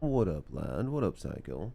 What up, lad? What up, Psycho?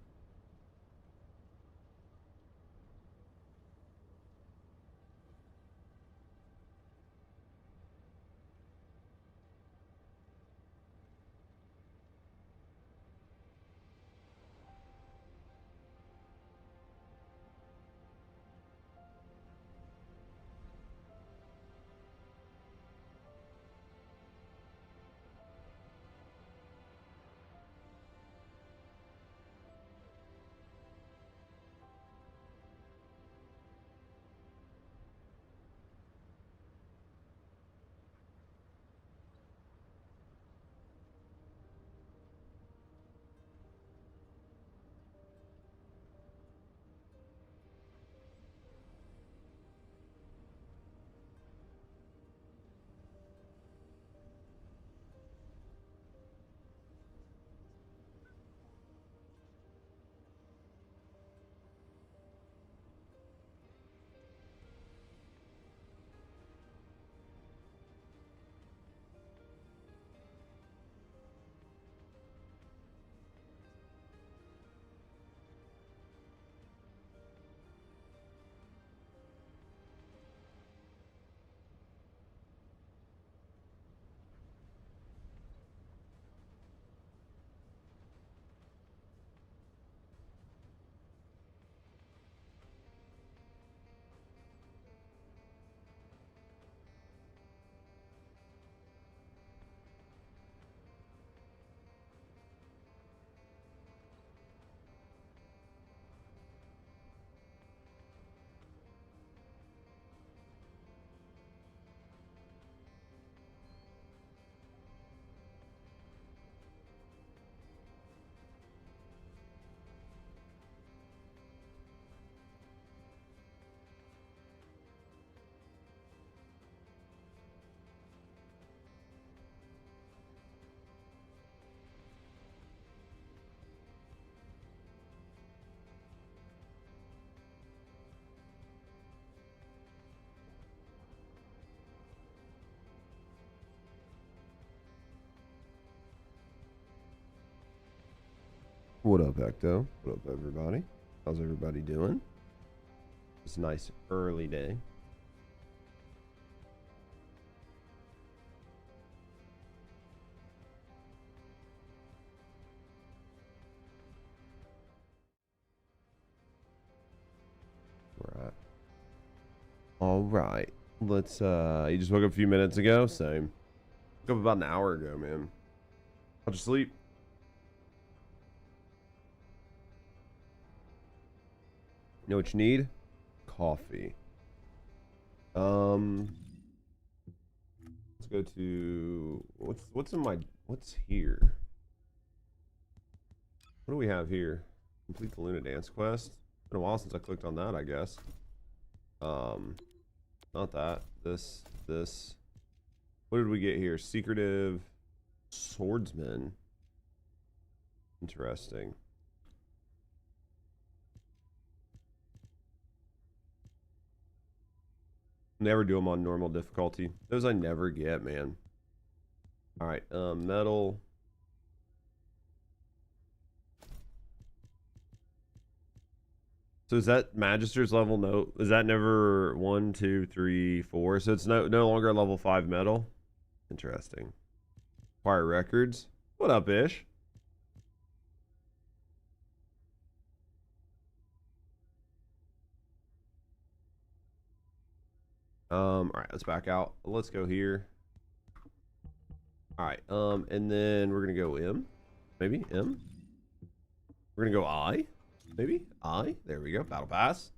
What up, Ecto? What up, everybody? How's everybody doing? It's a nice early day. All right. Let's, you just woke up a few minutes ago? Same. Woke up about an hour ago, man. How'd you sleep? You know what you need? Coffee. Let's go to, what's here? What do we have here? Complete the Luna Dance quest. It's been a while since I clicked on that, I guess. Not that. This. What did we get here? Secretive Swordsman. Interesting. Never do them on normal difficulty. Those I never get, man. Alright, metal. So is that Magister's level? No, is that never 1, 2, 3, 4? So it's no longer a level 5 metal. Interesting. Acquire records. What up, Ish? All right, let's back out. Let's go here. All right, and then we're gonna go M, maybe M. We're gonna go I, maybe I. There we go. Battle pass.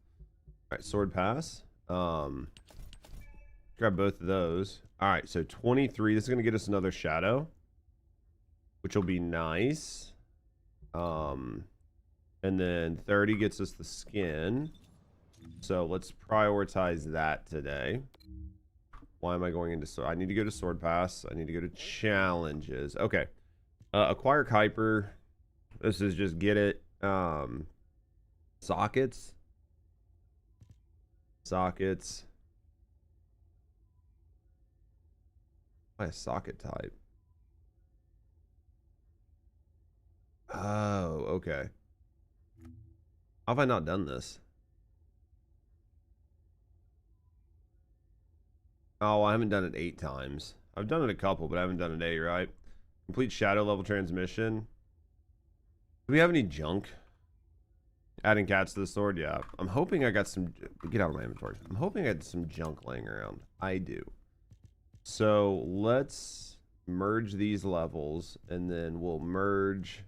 All right, sword pass. Grab both of those. All right, so 23. This is gonna get us another shadow, which will be nice. And then 30 gets us the skin. So let's prioritize that today. Why am I going into sword? I need to go to sword pass. I need to go to challenges. Okay. Acquire Kuiper. This is just get it. Sockets. By a socket type. Oh, okay. How have I not done this? Oh, I haven't done it 8 times. I've done it a couple, but I haven't done it 8, right? Complete shadow level transmission. Do we have any junk? Adding cats to the sword, yeah. I'm hoping I got some... Get out of my inventory. I'm hoping I had some junk laying around. I do. So, let's merge these levels, and then we'll merge...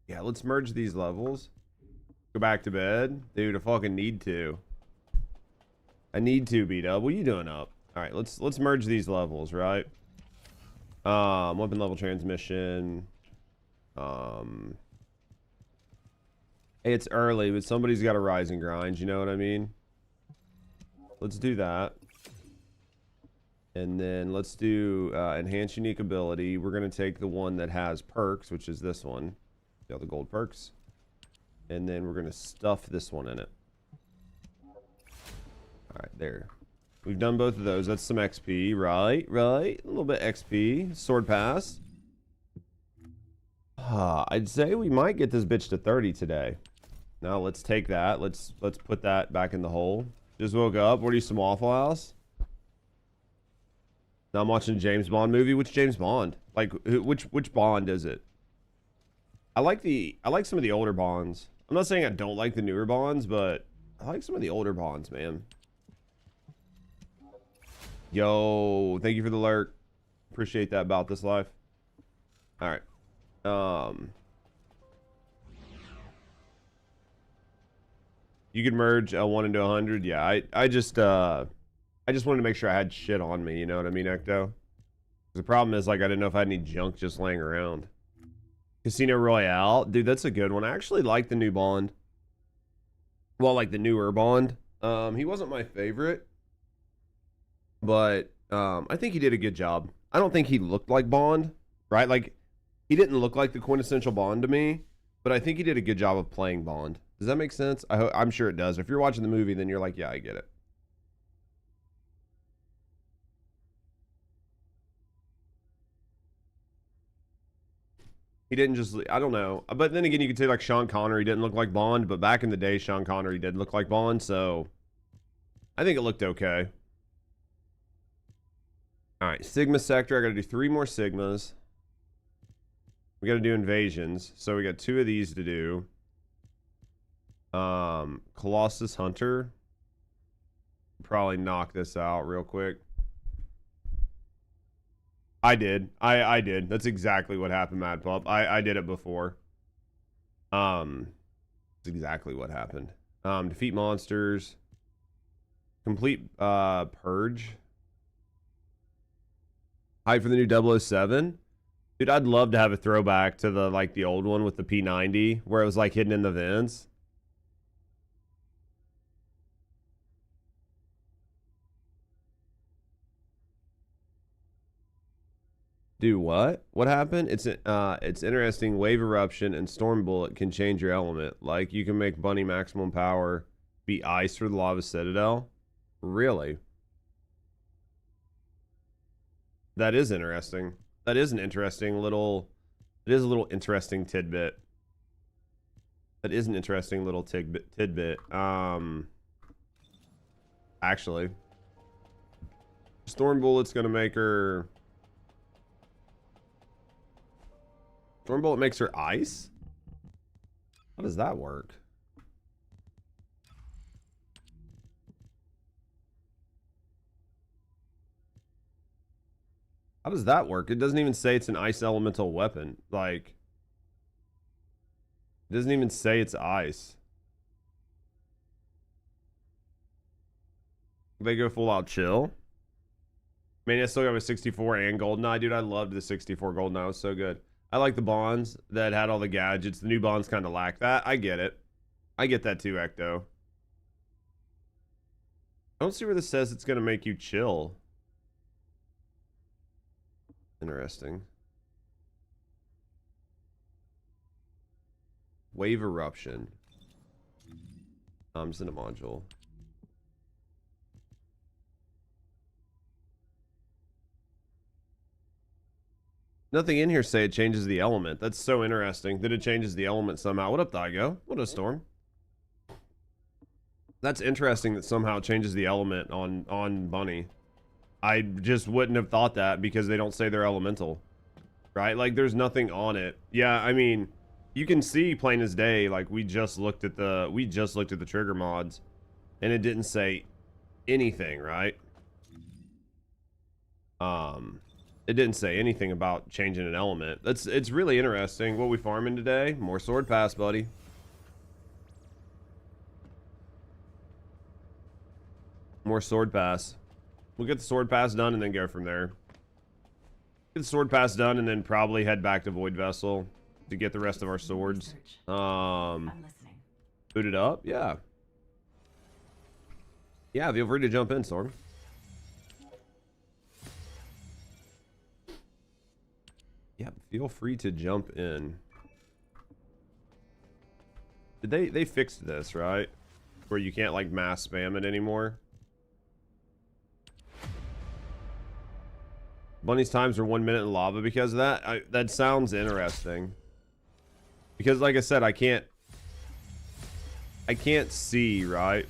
Yeah, let's merge these levels. Go back to bed. Dude, I fucking need to. I need to, B-Dub. What are you doing up? Alright, let's merge these levels, right? Weapon level transmission. Hey, it's early, but somebody's got to rise and grind, you know what I mean? Let's do that. And then let's do enhance unique ability. We're going to take the one that has perks, which is this one. The other gold perks. And then we're going to stuff this one in it. Alright, there. We've done both of those. That's some XP, right? Right? A little bit XP. Sword pass. I'd say we might get this bitch to 30 today. Now let's take that. Let's put that back in the hole. Just woke up. What are you, some Waffle House? Now I'm watching a James Bond movie. Which James Bond? Like which Bond is it? I like some of the older Bonds. I'm not saying I don't like the newer Bonds, but I like some of the older Bonds, man. Yo, thank you for the alert. Appreciate that about this life. All right. You could merge 1 into 100. Yeah, I just wanted to make sure I had shit on me, you know what I mean, Ecto? The problem is, like, I didn't know if I had any junk just laying around. Casino Royale, dude, that's a good one. I actually like the new Bond. Well, like the newer Bond. He wasn't my favorite, but I think he did a good job. I don't think he looked like Bond, right? Like, he didn't look like the quintessential Bond to me, but I think he did a good job of playing Bond. Does that make sense? I'm sure it does. If you're watching the movie, then you're like, yeah, I get it. He didn't just, I don't know. But then again, you could say like Sean Connery didn't look like Bond, but back in the day, Sean Connery did look like Bond, so I think it looked okay. All right, Sigma Sector. I got to do 3 more Sigmas. We got to do invasions, so we got 2 of these to do. Colossus Hunter. Probably knock this out real quick. I did. I did. That's exactly what happened, Mad Pup. I did it before. That's exactly what happened. Defeat monsters. Complete purge. Hype for the new 007. Dude, I'd love to have a throwback to the old one with the P90 where it was like hidden in the vents. Do what? What happened? It's interesting. Wave eruption and storm bullet can change your element. Like you can make Bunny maximum power be ice for the lava citadel. Really? That is interesting. That is an interesting little. It is a little interesting tidbit. That is an interesting little tidbit. Actually, storm bullet's gonna make her. Storm bullet makes her ice? How does that work? How does that work? It doesn't even say it's an ice elemental weapon. Like, it doesn't even say it's ice. They go full out chill. Man, I still got my 64 and GoldenEye. Dude, I loved the 64 GoldenEye. It was so good. I like the Bonds that had all the gadgets. The new Bonds kind of lack that. I get it. I get that too, Ecto. I don't see where this says it's going to make you chill. Interesting. Wave eruption. I'm just in a module. Nothing in here say it changes the element. That's so interesting that it changes the element somehow. What up, Daigo? What up, Storm? That's interesting that somehow it changes the element on Bunny. I just wouldn't have thought that because they don't say they're elemental. Right? Like, there's nothing on it. Yeah, I mean, you can see plain as day, like, we just looked at the trigger mods, and it didn't say anything, right? It didn't say anything about changing an element. It's really interesting. What we farming today? More sword pass, buddy. More sword pass. We'll get the sword pass done and then go from there. Get the sword pass done and then probably head back to Void Vessel to get the rest of our swords. I'm listening. Boot it up? Yeah. Yeah, feel free to jump in, Storm. Yeah, feel free to jump in. Did they fixed this, right? Where you can't like mass spam it anymore. Bunny's times are 1 minute in lava because of that. That sounds interesting. Because like I said, I can't see, right?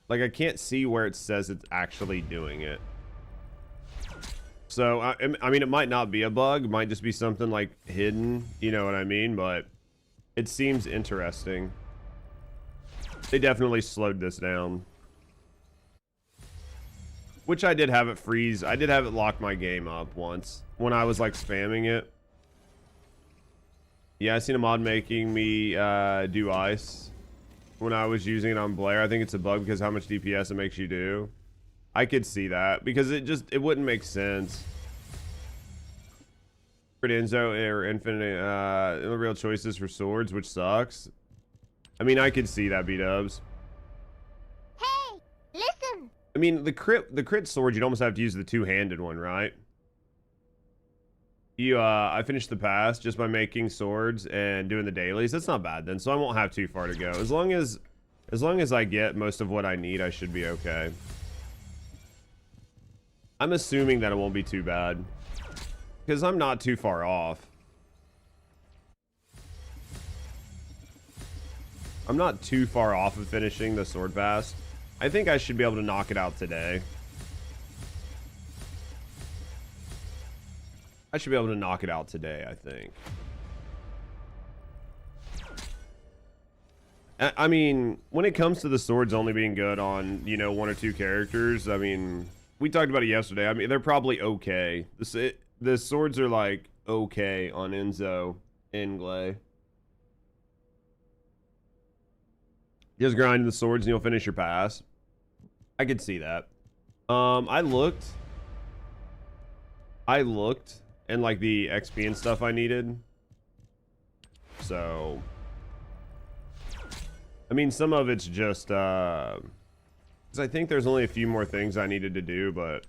Like I can't see where it says it's actually doing it. So I mean, it might not be a bug, it might just be something like hidden, you know what I mean? But it seems interesting. They definitely slowed this down. Which I did have it freeze. I did have it lock my game up once when I was like spamming it. Yeah, I seen a mod making me do ice when I was using it on Blair. I think it's a bug because how much DPS it makes you do. I could see that because it wouldn't make sense. For Enzo or Infinite, real choices for swords, which sucks. I mean, I could see that, B-dubs. Hey, listen. I mean, the crit sword, you'd almost have to use the two-handed one, right? I finished the pass just by making swords and doing the dailies. That's not bad then, so I won't have too far to go. As long as I get most of what I need, I should be okay. I'm assuming that it won't be too bad because I'm not too far off. I'm not too far off of finishing the sword pass. I think I should be able to knock it out today. I should be able to knock it out today, I think. I mean, when it comes to the swords only being good on, you know, 1 or 2 characters, I mean, we talked about it yesterday. I mean, they're probably okay. The swords are like okay on Enzo and Glay. Just grind the swords and you'll finish your pass. I could see that. I looked and like the XP and stuff I needed. So I mean, some of it's just because I think there's only a few more things I needed to do, but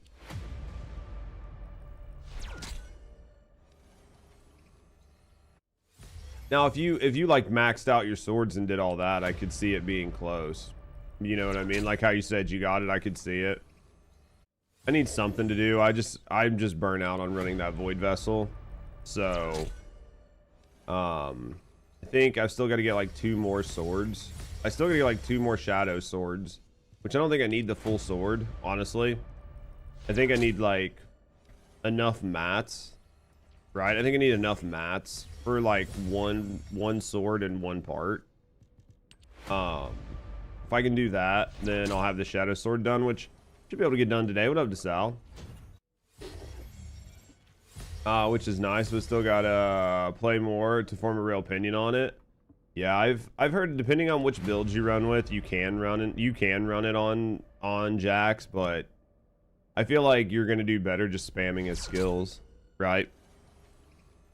now if you like maxed out your swords and did all that, I could see it being close. You know what I mean? Like how you said you got it, I could see it. I need something to do. I'm just burnt out on running that void vessel. So I think I've still got to get like 2 more swords. I still got to get like 2 more shadow swords, which I don't think I need the full sword, honestly. I think I need like enough mats, right? I think I need enough mats for like one sword and 1 part. If I can do that, then I'll have the shadow sword done, which should be able to get done today. What up, DeSal? Which is nice, but still gotta play more to form a real opinion on it. Yeah, I've heard depending on which builds you run with, you can run it on Jax, but I feel like you're gonna do better just spamming his skills, right?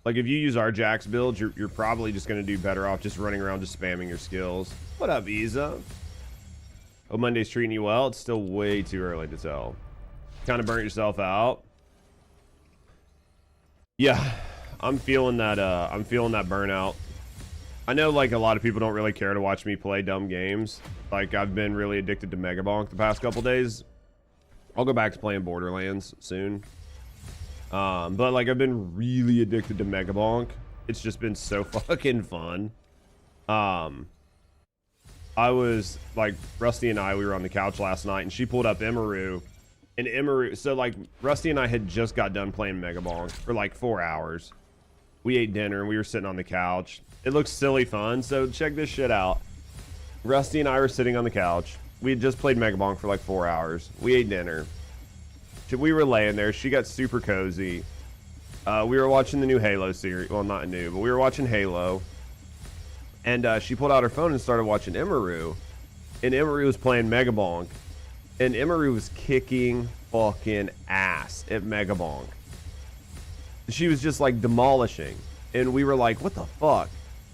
Like if you use our Jax build, you're probably just gonna do better off just running around just spamming your skills. What up, Isa? Oh, Monday's treating you well. It's still way too early to tell. Kind of burnt yourself out. Yeah, I'm feeling that burnout. I know like a lot of people don't really care to watch me play dumb games. Like I've been really addicted to Megabonk the past couple days. I'll go back to playing Borderlands soon. But like I've been really addicted to Megabonk. It's just been so fucking fun. I was like, Rusty and I, we were on the couch last night and she pulled up Emeru. And Emeru, so like Rusty and I had just got done playing Megabonk for like 4 hours. We ate dinner and we were sitting on the couch. It looks silly fun, so check this shit out. Rusty and I were sitting on the couch. We had just played Megabonk for like 4 hours. We ate dinner. We were laying there. She got super cozy. We were watching the new Halo series. Well, not new, but we were watching Halo. And she pulled out her phone and started watching Emeru. And Emeru was playing Megabonk. And Emeru was kicking fucking ass at Megabonk. She was just like demolishing. And we were like, what the fuck?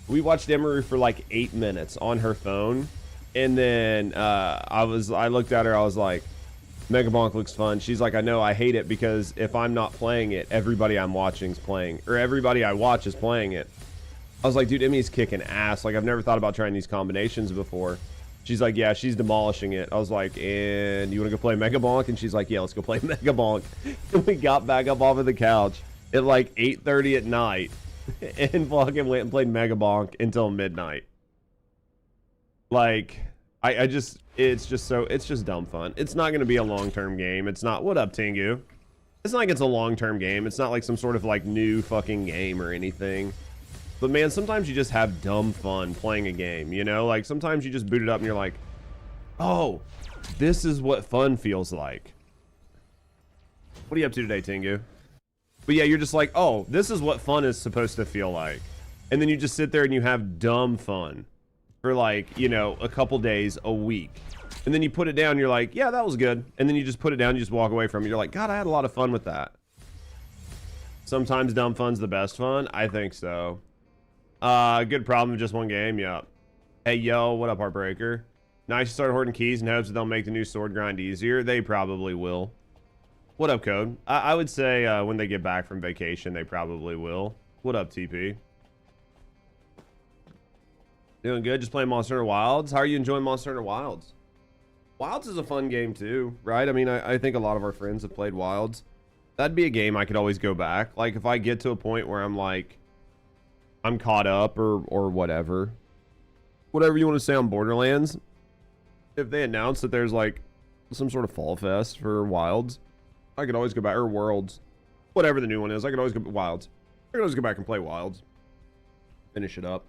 We watched Emeru for like 8 minutes on her phone. And then I looked at her, I was like, Megabonk looks fun. She's like, I know, I hate it because if I'm not playing it, everybody I'm watching is playing, or everybody I watch is playing it. I was like, dude, Emmy's kicking ass. Like, I've never thought about trying these combinations before. She's like, yeah, she's demolishing it. I was like, and you want to go play Megabonk? And she's like, yeah, let's go play Megabonk. And we got back up off of the couch at like 8:30 at night and fucking went and played Megabonk until midnight. Like, it's just dumb fun. It's not going to be a long-term game. It's not, what up, Tengu? It's not like it's a long-term game. It's not like some sort of like new fucking game or anything. But man, sometimes you just have dumb fun playing a game, you know? Like sometimes you just boot it up and you're like, oh, this is what fun feels like. What are you up to today, Tengu? But yeah, you're just like, oh, this is what fun is supposed to feel like. And then you just sit there and you have dumb fun for like, you know, a couple days, a week. And then you put it down, you're like, yeah, that was good. And then you just put it down, you just walk away from it. You're like, God, I had a lot of fun with that. Sometimes dumb fun's the best fun. I think so. Good problem, just one game. Yeah. Hey, yo, what up, Heartbreaker? Nice to start hoarding keys in hopes that they'll make the new sword grind easier. They probably will. What up, Code? I would say when they get back from vacation, they probably will. What up, TP? Doing good. Just playing Monster Hunter Wilds. How are you enjoying Monster Hunter Wilds? Wilds is a fun game too, right? I mean, I think a lot of our friends have played Wilds. That'd be a game I could always go back. Like if I get to a point where I'm like, I'm caught up or whatever you want to say on Borderlands. If they announce that there's like some sort of fall fest for Wilds, I could always go back, or Worlds, whatever the new one is. I could always go Wilds. I could always go back and play Wilds. Finish it up.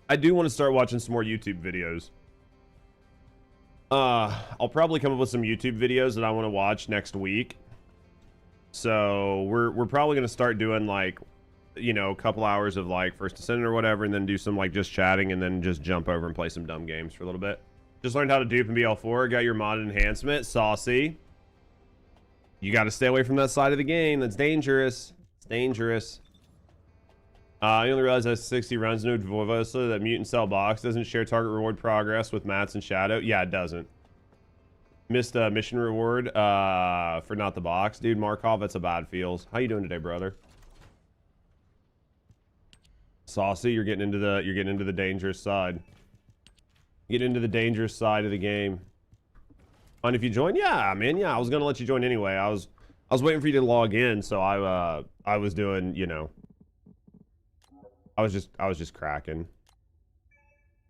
I do want to start watching some more YouTube videos. I'll probably come up with some YouTube videos that I want to watch next week. So we're probably going to start doing like, you know, a couple hours of like First Descendant or whatever, and then do some like just chatting and then just jump over and play some dumb games for a little bit. Just learned how to dupe in BL4. Got your modded enhancement. Saucy. You got to stay away from that side of the game. That's dangerous. It's dangerous. I only realized that 60 runs into Voivosa that Mutant Cell box doesn't share target reward progress with Mats and Shadow. Yeah, it doesn't. Missed a mission reward for not the box. Dude, Markov, that's a bad feels. How you doing today, brother? Saucy, you're getting into the dangerous side. Get into the dangerous side of the game. Mind if you join? Yeah, man. Yeah, I was gonna let you join anyway. I was waiting for you to log in, so I was doing, you know, I was just cracking.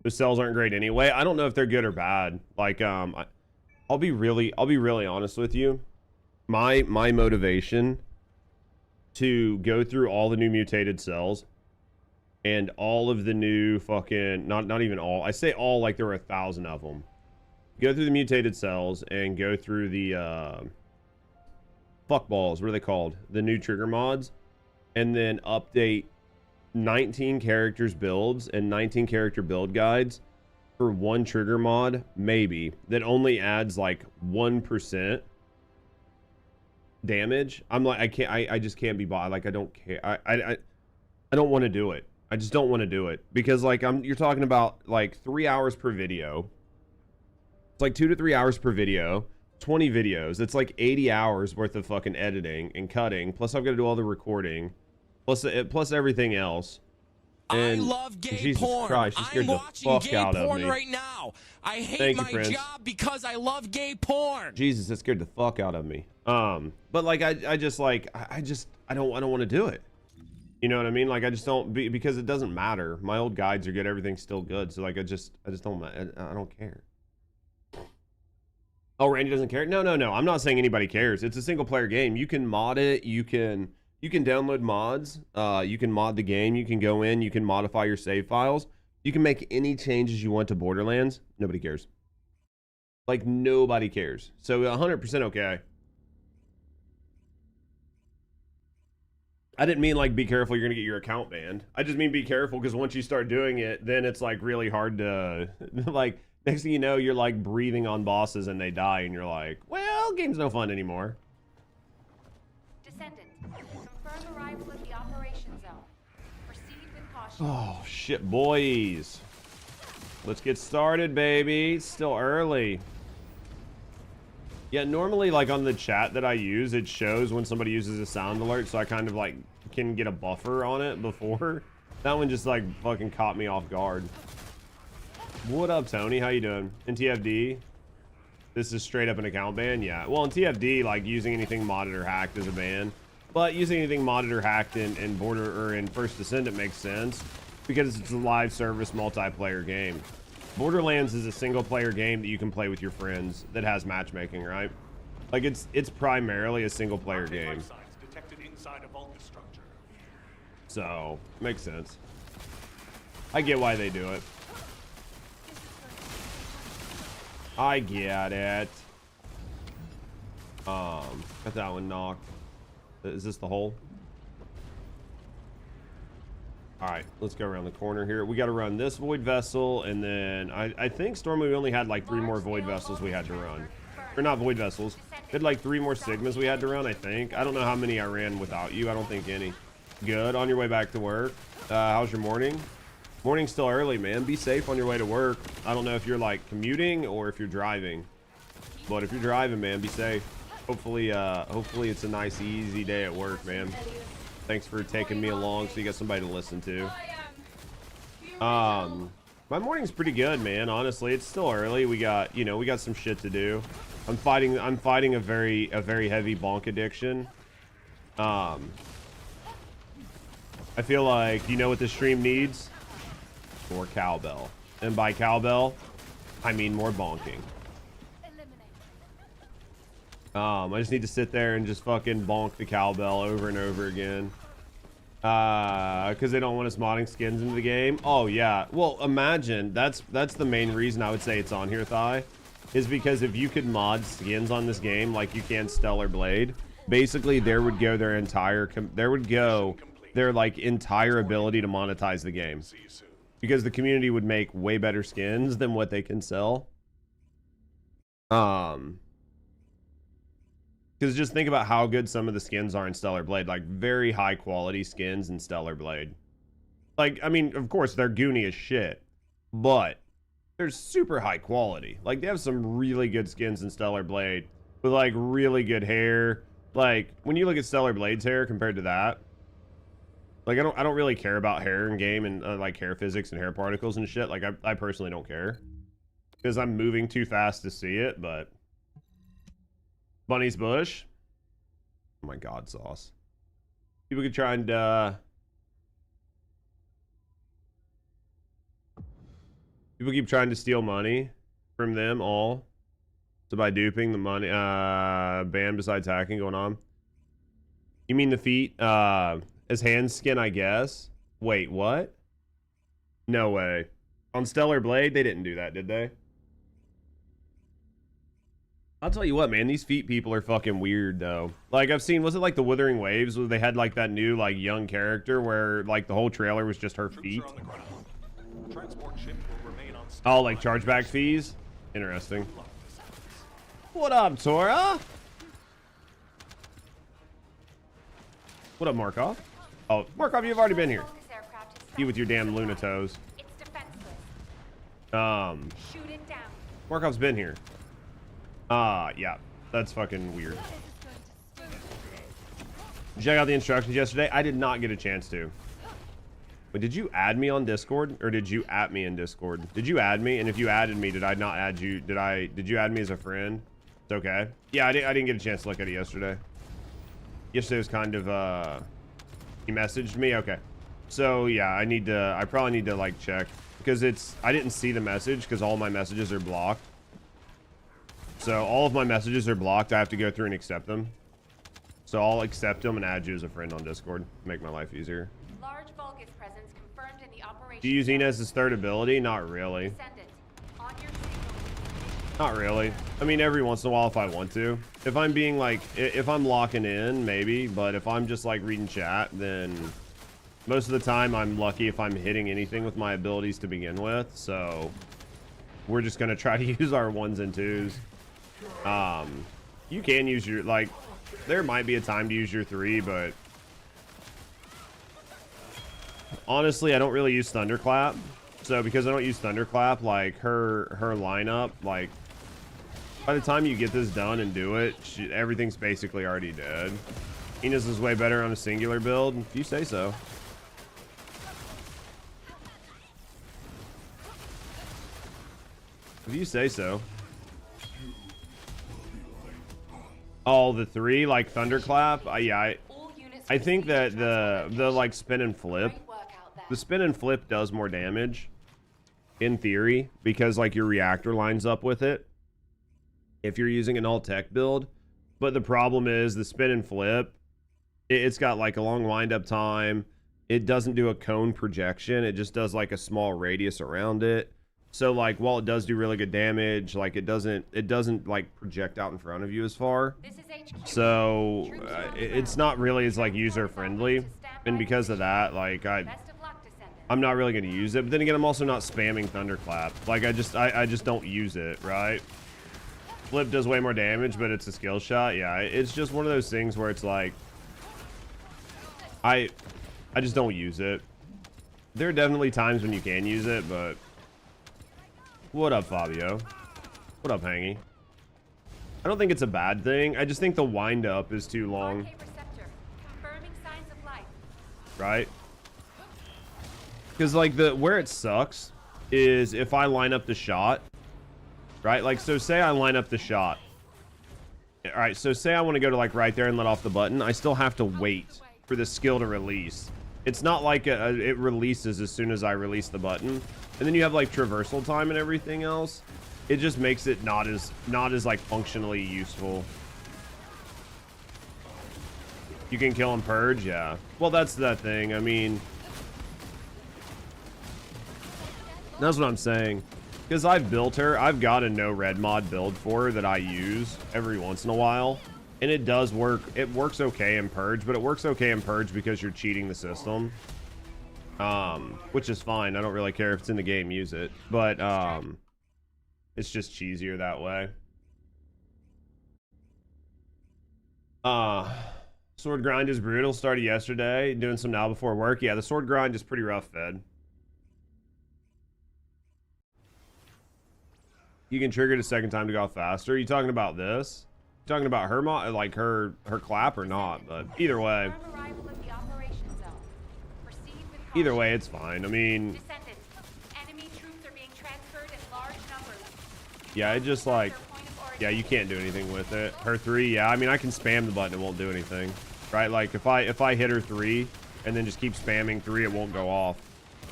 The cells aren't great anyway. I don't know if they're good or bad. Like, I'll be really honest with you. My motivation to go through all the new mutated cells and all of the new fucking, not even all, I say all like there were 1,000 of them. Go through the mutated cells and go through the fuck balls, what are they called? The new trigger mods, and then update 19 characters builds and 19 character build guides for one trigger mod, maybe, that only adds like 1% damage. I'm like, I just can't be bought. Like, I don't care. I don't want to do it. I just don't want to do it because like you're talking about like 3 hours per video. It's like 2 to 3 hours per video, 20 videos. It's like 80 hours worth of fucking editing and cutting. Plus I've got to do all the recording, plus everything else. And I love gay Jesus porn. Christ, you scared I'm the watching fuck gay out of porn me. right now. I hate Thank you, my Prince. job because I love gay porn. Jesus, that scared the fuck out of me. But like I just like I don't want to do it. You know what I mean? Like I just don't because it doesn't matter. My old guides are good, everything's still good. So like I just don't I don't care. Oh, Randy doesn't care? No. I'm not saying anybody cares. It's a single player game. You can mod it. You can download mods. You can mod the game. You can go in. You can modify your save files. You can make any changes you want to Borderlands. Nobody cares. Like nobody cares. So 100% okay. I didn't mean like be careful you're gonna get your account banned. I just mean be careful because once you start doing it, then it's like really hard to like next thing you know you're like breathing on bosses and they die and you're like, well, game's no fun anymore. Descendant, confirm arrival at the operation zone. Proceed with caution. Oh shit, boys. Let's get started, baby. It's still early. Yeah, normally like on the chat that I use, it shows when somebody uses a sound alert, so I kind of like can get a buffer on it before. That one just like fucking caught me off guard. What up, Tony? How you doing? In TFD, this is straight up an account ban? Yeah. Well, in TFD, like using anything modded or hacked is a ban. But using anything modded or hacked in First Descendant makes sense because it's a live service multiplayer game. Borderlands is a single player game that you can play with your friends that has matchmaking, right? Like it's primarily a single player game. So, makes sense. I get why they do it. I get it. Got that one knocked. Is this the hole? All right, let's go around the corner here. We got to run this void vessel, and then I think Storm, we only had like 3 more void vessels we had to run. Or not void vessels. We had like 3 more Sigmas we had to run, I think. I don't know how many I ran without you. I don't think any. Good. On your way back to work. How's your morning? Morning's still early, man. Be safe on your way to work. I don't know if you're like commuting or if you're driving. But if you're driving, man, be safe. Hopefully it's a nice, easy day at work, man. Thanks for taking me along so you got somebody to listen to. My morning's pretty good, man. Honestly, it's still early. We got some shit to do. I'm fighting a very heavy bonk addiction. I feel like you know what this stream needs? More cowbell. And by cowbell, I mean more bonking. I just need to sit there and just fucking bonk the cowbell over and over again. Because they don't want us modding skins into the game. Oh yeah. Well, imagine that's the main reason I would say it's on here, Thigh, is because if you could mod skins on this game like you can Stellar Blade, basically there would go their entire like entire ability to monetize the game. Because the community would make way better skins than what they can sell. Because just think about how good some of the skins are in Stellar Blade. Like, very high quality skins in Stellar Blade. Like, I mean, of course, they're goony as shit. But they're super high quality. Like, they have some really good skins in Stellar Blade. With, like, really good hair. Like, when you look at Stellar Blade's hair compared to that. Like, I don't really care about hair in game and, like, hair physics and hair particles and shit. Like, I personally don't care. Because I'm moving too fast to see it, but... Bunny's Bush. Oh my god, sauce. People could try and people keep trying to steal money from them all. So by duping the money ban besides hacking going on. You mean the feet as hand skin, I guess? Wait, what? No way. On Stellar Blade they didn't do that, did they? I'll tell you what, man, these feet people are fucking weird, though. Like, I've seen, was it like the Withering Waves, where they had, like, that new, like, young character where, like, the whole trailer was just her feet? Oh, like, chargeback fees? Interesting. What up, Tora? What up, Markov? Oh, Markov, you've already been here. You with your damn Lunatos. Shoot it down. Markov's been here. Yeah, that's fucking weird. Did you check out the instructions yesterday? I did not get a chance to. Wait, did you add me on Discord or did you at me in Discord? Did you add me? And if you added me, did I not add you? Did you add me as a friend? It's okay. Yeah, I didn't get a chance to look at it yesterday. Yesterday was kind of, he messaged me. Okay. So yeah, I probably need to like check because I didn't see the message because all my messages are blocked. So all of my messages are blocked. I have to go through and accept them. So I'll accept them and add you as a friend on Discord. Make my life easier. Large Vulgus presence confirmed in the operation. Do you use Inez's third ability? Not really. Descendant, on your signal. Not really. I mean, every once in a while if I want to. If I'm being like, if I'm locking in, maybe. But if I'm just like reading chat, then most of the time I'm lucky if I'm hitting anything with my abilities to begin with. So we're just going to try to use our 1s and 2s. You can use your, like, there might be a time to use your 3, but honestly, I don't really use Thunderclap. So because I don't use Thunderclap, like her lineup, like by the time you get this done and do it, everything's basically already dead. Inez is way better on a singular build, if you say so. If you say so. Oh, the 3, like Thunderclap? Yeah, I think that the like spin and flip, the spin and flip does more damage in theory because like your reactor lines up with it if you're using an all tech build. But the problem is the spin and flip, it's got like a long wind up time. It doesn't do a cone projection. It just does like a small radius around it. So like while it does do really good damage, like it doesn't like project out in front of you as far. So it's not really as like user friendly, and because of that, like I'm not really going to use it. But then again, I'm also not spamming Thunderclap. Like I just don't use it, right? Flip does way more damage, but it's a skill shot. Yeah, it's just one of those things where it's like I just don't use it. There are definitely times when you can use it, but what up, Fabio? What up, Hangy? I don't think it's a bad thing. I just think the wind up is too long. Right? Because like where it sucks is if I line up the shot, right? Like, so say I line up the shot. All right, so say I want to go to like right there and let off the button. I still have to wait for the skill to release. It's not like it releases as soon as I release the button. And then you have like traversal time and everything else. It just makes it not as like functionally useful. You can kill and purge, yeah. Well, that's that thing. I mean, that's what I'm saying. Because I've built her, I've got a no red mod build for her that I use every once in a while. And it does work. It works okay in purge, but it works okay in purge because you're cheating the system. Which is fine. I don't really care if it's in the game, use it. But it's just cheesier that way. Sword grind is brutal. Started yesterday. Doing some now before work. Yeah, the sword grind is pretty rough, Fed. You can trigger it a second time to go faster. Are you talking about this? You talking about her mod, like her clap or not? But either way. Either way, it's fine. I mean, yeah, it just like, yeah, you can't do anything with it. Her 3, yeah, I mean, I can spam the button, it won't do anything, right? Like if I hit her 3 and then just keep spamming 3, it won't go off.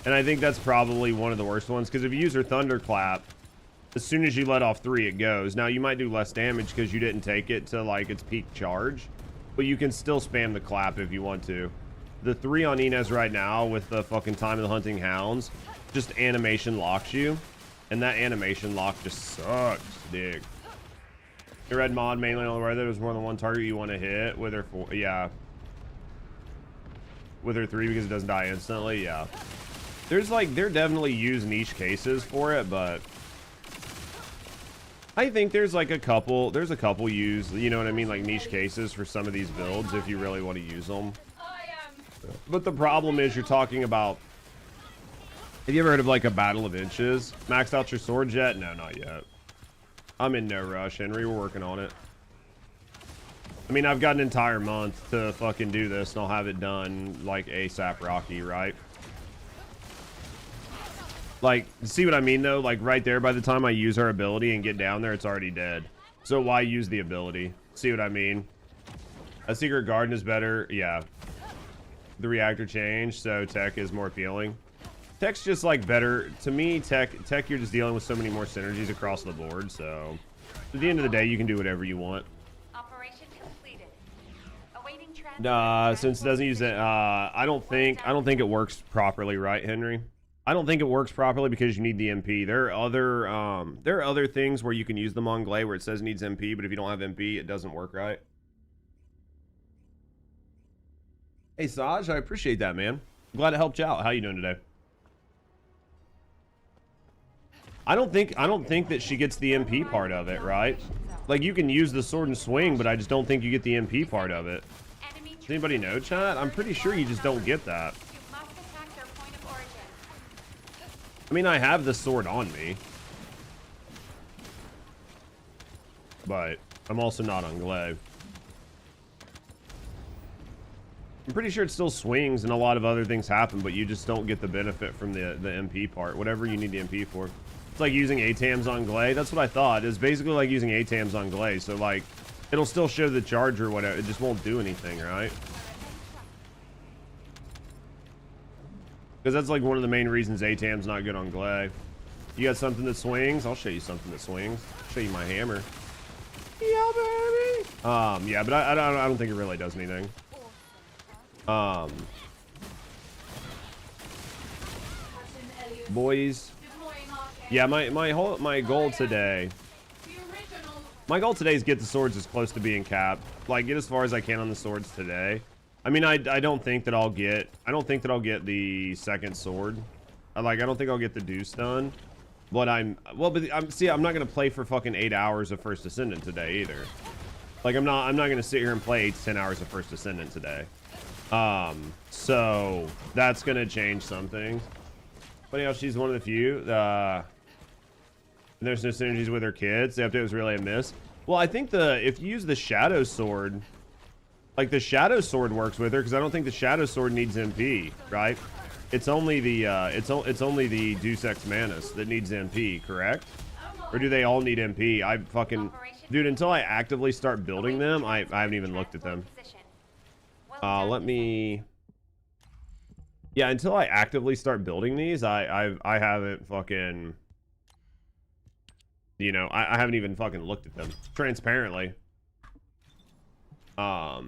And I think that's probably one of the worst ones because if you use her thunderclap, as soon as you let off 3, it goes. Now you might do less damage because you didn't take it to like its peak charge, but you can still spam the clap if you want to. The 3 on Inez right now with the fucking Time of the Hunting Hounds just animation locks you, and that animation lock just sucks, dig. The red mod mainly on where there's more than one target you want to hit with her 4, yeah. With her 3 because it doesn't die instantly, yeah. There's like, they're definitely use niche cases for it, but I think there's like a couple use, you know what I mean, like niche cases for some of these builds if you really want to use them. But the problem is you're talking about, have you ever heard of like a battle of inches? Maxed out your sword yet? No, not yet. I'm in no rush, Henry. We're working on it. I mean, I've got an entire month to fucking do this and I'll have it done like ASAP Rocky, right? Like, see what I mean though? Like right there, by the time I use her ability and get down there, it's already dead. So why use the ability? See what I mean? A secret garden is better. Yeah. The reactor changed, so tech is more appealing. Tech's just like better to me. Tech you're just dealing with so many more synergies across the board, so at the end of the day you can do whatever you want. Operation completed. Awaiting transport. Since it doesn't use it, I don't think it works properly, right, Henry? I don't think it works properly because you need the MP. There are other things where you can use them on Glay where it says it needs MP, but if you don't have MP, it doesn't work right. Hey Saj, I appreciate that, man. I'm glad it helped you out. How you doing today? I don't think that she gets the MP part of it, right? Like you can use the sword and swing, but I just don't think you get the MP part of it. Does anybody know, chat? I'm pretty sure you just don't get that. You must attack their point of origin. I mean, I have the sword on me, but I'm also not on Glaive. I'm pretty sure it still swings and a lot of other things happen, but you just don't get the benefit from the MP part, whatever you need the MP for. It's like using ATAMs on Glaive. That's what I thought. It's basically like using ATAMs on Glaive. So like, it'll still show the charge or whatever. It just won't do anything, right? Because that's like one of the main reasons ATAM's not good on Glaive. You got something that swings? I'll show you something that swings. I'll show you my hammer. Yeah, baby. Yeah, but I don't think it really does anything. Boys. Yeah, my goal today. My goal today is get the swords as close to being capped. Like get as far as I can on the swords today. I mean, I don't think that I'll get. I don't think that I'll get the second sword. I don't think I'll get the Deuce done. But I'm not gonna play for fucking 8 hours of First Descendant today either. Like I'm not gonna sit here and play 8 to 10 hours of First Descendant today. So that's gonna change some things. But yeah, she's one of the few. There's no synergies with her kids. The update was really a miss. Well, I think if you use the Shadow Sword, like the Shadow Sword works with her because I don't think the Shadow Sword needs MP, right? It's only the it's only the Deus Ex Manus that needs MP, correct? Or do they all need MP? I fucking dude, until I actively start building them, I haven't even looked at them. Let me. Yeah, until I actively start building these, I haven't fucking. You know, I haven't even fucking looked at them transparently. We're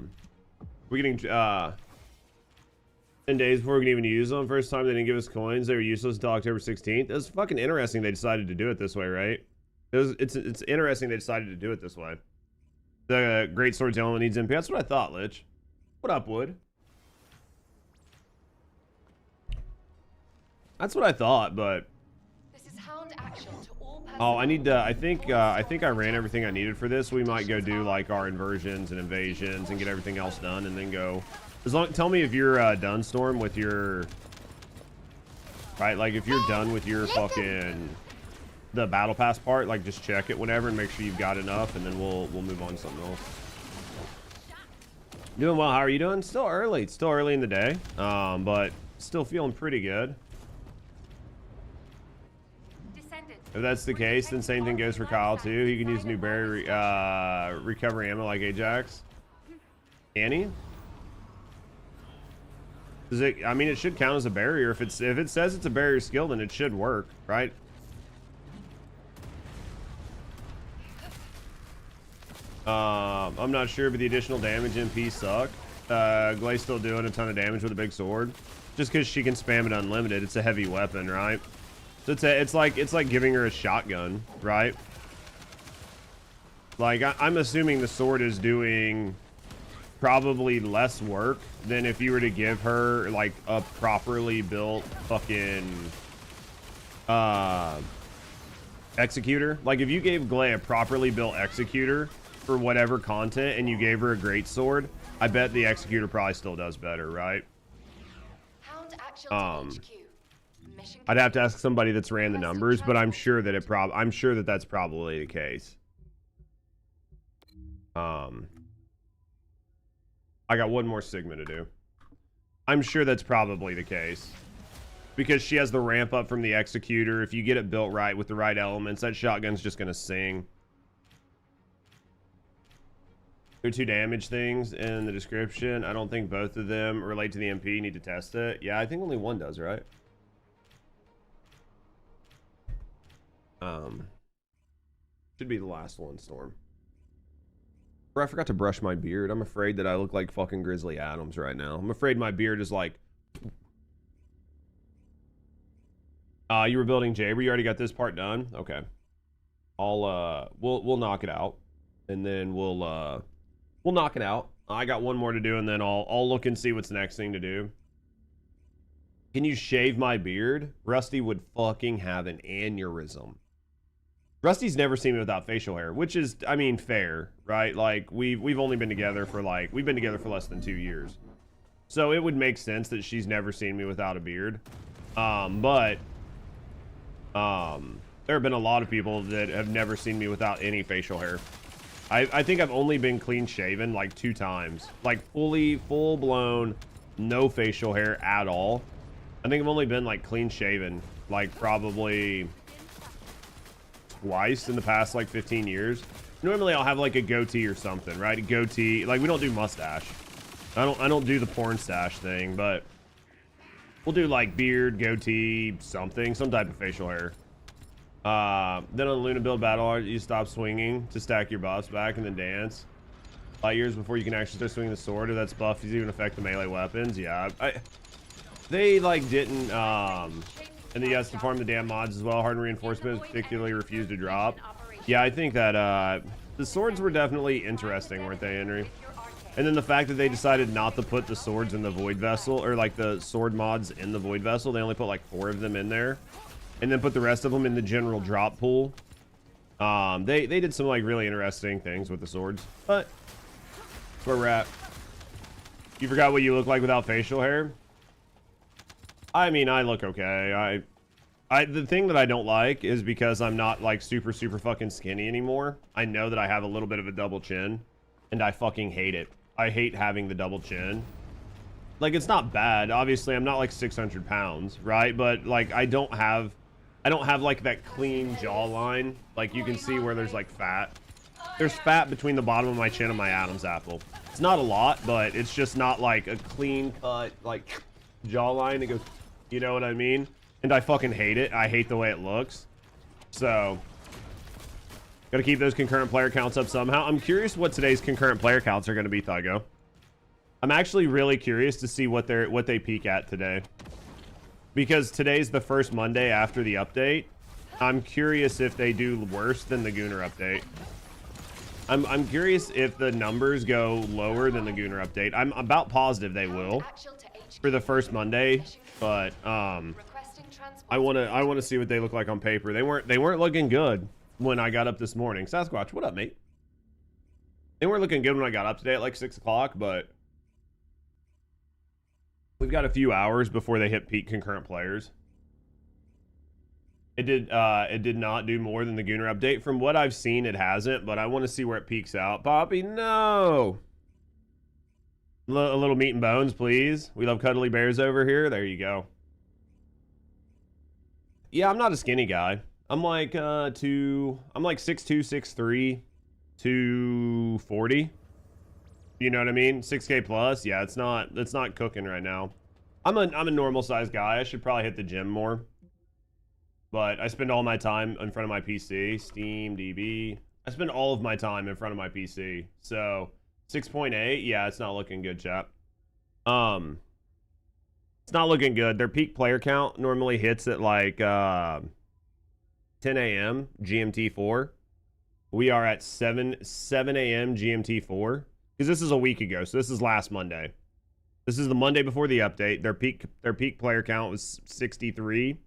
getting 10 days before we can even use them. First time they didn't give us coins. They were useless until October 16th. It was fucking interesting they decided to do it this way, right? It's interesting they decided to do it this way. The Great Swords element needs MP. That's what I thought, Lich. What up, Wood? That's what I thought, but This is hound action to all oh, I need to. I think I ran everything I needed for this. We might go do like our inversions and invasions and get everything else done, and then go. Tell me if you're done, Storm, with your right. Like if you're done with your fucking the battle pass part, like just check it, whatever, and make sure you've got enough, and then we'll move on to something else. Doing well. How are you doing? Still early. It's still early in the day, but still feeling pretty good. If that's the case, then same thing goes for Kyle too. He can use new berry recovery ammo like Ajax. Can he? Does it? I mean, it should count as a barrier. If it says it's a barrier skill, then it should work, right? I'm not sure, but the additional damage MP suck. Glay's still doing a ton of damage with a big sword, just because she can spam it unlimited. It's a heavy weapon, right? So it's like giving her a shotgun, right? Like I'm assuming the sword is doing probably less work than if you were to give her like a properly built fucking executor. Like if you gave Glay a properly built executor for whatever content and you gave her a great sword, I bet the executor probably still does better, right? I'd have to ask somebody that's ran the numbers, but I'm sure that that's probably the case. I got one more Sigma to do. I'm sure that's probably the case. because she has the ramp up from the executor. If you get it built right with the right elements, that shotgun's just gonna sing. There are 2 damage things in the description. I don't think both of them relate to the MP. Need to test it. Yeah, I think only one does, right? Should be the last one, Storm. Bro, I forgot to brush my beard. I'm afraid that I look like fucking Grizzly Adams right now. I'm afraid my beard is like... you were building Jaber. You already got this part done? Okay. We'll knock it out. And then we'll knock it out. I got one more to do, and then I'll look and see what's the next thing to do. Can you shave my beard? Rusty would fucking have an aneurysm. Rusty's never seen me without facial hair, which is, I mean, fair, right? Like, we've only been together for like, we've been together for less than 2 years. So it would make sense that she's never seen me without a beard. But there have been a lot of people that have never seen me without any facial hair. I think I've only been clean shaven like 2 times, like full blown, no facial hair at all. I think I've only been like clean shaven, like probably twice in the past like 15 years. Normally I'll have like a goatee or something, right? A goatee, like we don't do mustache. I don't do the porn stash thing, but we'll do like beard, goatee, something, some type of facial hair. Then on the Luna build battle, you stop swinging to stack your buffs back and then dance. Light years before you can actually start swinging the sword, or that's buff does even affect the melee weapons. Yeah, they like didn't, and then you have to farm the damn mods as well. Hardened reinforcements particularly refused to drop. Yeah, I think that the swords were definitely interesting, weren't they, Henry? And then the fact that they decided not to put the swords in the Void Vessel, or like the sword mods in the Void Vessel. They only put like 4 of them in there, and then put the rest of them in the general drop pool. They did some like really interesting things with the swords, but that's where we're at. You forgot what you look like without facial hair? I mean, I look okay. The thing that I don't like is because I'm not like super fucking skinny anymore. I know that I have a little bit of a double chin, and I fucking hate it. I hate having the double chin. Like, it's not bad. Obviously, I'm not like 600 pounds, right? But like, I don't have like that clean jawline. Like, you can see where there's like fat. There's fat between the bottom of my chin and my Adam's apple. It's not a lot, but it's just not like a clean cut like jawline. It goes, you know what I mean? And I fucking hate it. I hate the way it looks. So gotta keep those concurrent player counts up somehow. I'm curious what today's concurrent player counts are gonna be, Thuggo. I'm actually really curious to see what they peak at today, because today's the first Monday after the update. I'm curious if they do worse than the Gooner update. I'm curious if the numbers go lower than the Gooner update. I'm about positive they will for the first Monday, but I want to see what they look like on paper. They weren't looking good when I got up this morning. Sasquatch, what up, mate? They weren't looking good when I got up today at like 6 o'clock, but we've got a few hours before they hit peak concurrent players. It did not do more than the Gooner update. From what I've seen, it hasn't, but I want to see where it peaks out. Poppy, no. A little meat and bones, please. We love cuddly bears over here. There you go. Yeah, I'm not a skinny guy. I'm like I'm like 6'2", 6'3", 240. You know what I mean? 6K plus. Yeah, it's not cooking right now. I'm a normal sized guy. I should probably hit the gym more. But I spend all my time in front of my PC. Steam, DB. I spend all of my time in front of my PC. So 6.8, yeah, it's not looking good, chap. It's not looking good. Their peak player count normally hits at like 10 a.m. GMT4. We are at 7 a.m. GMT4. Because this is a week ago, so this is last Monday. This is the Monday before the update. Their peak player count was 63.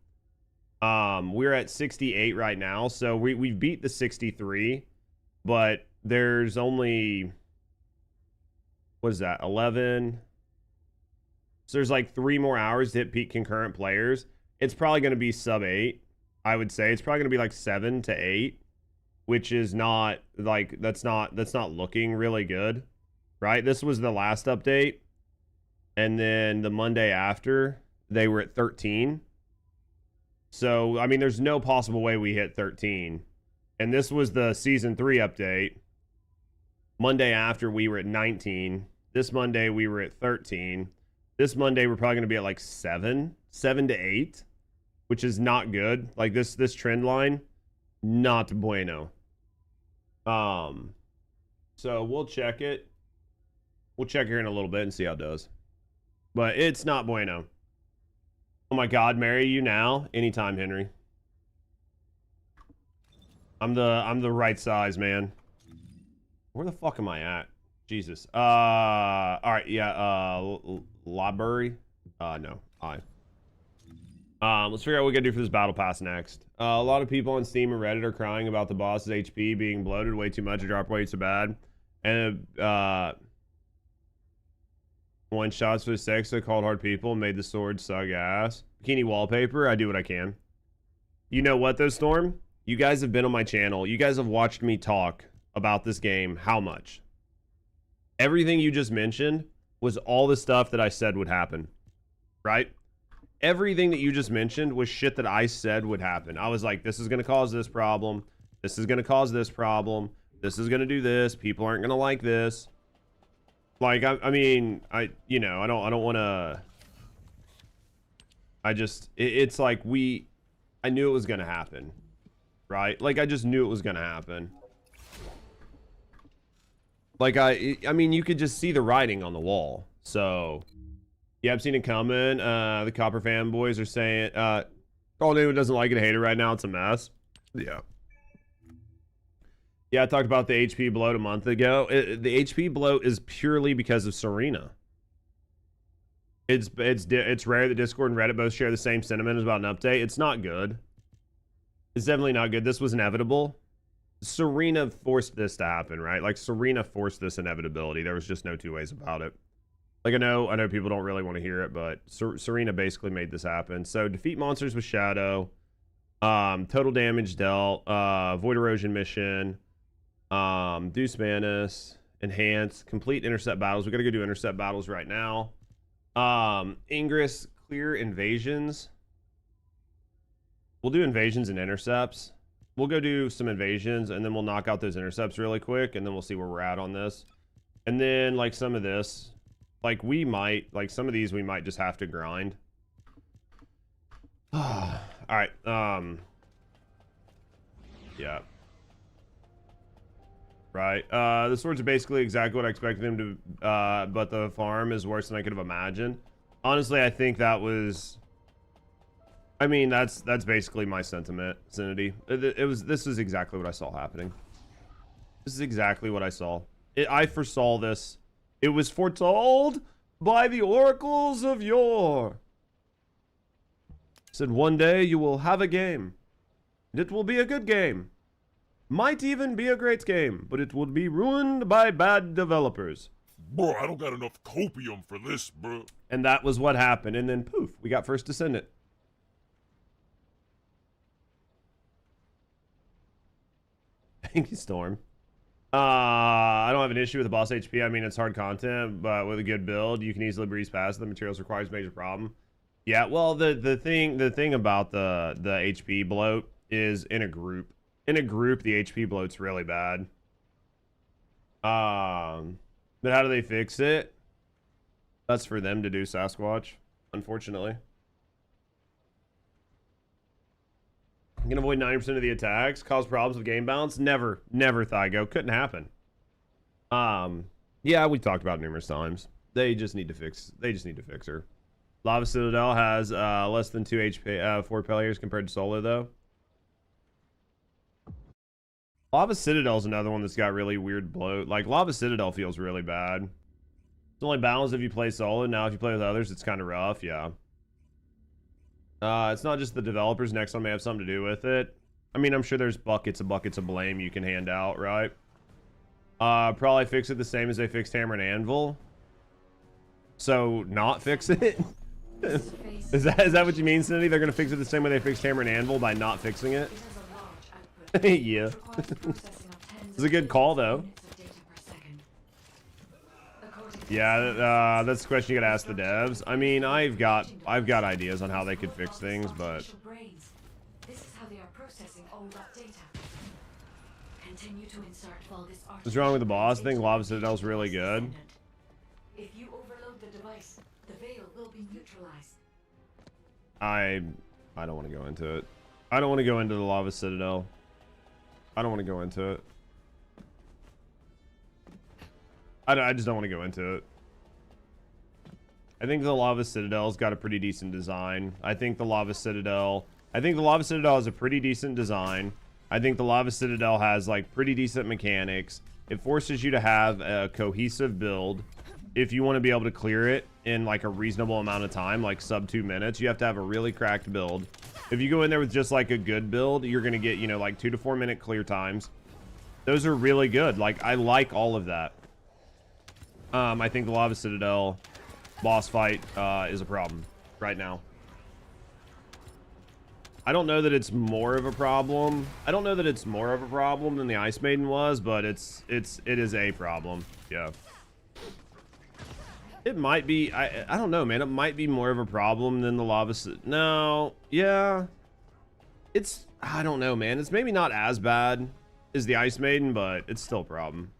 We're at 68 right now, so we've beat the 63, but there's only, what is that, 11? So there's like 3 more hours to hit peak concurrent players. It's probably going to be sub 8, I would say. It's probably going to be like 7 to 8, which is not like, that's not looking really good, right? This was the last update, and then the Monday after they were at 13. So, I mean, there's no possible way we hit 13. And this was the Season 3 update. Monday after, we were at 19. This Monday, we were at 13. This Monday, we're probably going to be at like 7 to 8, which is not good. Like, this trend line, not bueno. So we'll check it. We'll check here in a little bit and see how it does. But it's not bueno. Oh my God, marry you now? Anytime, Henry. I'm the right size, man. Where the fuck am I at? Jesus. All right, yeah, library. No, let's figure out what we gotta do for this battle pass next. A lot of people on Steam and Reddit are crying about the boss's HP being bloated way too much or drop weight so bad. And one shots for the sex so called hard people made the sword suck ass. Bikini wallpaper, I do what I can. You know what though, Storm? You guys have been on my channel. You guys have watched me talk about this game. How much? Everything you just mentioned was all the stuff that I said would happen. Right? Everything that you just mentioned was shit that I said would happen. I was like, this is going to cause this problem. This is going to cause this problem. This is going to do this. People aren't going to like this. Like, I mean, I don't want to. It's like I knew it was going to happen. Right? Like, I just knew it was going to happen. Like, I mean, you could just see the writing on the wall. So, yeah, I've seen it coming. The Copper fanboys are saying, anyone doesn't like it, hate it right now. It's a mess. Yeah. Yeah, I talked about the HP bloat a month ago. The HP bloat is purely because of Serena. It's rare that Discord and Reddit both share the same sentiment about an update. It's not good. It's definitely not good. This was inevitable. Serena forced this to happen, right? Like, Serena forced this inevitability. There was just no two ways about it. Like, I know people don't really want to hear it, but Serena basically made this happen. So, defeat monsters with Shadow. Total damage dealt. Void Erosion mission. Deuce Manus. Enhance. Complete intercept battles. We gotta go do intercept battles right now. Ingress. Clear invasions. We'll do invasions and intercepts. We'll go do some invasions, and then we'll knock out those intercepts really quick, and then we'll see where we're at on this. And then, like, some of this, like, some of these we might just have to grind. All right, yeah. Right, the swords are basically exactly what I expected them to, but the farm is worse than I could have imagined. Honestly, I think that was... I mean, that's basically my sentiment, Zinity. This is exactly what I saw happening. This is exactly what I saw. I foresaw this. It was foretold by the oracles of yore. Said one day you will have a game. And it will be a good game. Might even be a great game, but it will be ruined by bad developers. Bro, I don't got enough copium for this, bro. And that was what happened. And then poof, we got First Descendant. Thank you, Storm. I don't have an issue with the boss HP. I mean, it's hard content, but with a good build, you can easily breeze past the materials requires major problem. Yeah, well, the thing about the HP bloat is in a group. In a group, the HP bloat's really bad. But how do they fix it? That's for them to do, Sasquatch, unfortunately. You can avoid 90% of the attacks, cause problems with game balance. Never, Thygo. Couldn't happen. Yeah, we talked about it numerous times. They just need to fix her. Lava Citadel has less than 2 HP, 4 players compared to solo though. Lava Citadel is another one that's got really weird bloat. Like, Lava Citadel feels really bad. It's only balanced if you play solo. Now if you play with others, it's kind of rough. Yeah. It's not just the developers. Next one may have something to do with it. I mean, I'm sure there's buckets of blame you can hand out, right? Probably fix it the same as they fixed Hammer and Anvil. So, not fix it? Is that what you mean, Cindy? They're going to fix it the same way they fixed Hammer and Anvil by not fixing it? Yeah. It's a good call, though. Yeah, that's the question you gotta ask the devs. I mean, I've got ideas on how they could fix things, but processing all that data. Continue to insert Vulgus What's wrong with the boss? I think Lava Citadel's really good. If you overload the device, the veil will be neutralized. I don't want to go into it. I don't want to go into the Lava Citadel. I don't want to go into it. I just don't want to go into it. I think the Lava Citadel's got a pretty decent design. I think the Lava Citadel has a pretty decent design. I think the Lava Citadel has like pretty decent mechanics. It forces you to have a cohesive build. If you want to be able to clear it in like a reasonable amount of time, like sub 2 minutes, you have to have a really cracked build. If you go in there with just like a good build, you're going to get, you know, like 2 to 4 minute clear times. Those are really good. Like, I like all of that. I think the Lava Citadel boss fight is a problem right now. I don't know that it's more of a problem. I don't know that it's more of a problem than the Ice Maiden was, but it is a problem. Yeah. It might be, I don't know, man. It might be more of a problem than the Lava No, yeah. It's, I don't know, man. It's maybe not as bad as the Ice Maiden, but it's still a problem.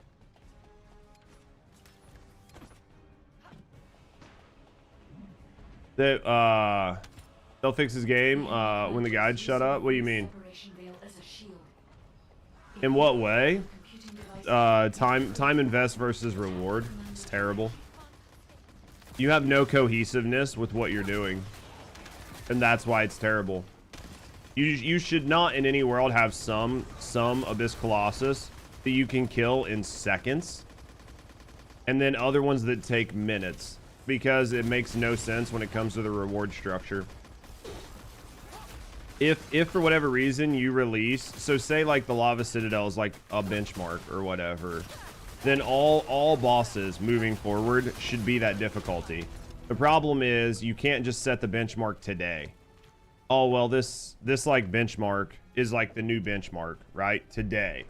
They'll fix his game when the guides shut up. What do you mean? In what way? Time invest versus reward. It's terrible. You have no cohesiveness with what you're doing, and that's why it's terrible. You should not in any world have some Abyss Colossus that you can kill in seconds, and then other ones that take minutes, because it makes no sense when it comes to the reward structure. If for whatever reason you release, so say like the Lava Citadel is like a benchmark or whatever, then all bosses moving forward should be that difficulty. The problem is you can't just set the benchmark today. Oh, well, this like benchmark is like the new benchmark, right? Today.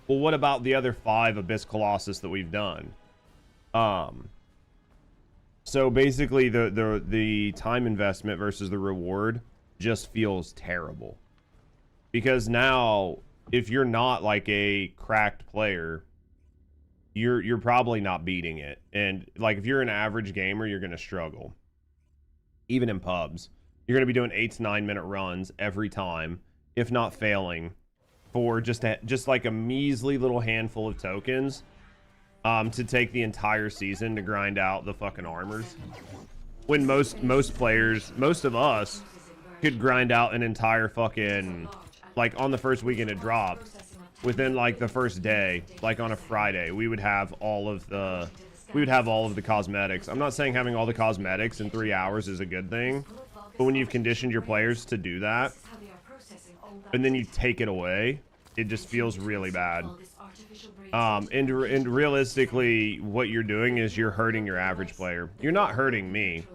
Well, what about the other 5 Abyss Colossus that we've done? So basically the time investment versus the reward just feels terrible. Because now, if you're not like a cracked player, you're probably not beating it. And like if you're an average gamer, you're going to struggle. Even in pubs, you're going to be doing 8 to 9 minute runs every time, if not failing, for just like a measly little handful of tokens to take the entire season to grind out the fucking armors. When most players, most of us could grind out an entire fucking, like on the first weekend it dropped, within like the first day, like on a Friday, we would have all of the cosmetics. I'm not saying having all the cosmetics in 3 hours is a good thing, but when you've conditioned your players to do that and then you take it away, it just feels really bad. And realistically, what you're doing is you're hurting your average player. You're not hurting me,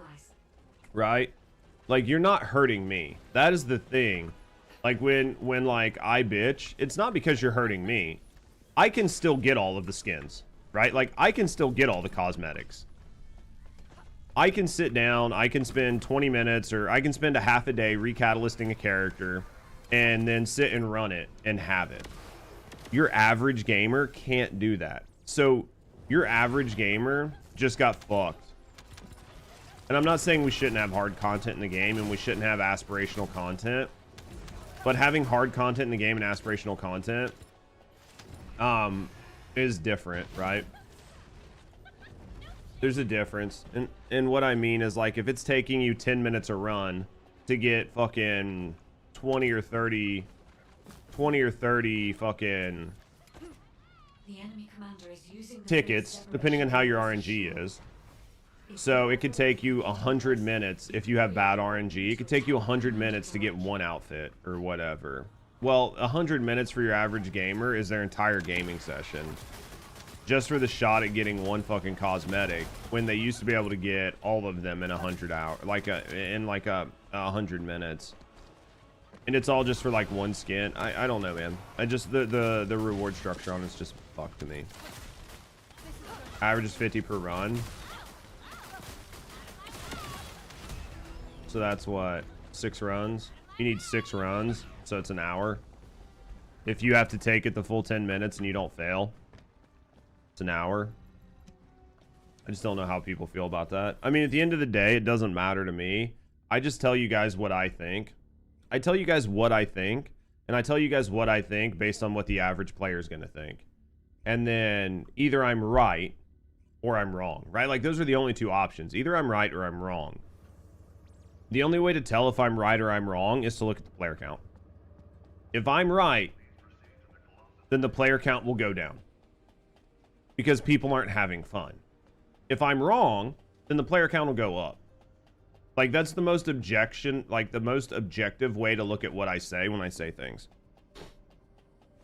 right? Like, you're not hurting me. That is the thing. Like when like I bitch, it's not because you're hurting me. I can still get all of the skins, right? Like I can still get all the cosmetics. I can sit down, I can spend 20 minutes or I can spend a half a day recatalyzing a character and then sit and run it and have it. Your average gamer can't do that. So your average gamer just got fucked. And I'm not saying we shouldn't have hard content in the game and we shouldn't have aspirational content. But having hard content in the game and aspirational content is different, right? There's a difference. And what I mean is, like, if it's taking you 10 minutes a run to get fucking 20 or 30 fucking tickets, depending on how your RNG is. So it could take you 100 minutes if you have bad RNG. It could take you 100 minutes to get one outfit or whatever. Well, 100 minutes for your average gamer is their entire gaming session. Just for the shot at getting one fucking cosmetic, when they used to be able to get all of them in 100 hours, in 100 minutes. And it's all just for like one skin. I don't know, man. The reward structure on it's just fucked to me. Average is 50 per run. So that's what, 6 runs? You need 6 runs. so it's an hour. If you have to take it the full 10 minutes and you don't fail, it's an hour. I just don't know how people feel about that. I mean, at the end of the day, it doesn't matter to me. I just tell you guys what I think. I tell you guys what I think, and I tell you guys what I think based on what the average player is going to think. And then either I'm right or I'm wrong, right? Like, those are the only two options. Either I'm right or I'm wrong. The only way to tell if I'm right or I'm wrong is to look at the player count. If I'm right, then the player count will go down because people aren't having fun. If I'm wrong, then the player count will go up. Like, that's the most the most objective way to look at what I say when I say things.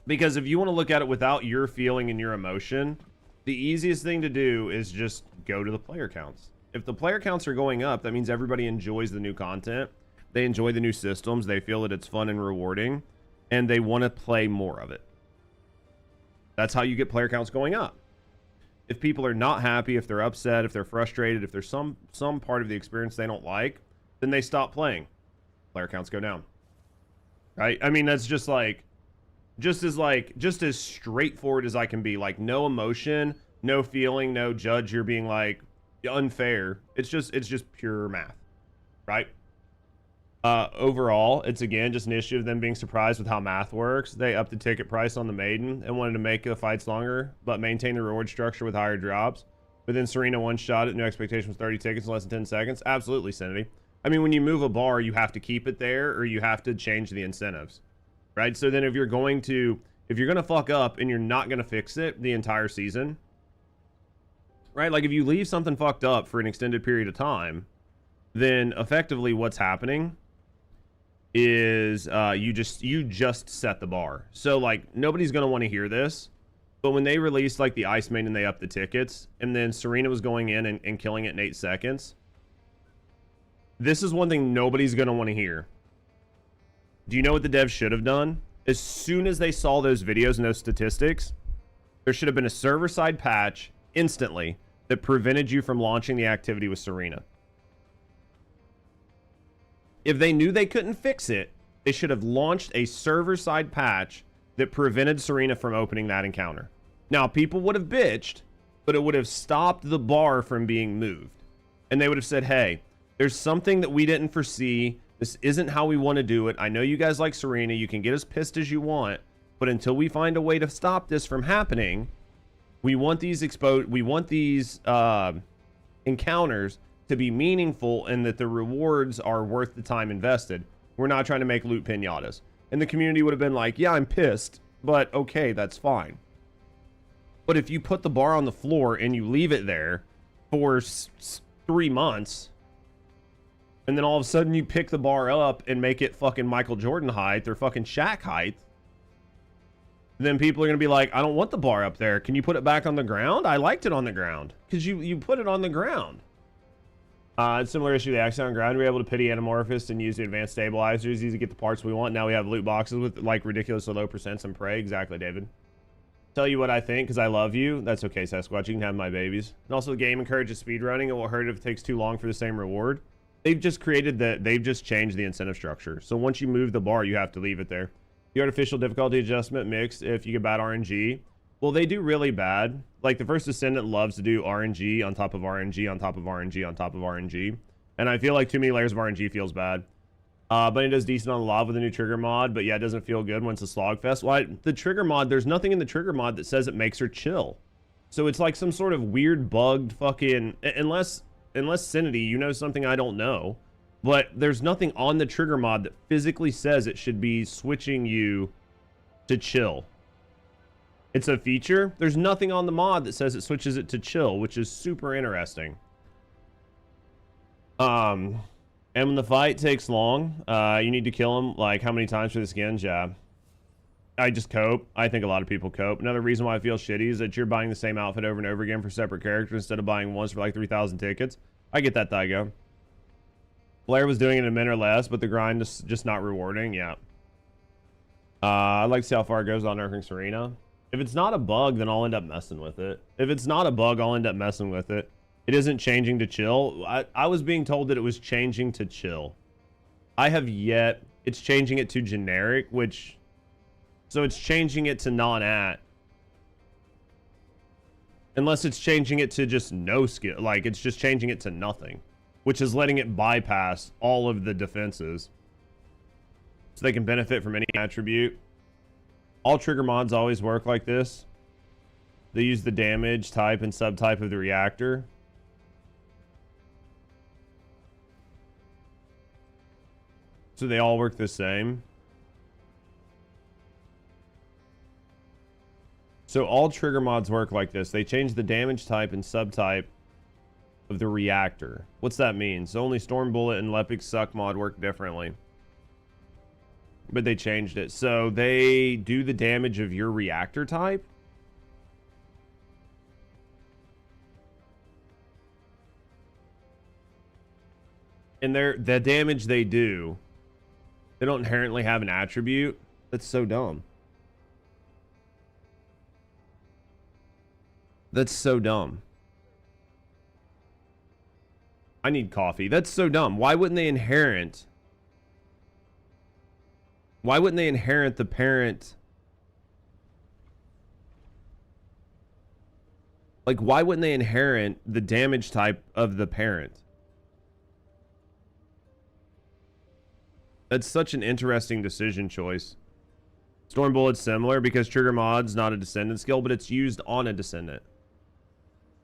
Because if you want to look at it without your feeling and your emotion, the easiest thing to do is just go to the player counts. If the player counts are going up, that means everybody enjoys the new content. They enjoy the new systems. They feel that it's fun and rewarding, and they want to play more of it. That's how you get player counts going up. If people are not happy, if they're upset, if they're frustrated, if there's some part of the experience they don't like, then they stop playing. Player counts go down. Right? I mean, that's just as straightforward as I can be. Like, no emotion, no feeling, no judge. You're being like unfair. It's just pure math, right? Overall, it's again just an issue of them being surprised with how math works. They upped the ticket price on the maiden and wanted to make the fights longer, but maintain the reward structure with higher drops. But then Serena one-shot it. New expectation was 30 tickets in less than 10 seconds. Absolutely, Cindy. I mean, when you move a bar, you have to keep it there or you have to change the incentives, right? So then if you're going to fuck up and you're not going to fix it the entire season, right? Like, if you leave something fucked up for an extended period of time, then effectively what's happening is you just set the bar. So, like, nobody's going to want to hear this, but when they released, like, the Ice Maiden, they upped the tickets, and then Serena was going in and killing it in 8 seconds. This is one thing nobody's going to want to hear. Do you know what the devs should have done? As soon as they saw those videos and those statistics, there should have been a server-side patch instantly that prevented you from launching the activity with Serena. If they knew they couldn't fix it, they should have launched a server-side patch that prevented Serena from opening that encounter. Now, people would have bitched, but it would have stopped the bar from being moved. And they would have said, hey, there's something that we didn't foresee. This isn't how we want to do it. I know you guys like Serena. You can get as pissed as you want, but until we find a way to stop this from happening, we want these encounters to be meaningful and that the rewards are worth the time invested. We're not trying to make loot pinatas. And the community would have been like, yeah, I'm pissed, but okay, that's fine. But if you put the bar on the floor and you leave it there for 3 months, and then all of a sudden you pick the bar up and make it fucking Michael Jordan height or fucking Shaq height, then people are going to be like, I don't want the bar up there. Can you put it back on the ground? I liked it on the ground. Because you put it on the ground. Similar issue to the Axiom ground. We were able to pity Anamorphous and use the advanced stabilizers. Easy to get the parts we want. Now we have loot boxes with like ridiculously low percents and prey. Exactly, David. Tell you what I think because I love you. That's okay, Sasquatch. You can have my babies. And also the game encourages speedrunning. It will hurt if it takes too long for the same reward. They've just changed the incentive structure. So once you move the bar, you have to leave it there. The artificial difficulty adjustment mixed if you get bad RNG. Well, they do really bad. Like, the First Descendant loves to do RNG on top of RNG on top of RNG on top of RNG. And I feel like too many layers of RNG feels bad. But it does decent on the lava with the new trigger mod. But yeah, it doesn't feel good when it's a slogfest. Well, the trigger mod, there's nothing in the trigger mod that says it makes her chill. So it's like some sort of weird bugged fucking... Unless Cinity, you know something I don't know. But there's nothing on the trigger mod that physically says it should be switching you to chill. It's a feature. There's nothing on the mod that says it switches it to chill, which is super interesting. And when the fight takes long, you need to kill him like how many times for the skins? Yeah. I just cope. I think a lot of people cope. Another reason why I feel shitty is that you're buying the same outfit over and over again for separate characters instead of buying once for like 3,000 tickets. I get that, Thaigo. Blair was doing it in a minute or less, but the grind is just not rewarding. Yeah. I'd like to see how far it goes on Earthing Serena. If it's not a bug, then I'll end up messing with it. If it's not a bug, I'll end up messing with it. It isn't changing to chill. I was being told that it was changing to chill. I have yet it's changing it to generic, which, so it's changing it to non-at. Unless it's changing it to just no skill, like it's just changing it to nothing, which is letting it bypass all of the defenses. So they can benefit from any attribute. All trigger mods always work like this. They use the damage type and subtype of the reactor. So they all work the same. So all trigger mods work like this. They change the damage type and subtype of the reactor. What's that mean? So only Storm Bullet and Lepic Suck mod work differently. But they changed it. So they do the damage of your reactor type. And the damage they do, they don't inherently have an attribute. That's so dumb. That's so dumb. I need coffee. That's so dumb. Why wouldn't they inherit? Why wouldn't they inherit the parent? Like, why wouldn't they inherit the damage type of the parent? That's such an interesting decision choice. Storm Bullet's similar because trigger mod's not a descendant skill, but it's used on a descendant.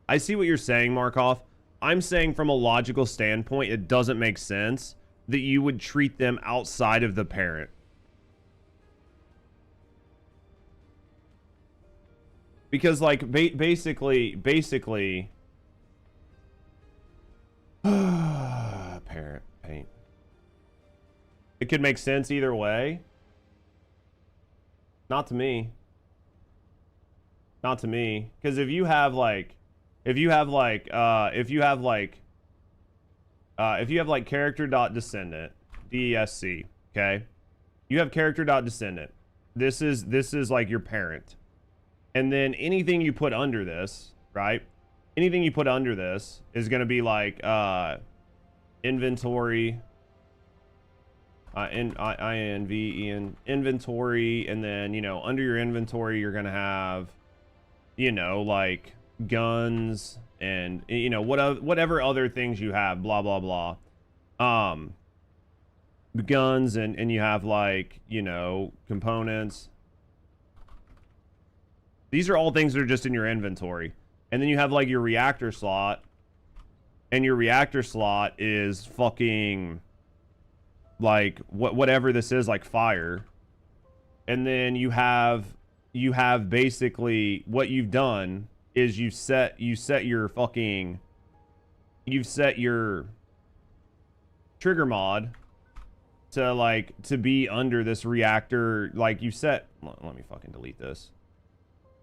I see what you're saying, Markov. I'm saying from a logical standpoint, it doesn't make sense that you would treat them outside of the parent. Because, like, basically, parent, paint. It could make sense either way. Not to me. Not to me. Because if you have character.descendant, DESC, okay? You have character.descendant. This is like your parent. And then anything you put under this, right? Anything you put under this is going to be like inventory, inventory, and then, you know, under your inventory you're going to have, you know, like guns and, you know, whatever other things you have, blah blah blah. Guns and you have, like, you know, components. These are all things that are just in your inventory. And then you have, like, your reactor slot. And your reactor slot is fucking, like, whatever this is, like fire. And then you have basically, what you've done is you've set your trigger mod to, like, to be under this reactor. Like, you set, let me fucking delete this.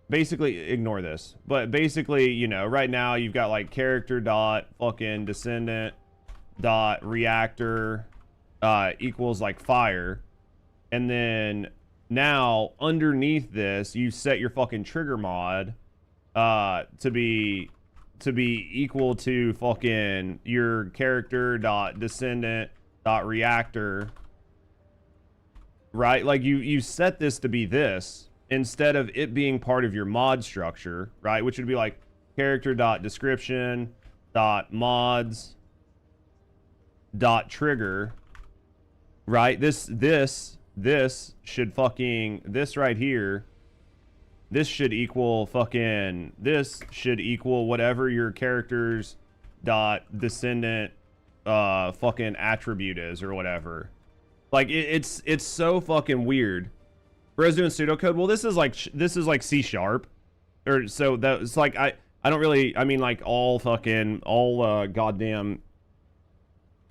Basically, ignore this. But basically, you know, right now you've got, like, character dot fucking descendant dot reactor equals, like, fire. And then now underneath this, you set your fucking trigger mod to be equal to fucking your character dot descendant dot reactor, right? Like, you set this to be this instead of it being part of your mod structure, right? Which would be like character dot description dot mods dot trigger, right? This should fucking, this right here, this should equal fucking, this should equal whatever your character's dot descendant fucking attribute is or whatever. Like, it's so fucking weird. Bro's doing pseudocode. Well, this is like C#, or so that it's like, I don't really, I mean, like, all goddamn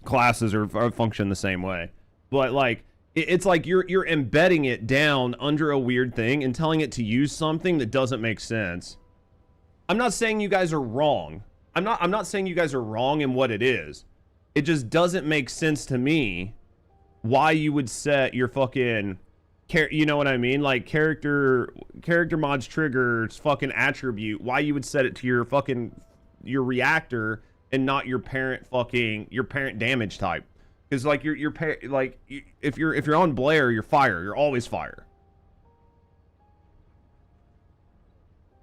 classes are function the same way, but, like, it's like you're embedding it down under a weird thing and telling it to use something that doesn't make sense. I'm not saying you guys are wrong. I'm not saying you guys are wrong in what it is. It just doesn't make sense to me why you would set your fucking, you know what I mean? Like, character mods triggers fucking attribute, why you would set it to your reactor and not your parent damage type. Because like if you're on Blair, you're fire. You're always fire.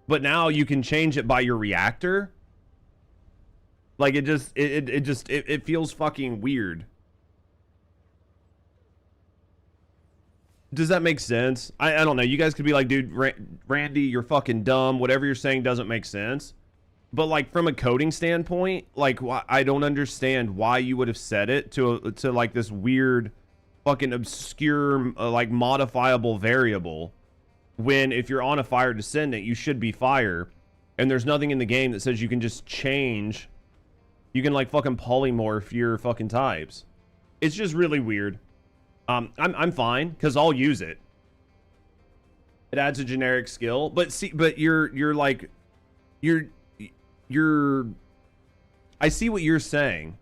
But now you can change it by your reactor. Like it feels fucking weird. Does that make sense? I don't know. You guys could be like, dude, Randy, you're fucking dumb. Whatever you're saying doesn't make sense. But like from a coding standpoint, like I don't understand why you would have set it to like this weird, fucking obscure, like modifiable variable. When if you're on a Fire Descendant, you should be fire, and there's nothing in the game that says you can just change. You can like fucking polymorph your fucking types. It's just really weird. I'm fine because I'll use it. It adds a generic skill, but see, but you're I see what you're saying.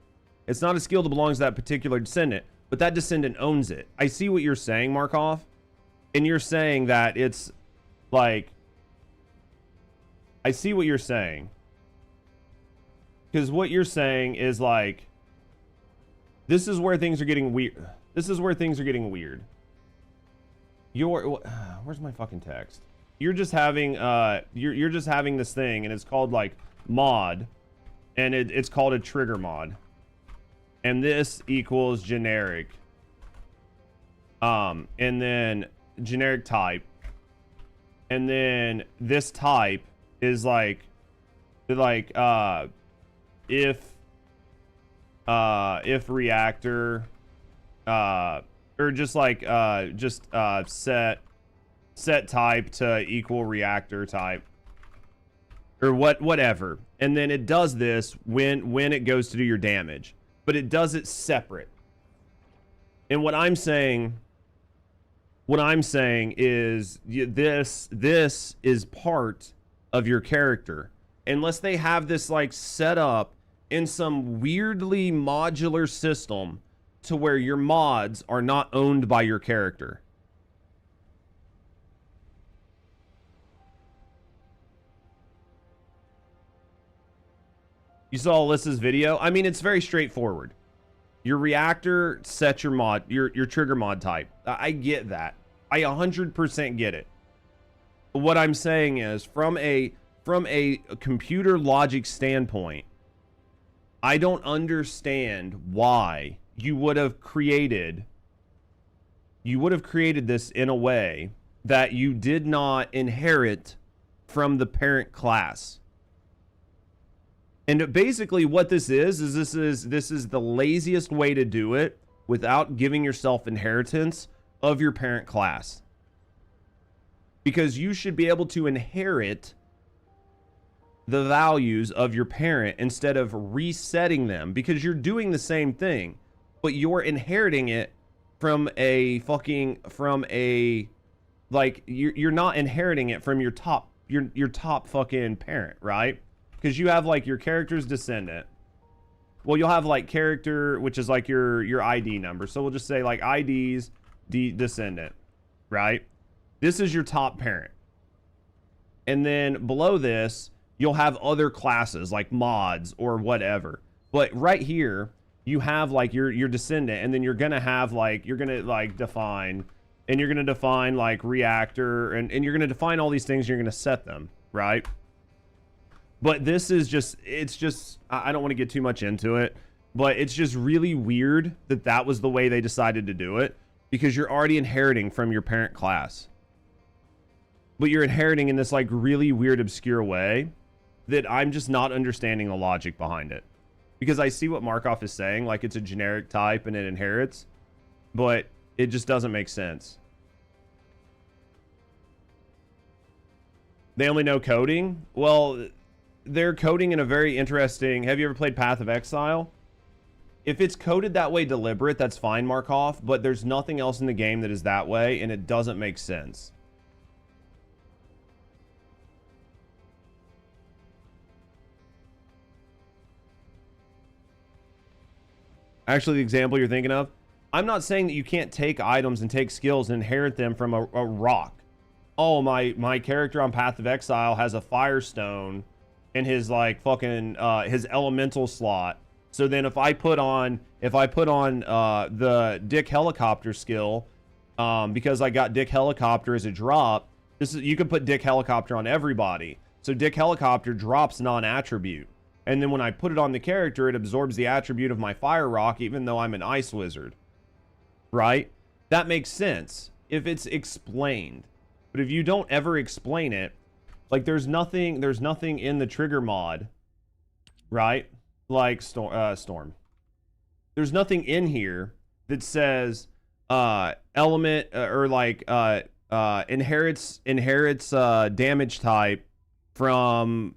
It's not a skill that belongs to that particular descendant, but that descendant owns it. I see what you're saying, Markov, and you're saying that it's like, I see what you're saying, because what you're saying is like, this is where things are getting weird. This is where things are getting weird. Where's my fucking text? You're just having you're just having this thing, and it's called like mod, and it's called a trigger mod, and this equals generic, and then generic type, and then this type is like if reactor, or just like set type to equal reactor type, or whatever, and then it does this when it goes to do your damage, but it does it separate. And what I'm saying is this is part of your character, unless they have this like set up in some weirdly modular system to where your mods are not owned by your character. You saw Alyssa's video? I mean, it's very straightforward. Your reactor sets your mod, your trigger mod type. I get that. I 100% get it. But what I'm saying is, from a computer logic standpoint, I don't understand why you would have created this in a way that you did not inherit from the parent class. And basically what this is this is the laziest way to do it without giving yourself inheritance of your parent class. Because you should be able to inherit the values of your parent instead of resetting them, because you're doing the same thing, but you're inheriting it from like you're not inheriting it from your top fucking parent, right? Because you have like your character's descendant. Well, you'll have like character, which is like your ID number. So we'll just say like ID's descendant, right? This is your top parent. And then below this, you'll have other classes like mods or whatever. But right here, you have like your descendant, and then you're gonna have like, define, and you're gonna define like reactor, and you're gonna define all these things, you're gonna set them, right? But this is just, I don't want to get too much into it, but it's just really weird that was the way they decided to do it, because you're already inheriting from your parent class. But you're inheriting in this like really weird, obscure way that I'm just not understanding the logic behind it. Because I see what Markov is saying, like it's a generic type and it inherits, but it just doesn't make sense. They only know coding? Well, they're coding in a very interesting... Have you ever played Path of Exile? If it's coded that way deliberate, that's fine, Markov, but there's nothing else in the game that is that way, and it doesn't make sense. Actually, the example you're thinking of, I'm not saying that you can't take items and take skills and inherit them from a rock. Oh, my character on Path of Exile has a Firestone in his like fucking his elemental slot, So then if I put on the Dick Helicopter skill, because I got Dick Helicopter as a drop, you can put Dick Helicopter on everybody. So Dick Helicopter drops non-attribute. And then when I put it on the character, it absorbs the attribute of my Fire Rock, even though I'm an Ice Wizard. Right? That makes sense if it's explained. But if you don't ever explain it, like there's nothing in the trigger mod, right? Like Storm. There's nothing in here that says element or like inherits damage type from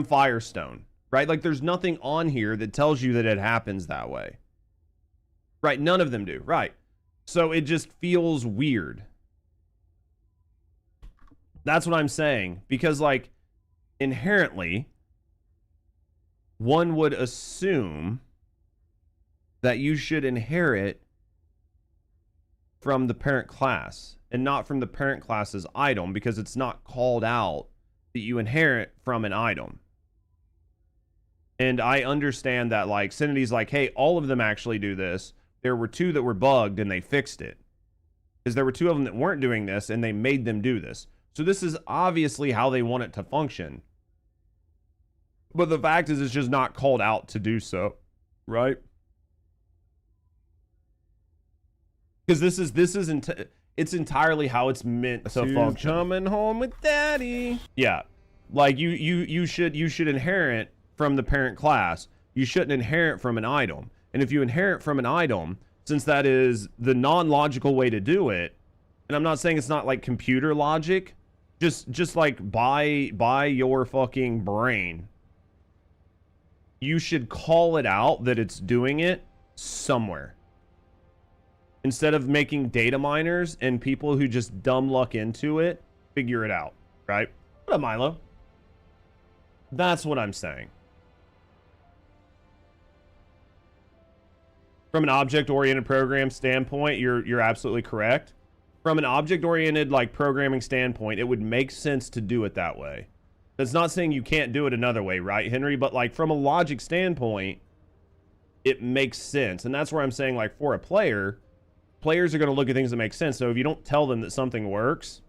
Firestone, right? Like there's nothing on here that tells you that it happens that way. Right, none of them do, right? So it just feels weird. That's what I'm saying, because like inherently one would assume that you should inherit from the parent class and not from the parent class's item, because it's not called out that you inherit from an item. And I understand that like Sinity's like, hey, all of them actually do this. There were 2 that were bugged and they fixed it. Because there were 2 of them that weren't doing this and they made them do this. So this is obviously how they want it to function. But the fact is, it's just not called out to do so, right? Because it's entirely how it's meant to function. Coming home with daddy. Yeah, like you should inherit from the parent class. You shouldn't inherit from an item. And if you inherit from an item, since that is the non-logical way to do it, and I'm not saying it's not like computer logic, just like by your fucking brain, you should call it out that it's doing it somewhere. Instead of making data miners and people who just dumb luck into it figure it out, right? What up, Milo? That's what I'm saying. From an object-oriented program standpoint, you're absolutely correct. From an object-oriented like programming standpoint, it would make sense to do it that way. That's not saying you can't do it another way, right, Henry? But like from a logic standpoint, it makes sense. And that's where I'm saying, like, for a player, players are going to look at things that make sense. So if you don't tell them that something works,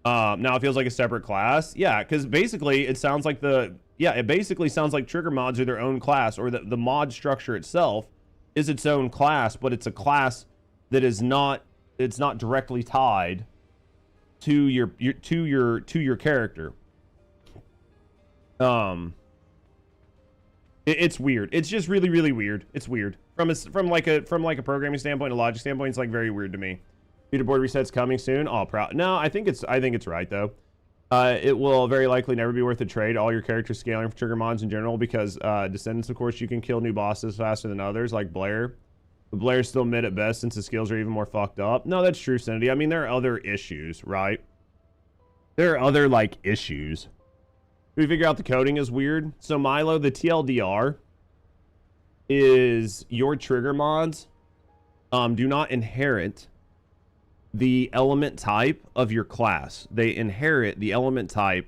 now it feels like a separate class. Yeah, because basically it sounds like it basically sounds like trigger mods are their own class, or the mod structure itself is its own class, but it's a class that is not, it's not directly tied to your character. It's weird. It's just really, really weird. It's weird from like a programming standpoint, a logic standpoint. It's like very weird to me. Leaderboard reset's coming soon. Oh, no, I think it's right though. It will very likely never be worth the trade. All your characters scaling for trigger mods in general, because Descendants, of course, you can kill new bosses faster than others, like Blair. But Blair's still mid at best since his skills are even more fucked up. No, that's true, Cindy. I mean, there are other issues, right? There are other like issues. We figure out the coding is weird. So Milo, the TLDR is your trigger mods do not inherit the element type of your class. They inherit the element type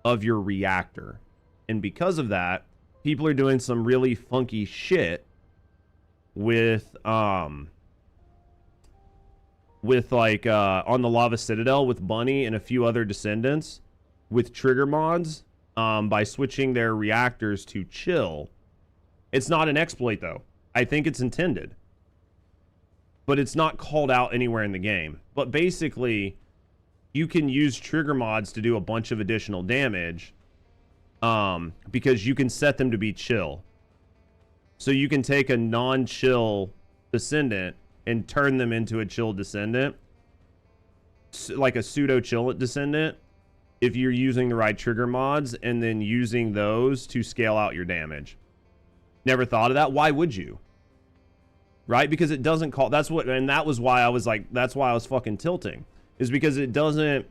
of your reactor. And because of that, people are doing some really funky shit with like on the Lava Citadel with Bunny and a few other Descendants with trigger mods by switching their reactors to chill. It's not an exploit though. I think it's intended, but it's not called out anywhere in the game. But basically, you can use trigger mods to do a bunch of additional damage because you can set them to be chill. So you can take a non-chill Descendant and turn them into a chill Descendant, like a pseudo-chill Descendant, if you're using the right trigger mods and then using those to scale out your damage. Never thought of that. Why would you? Right? Because it doesn't call, that's what, and that was why I was like, that's why I was fucking tilting, is because it doesn't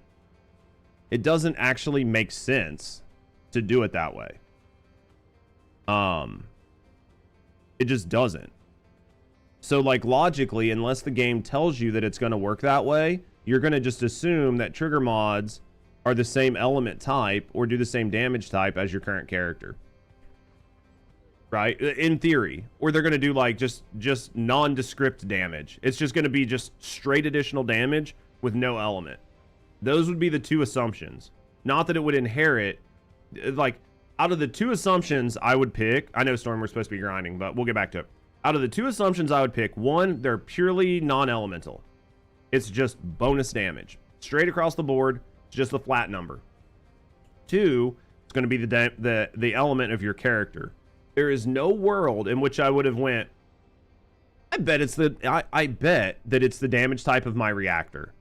actually make sense to do it that way. It just doesn't. So like logically, unless the game tells you that it's going to work that way, you're going to just assume that trigger mods are the same element type or do the same damage type as your current character. right? In theory. Or they're going to do like just nondescript damage. It's just going to be just straight additional damage with no element. Those would be the two assumptions. Not that it would inherit, like, out of the two assumptions I would pick, I know Storm, we're supposed to be grinding, but we'll get back to it. Out of the two assumptions I would pick, one, they're purely non-elemental. It's just bonus damage. Straight across the board, it's just a flat number. Two, it's going to be the element of your character. There is no world in which I would have went, I bet that it's the damage type of my reactor.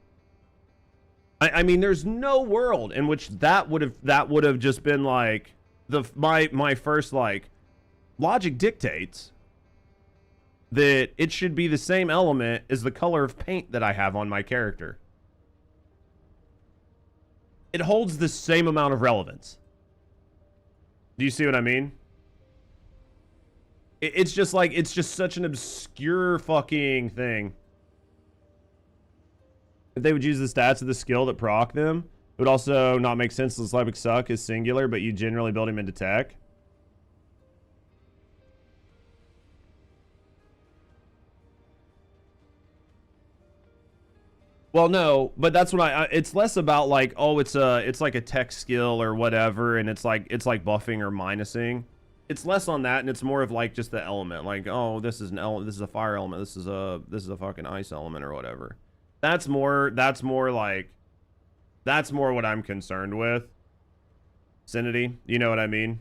I mean, there's no world in which that would have just been like my first, like, logic dictates that it should be the same element as the color of paint that I have on my character. It holds the same amount of relevance. Do you see what I mean? It's just like, it's just such an obscure fucking thing. If they would use the stats of the skill that proc them, it would also not make sense. The Slavic Suck is singular, but you generally build him into tech. Well, no, but that's what it's less about like, oh, it's like a tech skill or whatever, and it's like buffing or minusing. It's less on that, and it's more of like just the element, like, oh, this is an element, this is a fire element, this is a fucking ice element or whatever. That's more what I'm concerned with. Vicinity, you know what I mean?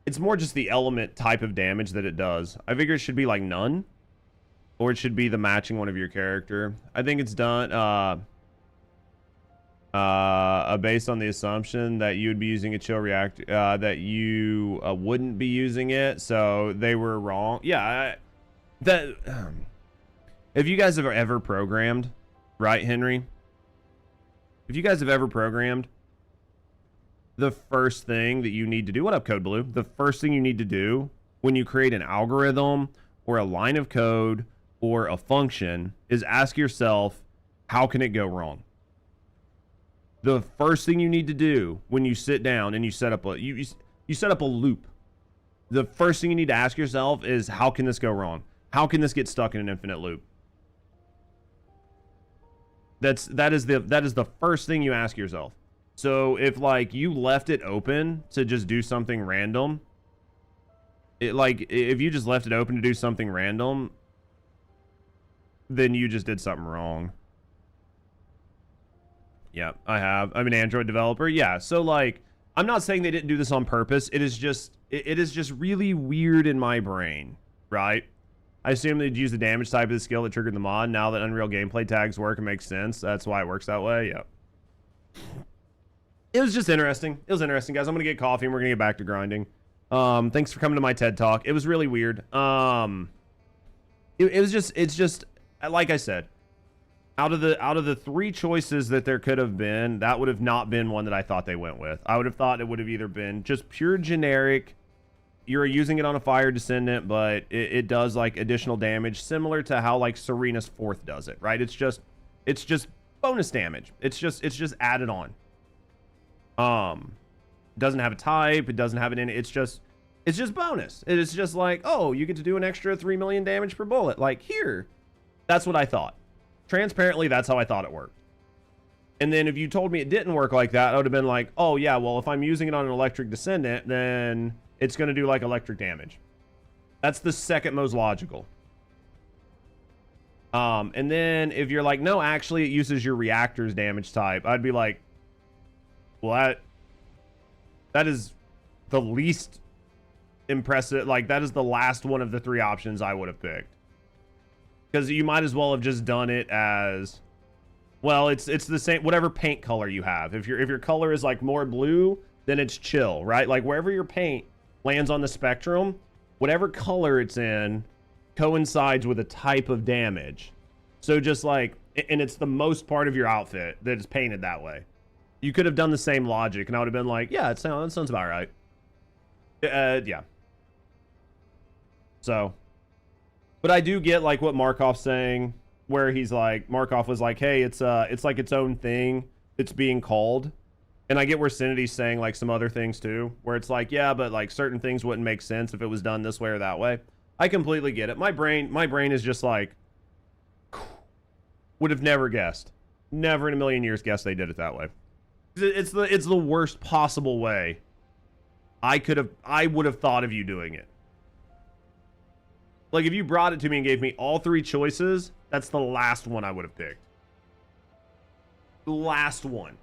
It's more just the element type of damage that it does. I figure it should be like none. Or it should be the matching one of your character. I think it's done based on the assumption that you would be using a chill reactor, that you wouldn't be using it, so they were wrong. Yeah, if you guys have ever programmed, right, Henry? If you guys have ever programmed, the first thing that you need to do, what up, Code Blue? The first thing you need to do when you create an algorithm or a line of code or a function is ask yourself, how can it go wrong? The first thing you need to do when you sit down and you set up a you set up a loop, the first thing you need to ask yourself is, how can this go wrong? How can this get stuck in an infinite loop? That is the first thing you ask yourself. So if like you left it open to just do something random, if you just left it open to do something random, then you just did something wrong. Yeah, I'm an Android developer. Yeah, so like, I'm not saying they didn't do this on purpose. It is just really weird in my brain, right? I assume they'd use the damage type of the skill that triggered the mod. Now that Unreal gameplay tags work, it makes sense. That's why it works that way. Yeah. It was just interesting. It was interesting, guys. I'm gonna get coffee and we're gonna get back to grinding. Thanks for coming to my TED Talk. It was really weird. It's just like I said, out of the three choices that there could have been, that would have not been one that I thought they went with. I would have thought it would have either been just pure generic, you're using it on a fire descendant, but it does like additional damage, similar to how like Serena's Fourth does it, right? It's just bonus damage. It's just added on. Doesn't have a type, it doesn't have it in it. It's just bonus. It is just like, oh, you get to do an extra 3 million damage per bullet. Like, here. That's what I thought. Transparently, that's how I thought it worked. And then if you told me it didn't work like that, I would have been like, oh yeah, well, if I'm using it on an electric descendant, then it's going to do like electric damage. That's the second most logical. And then if you're like, no, actually it uses your reactor's damage type, I'd be like, well, that is the least impressive. Like, that is the last one of the three options I would have picked. Because you might as well have just done it as, well, it's the same, whatever paint color you have. If your color is like more blue, then it's chill, right? Like wherever your paint lands on the spectrum, whatever color it's in coincides with a type of damage. So just like, and it's the most part of your outfit that is painted that way. You could have done the same logic, and I would have been like, yeah, that sounds about right. Yeah. So, but I do get like what Markov's saying, where he's like, Markov was like, hey, it's like its own thing that's being called. And I get where Sinity's saying like some other things too, where it's like, yeah, but like certain things wouldn't make sense if it was done this way or that way. I completely get it. My brain is just like, would have never guessed. Never in a million years guessed they did it that way. It's the worst possible way I would have thought of you doing it. Like if you brought it to me and gave me all three choices, that's the last one I would have picked. The last one.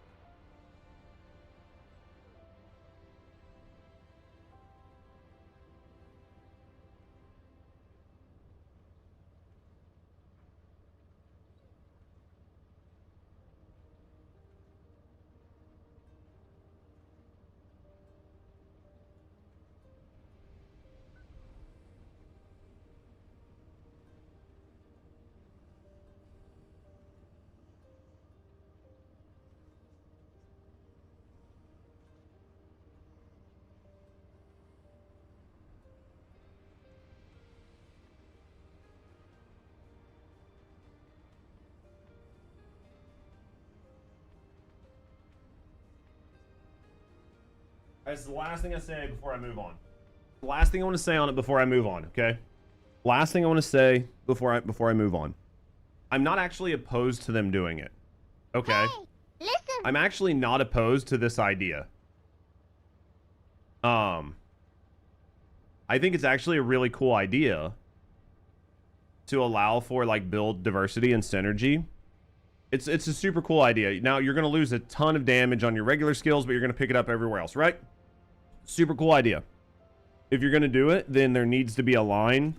That's the last thing I say before I move on. The last thing I want to say on it before I move on, okay? Last thing I want to say before I move on. I'm not actually opposed to them doing it. Okay? Hey, listen. I'm actually not opposed to this idea. I think it's actually a really cool idea to allow for like build diversity and synergy. It's a super cool idea. Now you're going to lose a ton of damage on your regular skills, but you're going to pick it up everywhere else, right? Super cool idea. If you're going to do it, then there needs to be a line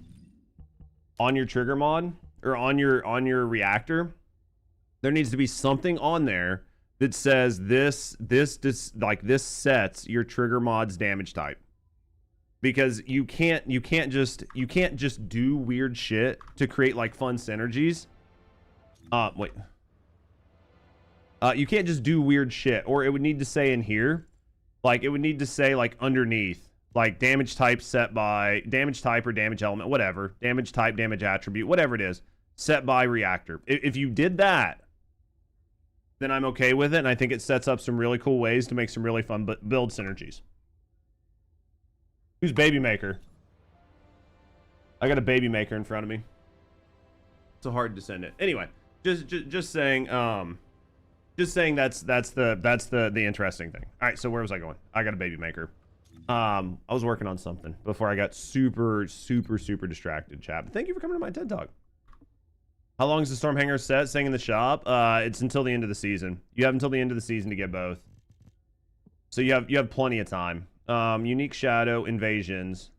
on your trigger mod or on your reactor. There needs to be something on there that says this sets your trigger mod's damage type. Because you can't just do weird shit to create like fun synergies. You can't just do weird shit, or it would need to say in here, like it would need to say like underneath, like damage type set by damage type or damage element, whatever, damage type, damage attribute, whatever it is, set by reactor. If you did that, then I'm okay with it, and I think it sets up some really cool ways to make some really fun build synergies. Who's Baby Maker? I got a Baby Maker in front of me. It's a hard to send it. Anyway, just saying. Just saying that's the interesting thing. All right, so where was I going? I got a Baby Maker. I was working on something before I got super distracted, chat. But thank you for coming to my TED Talk. How long is the Storm Hanger set staying in the shop? It's until the end of the season. You have until the end of the season to get both. So you have plenty of time. Unique Shadow, Invasions.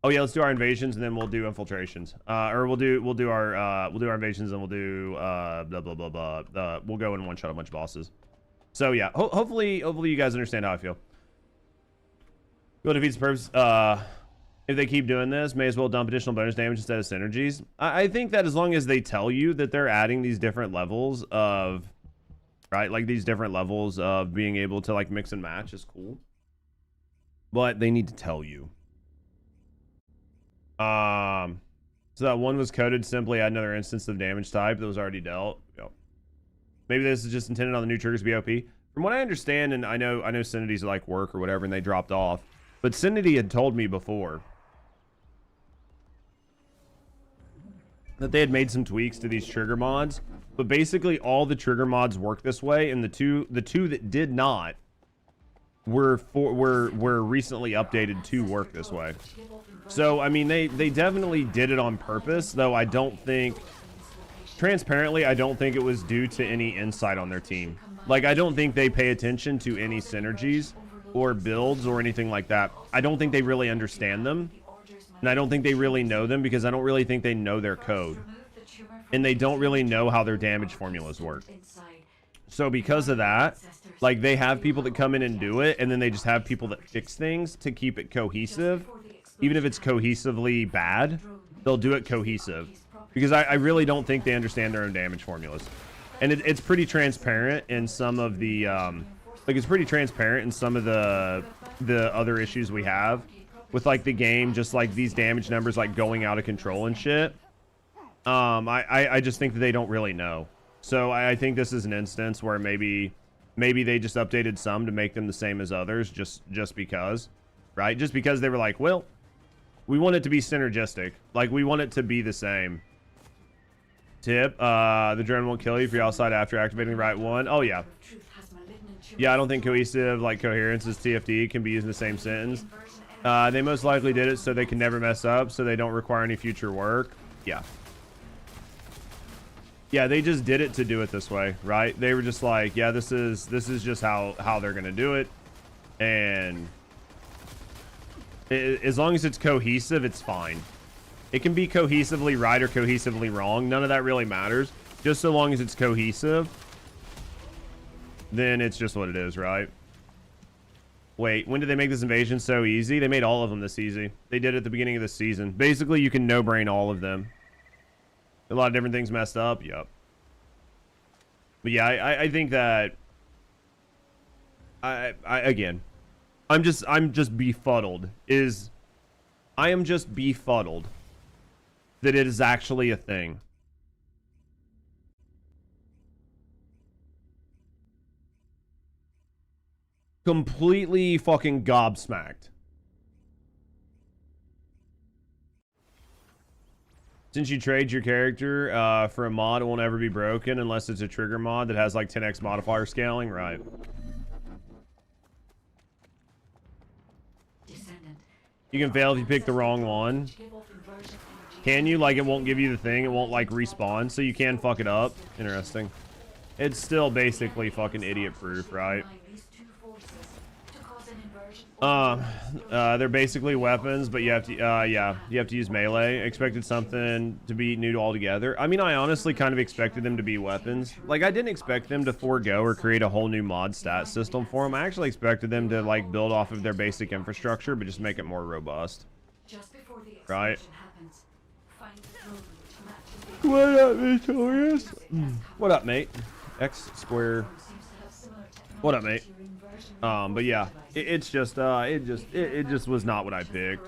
Oh yeah, let's do our invasions and then we'll do infiltrations. Or we'll do our invasions and we'll do blah blah blah blah. We'll go in one shot a bunch of bosses. So yeah, hopefully you guys understand how I feel. Go defeats the purpose. If they keep doing this, may as well dump additional bonus damage instead of synergies. I think that as long as they tell you that they're adding these different levels of, right, like these different levels of being able to like mix and match is cool. But they need to tell you. So that one was coded simply add another instance of damage type that was already dealt. Yep. Maybe this is just intended on the new triggers to be OP. From what I understand, and I know Sinity's like work or whatever, and they dropped off. But Sinity had told me before that they had made some tweaks to these trigger mods. But basically, all the trigger mods work this way, and the two that did not were recently updated to work this way. So I mean, they definitely did it on purpose, though I don't think, transparently, I don't think it was due to any insight on their team. Like, I don't think they pay attention to any synergies or builds or anything like that. I don't think they really understand them, and I don't think they really know them because I don't really think they know their code, and they don't really know how their damage formulas work. So because of that, like, they have people that come in and do it, and then they just have people that fix things to keep it cohesive. Even if it's cohesively bad, they'll do it cohesive. Because I really don't think they understand their own damage formulas. And it's pretty transparent in some of the, like, it's pretty transparent in some of the other issues we have. With, like, the game, just, like, these damage numbers, like, going out of control and shit. I just think that they don't really know. So I think this is an instance where maybe Maybe they just updated some to make them the same as others, just because, right? Just because they were like, well, we want it to be synergistic. Like, we want it to be the same. Tip, the drone won't kill you if you're outside after activating the right one. Oh, yeah. Yeah, I don't think cohesive, like coherence as TFD, can be used in the same sentence. They most likely did it so they can never mess up, so they don't require any future work. Yeah. Yeah, they just did it to do it this way, right? They were just like, yeah, this is just how they're gonna do it. And as long as it's cohesive, it's fine. It can be cohesively right or cohesively wrong. None of that really matters. Just so long as it's cohesive, then it's just what it is, right? Wait, when did they make this invasion so easy? They made all of them this easy. They did it at the beginning of the season. Basically, you can no-brain all of them. A lot of different things messed up. Yep. But yeah, I think that again, I'm just befuddled. I am just befuddled that it is actually a thing. Completely fucking gobsmacked. Since you trade your character for a mod, it won't ever be broken unless it's a trigger mod that has like 10x modifier scaling, right? You can fail if you pick the wrong one. Can you? Like, it won't give you the thing. It won't like respawn, so you can fuck it up. Interesting. It's still basically fucking idiot proof, right? They're basically weapons, but you have to, yeah, you have to use melee. Expected something to be new altogether. I mean, I honestly kind of expected them to be weapons. Like, I didn't expect them to forego or create a whole new mod stat system for them. I actually expected them to, like, build off of their basic infrastructure, but just make it more robust. Right? What up, Victorious? What up, mate? X square. What up, mate? But yeah, it just was not what I picked.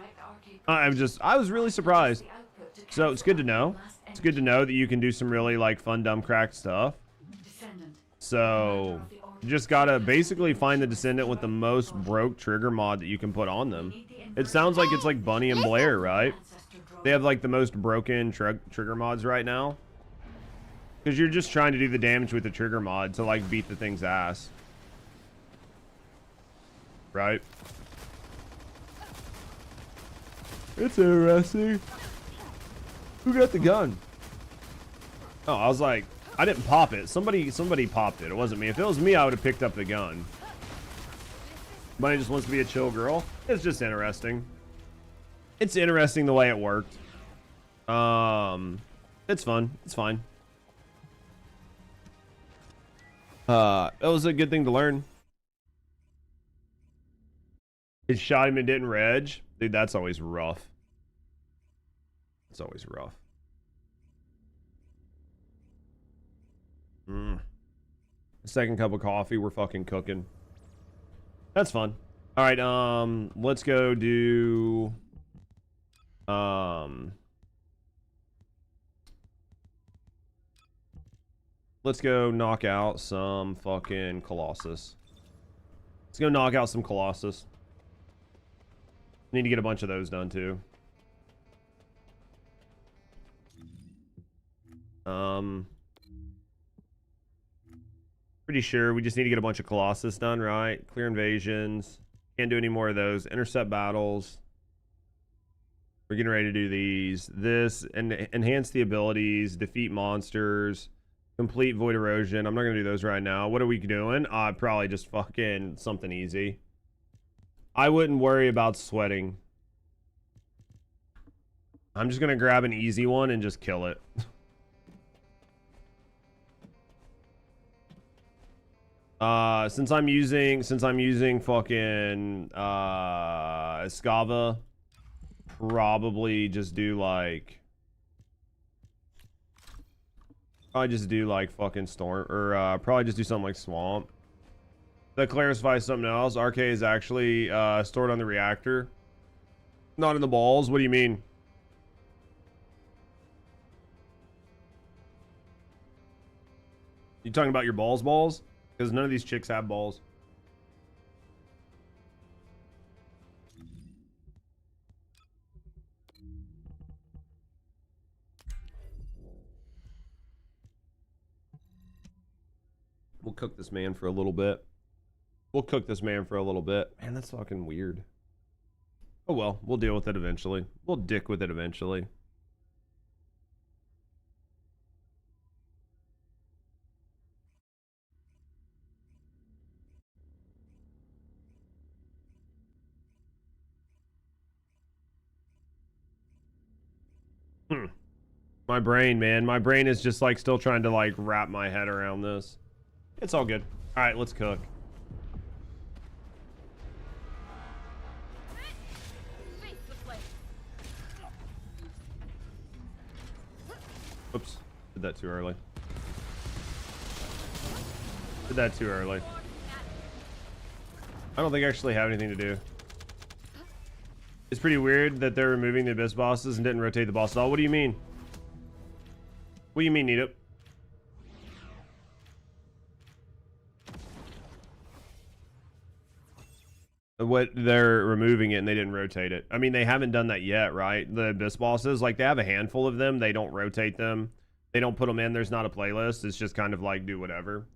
I was really surprised. So it's good to know. It's good to know that you can do some really like fun, dumb, cracked stuff. So you just gotta basically find the Descendant with the most broke trigger mod that you can put on them. It sounds like it's like Bunny and Blair, right? They have like the most broken trigger mods right now. Because you're just trying to do the damage with the trigger mod to like beat the thing's ass. Right? It's interesting. Who got the gun? Oh, I was like, I didn't pop it. Somebody popped it. It wasn't me. If it was me, I would have picked up the gun. Bunny just wants to be a chill girl. It's just interesting. It's interesting the way it worked. It's fun. It's fine. It was a good thing to learn. It shot him and didn't reg. Dude, that's always rough. It's always rough. Second cup of coffee, we're fucking cooking. That's fun. All right, let's go do let's go knock out some fucking Colossus. Let's go knock out some Colossus. Need to get a bunch of those done too. Pretty sure we just need to get a bunch of Colossus done, right? Clear invasions. Can't do any more of those. Intercept battles. We're getting ready to do these. This, and enhance the abilities, defeat monsters, complete void erosion. I'm not gonna do those right now. What are we doing? Probably just fucking something easy. I wouldn't worry about sweating. I'm just gonna grab an easy one and just kill it. Since I'm using fucking Escava, probably just do like fucking storm, or probably just do something like swamp. That clarifies something else. Arche is actually stored on the reactor, not in the balls. What do you mean? You talking about your balls? Because none of these chicks have balls. We'll cook this man for a little bit. Man, that's fucking weird. Oh well, we'll deal with it eventually. We'll dick with it eventually. My brain, man. My brain is just like still trying to like wrap my head around this. It's all good. All right, let's cook. Oops. Did that too early. I don't think I actually have anything to do. It's pretty weird that they're removing the abyss bosses and didn't rotate the boss at all. What do you mean? What do you mean, Nito? What, they're removing it and they didn't rotate it. I mean, they haven't done that yet, right? The abyss bosses, like, they have a handful of them. They don't rotate them. They don't put them in. There's not a playlist. It's just kind of like do whatever.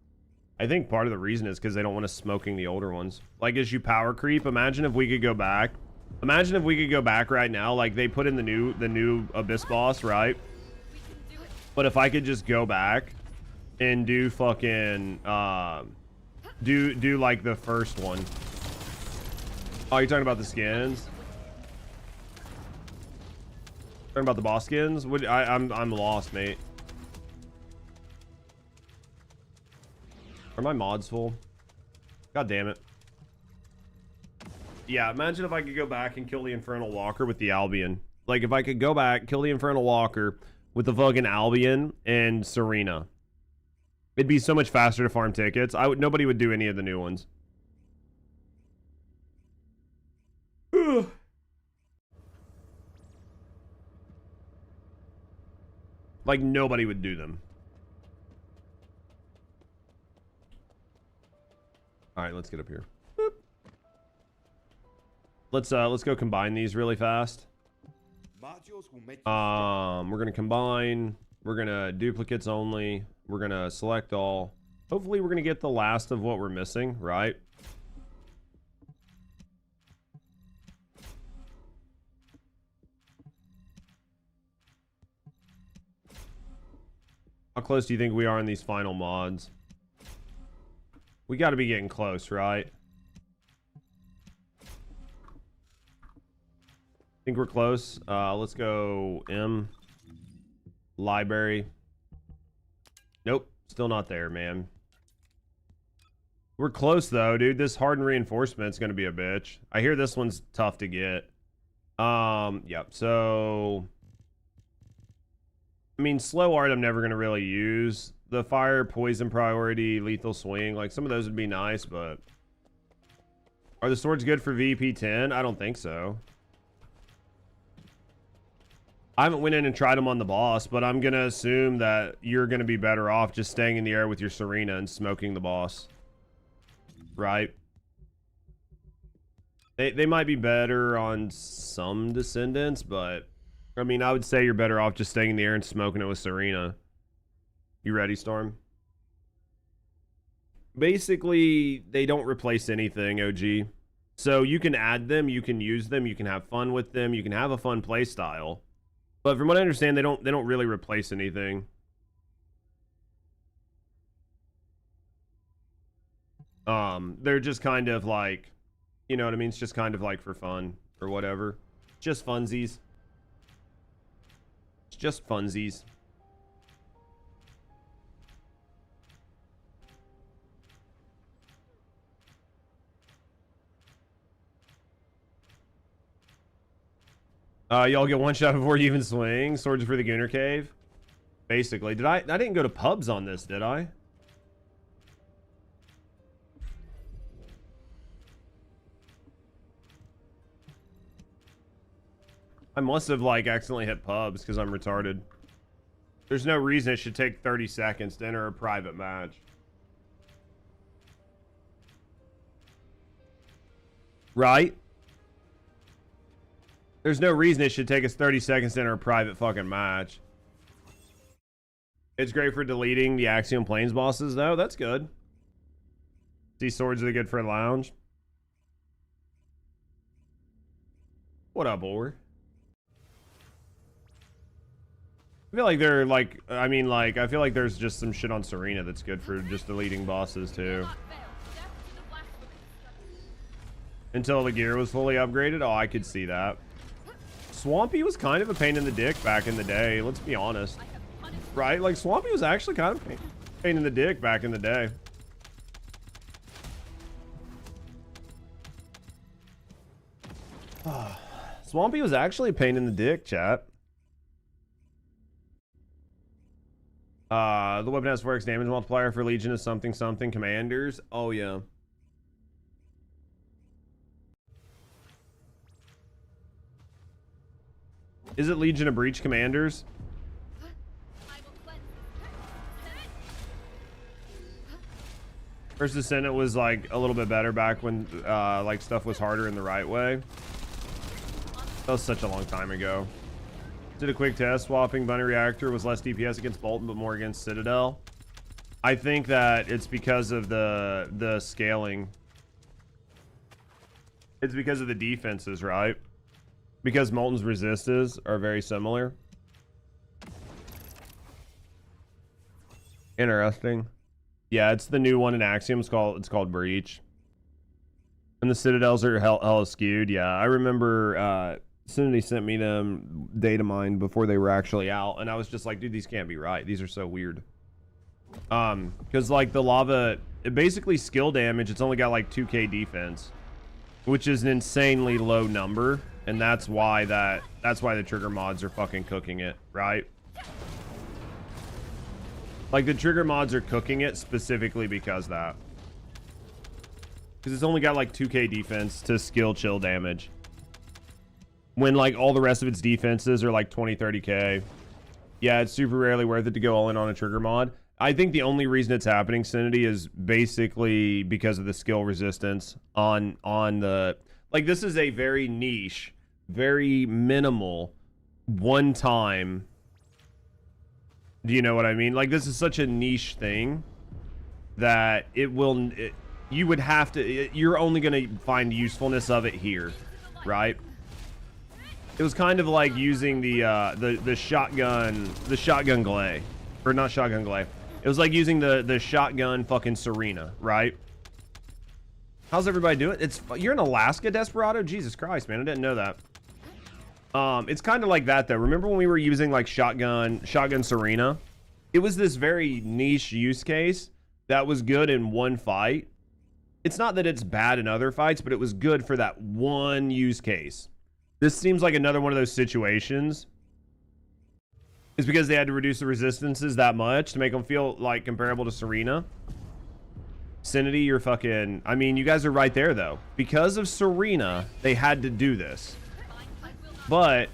I think part of the reason is because they don't want us smoking the older ones. Like, as you power creep, imagine if we could go back. Imagine if we could go back right now. Like, they put in the new abyss boss, right? But if I could just go back and do fucking do like the first one. Oh, you're talking about the skins? Talking about the boss skins? What I'm lost, mate. Are my mods full? God damn it. Yeah, imagine if I could go back and kill the Infernal Walker with the Albion. Like, if I could go back, kill the Infernal Walker with the fucking Albion and Serena. It'd be so much faster to farm tickets. Nobody would do any of the new ones. Like, nobody would do them. All right, let's get up here. Boop. Let's go combine these really fast. We're gonna combine. We're gonna duplicates only. We're gonna select all. Hopefully, we're gonna get the last of what we're missing, right? How close do you think we are in these final mods? We got to be getting close, right? Think we're close. Let's go M. Library. Nope. Still not there, man. We're close, though, dude. This hardened reinforcement's going to be a bitch. I hear this one's tough to get. Yep. So... I mean, slow art I'm never going to really use. The fire, poison priority, lethal swing, like some of those would be nice, but... Are the swords good for VP10? I don't think so. I haven't went in and tried them on the boss, but I'm going to assume that you're going to be better off just staying in the air with your Serena and smoking the boss. Right? They might be better on some Descendants, but... I mean, I would say you're better off just staying in the air and smoking it with Serena. You ready, Storm? Basically, they don't replace anything, OG. So you can add them, you can use them, you can have fun with them, you can have a fun play style. But from what I understand, they don't really replace anything. They're just kind of like, you know what I mean? It's just kind of like for fun or whatever. Just funsies. It's just funsies. Y'all get one shot before you even swing. Swords for the Gunner Cave. Basically. I didn't go to pubs on this, did I? I must have, like, accidentally hit pubs because I'm retarded. There's no reason it should take 30 seconds to enter a private match. Right? There's no reason it should take us 30 seconds to enter a private fucking match. It's great for deleting the Axiom Plains bosses, though. That's good. These swords are good for a lounge. What up, Or? I feel like they're like, I mean, like, I feel like there's just some shit on Serena that's good for just deleting bosses, too. Until the gear was fully upgraded? Oh, I could see that. Swampy was kind of a pain in the dick back in the day, let's be honest. Right? Like, Swampy was actually kind of a pain in the dick back in the day. Swampy was actually a pain in the dick, chat. The weapon has 4x damage multiplier for Legion of something something commanders. Oh, yeah. Is it Legion of Breach commanders? First Descendant was like a little bit better back when like stuff was harder in the right way. That was such a long time ago. Did a quick test. Swapping Bunny Reactor was less DPS against Bolton but more against Citadel. I think that it's because of the scaling. It's because of the defenses, right? Because Molten's resistances are very similar. Interesting. Yeah, it's the new one in Axiom. It's called Breach. And the Citadels are hella skewed. Yeah, I remember Cindy sent me them data mine before they were actually out, and I was just like, dude, these can't be right. These are so weird. Because like the lava, it basically skill damage, it's only got like 2k defense, which is an insanely low number. And that's why the trigger mods are fucking cooking it, right? Like the trigger mods are cooking it specifically because that. Because it's only got like 2k defense to skill chill damage. When like all the rest of its defenses are like 20, 30k. Yeah, it's super rarely worth it to go all in on a trigger mod. I think the only reason it's happening, Cindy, is basically because of the skill resistance on the... Like, this is a very niche, very minimal, one-time... Do you know what I mean? Like, this is such a niche thing that you would have to... You're only going to find usefulness of it here, right? It was kind of like using the shotgun glay. Or not shotgun glay. It was like using the shotgun fucking Serena, right? How's everybody doing? You're in Alaska, Desperado? Jesus Christ, man, I didn't know that. It's kind of like that though. Remember when we were using like shotgun Serena? It was this very niche use case that was good in one fight. It's not that it's bad in other fights, but it was good for that one use case. This seems like another one of those situations. It's because they had to reduce the resistances that much to make them feel like comparable to Serena. Cindy, you're fucking... I mean, you guys are right there, though. Because of Serena, they had to do this. But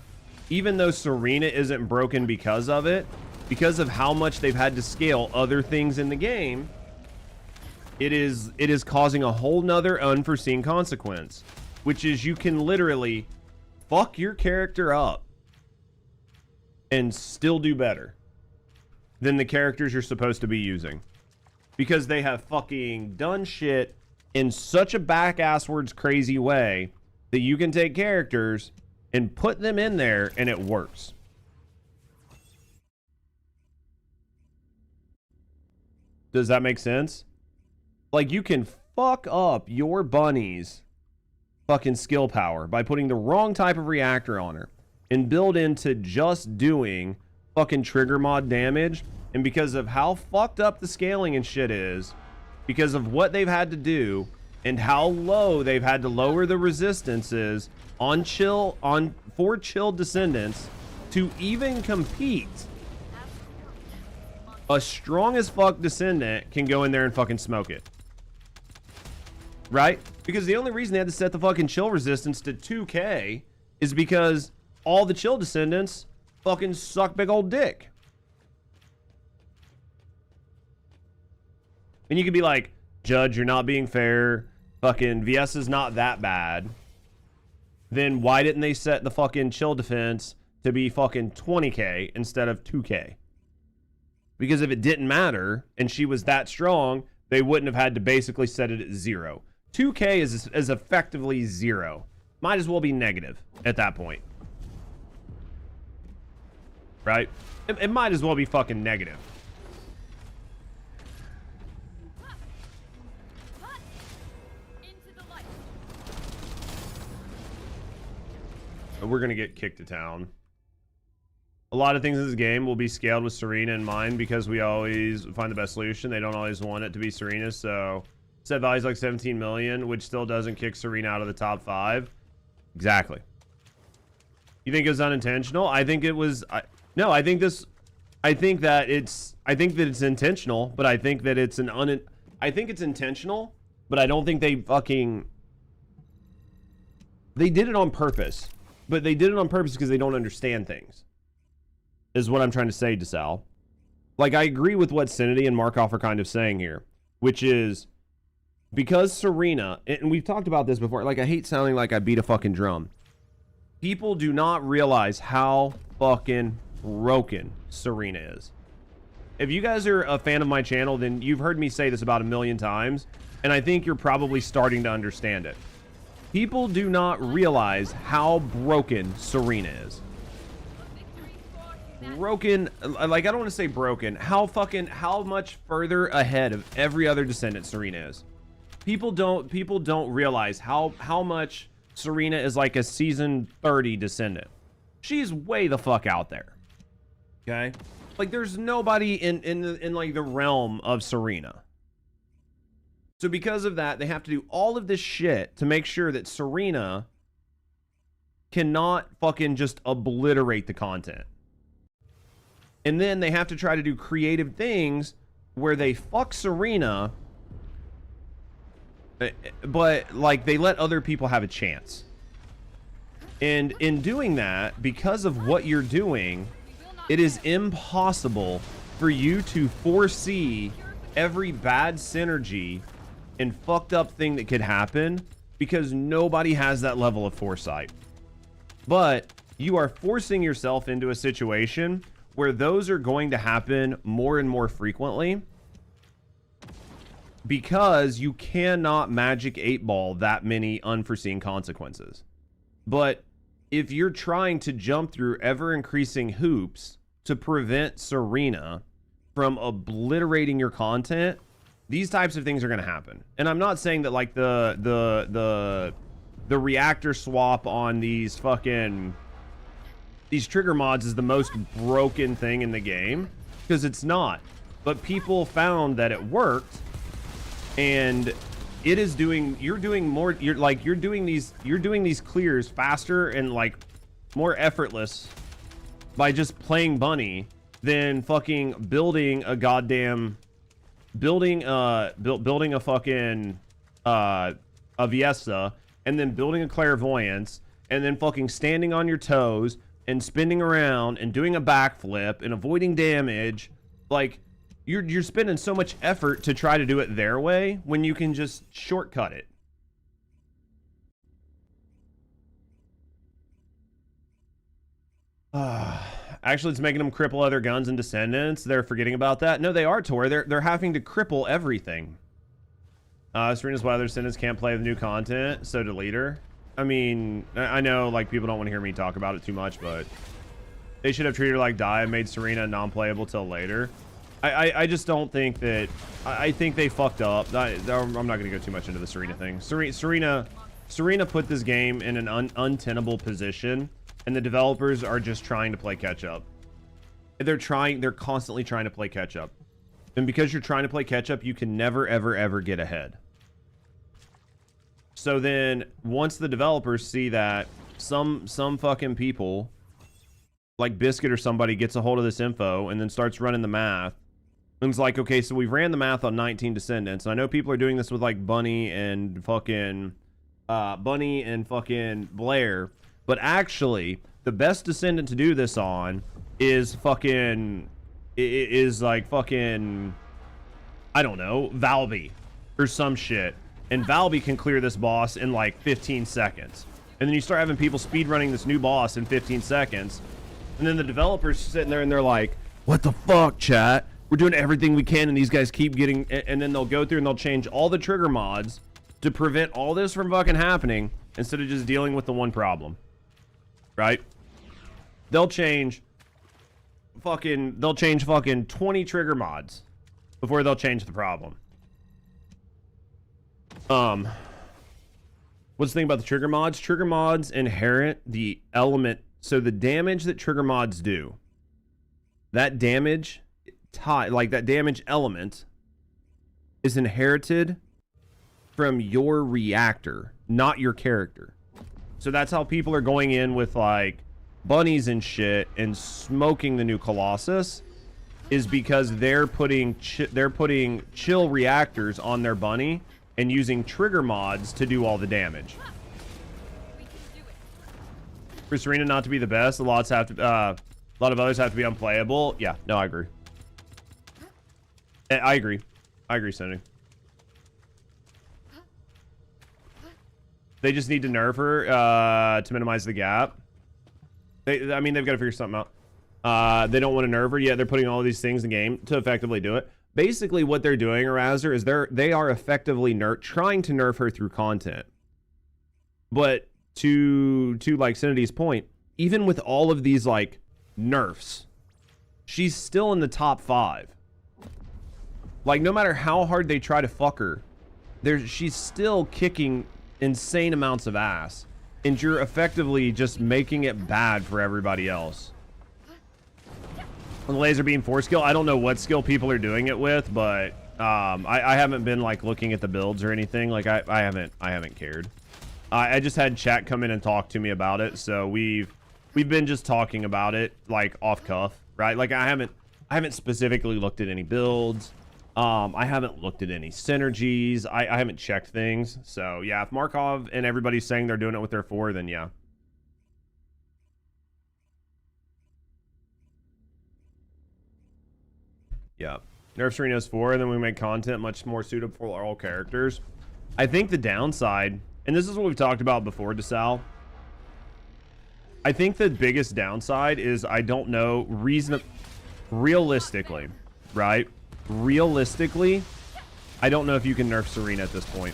even though Serena isn't broken because of it, because of how much they've had to scale other things in the game, it is causing a whole nother unforeseen consequence, which is you can literally fuck your character up and still do better than the characters you're supposed to be using. Because they have fucking done shit in such a back-asswards crazy way that you can take characters and put them in there and it works. Does that make sense? Like, you can fuck up your bunny's fucking skill power by putting the wrong type of reactor on her and build into just doing fucking trigger mod damage. And because of how fucked up the scaling and shit is, because of what they've had to do and how low they've had to lower the resistances on for chill descendants to even compete, a strong as fuck descendant can go in there and fucking smoke it. Right? Because the only reason they had to set the fucking chill resistance to 2k is because all the chill descendants fucking suck big old dick. And you could be like, Judge, you're not being fair. fucking VS is not that bad, then why didn't they set the fucking chill defense to be fucking 20k instead of 2k? Because if it didn't matter and she was that strong, they wouldn't have had to basically set it at 0. 2k is effectively 0. Might as well be negative at that point. Right? It might as well be fucking negative. We're gonna get kicked to town. A lot of things in this game will be scaled with Serena in mind because we always find the best solution. They don't always want it to be Serena, so set values like 17 million, which still doesn't kick Serena out of the top 5. Exactly. You think it was unintentional? I think it was. No, I think that it's intentional, but I think that it's I think it's intentional, but I don't think they did it on purpose. But they did it on purpose because they don't understand things. Is what I'm trying to say, DeSal. Like, I agree with what Synity and Markov are kind of saying here, which is because Serena, and we've talked about this before, like, I hate sounding like I beat a fucking drum. People do not realize how fucking broken Serena is. If you guys are a fan of my channel, then you've heard me say this about 1,000,000 times, and I think you're probably starting to understand it. People do not realize how broken Serena is. Broken, like, I don't want to say broken. How much further ahead of every other Descendant Serena is. People don't realize how much Serena is like a season 30 Descendant. She's way the fuck out there. Okay? Like, there's nobody in like the realm of Serena. So because of that, they have to do all of this shit to make sure that Serena cannot fucking just obliterate the content. And then they have to try to do creative things where they fuck Serena, but like they let other people have a chance. And in doing that, because of what you're doing, it is impossible for you to foresee every bad synergy and fucked up thing that could happen because nobody has that level of foresight. But you are forcing yourself into a situation where those are going to happen more and more frequently because you cannot magic 8-ball that many unforeseen consequences. But if you're trying to jump through ever increasing hoops to prevent Serena from obliterating your content, these types of things are going to happen. And I'm not saying that like the reactor swap on these trigger mods is the most broken thing in the game, because it's not. But people found that it worked, and it is doing, you're doing these clears faster and like more effortless by just playing bunny than fucking building a goddamn building a fucking a Viesta, and then building a clairvoyance, and then fucking standing on your toes and spinning around and doing a backflip and avoiding damage. Like, you're spending so much effort to try to do it their way when you can just shortcut it. Actually, it's making them cripple other guns and Descendants. They're forgetting about that. No, they are, Tor. They're having to cripple everything. Serena's why other Descendants can't play with new content, so delete her. I mean, I know like people don't want to hear me talk about it too much, but they should have treated her like die and made Serena non-playable till later. I just don't think that. I think they fucked up. I'm not going to go too much into the Serena thing. Serena put this game in an untenable position, and the developers are just trying to play catch up. They're constantly trying to play catch up. And because you're trying to play catch up, you can never, ever, ever get ahead. So then once the developers see that some fucking people like Biscuit or somebody gets a hold of this info and then starts running the math, and it's like, okay, so we've ran the math on 19 Descendants. And I know people are doing this with like Bunny and fucking Blair, but actually the best Descendant to do this on is fucking I don't know, Valby or some shit. and Valby can clear this boss in like 15 seconds. And then you start having people speedrunning this new boss in 15 seconds. And then the developers sitting there and they're like, what the fuck, chat? We're doing everything we can and these guys keep getting... And then they'll go through and they'll change all the trigger mods to prevent all this from fucking happening instead of just dealing with the one problem. Right? They'll change fucking 20 trigger mods before they'll change the problem. What's the thing about the trigger mods? Trigger mods inherit the element. So the damage that trigger mods do, that damage that damage element is inherited from your reactor, not your character. So that's how people are going in with like bunnies and shit and smoking the new Colossus, is because they're putting chill reactors on their bunny and using trigger mods to do all the damage. For Serena not to be the best, a lot of others have to be unplayable. Yeah, no, I agree. I agree, Cindy. They just need to nerf her to minimize the gap. I mean, they've got to figure something out. They don't want to nerf her. Yeah, they're putting all of these things in game to effectively do it. Basically, what they're doing, Razor, is they are effectively trying to nerf her through content. But to like Cindy's point, even with all of these like nerfs, she's still in the top 5. Like, no matter how hard they try to fuck her, she's still kicking insane amounts of ass, and you're effectively just making it bad for everybody else. On the laser beam 4 skill, I don't know what skill people are doing it with, but I haven't been like looking at the builds or anything. Like I haven't cared. I just had chat come in and talk to me about it, so we've been just talking about it like off cuff, right? Like I haven't specifically looked at any builds. I haven't looked at any synergies. I haven't checked things. So yeah, if Markov and everybody's saying they're doing it with their 4, then yeah. Yeah. Nerf Serena's 4, and then we make content much more suitable for all characters. I think the downside, and this is what we've talked about before, DeSal. I think the biggest downside is I don't know realistically, right? Realistically, I don't know if you can nerf Serena at this point.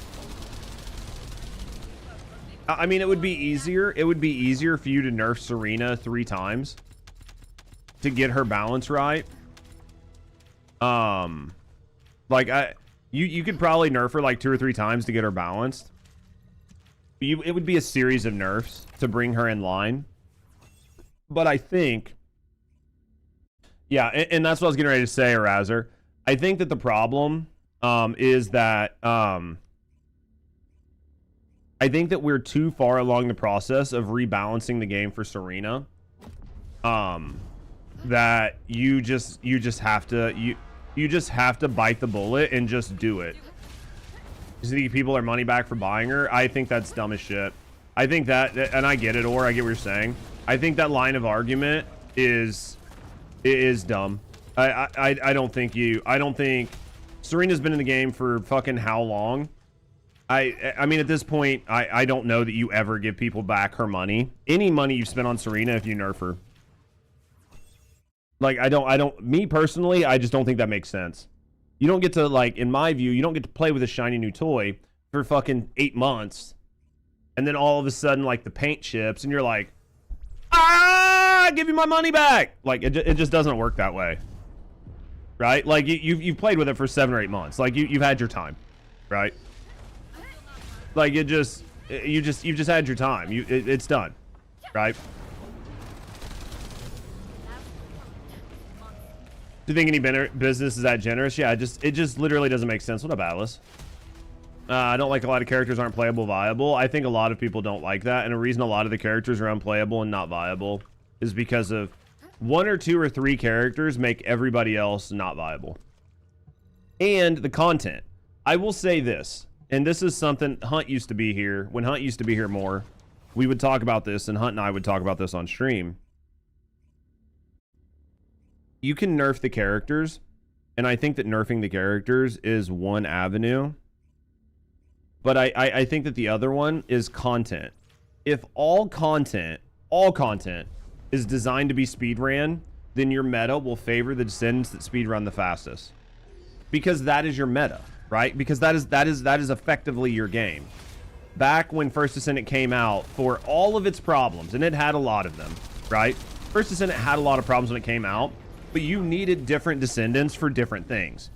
I mean, it would be easier. It would be easier for you to nerf Serena 3 times to get her balance right. Like you could probably nerf her like 2 or 3 times to get her balanced. It would be a series of nerfs to bring her in line. But I think, yeah, and that's what I was getting ready to say, Razor. I think that the problem is that I think that we're too far along the process of rebalancing the game for Serena. That you just have to bite the bullet and just do it. You think people are money back for buying her? I think that's dumb as shit. I think that, and I get it, or I get what you're saying. I think that line of argument is dumb. I don't think Serena's been in the game for fucking how long? I mean, at this point, I don't know that you ever give people back her money. Any money you spent on Serena if you nerf her. Like, me personally, I just don't think that makes sense. You don't get to, like, in my view, you don't get to play with a shiny new toy for fucking 8 months. And then all of a sudden, like, the paint chips, and you're like, give you my money back. Like, it just doesn't work that way. Right? Like, you've played with it for 7 or 8 months. Like, you've had your time. Right? Like, you've just had your time. It's done. Right? Do you think any business is that generous? Yeah, it just literally doesn't make sense. What about Alice? I don't like a lot of characters aren't playable viable. I think a lot of people don't like that, and the reason a lot of the characters are unplayable and not viable is because of 1 or 2 or 3 characters make everybody else not viable. And the content. I will say this, and this is something Hunt used to be here. When Hunt used to be here more, we would talk about this, and Hunt and I would talk about this on stream. You can nerf the characters, and I think that nerfing the characters is one avenue. But I think that the other one is content. If all content is designed to be speedran, then your meta will favor the Descendants that speedrun the fastest. Because that is your meta, right? Because that is effectively your game. Back when First Descendant came out, for all of its problems, and it had a lot of them, right? First Descendant had a lot of problems when it came out, but you needed different Descendants for different things.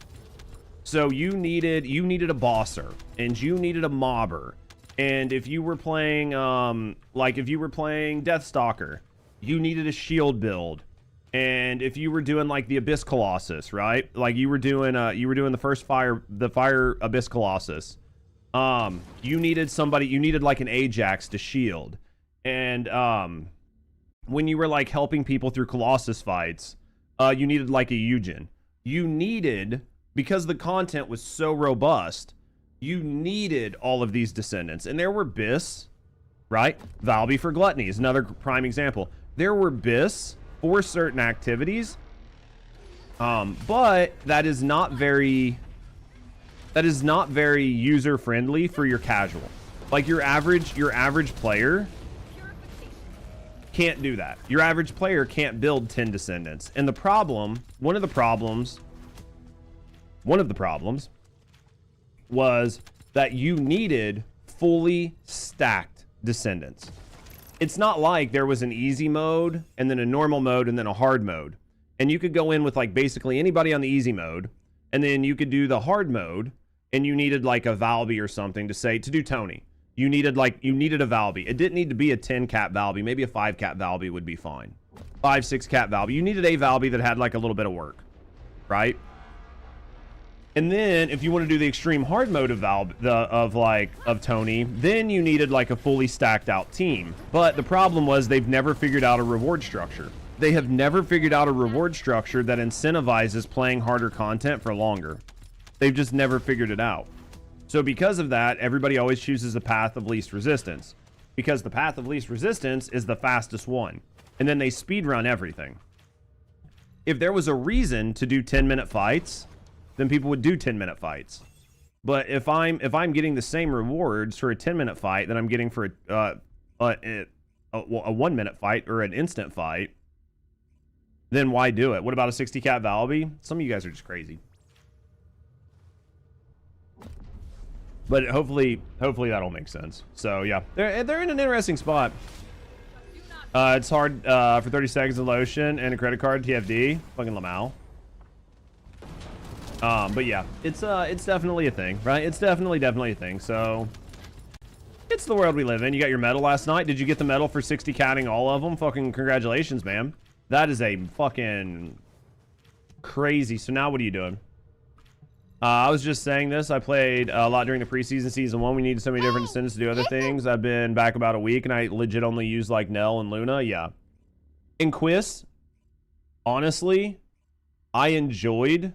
So you needed a bosser, and you needed a mobber, and if you were playing if you were playing Deathstalker, you needed a shield build, and if you were doing like the Abyss Colossus, right? Like you were doing the fire Abyss Colossus, you needed like an Ajax to shield, and when you were like helping people through Colossus fights, you needed like a Eugen. Because the content was so robust, you needed all of these Descendants. And there were Bis, right? Valby for Gluttony is another prime example. There were Bis for certain activities, but that is not very user-friendly for your casual. Like your average player can't do that. Your average player can't build 10 Descendants. And one of the problems was that you needed fully stacked Descendants. It's not like there was an easy mode and then a normal mode and then a hard mode. And you could go in with like basically anybody on the easy mode, and then you could do the hard mode, and you needed like a Valby or something to do Tony. You needed a Valby. It didn't need to be a 10-cap Valby. Maybe a 5-cap Valby would be fine. 5-6-cap Valby. You needed a Valby that had like a little bit of work, right? And then if you want to do the extreme hard mode of Tony, then you needed like a fully stacked out team. But the problem was they've never figured out a reward structure. They have never figured out a reward structure that incentivizes playing harder content for longer. They've just never figured it out. So because of that, everybody always chooses the path of least resistance, because the path of least resistance is the fastest one. And then they speedrun everything. If there was a reason to do 10-minute fights, then people would do 10-minute fights. But if I'm getting the same rewards for a 10-minute fight that I'm getting for a 1-minute fight or an instant fight, then why do it? What about a 60-cap Valby? Some of you guys are just crazy. But hopefully that'll make sense. So yeah, they're in an interesting spot. It's hard for 30 seconds of lotion and a credit card TFD. Fucking Lamau. But yeah, it's definitely a thing, right? It's definitely a thing. So it's the world we live in. You got your medal last night. Did you get the medal for 60 catting all of them? Fucking congratulations, man. That is a fucking crazy. So now what are you doing? I was just saying this. I played a lot during the preseason season 1. We needed so many different Descendants to do other things. I've been back about a week, and I legit only use like Nell and Luna. Yeah. In Quiz, honestly, I enjoyed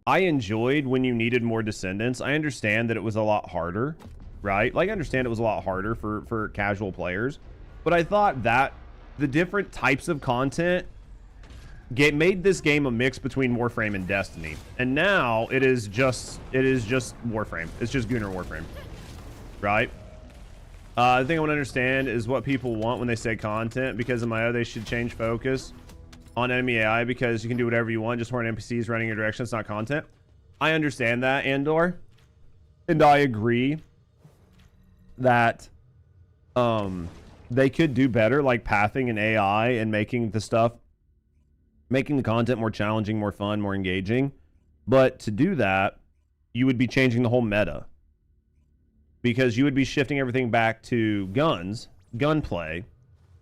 when you needed more Descendants. I understand that it was a lot harder, right? Like, I understand it was a lot harder for casual players, but I thought that the different types of content made this game a mix between Warframe and Destiny. And now it is just Warframe. It's just Gunnar Warframe, right? The thing I want to understand is what people want when they say content, because in my they should change focus on enemy AI, because you can do whatever you want, just more NPCs running your direction. It's not content. I understand that, Andor, and I agree that they could do better, like pathing and AI and making the content more challenging, more fun, more engaging. But to do that, you would be changing the whole meta, because you would be shifting everything back to gunplay,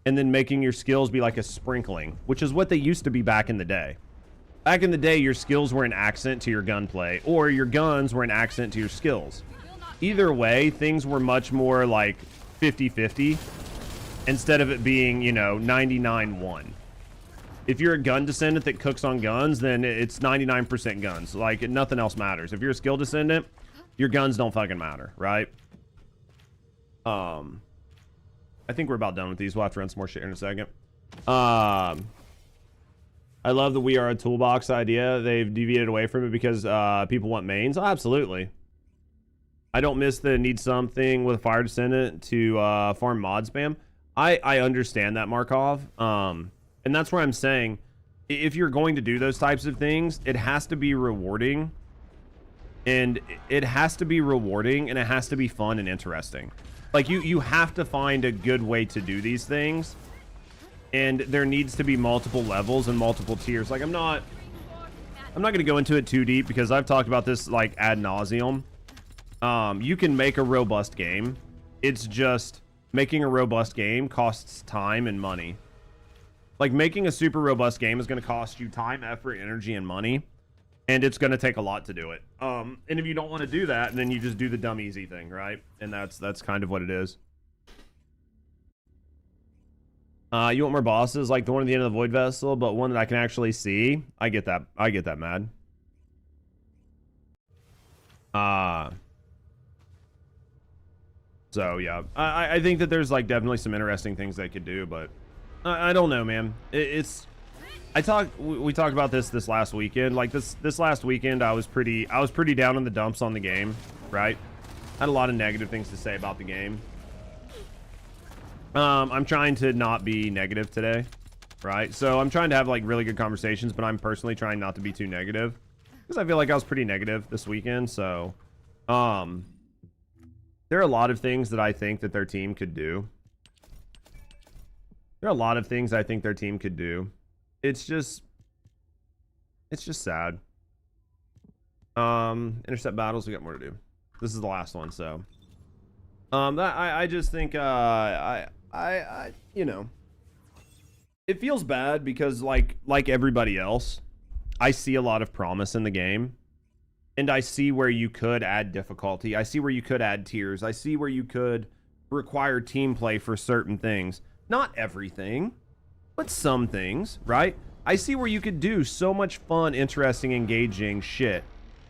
and then making your skills be like a sprinkling, which is what they used to be back in the day. Back in the day, your skills were an accent to your gunplay, or your guns were an accent to your skills. Either way, things were much more like 50-50, instead of it being, 99-1. If you're a gun descendant that cooks on guns, then it's 99% guns. Like, nothing else matters. If you're a skill descendant, your guns don't fucking matter, right? I think we're about done with these. We'll have to run some more shit in a second. I love the we are a toolbox idea. They've deviated away from it because people want mains. Oh, absolutely. I don't miss the need something with Fire Descendant to farm mod spam. I understand that, Markov. And that's where I'm saying, if you're going to do those types of things, it has to be rewarding. And it has to be rewarding, and it has to be fun and interesting. Like, you have to find a good way to do these things. And there needs to be multiple levels and multiple tiers. Like, I'm not going to go into it too deep because I've talked about this, like, ad nauseum. You can make a robust game. It's just making a robust game costs time and money. Like, making a super robust game is going to cost you time, effort, energy, and money. And it's going to take a lot to do it. And if you don't want to do that, then you just do the dumb easy thing, right? And that's kind of what it is. You want more bosses like the one at the end of the Void Vessel, but one that I can actually see. I get that. I get that, Mad. So yeah, I think that there's like definitely some interesting things they could do, but I don't know, man. We talked about this last weekend. Like this last weekend, I was pretty down in the dumps on the game, right? I had a lot of negative things to say about the game. I'm trying to not be negative today, right? So I'm trying to have like really good conversations, but I'm personally trying not to be too negative because I feel like I was pretty negative this weekend. So, there are a lot of things that I think that their team could do. There are a lot of things I think their team could do. It's just sad. Intercept battles, we got more to do. This is the last one, so I just think you know, it feels bad because like everybody else, I see a lot of promise in the game, and I see where you could add difficulty. I see where you could add tiers. I see where you could require team play for certain things. Not everything, but some things, right? I see where you could do so much fun, interesting, engaging shit.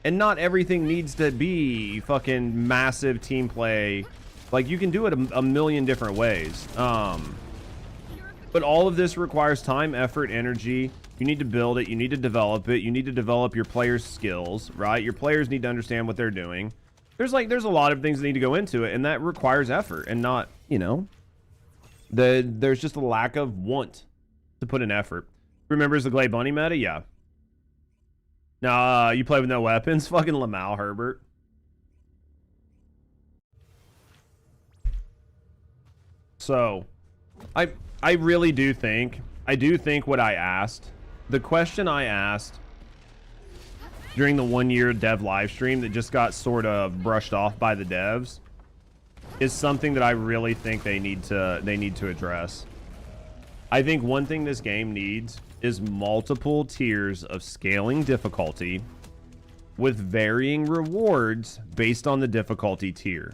And not everything needs to be fucking massive team play. Like, you can do it a million different ways. But all of this requires time, effort, energy. You need to build it. You need to develop it. You need to develop your players' skills, right? Your players need to understand what they're doing. There's a lot of things that need to go into it, and that requires effort and not, you know, there's just a lack of want to put in effort. Remembers the Glay Bunny meta? Yeah. Now, you play with no weapons? Fucking Lamau, Herbert. So, I really do think, what I asked, the question I asked during the 1 year dev live stream that just got sort of brushed off by the devs is something that I really think they need to address. I think one thing this game needs is multiple tiers of scaling difficulty with varying rewards based on the difficulty tier.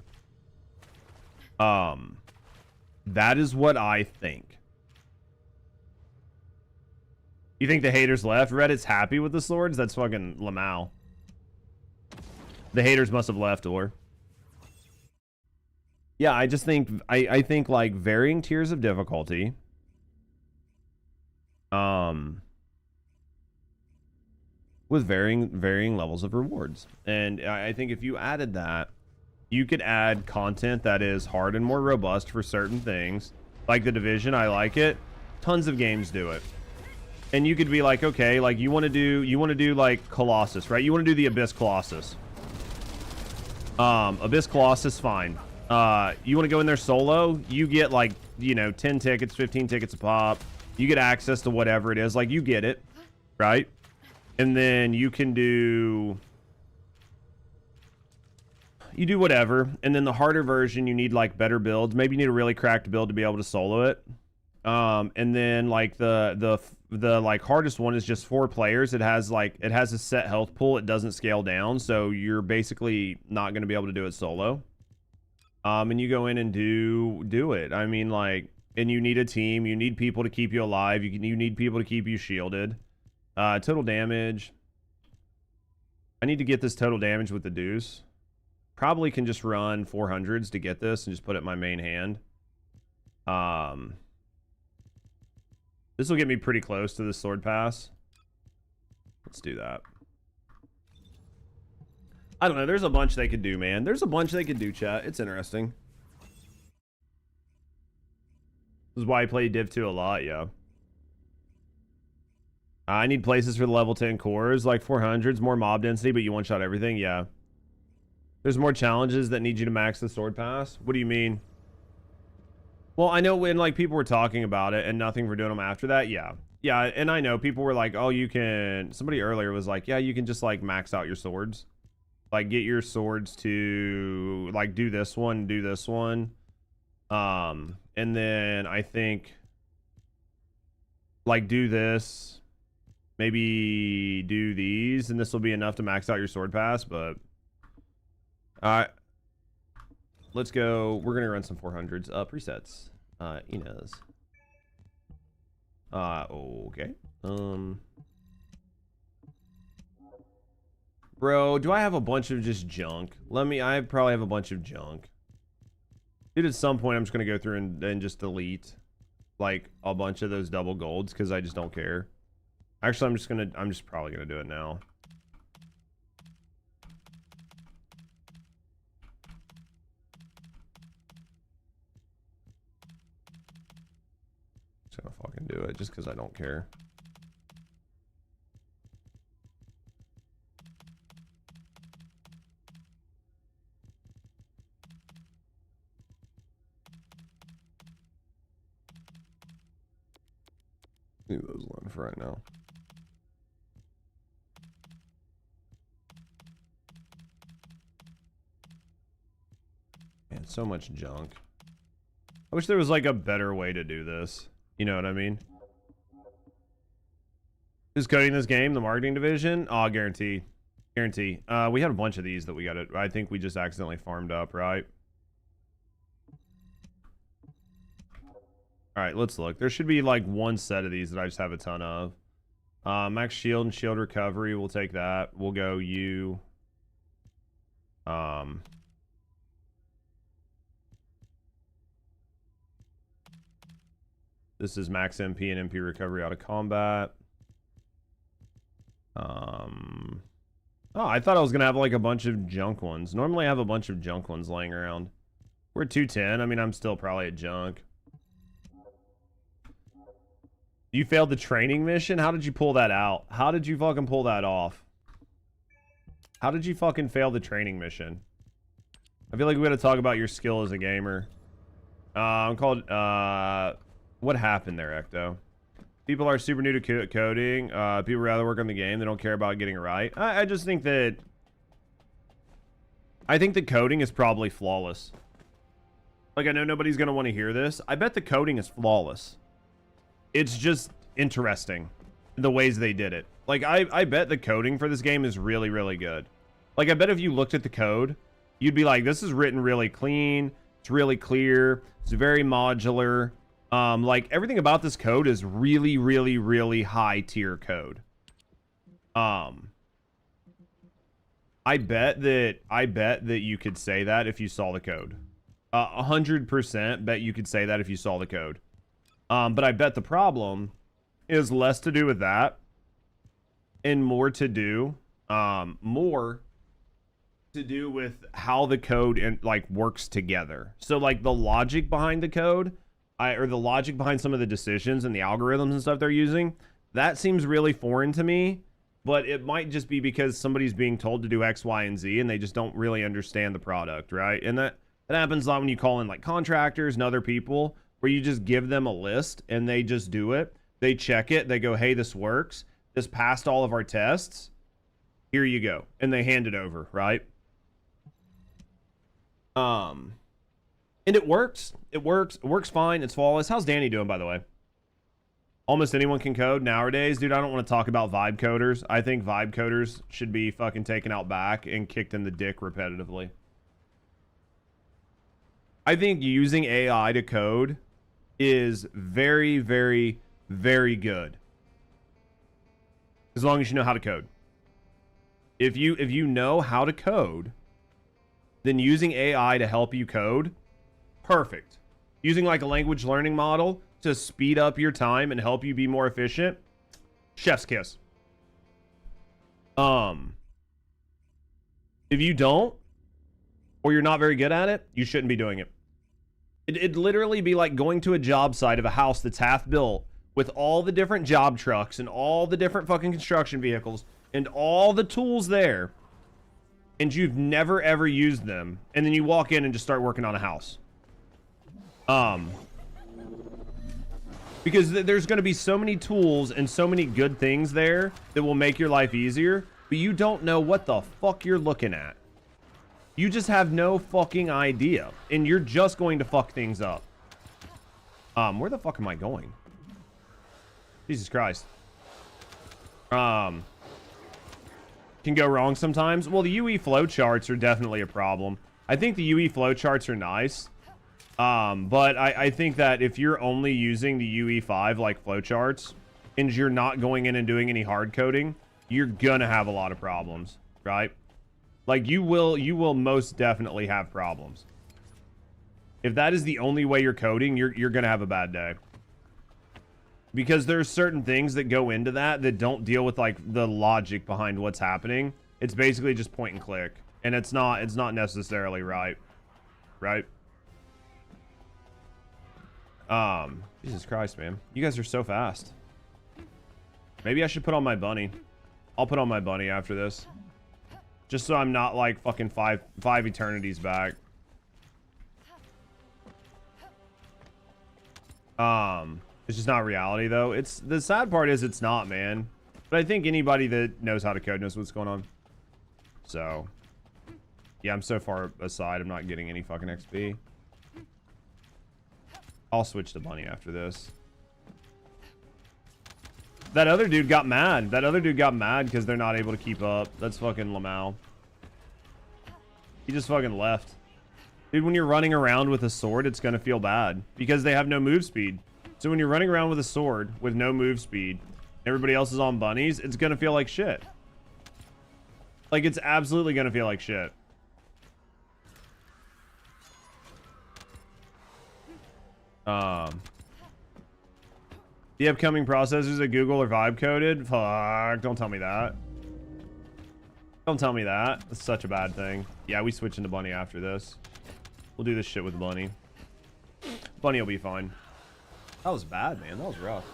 That is what I think. You think the haters left? Reddit's happy with the swords? That's fucking Lamau. The haters must have left, or... Yeah, I just think... I think, like, varying tiers of difficulty... with varying levels of rewards. And I think if you added that, you could add content that is hard and more robust for certain things. Like The Division, I like it. Tons of games do it. And you could be like, okay, like you want to do like Colossus, right? You want to do the Abyss Colossus. Abyss Colossus, fine. You want to go in there solo, you get like, you know, 10 tickets, 15 tickets a pop. You get access to whatever it is, like you get it, right? And then you can do whatever. And then the harder version, you need like better builds. Maybe you need a really cracked build to be able to solo it. And then like the like hardest one is just 4 players. It has a set health pool. It doesn't scale down, so you're basically not going to be able to do it solo. And you go in and do it. I mean, like, and you need a team. You need people to keep you alive. You need people to keep you shielded. Total damage. I need to get this total damage with the deuce. Probably can just run 400s to get this and just put it in my main hand. This will get me pretty close to the sword pass. Let's do that. I don't know. There's a bunch they could do, man. There's a bunch they could do, chat. It's interesting. This is why I play Div 2 a lot, yeah. I need places for the level 10 cores, like 400s, more mob density, but you one-shot everything, yeah. There's more challenges that need you to max the sword pass. What do you mean? Well, I know when like people were talking about it and nothing for doing them after that, yeah. Yeah, and I know people were like, oh, you can... Somebody earlier was like, yeah, you can just like max out your swords. Like get your swords to like do this one, do this one. And then I think like do this, maybe do these, and this will be enough to max out your sword pass, but alright. Let's go. We're gonna run some 400s. Presets. Inez. Okay. Bro, do I have a bunch of just junk? I probably have a bunch of junk. Dude, at some point I'm just gonna go through and just delete like a bunch of those double golds because I just don't care. Actually, I'm just probably gonna do it now. Just gonna fucking do it just because I don't care. Leave those alone for right now. Man, so much junk. I wish there was like a better way to do this. You know what I mean? Who's coding this game? The marketing division? Oh, guarantee. Guarantee. We had a bunch of these that we got it. I think we just accidentally farmed up, right? Alright, let's look. There should be like one set of these that I just have a ton of. Max shield and shield recovery. We'll take that. We'll go U. This is max MP and MP recovery out of combat. Oh, I thought I was gonna have like a bunch of junk ones. Normally I have a bunch of junk ones laying around. We're 210. I mean, I'm still probably at junk. You failed the training mission? How did you pull that out? How did you fucking pull that off? How did you fucking fail the training mission? I feel like we gotta talk about your skill as a gamer. I'm called, what happened there, Ecto? People are super new to coding. People rather work on the game. They don't care about getting it right. I just think that... I think the coding is probably flawless. Like, I know nobody's gonna want to hear this. I bet the coding is flawless. It's just interesting the ways they did it. Like, I bet the coding for this game is really, really good. Like, I bet if you looked at the code, you'd be like, this is written really clean. It's really clear. It's very modular. Like, everything about this code is really, really, really high tier code. I bet that you could say that if you saw the code. 100% bet you could say that if you saw the code. But I bet the problem is less to do with that and more to do with how the code like works together. So like the logic behind the code, or the logic behind some of the decisions and the algorithms and stuff they're using, that seems really foreign to me. But it might just be because somebody's being told to do X, Y, and Z, and they just don't really understand the product, right? And that happens a lot when you call in like contractors and other people, where you just give them a list and they just do it. They check it. They go, hey, this works. This passed all of our tests. Here you go. And they hand it over, right? And it works. It works. It works fine. It's flawless. How's Danny doing, by the way? Almost anyone can code nowadays. Dude, I don't want to talk about vibe coders. I think vibe coders should be fucking taken out back and kicked in the dick repetitively. I think using AI to code is very, very, very good. As long as you know how to code. If you know how to code, then using AI to help you code, perfect. Using like a language learning model to speed up your time and help you be more efficient, chef's kiss. If you don't, or you're not very good at it, you shouldn't be doing it. It'd literally be like going to a job site of a house that's half built with all the different job trucks and all the different fucking construction vehicles and all the tools there, and you've never ever used them, and then you walk in and just start working on a house. Because there's going to be so many tools and so many good things there that will make your life easier, but you don't know what the fuck you're looking at. You just have no fucking idea, and you're just going to fuck things up. Where the fuck am I going? Jesus Christ. Can go wrong sometimes. Well, the UE flowcharts are definitely a problem. I think the UE flowcharts are nice. But I think that if you're only using the UE5 like flowcharts and you're not going in and doing any hard coding, you're gonna have a lot of problems, right? Like you will most definitely have problems. If that is the only way you're coding, you're gonna have a bad day. Because there's certain things that go into that don't deal with like the logic behind what's happening. It's basically just point and click, and it's not necessarily right. Jesus Christ, man. You guys are so fast. Maybe I should put on my bunny. I'll put on my bunny after this. Just so I'm not like fucking five eternities back. It's just not reality though. It's the sad part is it's not, man. But I think anybody that knows how to code knows what's going on. So yeah, I'm so far aside, I'm not getting any fucking XP. I'll switch to bunny after this. That other dude got mad. That other dude got mad because they're not able to keep up. That's fucking Lamau. He just fucking left. Dude, when you're running around with a sword, it's going to feel bad because they have no move speed. So when you're running around with a sword with no move speed, everybody else is on bunnies, it's going to feel like shit. Like, it's absolutely going to feel like shit. The upcoming processors at Google are vibe coded. Fuck, don't tell me that. Don't tell me that. That's such a bad thing. Yeah, we switch into bunny after this. We'll do this shit with bunny. Bunny will be fine. That was bad, man. That was rough.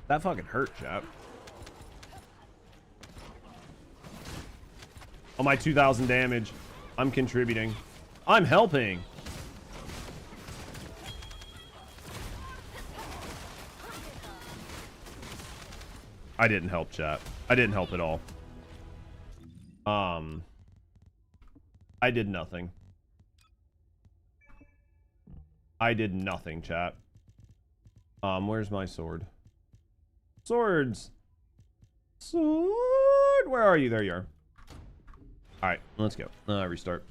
That fucking hurt, chap. Oh, my 2,000 damage. I'm contributing. I'm helping. I didn't help, chat. I didn't help at all. I did nothing. I did nothing, chat. Where's my sword? Swords. Sword. Where are you? There you are. All right, let's go. Restart.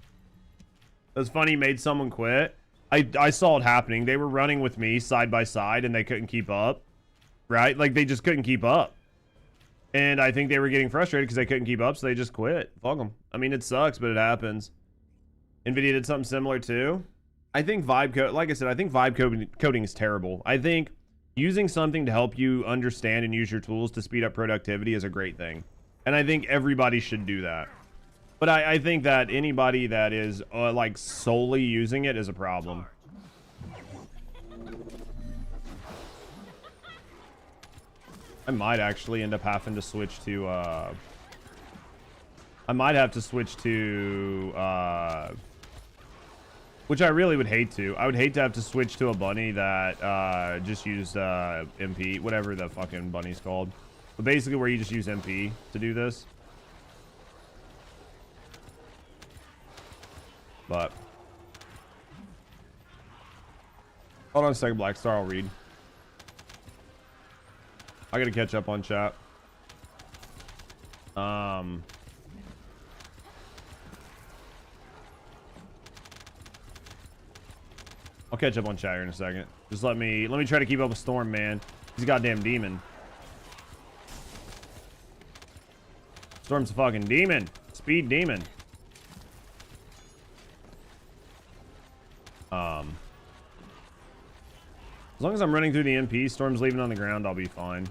That's funny. Made someone quit. I saw it happening. They were running with me side by side, and they couldn't keep up. Right? Like they just couldn't keep up. And I think they were getting frustrated because they couldn't keep up, so they just quit. Fuck them. I mean, it sucks, but it happens. NVIDIA did something similar too. I think vibe code, like I said, I think vibe coding is terrible. I think using something to help you understand and use your tools to speed up productivity is a great thing. And I think everybody should do that. But I think that anybody that is like solely using it is a problem. I might actually end up having to switch to I might have to switch to which I really would hate to. I would hate to have to switch to a bunny that just used MP, whatever the fucking bunny's called. But basically where you just use MP to do this. But hold on a second, Black Star, I'll read. I gotta catch up on chat. I'll catch up on chat here in a second. Just let me try to keep up with Storm, man. He's a goddamn demon. Storm's a fucking demon. Speed demon. As long as I'm running through the MP, Storm's leaving on the ground, I'll be fine.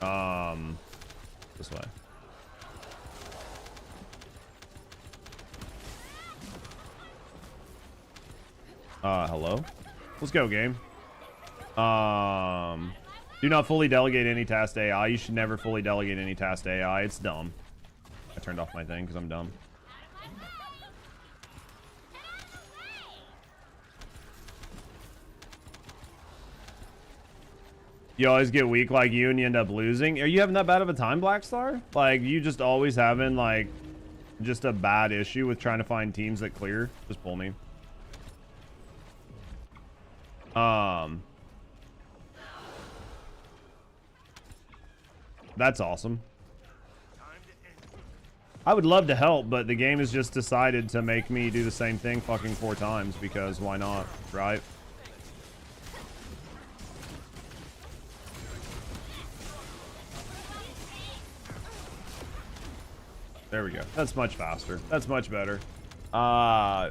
This way. Hello? Let's go, game. Do not fully delegate any task to AI. You should never fully delegate any task to AI. It's dumb. I turned off my thing because I'm dumb. You always get weak like you and you end up losing. Are you having that bad of a time, Blackstar? Like, you just always having, like, just a bad issue with trying to find teams that clear? Just pull me. That's awesome. I would love to help, but the game has just decided to make me do the same thing fucking 4 times because why not, right? There we go. That's much faster. That's much better.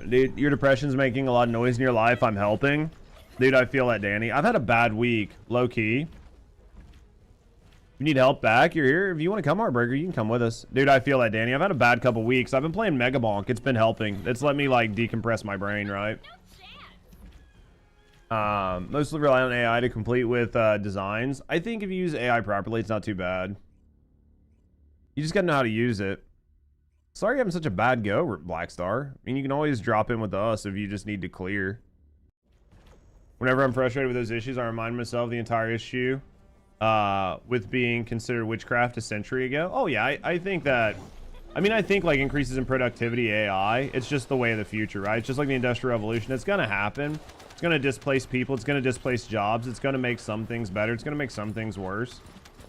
Dude, your depression's making a lot of noise in your life. I'm helping. Dude, I feel that, Danny. I've had a bad week. Low key. You need help back? You're here. If you want to come, Heartbreaker, you can come with us. Dude, I feel that, Danny. I've had a bad couple weeks. I've been playing Megabonk. It's been helping. It's let me, like, decompress my brain, right? Mostly rely on AI to complete with designs. I think if you use AI properly, it's not too bad. You just got to know how to use it. Sorry you're having such a bad go, Blackstar. I mean, you can always drop in with us if you just need to clear. Whenever I'm frustrated with those issues, I remind myself the entire issue with being considered witchcraft a century ago. Oh, yeah, I think that... I mean, I think, like, increases in productivity, AI, it's just the way of the future, right? It's just like the Industrial Revolution. It's going to happen. It's going to displace people. It's going to displace jobs. It's going to make some things better. It's going to make some things worse.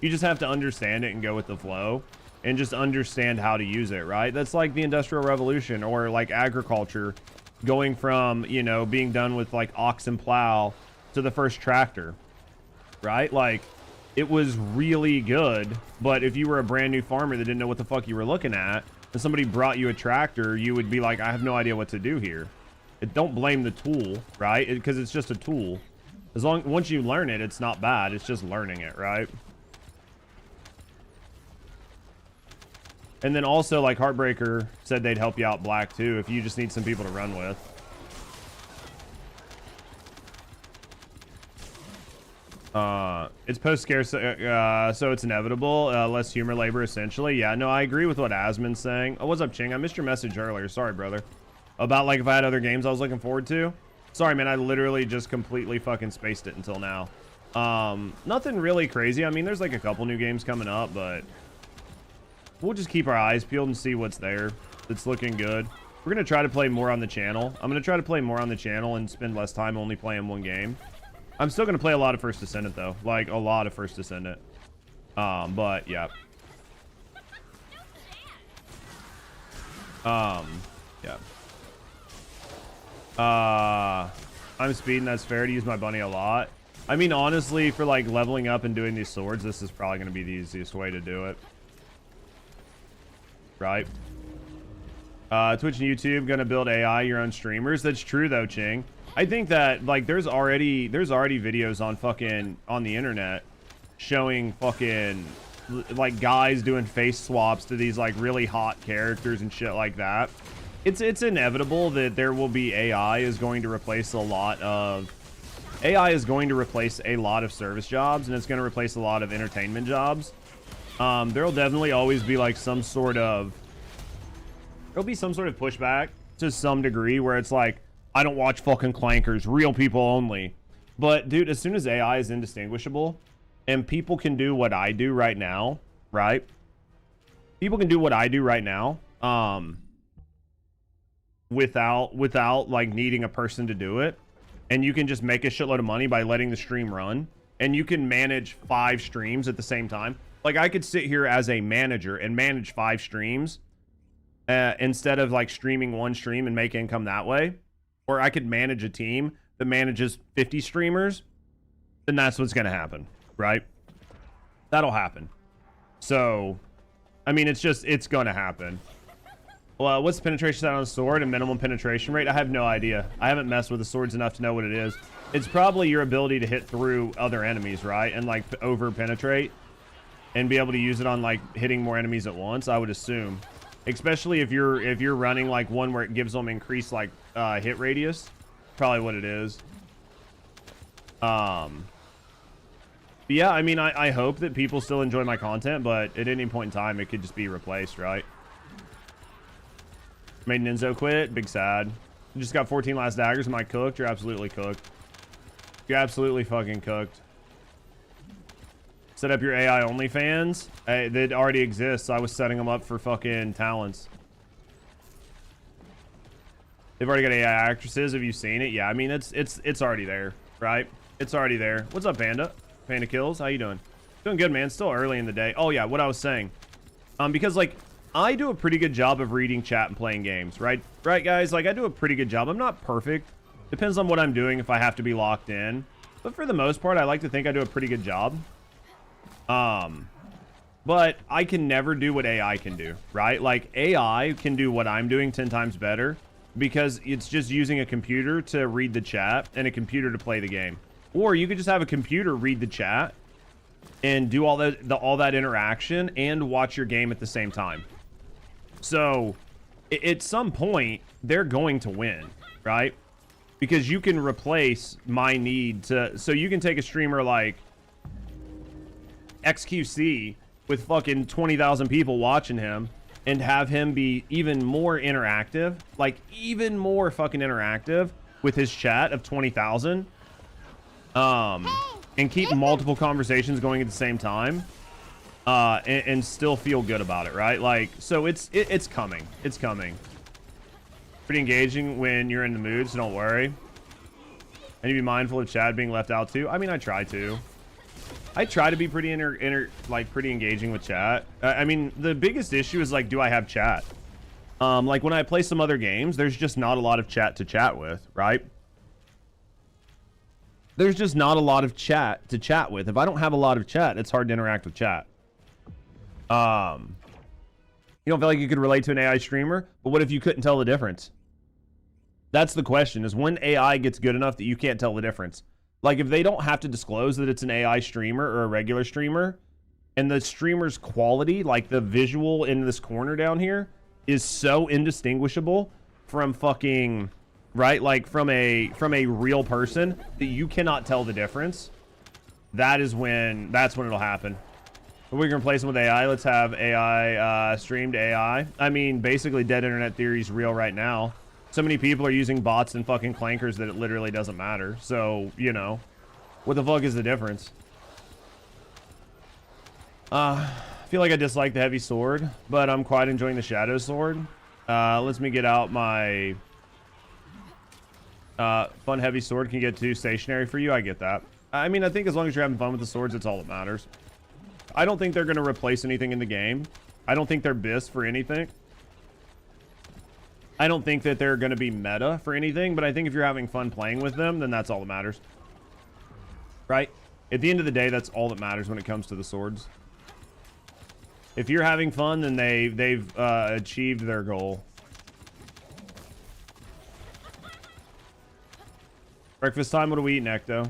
You just have to understand it and go with the flow. And just understand how to use it, right? That's like the Industrial Revolution or like agriculture going from, you know, being done with like ox and plow to the first tractor, right? Like, it was really good, but if you were a brand new farmer that didn't know what the fuck you were looking at, and somebody brought you a tractor, you would be like, I have no idea what to do here. Don't blame the tool, right? Because it's just a tool. Once you learn it, it's not bad. It's just learning it, right? And then also, like, Heartbreaker said they'd help you out Black, too, if you just need some people to run with. It's post-scare, so it's inevitable. Less humor labor, essentially. Yeah, no, I agree with what Asmon's saying. Oh, what's up, Ching? I missed your message earlier. Sorry, brother. About, like, if I had other games I was looking forward to. Sorry, man, I literally just completely fucking spaced it until now. Nothing really crazy. I mean, there's, like, a couple new games coming up, but... we'll just keep our eyes peeled and see what's there. It's looking good. We're going to try to play more on the channel. I'm going to try to play more on the channel and spend less time only playing one game. I'm still going to play a lot of First Descendant, though. Like, a lot of First Descendant. But, yeah. Yeah. I'm speeding. That's fair to use my bunny a lot. I mean, honestly, for, like, leveling up and doing these swords, this is probably going to be the easiest way to do it. Right? Twitch and YouTube gonna build AI your own streamers. That's true though, Ching. I think that like there's already videos on the internet showing fucking like guys doing face swaps to these like really hot characters and shit like that. It's inevitable that there will be AI is going to replace a lot of service jobs, and it's going to replace a lot of entertainment jobs. There'll definitely always be like some sort of pushback to some degree where it's like, I don't watch fucking clankers, real people only. But dude, as soon as AI is indistinguishable and people can do what I do right now, right? People can do what I do right now, without like needing a person to do it. And you can just make a shitload of money by letting the stream run, and you can manage 5 streams at the same time. Like, I could sit here as a manager and manage 5 streams instead of, like, streaming 1 stream and make income that way. Or I could manage a team that manages 50 streamers, then that's what's going to happen, right? That'll happen. So, I mean, it's going to happen. Well, what's the penetration stat on a sword and minimum penetration rate? I have no idea. I haven't messed with the swords enough to know what it is. It's probably your ability to hit through other enemies, right? And, like, over-penetrate. and be able to use it on like hitting more enemies at once, I would assume. Especially if you're running like one where it gives them increased like hit radius. Probably what it is. But yeah, I mean, I hope that people still enjoy my content, but at any point in time, it could just be replaced, right? Made Ninzo quit. Big sad. You just got 14 last daggers. Am I cooked? You're absolutely cooked. You're absolutely fucking cooked. Set up your AI OnlyFans. That already exists. I was setting them up for fucking talents. They've already got AI actresses. Have you seen it? Yeah, I mean, it's already there, right? It's already there. What's up, Panda? Panda Kills. How you doing? Doing good, man. Still early in the day. Oh yeah, what I was saying. Because like I do a pretty good job of reading chat and playing games, right? Right, guys? Like I do a pretty good job. I'm not perfect. Depends on what I'm doing if I have to be locked in. But for the most part, I like to think I do a pretty good job. But I can never do what AI can do, right? Like AI can do what I'm doing 10 times better because it's just using a computer to read the chat and a computer to play the game. Or you could just have a computer read the chat and do all that interaction and watch your game at the same time. So at some point they're going to win, right? Because you can replace my need to, so you can take a streamer like XQC with fucking 20,000 people watching him and have him be even more interactive, like even more fucking interactive with his chat of 20,000. And keep multiple conversations going at the same time. And still feel good about it, right? Like, so it's coming. It's coming. Pretty engaging when you're in the mood, so don't worry. And you be mindful of Chad being left out too. I mean, I try to. I try to be pretty pretty engaging with chat. I mean, the biggest issue is like, do I have chat? Like when I play some other games, there's just not a lot of chat to chat with, right? There's just not a lot of chat to chat with. If I don't have a lot of chat, it's hard to interact with chat. You don't feel like you could relate to an AI streamer, but what if you couldn't tell the difference? That's the question, is when AI gets good enough that you can't tell the difference. Like if they don't have to disclose that it's an AI streamer or a regular streamer, and the streamer's quality, like the visual in this corner down here, is so indistinguishable from fucking, right? Like from a real person that you cannot tell the difference. That's when it'll happen. We're gonna replace them with AI. Let's have AI streamed AI. I mean, basically dead internet theory is real right now. So many people are using bots and fucking clankers that it literally doesn't matter. So, you know, what the fuck is the difference? I feel like I dislike the heavy sword, but I'm quite enjoying the shadow sword. Lets me get out my fun heavy sword. Can get too stationary for you. I get that. I mean, I think as long as you're having fun with the swords, it's all that matters. I don't think they're going to replace anything in the game. I don't think they're BIS for anything. I don't think that they're going to be meta for anything, but I think if you're having fun playing with them, then that's all that matters. Right? At the end of the day, that's all that matters when it comes to the swords. If you're having fun, then they've achieved their goal. Breakfast time, what do we eat, Necto?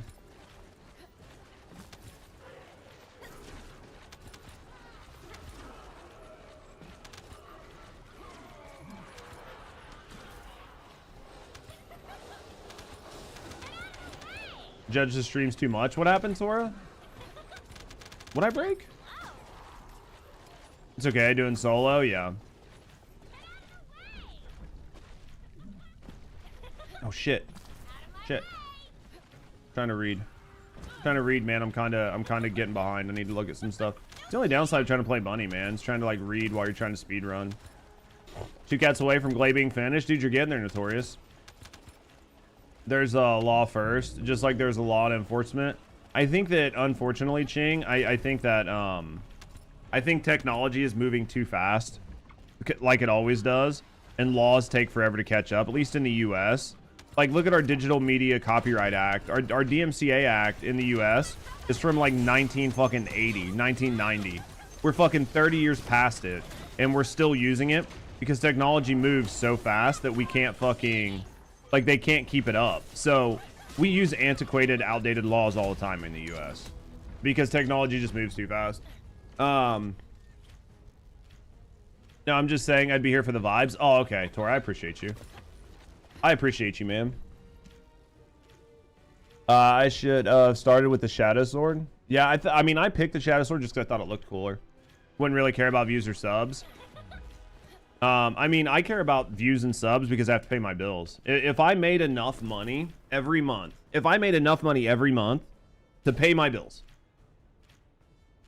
Judge the streams too much. What happened, Sora? Would I break? It's okay, doing solo, yeah. Oh shit. Shit. Trying to read, man. I'm kind of getting behind. I need to look at some stuff. It's the only downside of trying to play Bunny, man. It's trying to like read while you're trying to speed run. 2 cats away from Glay being finished. Dude, you're getting there, Notorious. There's a law first, just like there's a law and enforcement. I think that, unfortunately, Ching, I think that, I think technology is moving too fast, like it always does, and laws take forever to catch up, at least in the U.S. Like, look at our Digital Media Copyright Act. Our DMCA Act in the U.S. is from, like, 1990. We're fucking 30 years past it, and we're still using it because technology moves so fast that we can't fucking... Like, they can't keep it up. So, we use antiquated, outdated laws all the time in the U.S. because technology just moves too fast. No, I'm just saying I'd be here for the vibes. Oh, okay. Tori, I appreciate you. I appreciate you, man. I should have started with the Shadow Sword. Yeah, I mean, I picked the Shadow Sword just because I thought it looked cooler. Wouldn't really care about views or subs. I mean, I care about views and subs because I have to pay my bills. If I made enough money every month, to pay my bills,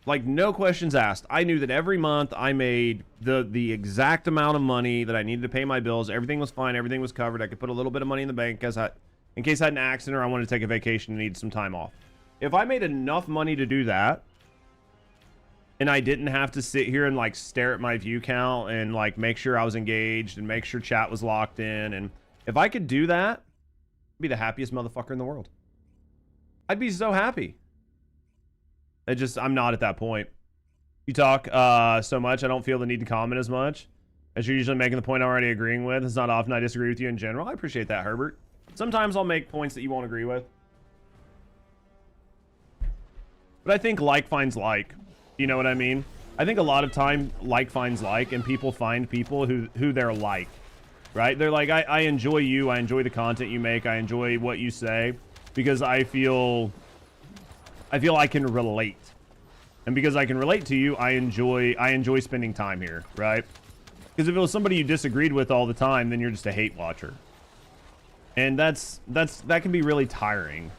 like no questions asked, I knew that every month I made the exact amount of money that I needed to pay my bills. Everything was fine. Everything was covered. I could put a little bit of money in the bank in case I had an accident or I wanted to take a vacation and need some time off. If I made enough money to do that, and I didn't have to sit here and like stare at my view count and like make sure I was engaged and make sure chat was locked in, and if I could do that, I'd be the happiest motherfucker in the world. I'd be so happy. I'm not at that point. You talk so much, I don't feel the need to comment as much, as you're usually making the point I'm already agreeing with. It's not often I disagree with you in general. I appreciate that, Herbert. Sometimes I'll make points that you won't agree with. But I think like finds like. You know what I mean? I think a lot of time like finds like, and people find people who they're like. Right? They're like, I enjoy you, I enjoy the content you make, I enjoy what you say, because I feel I can relate. And because I can relate to you, I enjoy spending time here, right? Because if it was somebody you disagreed with all the time, then you're just a hate watcher. And that can be really tiring.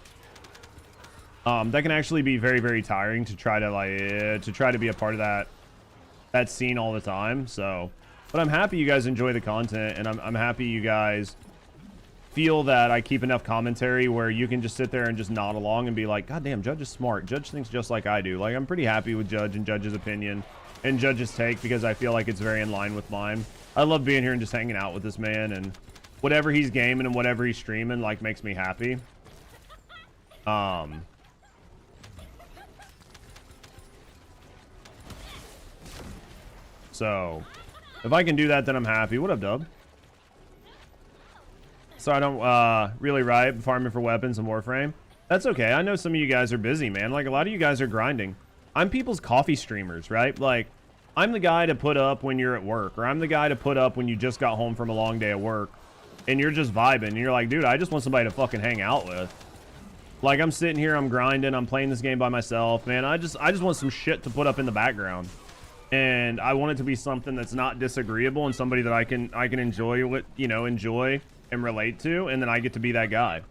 That can actually be very, very tiring to try to be a part of that scene all the time. So, but I'm happy you guys enjoy the content, and I'm happy you guys feel that I keep enough commentary where you can just sit there and just nod along and be like, God damn, Judge is smart. Judge thinks just like I do. Like, I'm pretty happy with Judge and Judge's opinion and Judge's take because I feel like it's very in line with mine. I love being here and just hanging out with this man, and whatever he's gaming and whatever he's streaming, like, makes me happy. So, if I can do that, then I'm happy. What up, Dub? So I don't really riot farming for weapons and Warframe. That's okay. I know some of you guys are busy, man. Like, a lot of you guys are grinding. I'm people's coffee streamers, right? Like, I'm the guy to put up when you're at work, or I'm the guy to put up when you just got home from a long day of work, and you're just vibing, and you're like, dude, I just want somebody to fucking hang out with. Like, I'm sitting here, I'm grinding, I'm playing this game by myself, man. I just want some shit to put up in the background. And I want it to be something that's not disagreeable and somebody that I can enjoy and relate to, and then I get to be that guy.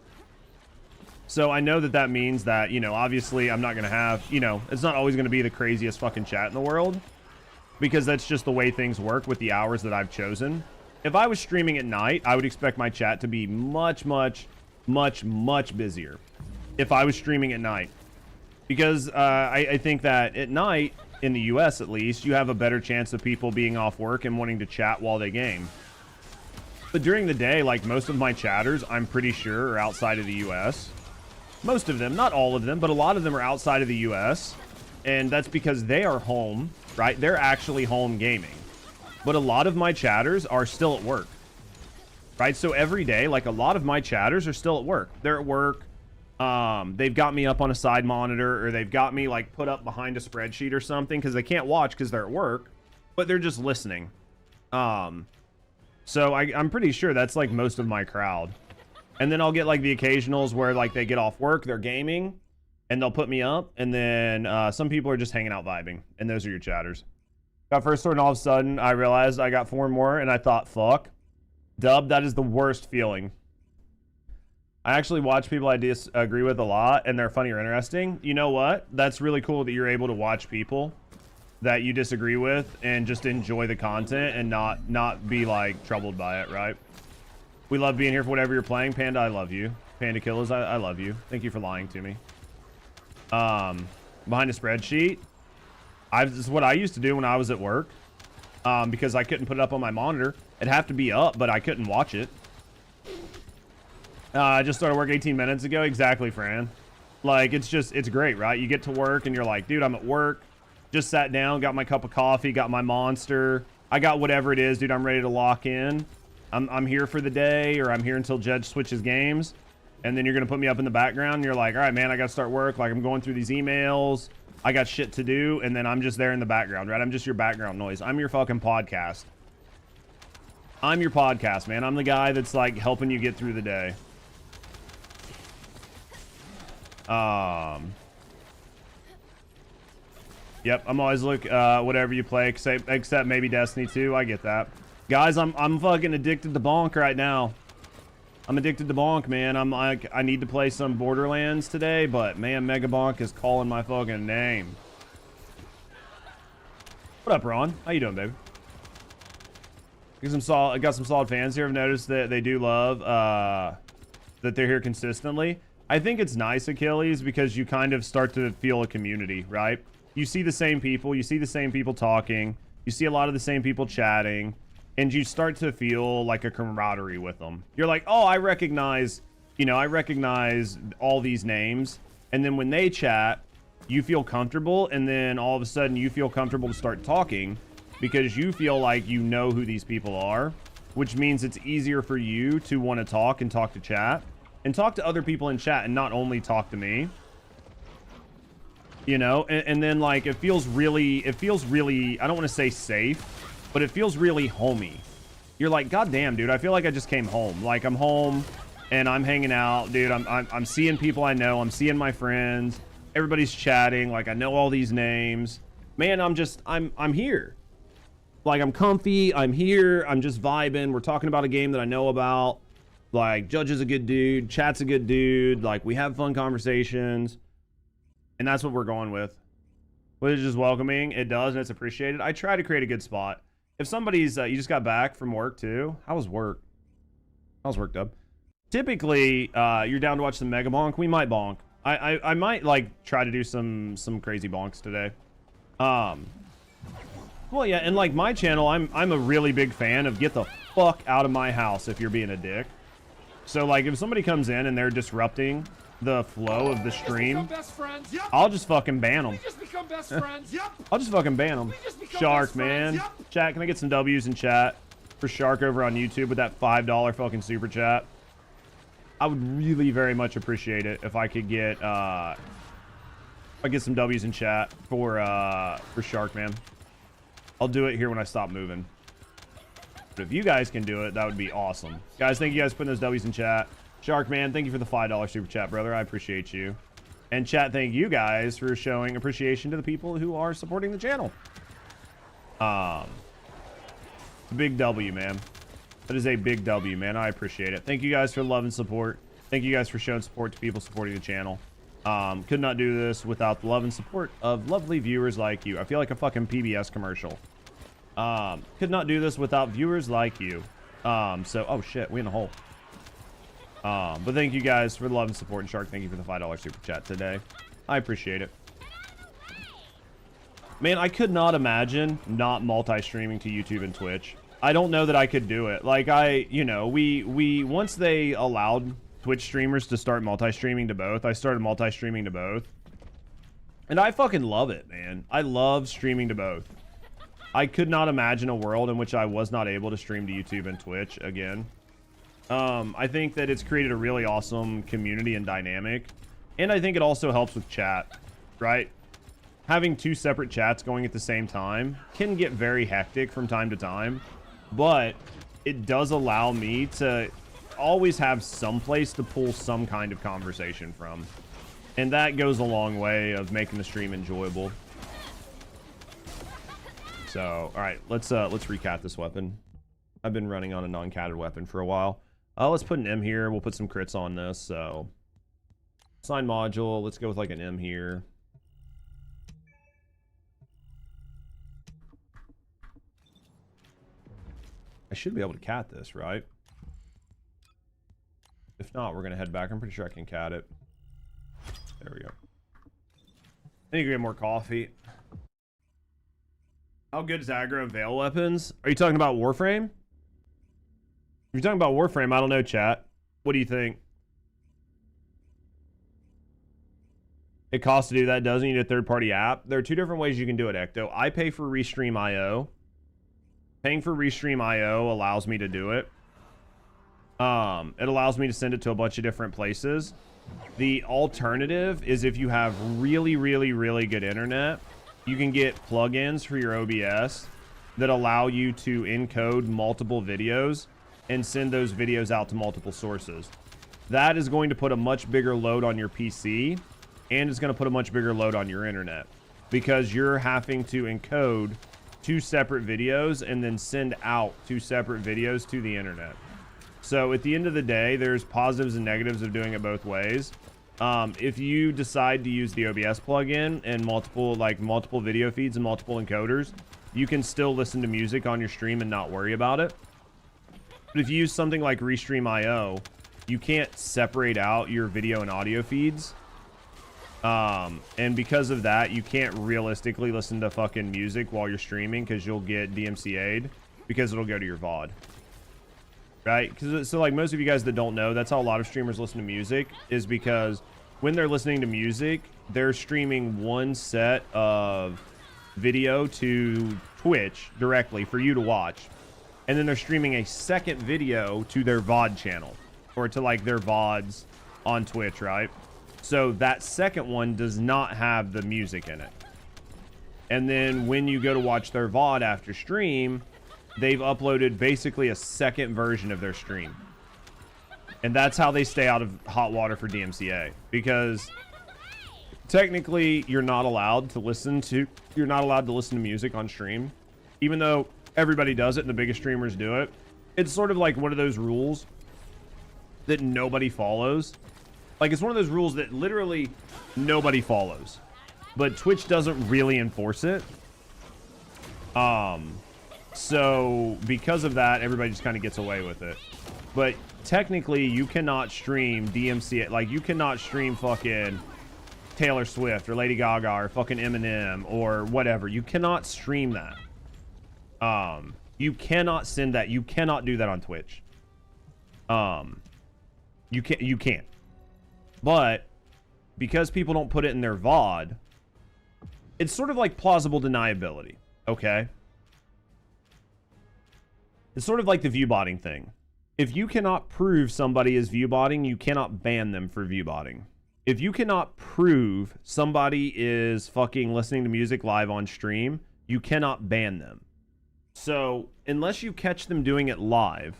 So I know that means that, obviously I'm not going to have, it's not always going to be the craziest fucking chat in the world, because that's just the way things work with the hours that I've chosen. If I was streaming at night, I would expect my chat to be much, much, much, much busier if I was streaming at night. Because I think that at night, in the US at least, you have a better chance of people being off work and wanting to chat while they game. But during the day, like, most of my chatters, I'm pretty sure, are outside of the US. Most of them, not all of them, but a lot of them are outside of the US. And that's because they are home, right? They're actually home gaming. But a lot of my chatters are still at work, right? So every day, like, a lot of my chatters are still at work. They're at work. They've got me up on a side monitor, or they've got me like put up behind a spreadsheet or something because they can't watch because they're at work, but they're just listening. So I'm pretty sure that's like most of my crowd. And then I'll get like the occasionals where like they get off work, they're gaming, and they'll put me up. And then some people are just hanging out vibing, and those are your chatters. Got first sword, and all of a sudden I realized I got 4 more, and I thought, fuck. Dub, that is the worst feeling. I actually watch people I disagree with a lot, and they're funny or interesting. You know what? That's really cool that you're able to watch people that you disagree with and just enjoy the content and not be like troubled by it, right? We love being here for whatever you're playing. Panda, I love you. Panda Killers, I love you. Thank you for lying to me. Behind a spreadsheet. This is what I used to do when I was at work. Because I couldn't put it up on my monitor. It'd have to be up, but I couldn't watch it. I just started work 18 minutes ago. Exactly, Fran. Like, it's great, right? You get to work and you're like, dude, I'm at work. Just sat down, got my cup of coffee, got my Monster. I got whatever it is, dude. I'm ready to lock in. I'm here for the day, or I'm here until Judge switches games. and then you're gonna put me up in the background, and you're like, all right, man, I gotta start work. Like, I'm going through these emails. I got shit to do, and then I'm just there in the background, right? I'm just your background noise. I'm your fucking podcast. I'm your podcast, man. I'm the guy that's like helping you get through the day. Yep, I'm always whatever you play, except maybe Destiny 2. I get that. Guys, I'm fucking addicted to Bonk right now. I'm addicted to Bonk, man. I'm like, I need to play some Borderlands today, but man, Megabonk is calling my fucking name. What up, Ron? How you doing, baby? I got some solid fans here. I've noticed that they do love that they're here consistently. I think it's nice, Achilles, because you kind of start to feel a community, right? You see the same people. You see the same people talking. You see a lot of the same people chatting. And you start to feel like a camaraderie with them. You're like, oh, I recognize all these names. And then when they chat, you feel comfortable. And then all of a sudden you feel comfortable to start talking because you feel like you know who these people are, which means it's easier for you to want to talk and talk to chat and talk to other people in chat and not only talk to me. You know, and then like it feels really, I don't want to say safe, but it feels really homey. You're like, God damn, dude, I feel like I just came home. Like I'm home and I'm hanging out, dude. I'm seeing people I know. I'm seeing my friends. Everybody's chatting. Like I know all these names. Man, I'm here. Like I'm comfy. I'm here. I'm just vibing. We're talking about a game that I know about. Like Judge is a good dude. Chat's a good dude. Like we have fun conversations. And that's what we're going with. Which is just welcoming. It does, and it's appreciated. I try to create a good spot. If somebody's, you just got back from work too. How was work? How's work, Dub? Typically, you're down to watch some Megabonk. We might bonk. I might like try to do some crazy bonks today. Well, yeah, and like my channel, I'm a really big fan of get the fuck out of my house if you're being a dick. So like if somebody comes in and they're disrupting the flow of the stream, I'll just fucking ban them. I'll just fucking ban them. Shark, man. Chat, can I get some W's in chat for Shark over on YouTube with that $5 fucking super chat? I would really very much appreciate it if I could get some W's in chat for Shark, man. I'll do it here when I stop moving. But if you guys can do it, that would be awesome. Guys, thank you guys for putting those W's in chat. Shark, man, thank you for the $5 super chat, brother. I appreciate you. And chat, thank you guys for showing appreciation to the people who are supporting the channel. It's a big W, man. That is a big W, man. I appreciate it. Thank you guys for love and support. Thank you guys for showing support to people supporting the channel. Could not do this without the love and support of lovely viewers like you. I feel like a fucking PBS commercial. Could not do this without viewers like you. So, oh shit, we in the hole. But thank you guys for the love and support. And Shark, thank you for the $5 super chat today. I appreciate it. Man, I could not imagine not multi-streaming to YouTube and Twitch. I don't know that I could do it. Like we once they allowed Twitch streamers to start multi-streaming to both, I started multi-streaming to both. And I fucking love it, man. I love streaming to both. I could not imagine a world in which I was not able to stream to YouTube and Twitch again. I think that it's created a really awesome community and dynamic. And I think it also helps with chat, right? Having two separate chats going at the same time can get very hectic from time to time. But it does allow me to always have some place to pull some kind of conversation from. And that goes a long way of making the stream enjoyable. So, all right, let's recat this weapon. I've been running on a non-catted weapon for a while. Let's put an M here. We'll put some crits on this. So, sign module. Let's go with like an M here. I should be able to cat this, right? If not, we're gonna head back. I'm pretty sure I can cat it. There we go. I need to get more coffee. How good is aggro veil weapons? Are you talking about Warframe? If you're talking about Warframe, I don't know, chat. What do you think? It costs to do that, doesn't need a third-party app. There are two different ways you can do it, Ecto. I pay for Restream.io. Paying for Restream.io allows me to do it. It allows me to send it to a bunch of different places. The alternative is if you have really, really, really good internet, you can get plugins for your OBS that allow you to encode multiple videos and send those videos out to multiple sources. That is going to put a much bigger load on your PC, and it's going to put a much bigger load on your internet because you're having to encode 2 separate videos and then send out 2 separate videos to the internet. So at the end of the day, there's positives and negatives of doing it both ways. If you decide to use the OBS plugin and multiple video feeds and multiple encoders, you can still listen to music on your stream and not worry about it. But if you use something like Restream.io, you can't separate out your video and audio feeds. And because of that, you can't realistically listen to fucking music while you're streaming because you'll get DMCA'd because it'll go to your VOD. Right? So like most of you guys that don't know, that's how a lot of streamers listen to music, is because when they're listening to music, they're streaming one set of video to Twitch directly for you to watch. And then they're streaming a second video to their VOD channel or to like their VODs on Twitch, right? So that second one does not have the music in it. And then when you go to watch their VOD after stream, they've uploaded basically a second version of their stream. And that's how they stay out of hot water for DMCA, because technically you're not allowed to listen to music on stream, even though everybody does it and the biggest streamers do it. It's sort of like one of those rules that nobody follows. Like, it's one of those rules that literally nobody follows, but Twitch doesn't really enforce it. So because of that, everybody just kind of gets away with it. But technically, you cannot stream DMCA. Like, you cannot stream fucking Taylor Swift or Lady Gaga or fucking Eminem or whatever. You cannot stream that. You cannot send that. You cannot do that on Twitch. You can't. But because people don't put it in their VOD, it's sort of like plausible deniability. Okay. It's sort of like the viewbotting thing. If you cannot prove somebody is viewbotting, you cannot ban them for viewbotting. If you cannot prove somebody is fucking listening to music live on stream, you cannot ban them. So unless you catch them doing it live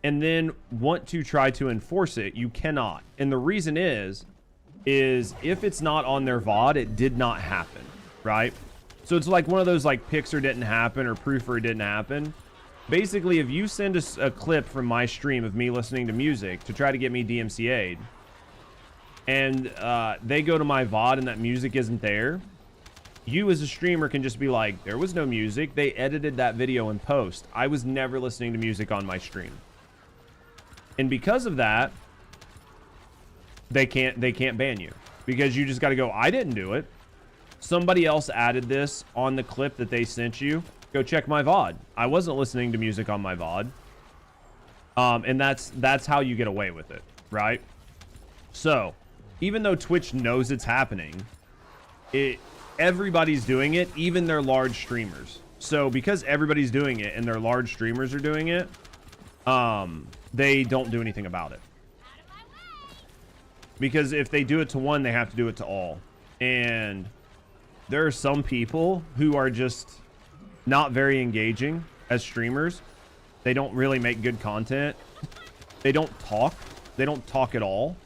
and then want to try to enforce it, you cannot. And the reason is if it's not on their VOD, it did not happen, right? So it's like one of those like pics or didn't happen or proof or it didn't happen. Basically, if you send a clip from my stream of me listening to music to try to get me DMCA'd, and they go to my VOD and that music isn't there, you as a streamer can just be like, there was no music. They edited that video in post. I was never listening to music on my stream. And because of that, they can't ban you, because you just got to go, I didn't do it. Somebody else added this on the clip that they sent you. Go check my VOD. I wasn't listening to music on my VOD. And that's how you get away with it, right? So, even though Twitch knows it's happening, everybody's doing it, even their large streamers. So, because everybody's doing it and their large streamers are doing it, they don't do anything about it. Because if they do it to one, they have to do it to all. And there are some people who are just not very engaging as streamers. They don't really make good content. They don't talk. They don't talk at all.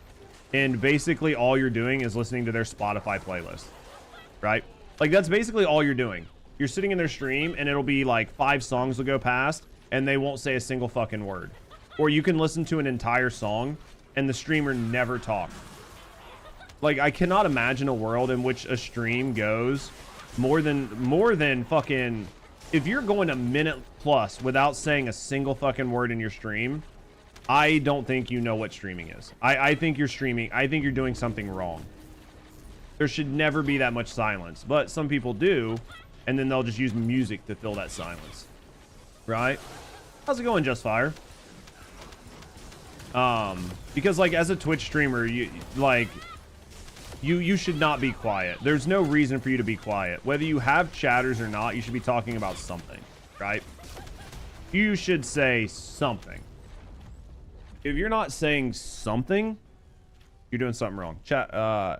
And basically all you're doing is listening to their Spotify playlist, right? Like, that's basically all you're doing. You're sitting in their stream and it'll be like 5 songs will go past and they won't say a single fucking word. Or you can listen to an entire song and the streamer never talks. Like, I cannot imagine a world in which a stream goes more than fucking... If you're going a minute plus without saying a single fucking word in your stream, I don't think you know what streaming is. I think you're streaming. I think you're doing something wrong. There should never be that much silence, but some people do, and then they'll just use music to fill that silence. Right? How's it going, Just Fire? Because like as a Twitch streamer, you should not be quiet. There's no reason for you to be quiet. Whether you have chatters or not, you should be talking about something, right? You should say something. if you're not saying something, you're doing something wrong. Chat. So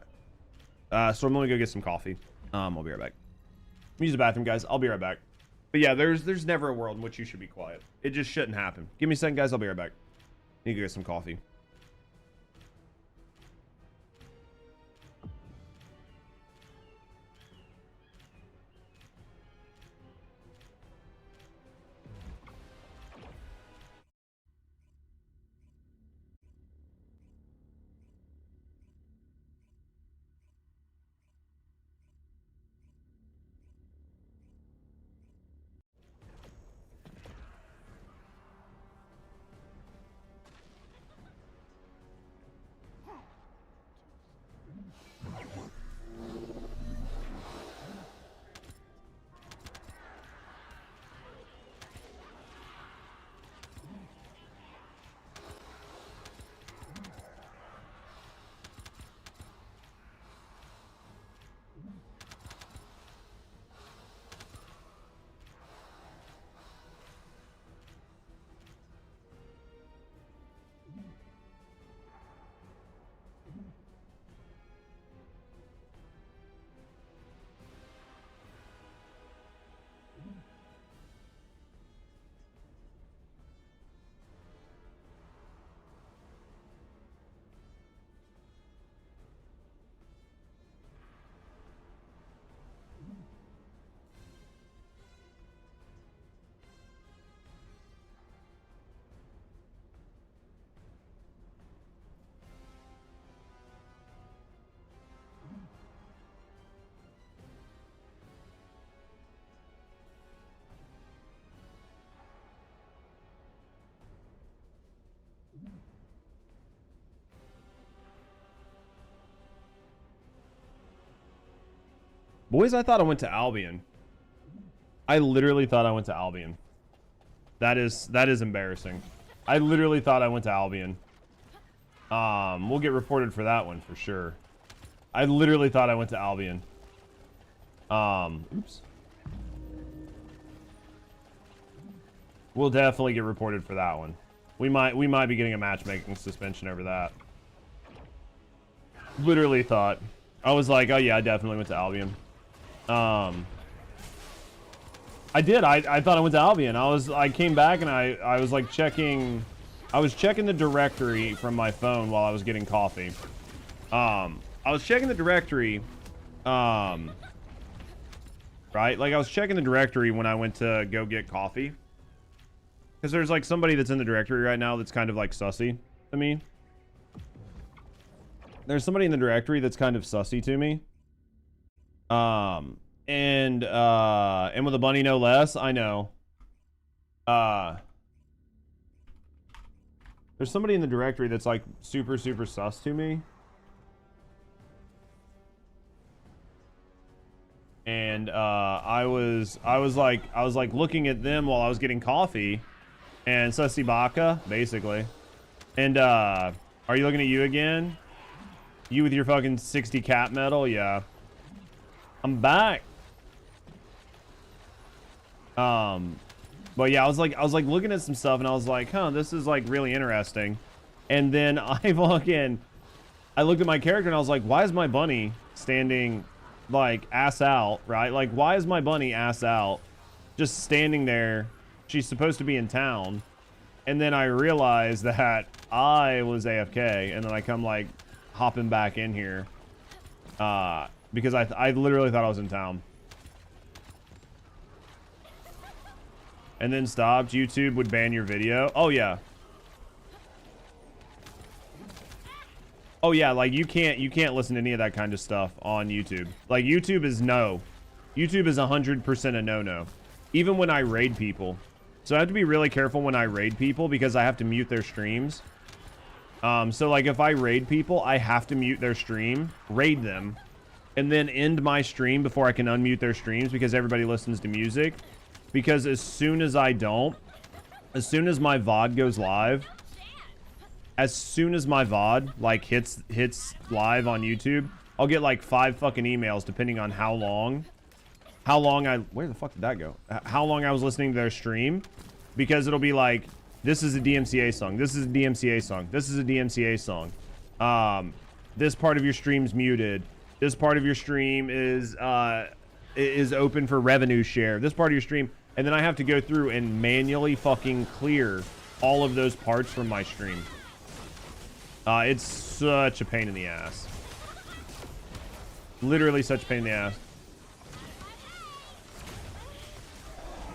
I'm gonna go get some coffee. I'll be right back. Use the bathroom, guys. I'll be right back. But yeah, there's never a world in which you should be quiet. It just shouldn't happen. Give me a second, guys. I'll be right back. Need to go get some coffee. Boys, I thought I went to Albion. I literally thought I went to Albion. That is embarrassing. I literally thought I went to Albion. We'll get reported for that one for sure. I literally thought I went to Albion. Oops. We'll definitely get reported for that one. We might be getting a matchmaking suspension over that. Literally thought. I was like, oh yeah, I definitely went to Albion. I did. I thought I went to Albion. I came back and I was like checking. I was checking the directory from my phone while I was getting coffee. I was checking the directory. Right? Like I was checking the directory when I went to go get coffee. Because there's like somebody that's in the directory right now that's kind of like sussy to me. There's somebody in the directory that's kind of sussy to me. And with a bunny no less, I know. There's somebody in the directory that's like super sus to me. And I was like looking at them while I was getting coffee. And Sussy Baka, basically. And are you looking at you again? You with your fucking 60 cap medal? Yeah. I'm back. But yeah, I was like looking at some stuff and I was like, huh, this is like really interesting. And then I looked at my character and I was like, why is my bunny standing like ass out, right? Like, why is my bunny ass out just standing there? She's supposed to be in town. And then I realized that I was AFK and then I come like hopping back in here. Because I literally thought I was in town. And then stopped. YouTube would ban your video. Oh yeah. Oh yeah, like you can't listen to any of that kind of stuff on YouTube. Like YouTube is no. YouTube is 100% a no-no. Even when I raid people. So I have to be really careful when I raid people because I have to mute their streams. So like if I raid people, I have to mute their stream, raid them, and then end my stream before I can unmute their streams because everybody listens to music. Because as soon as my VOD goes live, as soon as my VOD like hits live on YouTube, I'll get like 5 fucking emails depending on how long where the fuck did that go? How long I was listening to their stream, because it'll be like This is a DMCA song. This is a DMCA song. This is a DMCA song. This part of your stream's muted. This part of your stream is open for revenue share. This part of your stream, and then I have to go through and manually fucking clear all of those parts from my stream. It's such a pain in the ass. Literally such a pain in the ass.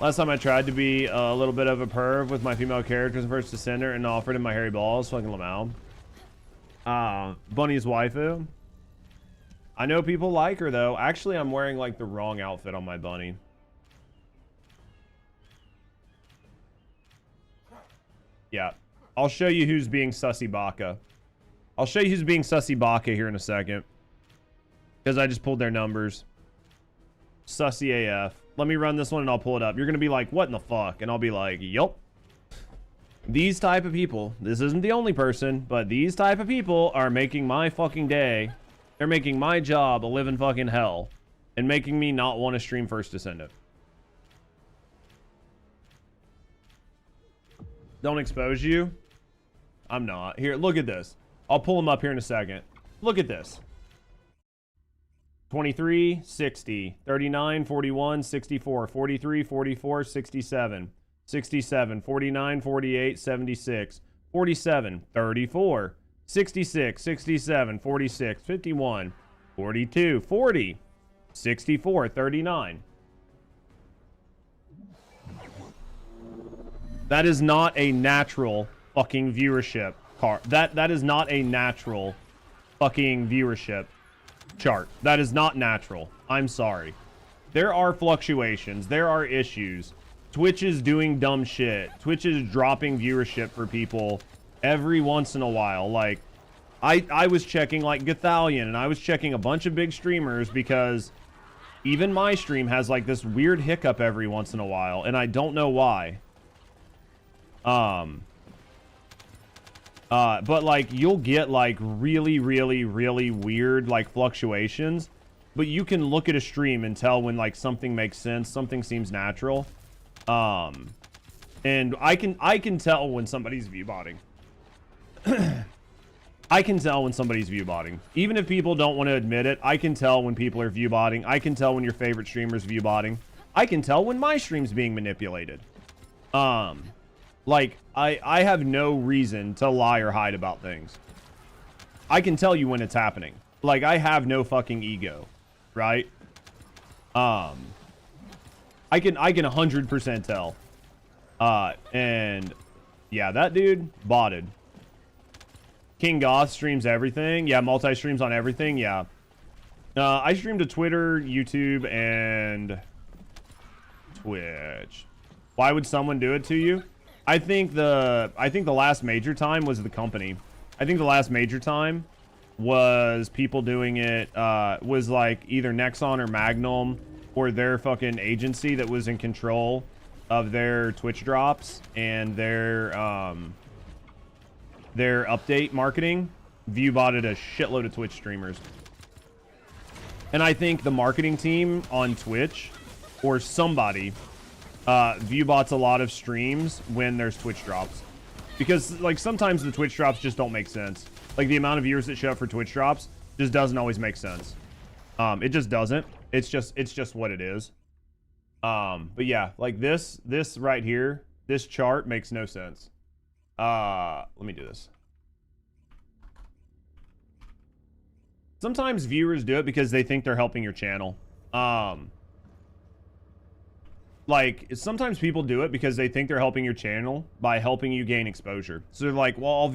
Last time I tried to be a little bit of a perv with my female characters in First Descendant and offered him my hairy balls, fucking Lamau. Bunny's waifu. I know people like her though. Actually, I'm wearing like the wrong outfit on my bunny. Yeah. I'll show you who's being sussy baka. I'll show you who's being sussy baka here in a second. Because I just pulled their numbers. Sussy AF. Let me run this one and I'll pull it up. You're going to be like, what in the fuck? And I'll be like, yup. These type of people, this isn't the only person, but these type of people are making my fucking day. They're making my job a living fucking hell. And making me not want to stream First Descendant. Don't expose you. I'm not. Here, look at this. I'll pull them up here in a second. Look at this. 23, 60, 39, 41, 64, 43, 44, 67, 67, 49, 48, 76, 47, 34, 66, 67, 46, 51, 42, 40, 64, 39. That is not a natural fucking viewership card. That is not a natural fucking viewership chart. That is not natural. I'm sorry. There are fluctuations. There are issues. Twitch is doing dumb shit. Twitch is dropping viewership for people every once in a while. Like, I was checking like Gathalion, and I was checking a bunch of big streamers because even my stream has like this weird hiccup every once in a while, and I don't know why. But like you'll get like really weird like fluctuations, but you can look at a stream and tell when like something makes sense, something seems natural. And I can tell when somebody's view botting. I can tell when somebody's view botting. Even if people don't want to admit it, I can tell when people are view botting. I can tell when your favorite streamer's view botting. I can tell when my stream's being manipulated. Like, I have no reason to lie or hide about things. I can tell you when it's happening. Like, I have no fucking ego, right? I can 100% tell. And yeah, that dude botted. King Goth streams everything. Yeah, multi-streams on everything. Yeah. I stream to Twitter, YouTube, and Twitch. Why would someone do it to you? I think the last major time was the company. I think the last major time was people doing it, was like either Nexon or Magnum or their fucking agency that was in control of their Twitch drops and their update marketing view botted a shitload of Twitch streamers. And I think the marketing team on Twitch or somebody view bots a lot of streams when there's Twitch drops, because like sometimes the Twitch drops just don't make sense. Like the amount of viewers that show up for Twitch drops just doesn't always make sense. It just doesn't. It's just what it is. But yeah, like this right here, this chart makes no sense. Let me do this. Sometimes viewers do it because they think they're helping your channel. Like, sometimes people do it because they think they're helping your channel by helping you gain exposure. So they're like, well, I'll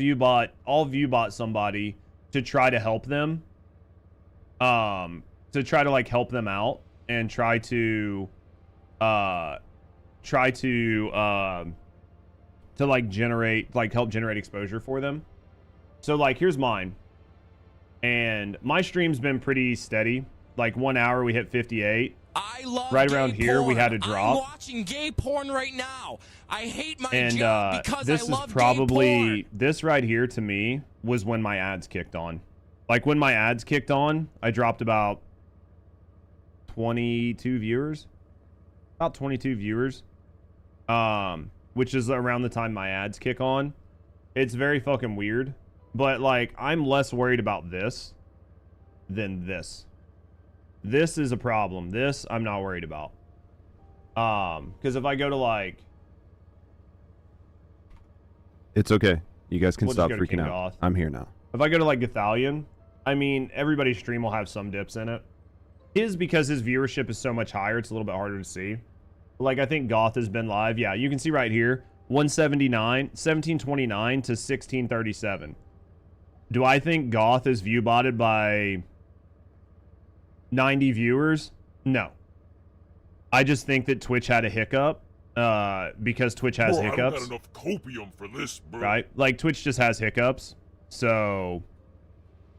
view bot somebody to try to help them. To try to like help them out and try to like help generate exposure for them. So like, here's mine. And my stream's been pretty steady. Like 1 hour we hit 58. I love right gay around here porn. we had a drop. I'm watching gay porn right now. I hate my and job because this I love is probably gay porn. this right here to me was when my ads kicked on. Like when my ads kicked on, I dropped about 22 viewers. About 22 viewers. which is around the time my ads kick on. It's very fucking weird. But, like, I'm less worried about this than this. This is a problem. This, I'm not worried about. Because if I go to, like... It's okay. You guys can We'll stop just go to freaking King out. Goth. I'm here now. If I go to, like, Gathalion, I mean, everybody's stream will have some dips in it. Because his viewership is so much higher, it's a little bit harder to see. Like, I think Goth has been live. Yeah, you can see right here, 1729 to 1637. Do I think Goth is viewbotted by 90 viewers? No. I just think that Twitch had a hiccup because Twitch has hiccups. I don't got enough copium for this, bro. Right? Like, Twitch just has hiccups. So,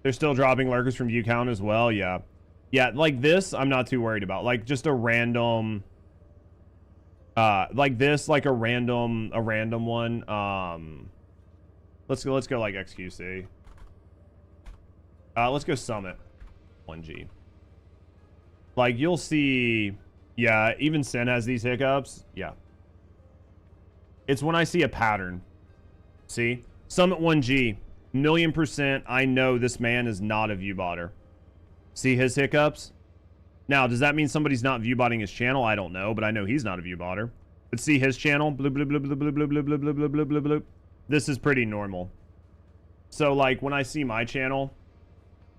they're still dropping lurkers from view count as well. Yeah. Yeah, like this, I'm not too worried about. Like, just a random... like this, like a random one. Let's go like XQC. Let's go Summit 1G. Like, you'll see, yeah, even Sin has these hiccups. Yeah. It's when I see a pattern. See? Summit 1G, 1,000,000%, I know this man is not a viewbotter. See his hiccups? Now, does that mean somebody's not viewbotting his channel? I don't know, but I know he's not a viewbotter. But see his channel? Bloop, bloop, bloop, bloop, bloop, bloop, bloop, bloop, bloop, bloop, bloop, bloop. This is pretty normal. So, like, when I see my channel,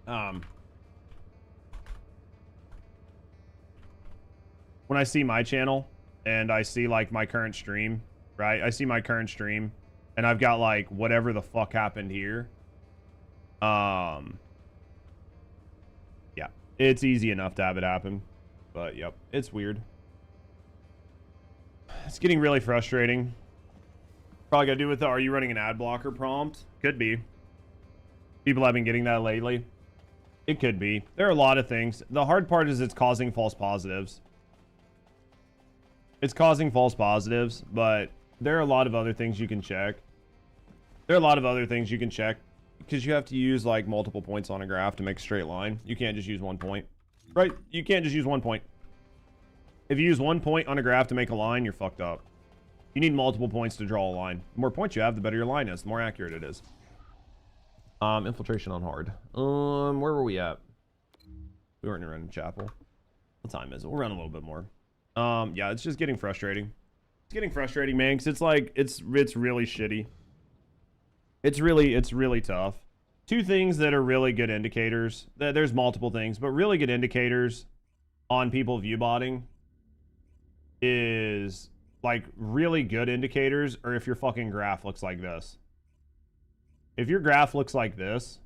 when I see my channel and I see, like, my current stream, right? I see my current stream and I've got, like, whatever the fuck happened here. Yeah. It's easy enough to have it happen. But, yep. It's weird. It's getting really frustrating. Probably got to do with the "are you running an ad blocker" prompt. Could be. People have been getting that lately. It could be. There are a lot of things. The hard part is it's causing false positives. It's causing false positives, but there are a lot of other things you can check. There are a lot of other things you can check because you have to use like multiple points on a graph to make a straight line. You can't just use 1 point. Right? You can't just use 1 point. If you use 1 point on a graph to make a line, you're fucked up. You need multiple points to draw a line. The more points you have, the better your line is. The more accurate it is. Infiltration on hard. Where were we at? We weren't running chapel. What time is it? We'll run a little bit more. Yeah, it's just getting frustrating. It's getting frustrating, man, because it's like, it's really shitty. It's really tough. Two things that are really good indicators. There's multiple things, but really good indicators on people viewbotting is like really good indicators, or if your fucking graph looks like this. If your graph looks like this,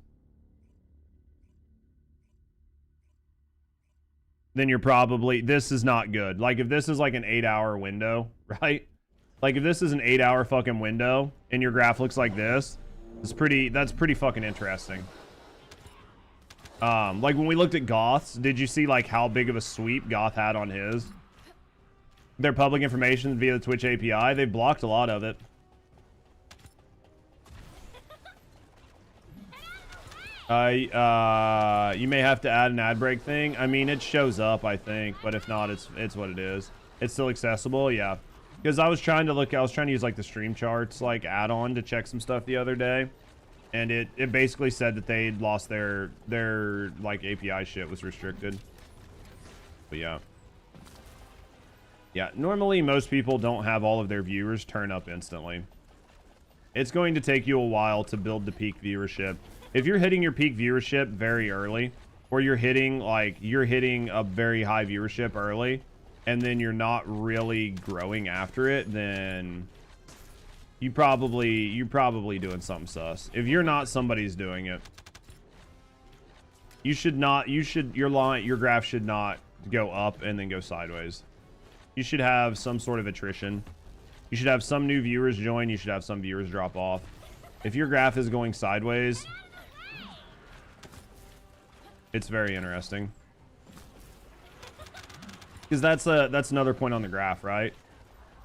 then you're probably, this is not good. Like if this is like an 8-hour window, right? Like if this is an 8-hour fucking window and your graph looks like this, that's pretty fucking interesting. Like when we looked at Goth's, did you see like how big of a sweep Goth had on his? Their public information via the Twitch API, they blocked a lot of it. You may have to add an ad break thing. I mean, it shows up, I think, but if not, it's what it is. It's still accessible, yeah. Because I was trying to use like the stream charts like add-on to check some stuff the other day, and it basically said that they'd lost their like API shit was restricted. But yeah. Yeah, normally most people don't have all of their viewers turn up instantly. It's going to take you a while to build the peak viewership. If you're hitting your peak viewership very early, or you're hitting a very high viewership early, and then you're not really growing after it, then you're probably doing something sus. If you're not, somebody's doing it. Your graph should not go up and then go sideways. You should have some sort of attrition. You should have some new viewers join. You should have some viewers drop off. If your graph is going sideways, it's very interesting. Because that's another point on the graph, right?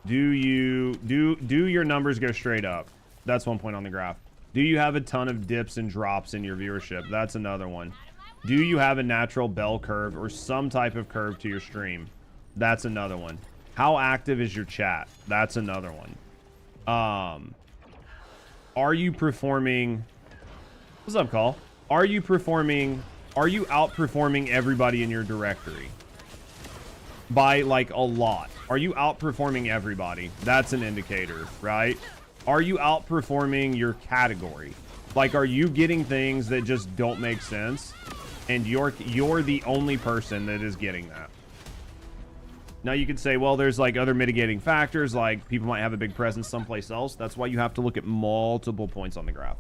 Do your numbers go straight up? That's one point on the graph. Do you have a ton of dips and drops in your viewership? That's another one. Do you have a natural bell curve or some type of curve to your stream? That's another one. How active is your chat? That's another one. Are you performing? What's up, Call? Are you outperforming everybody in your directory? By like a lot. Are you outperforming everybody? That's an indicator, right? Are you outperforming your category? Like, are you getting things that just don't make sense? And you're the only person that is getting that. Now you could say, well, there's like other mitigating factors, like people might have a big presence someplace else. That's why you have to look at multiple points on the graph,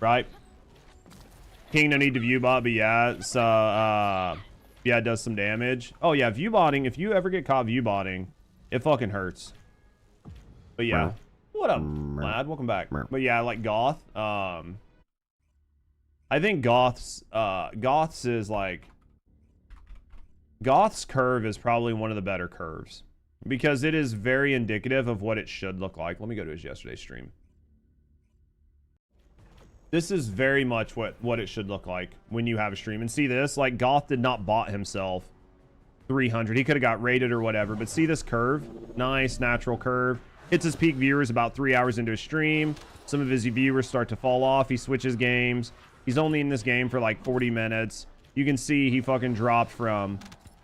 right? King, no need to view bot, but yeah, it's yeah, it does some damage. Oh yeah, view botting. If you ever get caught view botting, it fucking hurts. But yeah, what up, lad? Welcome back. But yeah, like Goth. I think Goth's is like, Goth's curve is probably one of the better curves because it is very indicative of what it should look like. Let me go to his yesterday's stream. This is very much what it should look like when you have a stream. And see this, like Goth did not bot himself 300. He could have got rated or whatever, but see this curve? Nice natural curve. Hits his peak viewers about 3 hours into his stream. Some of his viewers start to fall off. He switches games. He's only in this game for like 40 minutes. You can see he fucking dropped from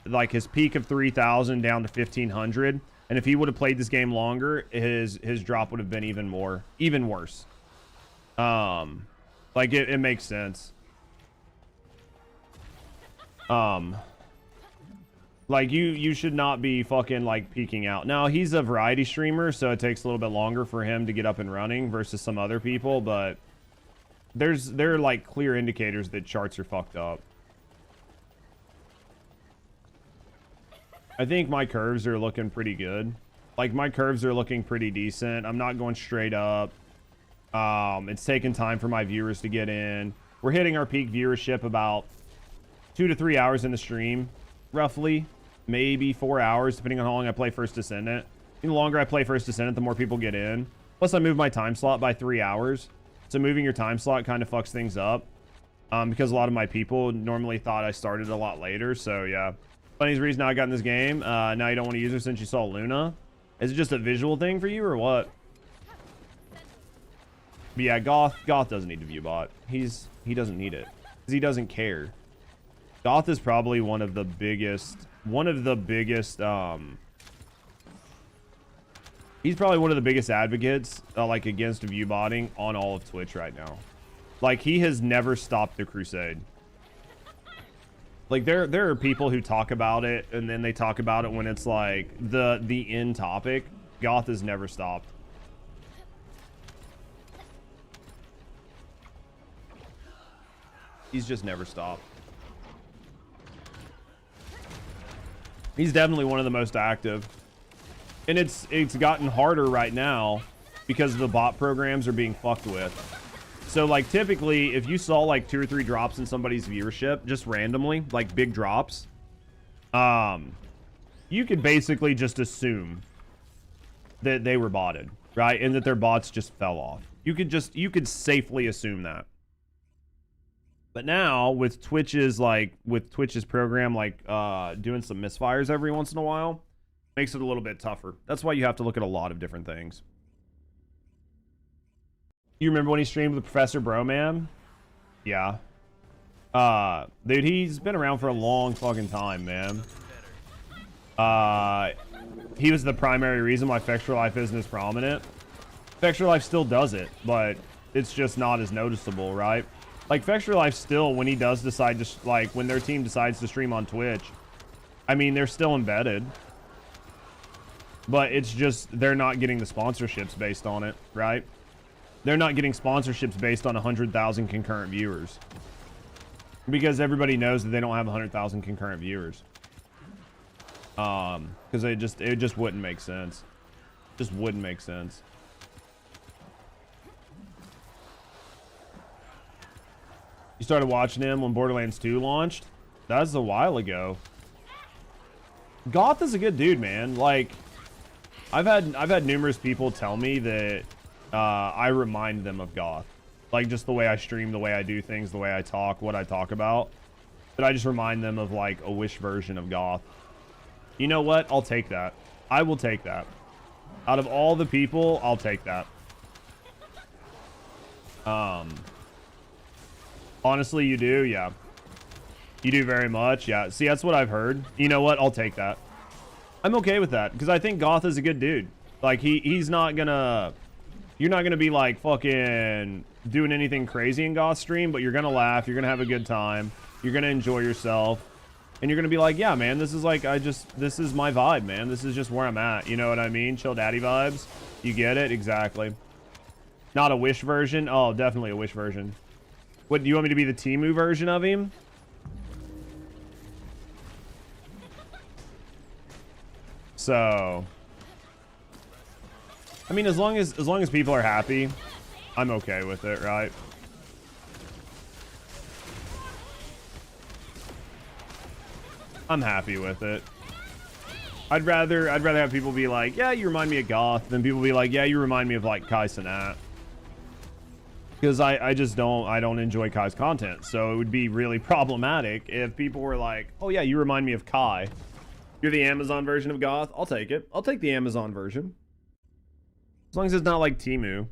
like his peak of 3,000 down to 1,500. And if he would have played this game longer, his drop would have been even worse. Like it makes sense. Like you should not be fucking like peaking out. Now he's a variety streamer, so it takes a little bit longer for him to get up and running versus some other people, but there are like clear indicators that charts are fucked up. I think my curves are looking pretty good. Like my curves are looking pretty decent. I'm not going straight up. It's taking time for my viewers to get in. We're hitting our peak viewership about 2 to 3 hours in the stream, roughly, maybe 4 hours, depending on how long I play First Descendant. The longer I play First Descendant, the more people get in. Plus, I moved my time slot by 3 hours. So moving your time slot kind of fucks things up, because a lot of my people normally thought I started a lot later. So yeah, funniest reason I got in this game. Now you don't want to use her since you saw Luna. Is it just a visual thing for you or what? But yeah, Goth doesn't need to view bot. He doesn't need it because he doesn't care. Goth is probably one of the biggest he's probably one of the biggest advocates like against view botting on all of Twitch right now. Like he has never stopped the crusade. Like there are people who talk about it and then they talk about it when it's like the end topic. Goth has never stopped. He's just never stopped. He's definitely one of the most active. And it's gotten harder right now because the bot programs are being fucked with. So like typically if you saw like 2 or 3 drops in somebody's viewership just randomly, like big drops, you could basically just assume that they were botted, right? And that their bots just fell off. You could safely assume that. But now with Twitch's program, like doing some misfires every once in a while, makes it a little bit tougher. That's why you have to look at a lot of different things. You remember when he streamed with Professor Broman? Yeah. Dude, he's been around for a long fucking time, man. He was the primary reason why Fextra Life isn't as prominent. Fextra Life still does it, but it's just not as noticeable, right? Like Fextra Life still, when he does decide to, like when their team decides to stream on Twitch, I mean, they're still embedded. But it's just, they're not getting the sponsorships based on it, right? They're not getting sponsorships based on 100,000 concurrent viewers. Because everybody knows that they don't have 100,000 concurrent viewers. Because it just wouldn't make sense. Just wouldn't make sense. You started watching him when Borderlands 2 launched? That was a while ago. Goth is a good dude, man. Like, I've had numerous people tell me that I remind them of Goth. Like, just the way I stream, the way I do things, the way I talk, what I talk about. But I just remind them of, like, a Wish version of Goth. You know what? I'll take that. I will take that. Out of all the people, I'll take that. Honestly, you do, yeah. You do very much, yeah. See, that's what I've heard. You know what? I'll take that. I'm okay with that because I think Goth is a good dude. Like he's not gonna. You're not gonna be like fucking doing anything crazy in Goth stream, but you're gonna laugh. You're gonna have a good time. You're gonna enjoy yourself, and you're gonna be like, yeah, man, this is like this is my vibe, man. This is just where I'm at. You know what I mean? Chill daddy vibes. You get it exactly. Not a Wish version. Oh, definitely a Wish version. What do you want me to be, the Temu version of him? So, I mean, as long as people are happy, I'm okay with it, right? I'm happy with it. I'd rather have people be like, yeah, you remind me of Goth, than people be like, yeah, you remind me of like Kai Cenat. Because I just don't enjoy Kai's content. So it would be really problematic if people were like, oh yeah, you remind me of Kai. You're the Amazon version of Goth. I'll take it. I'll take the Amazon version. As long as it's not like Temu.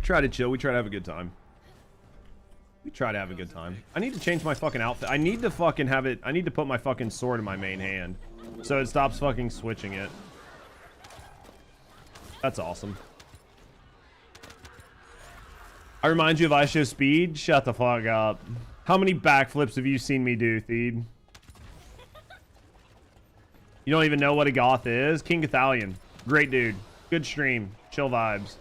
Try to chill. We try to have a good time. We try to have a good time. I need to change my fucking outfit. I need to fucking have it. I need to put my fucking sword in my main hand so it stops fucking switching it. That's awesome. I remind you of I Show Speed. Shut the fuck up. How many backflips have you seen me do, Theed? You don't even know what a Goth is? King Cathalion. Great dude. Good stream. Chill vibes.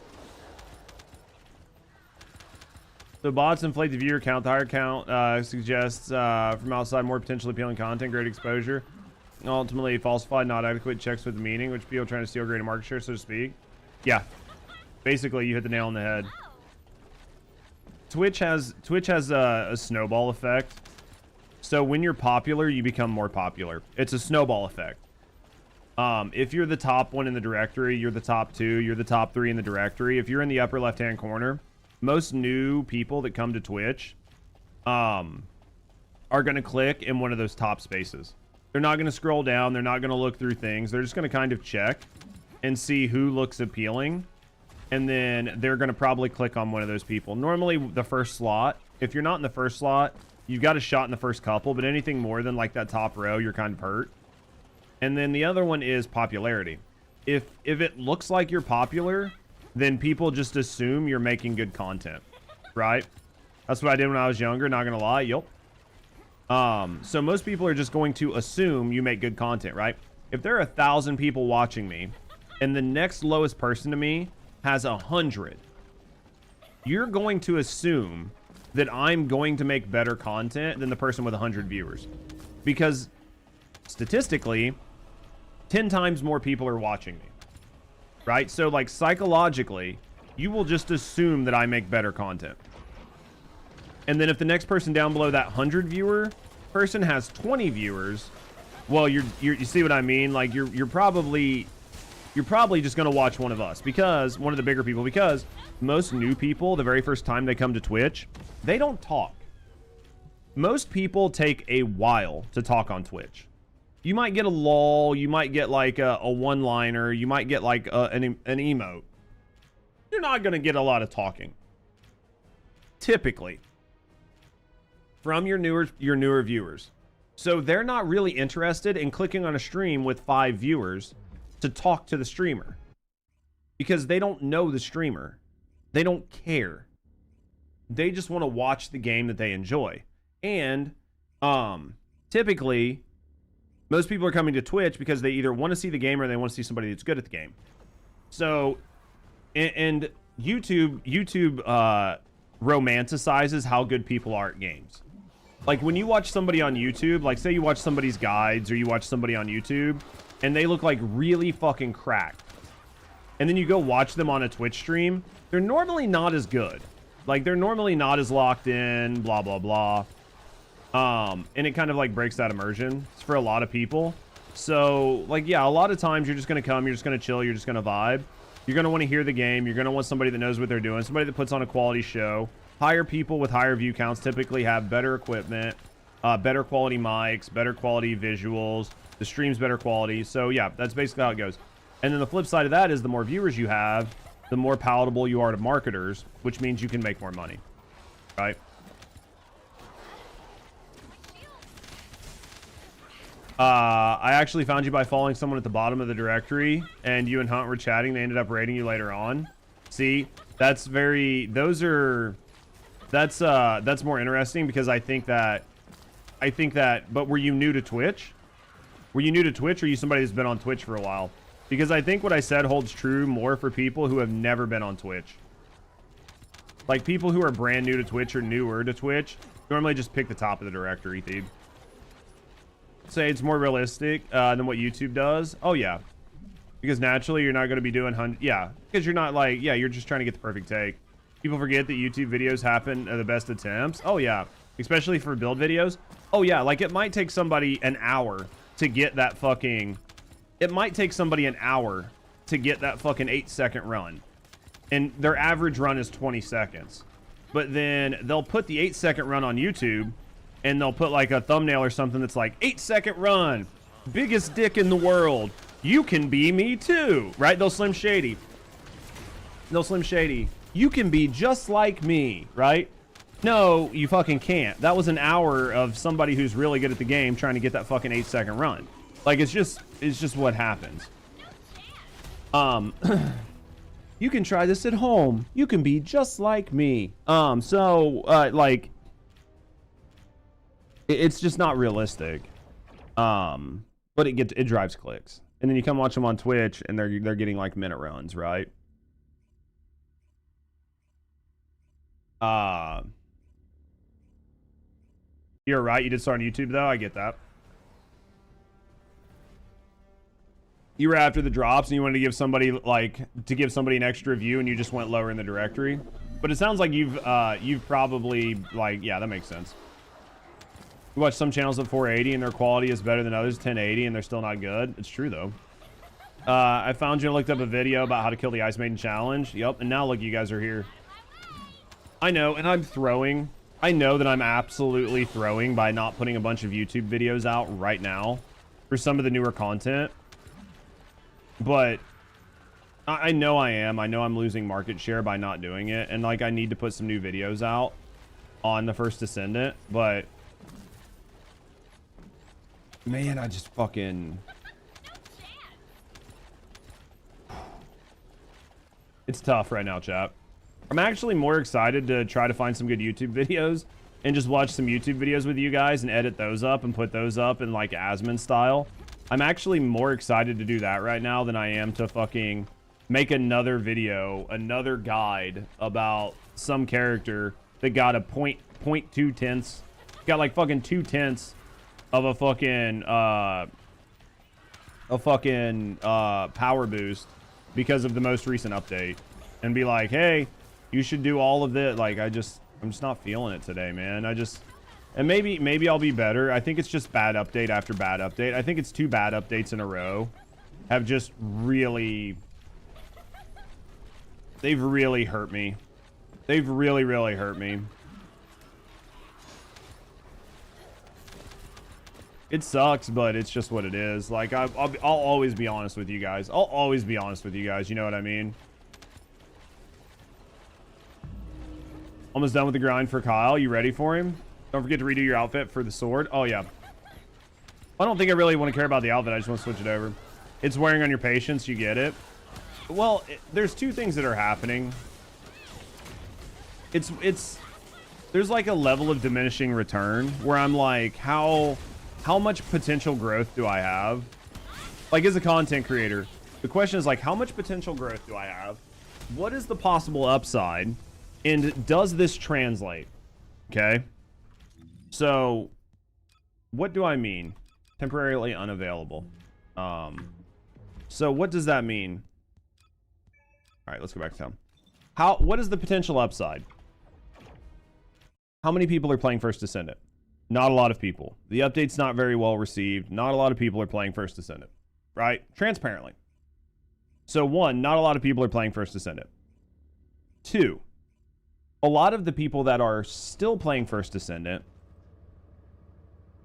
So bots inflate the viewer count. The higher count suggests from outside more potentially appealing content, great exposure. Ultimately, falsified, not adequate checks with the meaning, which people trying to steal greater market share, so to speak. Yeah. Basically, you hit the nail on the head. Twitch has a snowball effect. So when you're popular, you become more popular. It's a snowball effect. If you're the top one in the directory, you're the top 2, you're the top 3 in the directory. If you're in the upper left-hand corner, most new people that come to Twitch are going to click in one of those top spaces. They're not going to scroll down. They're not going to look through things. They're just going to kind of check and see who looks appealing. And then they're going to probably click on one of those people. Normally, the first slot. If you're not in the first slot, you've got a shot in the first couple. But anything more than like that top row, you're kind of hurt. And then the other one is popularity. If it looks like you're popular, then people just assume you're making good content, right? That's what I did when I was younger, not gonna lie. Yup. So most people are just going to assume you make good content, right? If there are 1,000 people watching me and the next lowest person to me has 100, you're going to assume that I'm going to make better content than the person with 100 viewers, because statistically 10 times more people are watching me, right? So like psychologically, you will just assume that I make better content. And then if the next person down below that 100 viewer person has 20 viewers, well, you see what I mean? Like you're probably just going to watch one of us, because one of the bigger people, because most new people, the very first time they come to Twitch, they don't talk. Most people take a while to talk on Twitch. You might get a lull, you might get like a one-liner, you might get like an emote. You're not going to get a lot of talking, typically, from your newer viewers. So they're not really interested in clicking on a stream with 5 viewers to talk to the streamer, because they don't know the streamer. They don't care. They just want to watch the game that they enjoy. And typically most people are coming to Twitch because they either want to see the game or they want to see somebody that's good at the game. So and YouTube romanticizes how good people are at games. Like when you watch somebody on YouTube, like say you watch somebody's guides or you watch somebody on YouTube and they look like really fucking cracked, and then you go watch them on a Twitch stream, they're normally not as good. Like they're normally not as locked in, blah, blah, blah. And it kind of like breaks that immersion for a lot of people. So like, yeah, a lot of times you're just going to come, you're just going to chill, you're just going to vibe. You're going to want to hear the game. You're going to want somebody that knows what they're doing, somebody that puts on a quality show. higher people with higher view counts typically have better equipment, better quality mics, better quality visuals, the stream's better quality. So yeah, that's basically how it goes. And then the flip side of that is the more viewers you have, the more palatable you are to marketers, which means you can make more money, right? I actually found you by following someone at the bottom of the directory, and you and Hunt were chatting. They ended up raiding you later on. See, that's that's more interesting because I think that, but were you new to Twitch? Were you new to Twitch, or are you somebody that's been on Twitch for a while? Because I think what I said holds true more for people who have never been on Twitch. Like, people who are brand new to Twitch or newer to Twitch normally just pick the top of the directory, Thebe. Say it's more realistic than what YouTube does. Oh, yeah. Because naturally, you're not going to be doing... Yeah, because you're not like... Yeah, you're just trying to get the perfect take. People forget that YouTube videos happen at the best attempts. Oh, yeah. Especially for build videos. Oh, yeah. Like, it might take somebody an hour to get that fucking... It might take somebody an hour to get that fucking 8-second run. And their average run is 20 seconds. But then they'll put the 8-second run on YouTube, and they'll put like a thumbnail or something that's like, 8-second run, biggest dick in the world. You can be me too, right? They'll Slim Shady. You can be just like me, right? No, you fucking can't. That was an hour of somebody who's really good at the game trying to get that fucking 8-second run. Like, it's just what happens. You can try this at home. You can be just like me. Like, it's just not realistic. But it drives clicks. And then you come watch them on Twitch, and they're getting like minute runs, right? You're right. You did start on YouTube though. I get that. You were after the drops and you wanted to give somebody an extra view, and you just went lower in the directory. But it sounds like you've probably, like, yeah, that makes sense. You watch some channels at 480 and their quality is better than others 1080 and they're still not good. It's true though. I found you and looked up a video about how to kill the Ice Maiden challenge. Yep, and now look, you guys are here. I know, and I'm throwing. I know that I'm absolutely throwing by not putting a bunch of YouTube videos out right now for some of the newer content. But I know I am. I know I'm losing market share by not doing it. And, like, I need to put some new videos out on the First Descendant. But, man, I just fucking... It's tough right now, chat. I'm actually more excited to try to find some good YouTube videos and just watch some YouTube videos with you guys and edit those up and put those up in, like, Asmon style. I'm actually more excited to do that right now than I am to fucking make another video, another guide about some character that got a 0.2 tenths, got like fucking 2 tenths of a fucking power boost because of the most recent update, and be like, hey, you should do all of this. Like, I'm just not feeling it today, man. And maybe I'll be better. I think it's just bad update after bad update. I think it's 2 bad updates in a row have just really... They've really hurt me. They've really, really hurt me. It sucks, but it's just what it is. Like, I'll always be honest with you guys. I'll always be honest with you guys. You know what I mean? Almost done with the grind for Kyle. You ready for him? Don't forget to redo your outfit for the sword. Oh, yeah. I don't think I really want to care about the outfit. I just want to switch it over. It's wearing on your patience. You get it. Well, there's 2 things that are happening. There's like a level of diminishing return where I'm like, how much potential growth do I have? Like, as a content creator, the question is like, how much potential growth do I have? What is the possible upside? And does this translate? Okay. So, what do I mean? Temporarily unavailable. So what does that mean? All right, let's go back to town. What is the potential upside? How many people are playing First Descendant? Not a lot of people. The update's not very well received. Not a lot of people are playing First Descendant, right? Transparently. So 1, not a lot of people are playing First Descendant. 2, a lot of the people that are still playing First Descendant,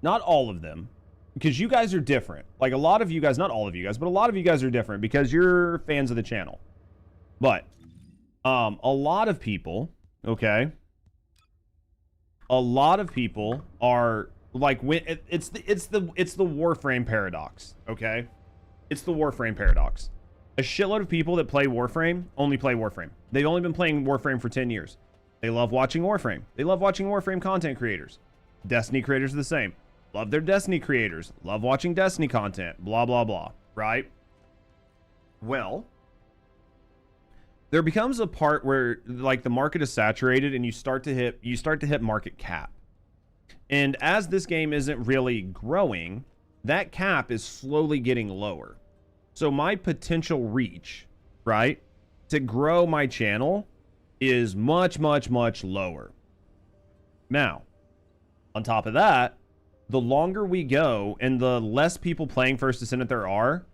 not all of them, because you guys are different. Like a lot of you guys, not all of you guys, but a lot of you guys are different because you're fans of the channel. But a lot of people, okay, a lot of people are like, it's the Warframe paradox, okay? It's the Warframe paradox. A shitload of people that play Warframe only play Warframe. They've only been playing Warframe for 10 years. They love watching Warframe. They love watching Warframe content creators. Destiny creators are the same. Love their Destiny creators. Love watching Destiny content. Blah, blah, blah. Right? Well, there becomes a part where like the market is saturated and you start to hit market cap. And as this game isn't really growing, that cap is slowly getting lower. So my potential reach, right, to grow my channel is much, much, much lower. Now, on top of that, the longer we go and the less people playing First Descendant there are,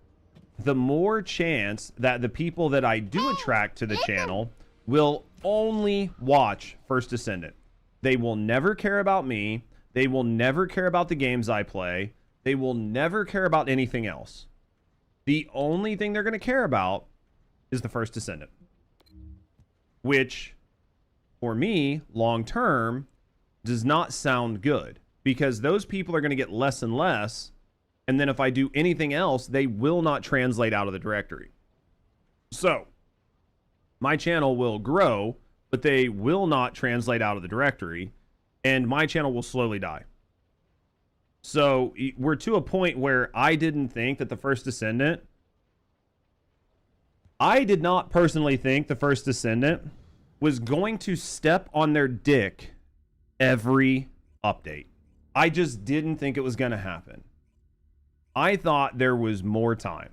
the more chance that the people that I do attract to the channel will only watch First Descendant. They will never care about me. They will never care about the games I play. They will never care about anything else. The only thing they're going to care about is the First Descendant. Which, for me, long term, does not sound good. Because those people are going to get less and less. And then if I do anything else, they will not translate out of the directory. So, my channel will grow, but they will not translate out of the directory. And my channel will slowly die. So, we're to a point where I didn't think that the First Descendant... I did not personally think the First Descendant was going to step on their dick every update. I just didn't think it was going to happen. I thought there was more time.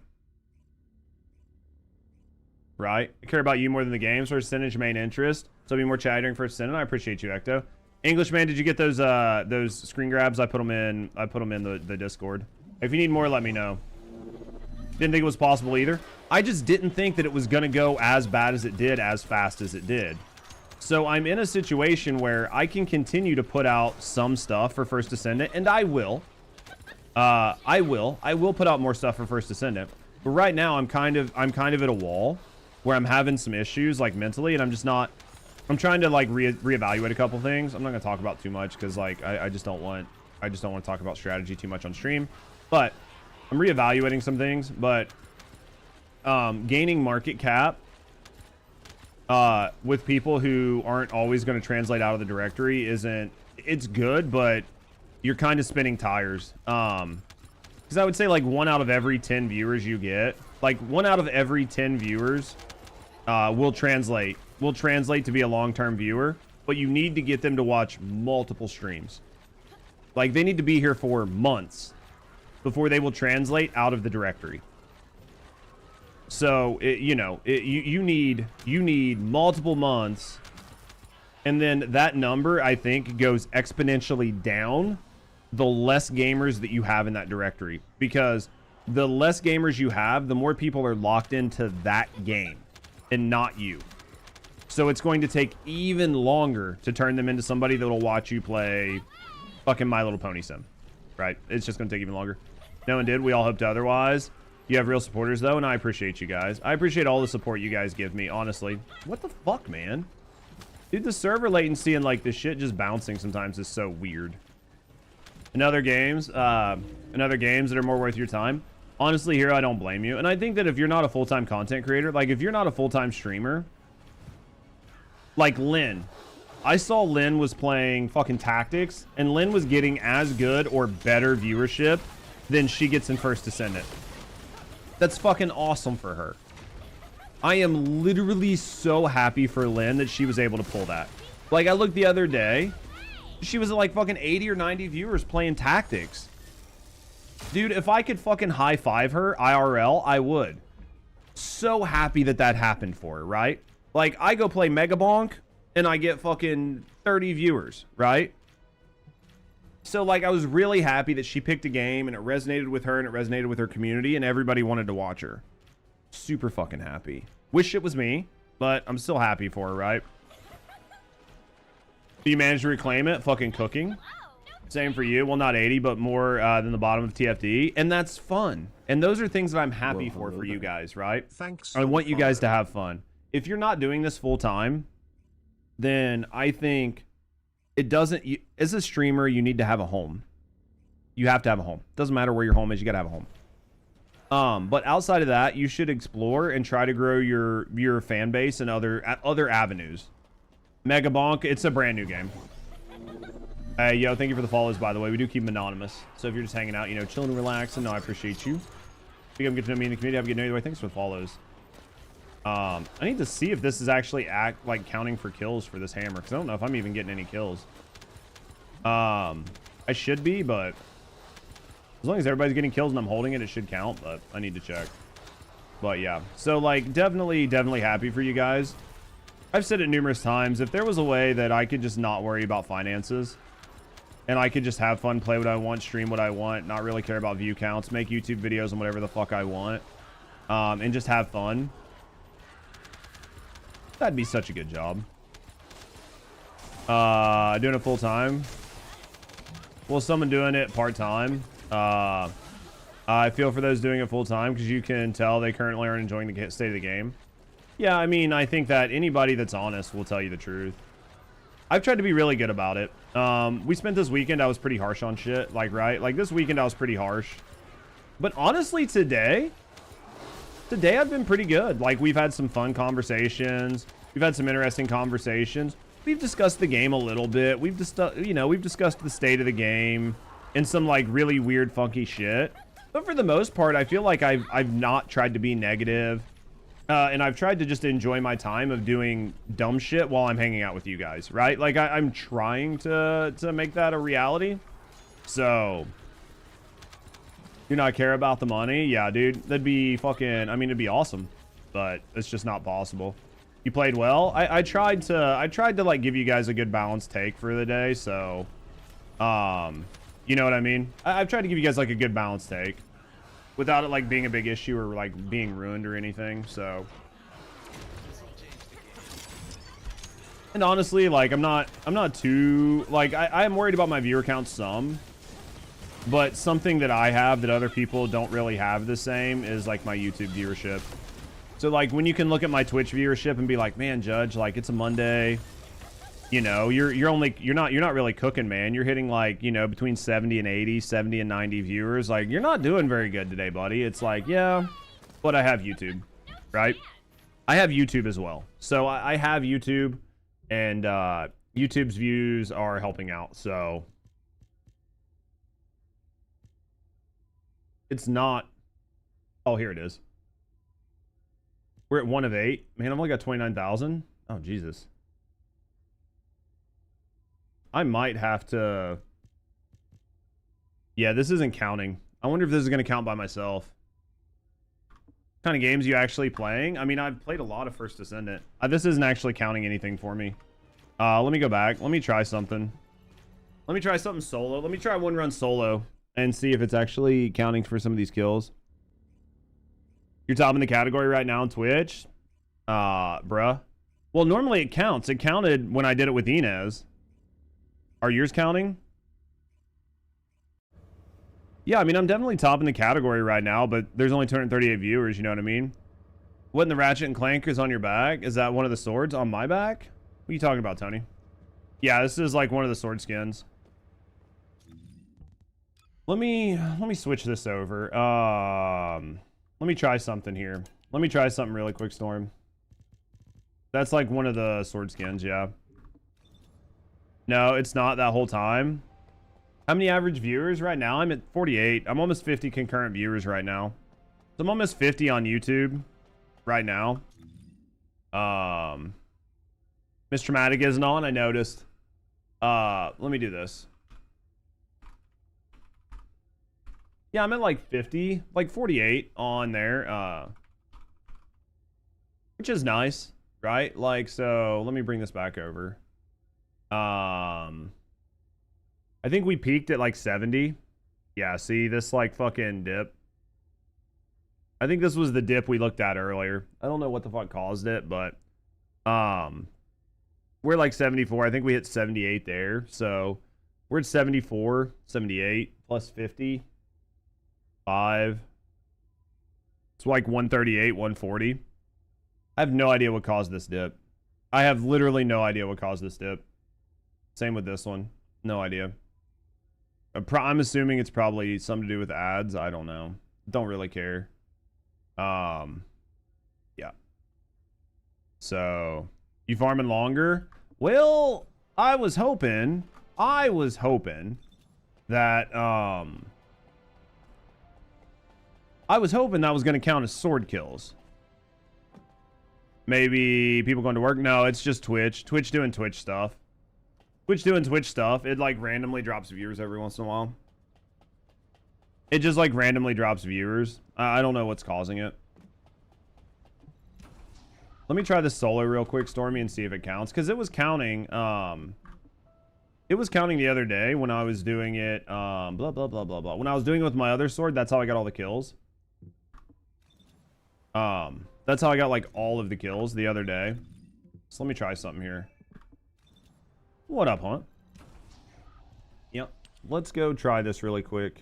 Right? I care about you more than the games. First Descendant, main interest. So I'll be more chatty during First Descendant. I appreciate you, Ecto. Englishman, did you get those screen grabs? I put them in the Discord. If you need more, let me know. Didn't think it was possible either. I just didn't think that it was going to go as bad as it did, as fast as it did. So I'm in a situation where I can continue to put out some stuff for First Descendant, and I will. I will put out more stuff for First Descendant. But right now I'm kind of at a wall where I'm having some issues like mentally, and I'm trying to like reevaluate a couple things. I'm not gonna talk about too much because like I just don't want to talk about strategy too much on stream. But I'm reevaluating some things. But gaining market cap with people who aren't always going to translate out of the directory it's good, but you're kind of spinning tires. Because I would say like 1 out of every 10 viewers you get, like 1 out of every 10 viewers will translate to be a long-term viewer, but you need to get them to watch multiple streams. Like they need to be here for months before they will translate out of the directory. So you need multiple months, and then that number I think goes exponentially down the less gamers that you have in that directory, because the less gamers you have, the more people are locked into that game and not you. So it's going to take even longer to turn them into somebody that will watch you play fucking My Little Pony Sim, right? It's just going to take even longer. No one did. We all hoped otherwise. You have real supporters, though, and I appreciate you guys. I appreciate all the support you guys give me, honestly. What the fuck, man? Dude, the server latency and, like, the shit just bouncing sometimes is so weird. And other games that are more worth your time. Honestly, here, I don't blame you. And I think that if you're not a full-time content creator, like, if you're not a full-time streamer, like Lynn. I saw Lynn was playing fucking Tactics, and Lynn was getting as good or better viewership than she gets in First Descendant. That's fucking awesome for her. I am literally so happy for Lynn that she was able to pull that. Like, I looked the other day, she was at like fucking 80 or 90 viewers playing Tactics. Dude, if I could fucking high five her IRL, I would. So happy that that happened for her, right? Like, I go play Megabonk and I get fucking 30 viewers, right? So, like, I was really happy that she picked a game and it resonated with her and it resonated with her community and everybody wanted to watch her. Super fucking happy. Wish it was me, but I'm still happy for her, right? Do you manage to reclaim it? Fucking cooking. Same for you. Well, not 80, but more than the bottom of TFD. And that's fun. And those are things that I'm happy for you guys, right? Thanks. I want you guys to have fun. If you're not doing this full time, then I think it doesn't... as a streamer, you need to have a home. You have to have a home. Doesn't matter where your home is, you gotta have a home. But outside of that, you should explore and try to grow your fan base and other avenues. Megabonk, it's a brand new game. Hey, yo, thank you for the follows, by the way. We do keep them anonymous. So if you're just hanging out, you know, chilling and relaxing, no, I appreciate you. You get to know me in the community. Have a good night. Anyway, thanks for the follows. I need to see if this is actually counting for kills for this hammer, because I don't know if I'm even getting any kills. I should be, but as long as everybody's getting kills and I'm holding it, it should count, but I need to check. But yeah, so like definitely happy for you guys. I've said it numerous times. If there was a way that I could just not worry about finances and I could just have fun, play what I want, stream what I want, not really care about view counts, make YouTube videos and whatever the fuck I want, and just have fun, that'd be such a good job. Doing it full time. Well, someone doing it part time. I feel for those doing it full time because you can tell they currently aren't enjoying the state of the game. Yeah, I mean, I think that anybody that's honest will tell you the truth. I've tried to be really good about it. We spent this weekend, I was pretty harsh on shit, like, right? Like, this weekend I was pretty harsh. But honestly, today I've been pretty good. Like, we've had some fun conversations. We've had some interesting conversations. We've discussed the game a little bit. We've discussed the state of the game and some, like, really weird, funky shit. But for the most part, I feel like I've not tried to be negative. And I've tried to just enjoy my time of doing dumb shit while I'm hanging out with you guys, right? Like, I'm trying to make that a reality. So, do not care about the money? Yeah, dude, that'd be fucking, I mean, it'd be awesome, but it's just not possible. You played well. I tried to like give you guys a good balanced take for the day. So, you know what I mean? I've tried to give you guys like a good balanced take without it like being a big issue or like being ruined or anything. So, and honestly, like I'm not too like I am worried about my viewer count some, but something that I have that other people don't really have the same is like my YouTube viewership. So like when you can look at my Twitch viewership and be like, man, Judge, like it's a Monday, you know, you're not really cooking, man. You're hitting like, you know, between 70 and 80, 70 and 90 viewers. Like, you're not doing very good today, buddy. It's like, yeah, but I have YouTube, right? I have YouTube as well. So I have YouTube, and YouTube's views are helping out. So it's not, oh, here it is. We're at 1 of 8. Man, I've only got 29,000. Oh, Jesus. I might have to... Yeah, this isn't counting. I wonder if this is going to count by myself. What kind of games are you actually playing? I mean, I've played a lot of First Descendant. This isn't actually counting anything for me. Let me go back. Let me try something. Let me try something solo. Let me try one run solo and see if it's actually counting for some of these kills. You're top in the category right now on Twitch? Bruh. Well, normally it counts. It counted when I did it with Inez. Are yours counting? Yeah, I mean, I'm definitely top in the category right now, but there's only 238 viewers, you know what I mean? What in the Ratchet and Clank is on your back? Is that one of the swords on my back? What are you talking about, Tony? Yeah, this is like one of the sword skins. Let me switch this over. Let me try something here. Let me try something really quick, Storm. That's like one of the sword skins, yeah. No, it's not that whole time. How many average viewers right now? I'm at 48. I'm almost 50 concurrent viewers right now. So I'm almost 50 on YouTube right now. Miss Traumatic isn't on, I noticed. Let me do this. Yeah, I'm at like 50, like 48 on there, which is nice, right? Like, so let me bring this back over. I think we peaked at like 70. Yeah, see this like fucking dip. I think this was the dip we looked at earlier. I don't know what the fuck caused it, but We're like 74. I think we hit 78 there. So we're at 74, 78 plus 50. 5. It's like 138, 140. I have no idea what caused this dip. I have literally no idea what caused this dip. Same with this one. No idea. I'm assuming it's probably something to do with ads. I don't know. Don't really care. Yeah. So, you farming longer? Well, I was hoping that I was hoping that was going to count as sword kills. Maybe people going to work? No, it's just Twitch. Twitch doing Twitch stuff. Twitch doing Twitch stuff. It like randomly drops viewers every once in a while. It just like randomly drops viewers. I don't know what's causing it. Let me try this solo real quick, Stormy, and see if it counts. Because it was counting. It was counting the other day when I was doing it. Blah, blah, blah, blah, blah. When I was doing it with my other sword, that's how I got all the kills. That's how I got like all of the kills the other day. So let me try something here. What up, Hunt? Yep. Let's go try this really quick.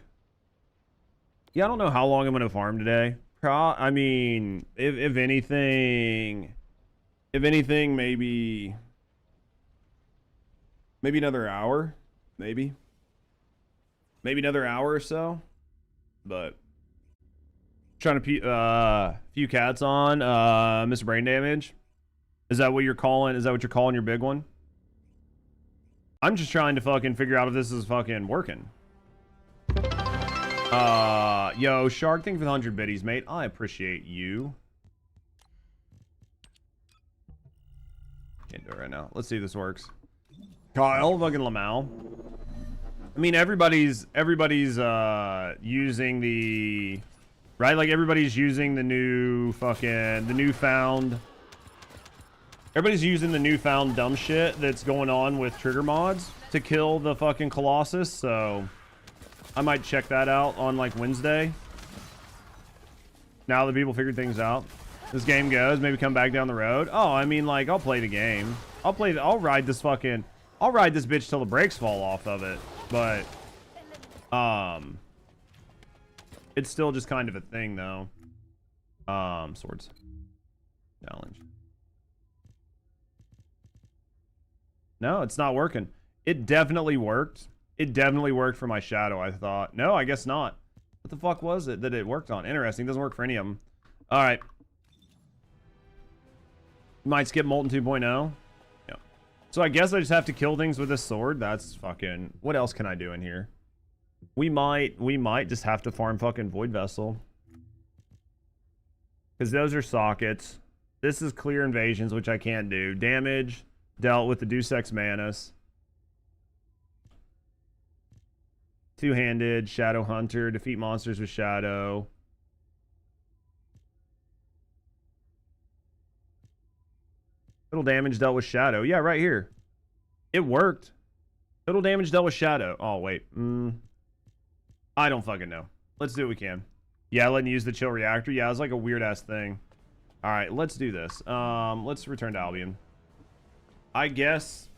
Yeah, I don't know how long I'm gonna farm today. I mean, if anything, maybe another hour, maybe another hour or so. But trying to few cats on Mr. Brain Damage. Is that what you're calling? Is that what you're calling your big one? I'm just trying to fucking figure out if this is fucking working. Yo, Shark, thank you for the 100 biddies, mate. I appreciate you. Can't do it right now. Let's see if this works. Kyle, fucking Lamau. I mean, everybody's using the... Right? Like, everybody's using the new fucking... The newfound... Everybody's using the newfound dumb shit that's going on with trigger mods to kill the fucking Colossus, so... I might check that out on, like, Wednesday. Now that people figured things out. This game goes, maybe come back down the road. Oh, I mean, like, I'll play the game. I'll ride this bitch till the brakes fall off of it. But, it's still just kind of a thing, though. Swords. Challenge. No, it's not working. It definitely worked. It definitely worked for my shadow, I thought. No, I guess not. What the fuck was it that it worked on? Interesting. Doesn't work for any of them. All right. Might skip Molten 2.0. Yeah. So I guess I just have to kill things with this sword. That's fucking... What else can I do in here? We might just have to farm fucking Void Vessel. Because those are sockets. This is clear invasions, which I can't do. Damage dealt with the Deus Ex Manus. Two-handed, Shadow Hunter, defeat monsters with Shadow. Total damage dealt with Shadow. Yeah, right here. It worked. Total damage dealt with Shadow. Oh, wait. I don't fucking know. Let's do what we can. Yeah, letting you use the chill reactor. Yeah, it's like a weird-ass thing. All right, let's do this. Let's return to Albion. I guess...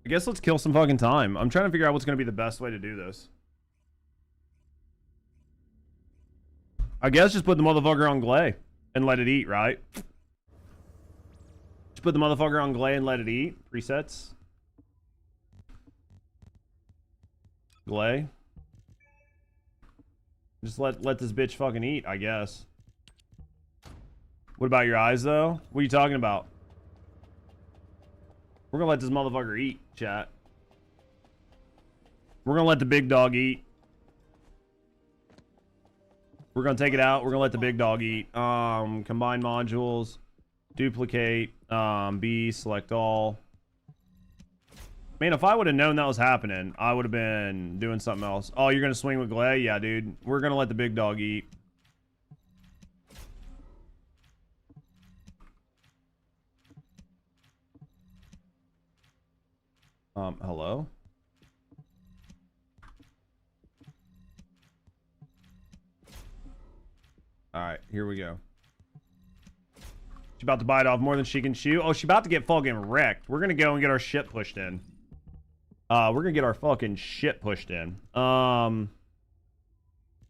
let's kill some fucking time. I'm trying to figure out what's going to be the best way to do this. I guess just put the motherfucker on Glay and let it eat, right? Just put the motherfucker on Glay and let it eat. Presets. Glay. Just let this bitch fucking eat, I guess. What about your eyes, though? What are you talking about? We're gonna let this motherfucker eat, chat. We're gonna let the big dog eat. We're gonna take it out. We're gonna let the big dog eat. Combine modules. Duplicate. B. Select all. Man, if I would have known that was happening, I would have been doing something else. Oh, you're gonna swing with Glay? Yeah, dude. We're gonna let the big dog eat. Hello? Alright, here we go. about to bite off more than she can chew. Oh, she's about to get fucking wrecked. We're gonna go and get our shit pushed in. We're gonna get our fucking shit pushed in.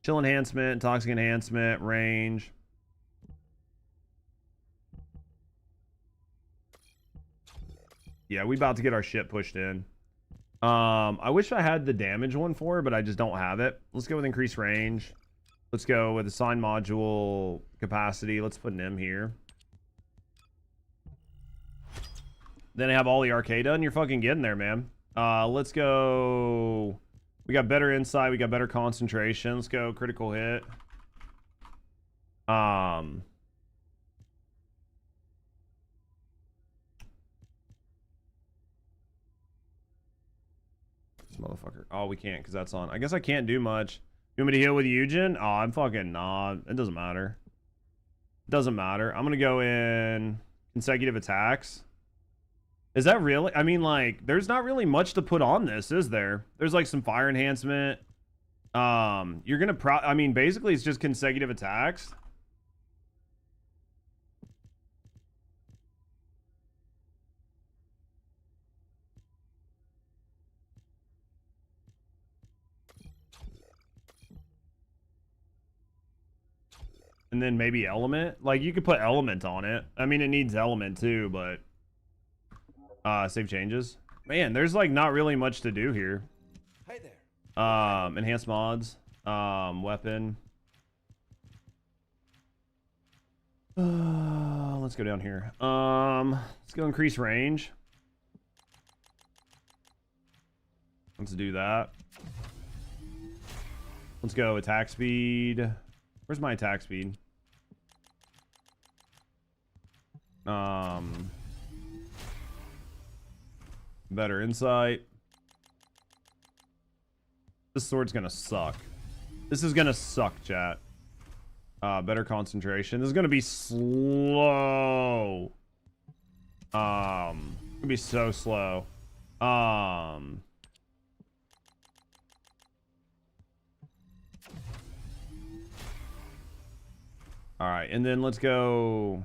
Chill enhancement, toxic enhancement, range. Yeah, we about to get our shit pushed in. I wish I had the damage one for her, but I just don't have it. Let's go with increased range. Let's go with assign module capacity. Let's put an M here. Then I have all the arcade done. You're fucking getting there, man. Let's go. We got better insight. We got better concentration. Let's go critical hit. This motherfucker. Oh, we can't because that's on. I guess I can't do much. You want me to heal with Eugen? Oh, I'm fucking nah. It doesn't matter. It doesn't matter. I'm gonna go in consecutive attacks. Is that really? I mean, like, there's not really much to put on this, is there? There's like some fire enhancement. You're gonna I mean, basically it's just consecutive attacks. And then maybe element. Like, you could put element on it. I mean, it needs element too, but save changes. Man, there's like not really much to do here. Hey there. Enhanced mods, weapon. Let's go down here. Let's go increase range. Let's do that. Let's go attack speed. Where's my attack speed? Better insight. This sword's gonna suck. This is gonna suck, chat. Better concentration. This is gonna be slow. Gonna be so slow. All right, and then let's go.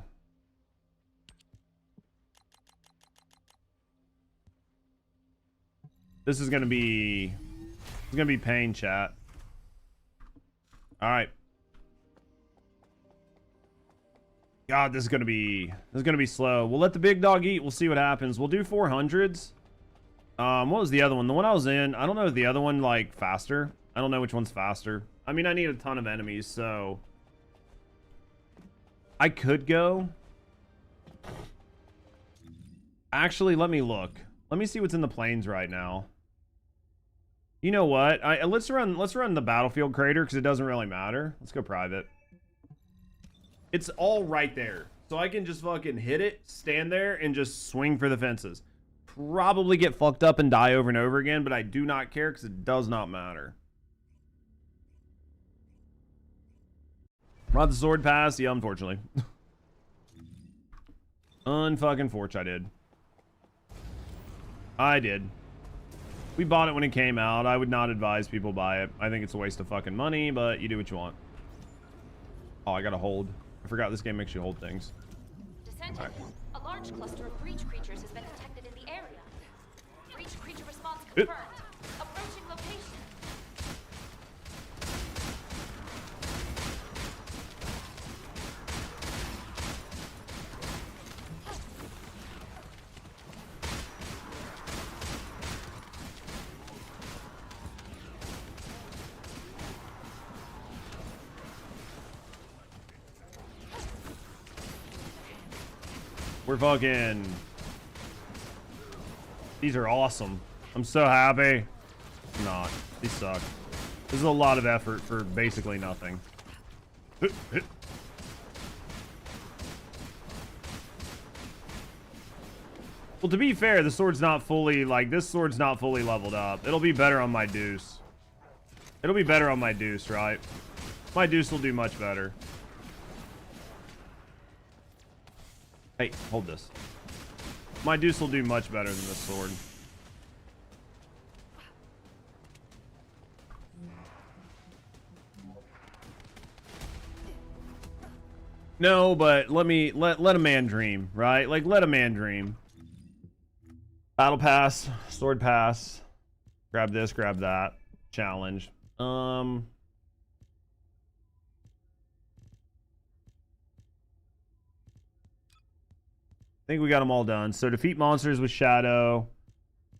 This is gonna be. It's gonna be pain, chat. All right. God, this is gonna be slow. We'll let the big dog eat. We'll see what happens. We'll do 400s. What was the other one? The one I was in. I don't know if the other one like faster. I don't know which one's faster. I mean, I need a ton of enemies, so I could go. Actually, let me look. Let me see what's in the plains right now. You know what? Let's run the battlefield crater because it doesn't really matter. Let's go private. It's all right there. So I can just fucking hit it, stand there, and just swing for the fences. Probably get fucked up and die over and over again, but I do not care because it does not matter. Brought the sword pass? Yeah, unfortunately. Unfucking forge, I did. I did. We bought it when it came out. I would not advise people buy it. I think it's a waste of fucking money, but you do what you want. Oh, I gotta hold. I forgot this game makes you hold things. Descendant, Right. a large cluster of breach creatures has been detected in the area. Breach creature response confirmed. Approaching location. We're fucking... These are awesome. I'm so happy. I'm not. These suck. This is a lot of effort for basically nothing. Well, to be fair, the sword's not fully, like, this sword's not fully leveled up. It'll be better on my deuce. It'll be better on my deuce, right? My deuce will do much better. Hey, hold this. My deuce will do much better than this sword. No, but let a man dream, right? Like, let a man dream. Battle pass, sword pass. Grab this, grab that. Challenge. I think we got them all done. So defeat monsters with Shadow.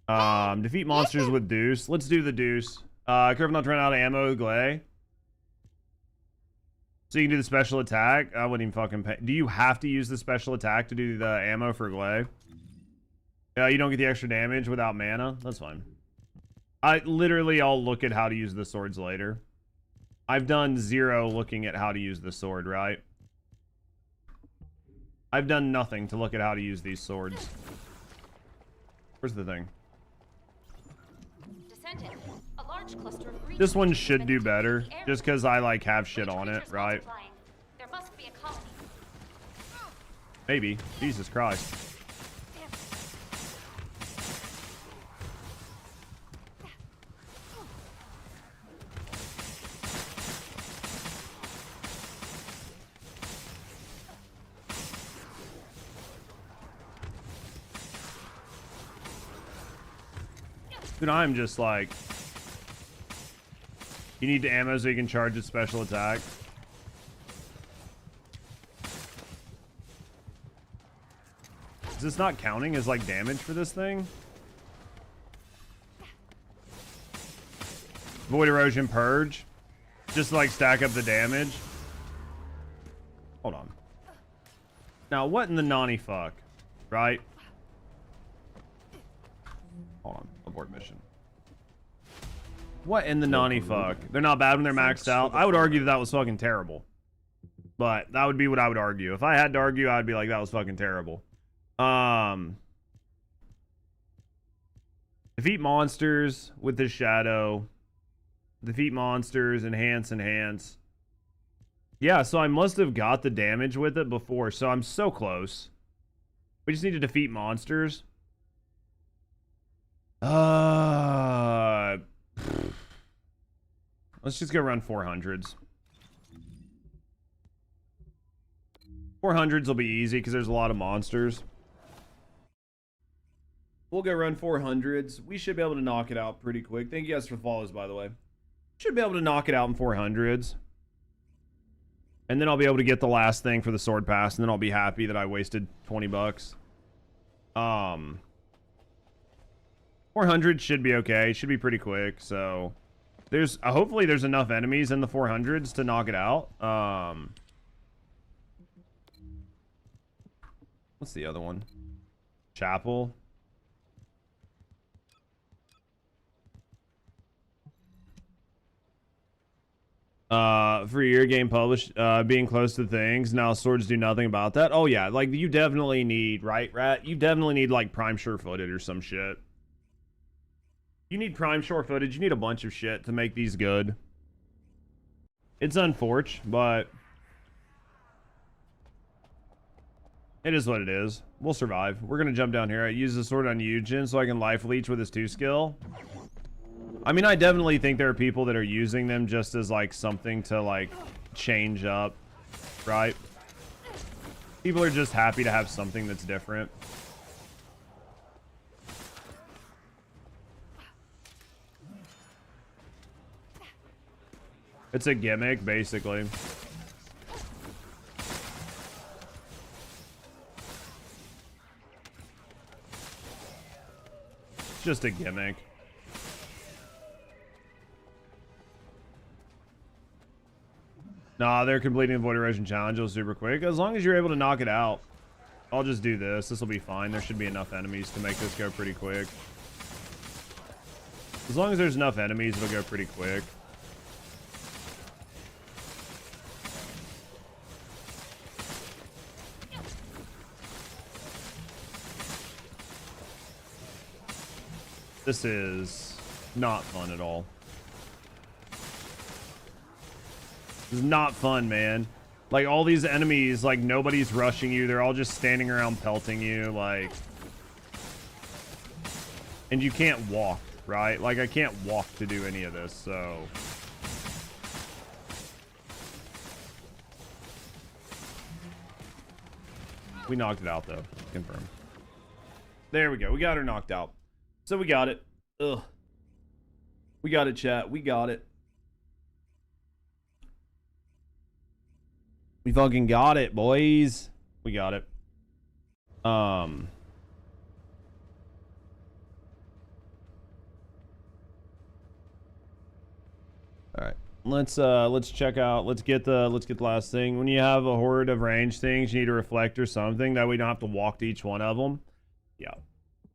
Defeat monsters with Deuce. Let's do the Deuce. Careful not to run out of ammo with Glay. So you can do the special attack. I wouldn't even fucking pay. Do you have to use the special attack to do the ammo for Glay? You don't get the extra damage without mana? That's fine. I'll look at how to use the swords later. I've done zero looking at how to use the sword, right? I've done nothing to look at how to use these swords. Where's the thing? Descendant, a large cluster of breaches This one has should been do detected better, in the area. just because I, like, have shit Breach on it, creatures right? multiplying. There must be a colony. Maybe. Jesus Christ. Dude, I'm just like... You need the ammo so you can charge its special attack. Is this not counting as, like, damage for this thing? Void Erosion Purge. Just to, like, stack up the damage. Hold on. Now, what in the nani fuck? Right? Hold on. Abort mission. What in the nani fuck? They're not bad when they're maxed out. I would argue that was fucking terrible. But that would be what I would argue. If I had to argue, I'd be like, that was fucking terrible. Defeat monsters with the Shadow. Defeat monsters, enhance. Yeah, so I must have got the damage with it before, so I'm so close. We just need to defeat monsters. Let's just go run 400s. 400s will be easy because there's a lot of monsters. We'll go run 400s. We should be able to knock it out pretty quick. Thank you guys for the follows, by the way. Should be able to knock it out in 400s. And then I'll be able to get the last thing for the sword pass, and then I'll be happy that I wasted 20 bucks. 400 should be okay. Should be pretty quick, so... There's hopefully there's enough enemies in the 400s to knock it out. What's the other one? Chapel. For your game published, being close to things. Now swords do nothing about that. Oh yeah, like you definitely need, right, Rat? You definitely need like prime sure-footed or some shit. You need prime sure-footed. You need a bunch of shit to make these good. It's unfortunate, but it is what it is. We'll survive. We're gonna jump down here. I use the sword on Eugen so I can life leech with his 2 skill. I mean, I definitely think there are people that are using them just as like something to like change up, right? People are just happy to have something that's different. It's a gimmick, basically. It's just a gimmick. Nah, they're completing the Void Erosion Challenge super quick. As long as you're able to knock it out. I'll just do this. This will be fine. There should be enough enemies to make this go pretty quick. As long as there's enough enemies, it'll go pretty quick. This is not fun at all. This is not fun, man. Like, all these enemies, like, nobody's rushing you. They're all just standing around pelting you, like... And you can't walk, right? Like, I can't walk to do any of this, so... We knocked it out, though. Confirm. There we go. We got her knocked out. So we got it. Ugh. We got it, chat. We got it. We fucking got it, boys. We got it. All right. Let's check out. Let's get the last thing. When you have a horde of range things, you need a reflector, something that we don't have to walk to each one of them. Yeah.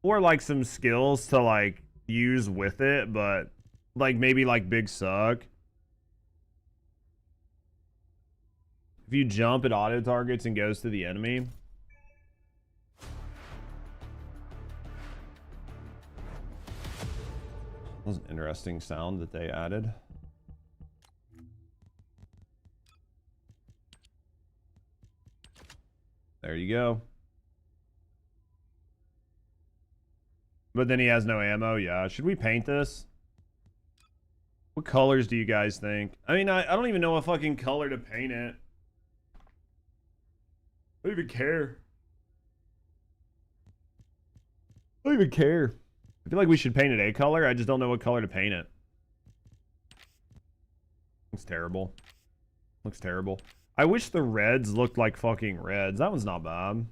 Or like some skills to like use with it, but like maybe like big suck. If you jump, it auto targets and goes to the enemy. That was an interesting sound that they added. There you go. But then he has no ammo. Yeah. Should we paint this? What colors do you guys think? I mean, I don't even know what fucking color to paint it. I don't even care. I don't even care. I feel like we should paint it a color. I just don't know what color to paint it. Looks terrible. Looks terrible. I wish the reds looked like fucking reds. That one's not bad.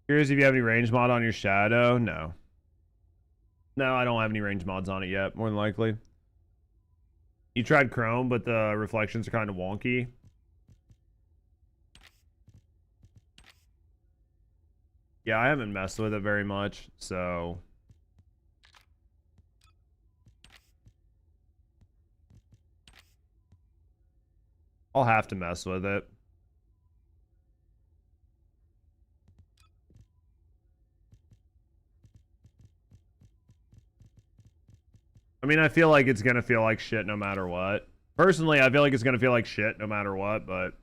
Curious if you have any range mod on your shadow. No. No, I don't have any range mods on it yet, more than likely. You tried chrome, but the reflections are kind of wonky. Yeah, I haven't messed with it very much, so... I'll have to mess with it. I mean, I feel like it's gonna feel like shit no matter what. Personally, I feel like it's gonna feel like shit no matter what, but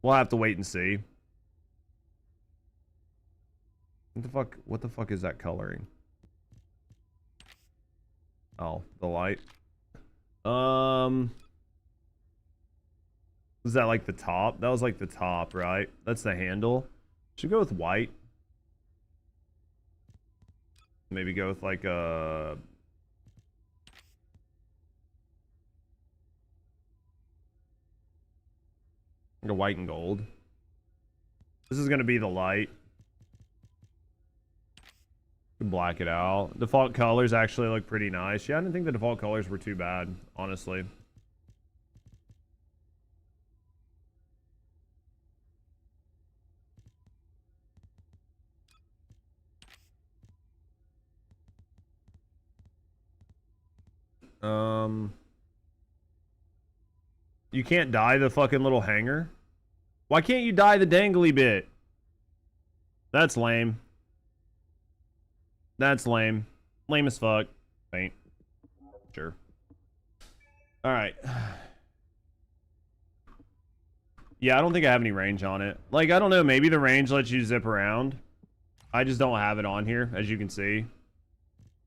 we'll have to wait and see. What the fuck is that coloring? Oh, the light. Was that like the top? That was like the top, right? That's the handle. Should we go with white? Maybe go with like a white and gold. This is gonna be the light. Black it out. Default colors actually look pretty nice. Yeah, I didn't think the default colors were too bad, honestly. You can't dye the fucking little hanger? Why can't you dye the dangly bit? That's lame. That's lame. Lame as fuck. Paint. Sure. Alright. Yeah, I don't think I have any range on it. Like, I don't know. Maybe the range lets you zip around. I just don't have it on here, as you can see.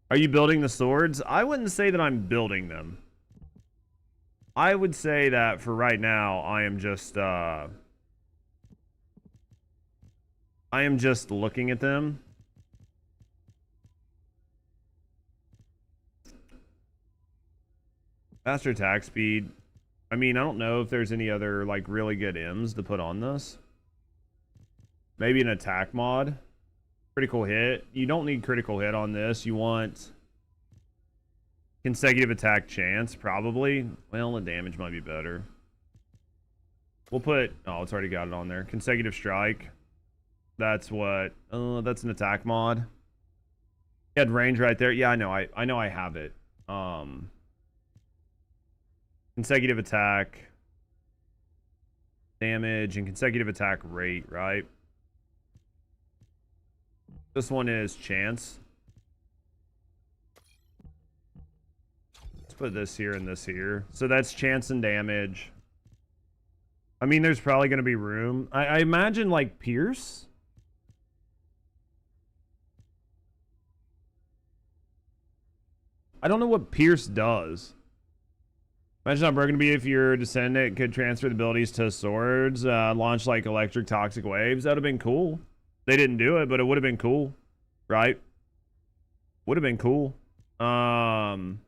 Are you building the swords? I wouldn't say that I'm building them. I would say that for right now, I am just looking at them. Faster attack speed. I mean, I don't know if there's any other like really good M's to put on this. Maybe an attack mod. Critical hit. You don't need critical hit on this. You want consecutive attack chance, probably. Well, the damage might be better. We'll put... Oh, it's already got it on there. Consecutive strike. That's what... that's an attack mod. You had range right there. Yeah, I know. I know I have it. Consecutive attack. Damage and consecutive attack rate, right? This one is chance. Let's put this here and this here. So that's chance and damage. I mean, there's probably going to be room. I imagine, like, Pierce. I don't know what Pierce does. Imagine how broken it'd be if your Descendant could transfer the abilities to swords, launch, like, electric toxic waves. That would have been cool. They didn't do it, but it would have been cool. Right? Would have been cool. Hardened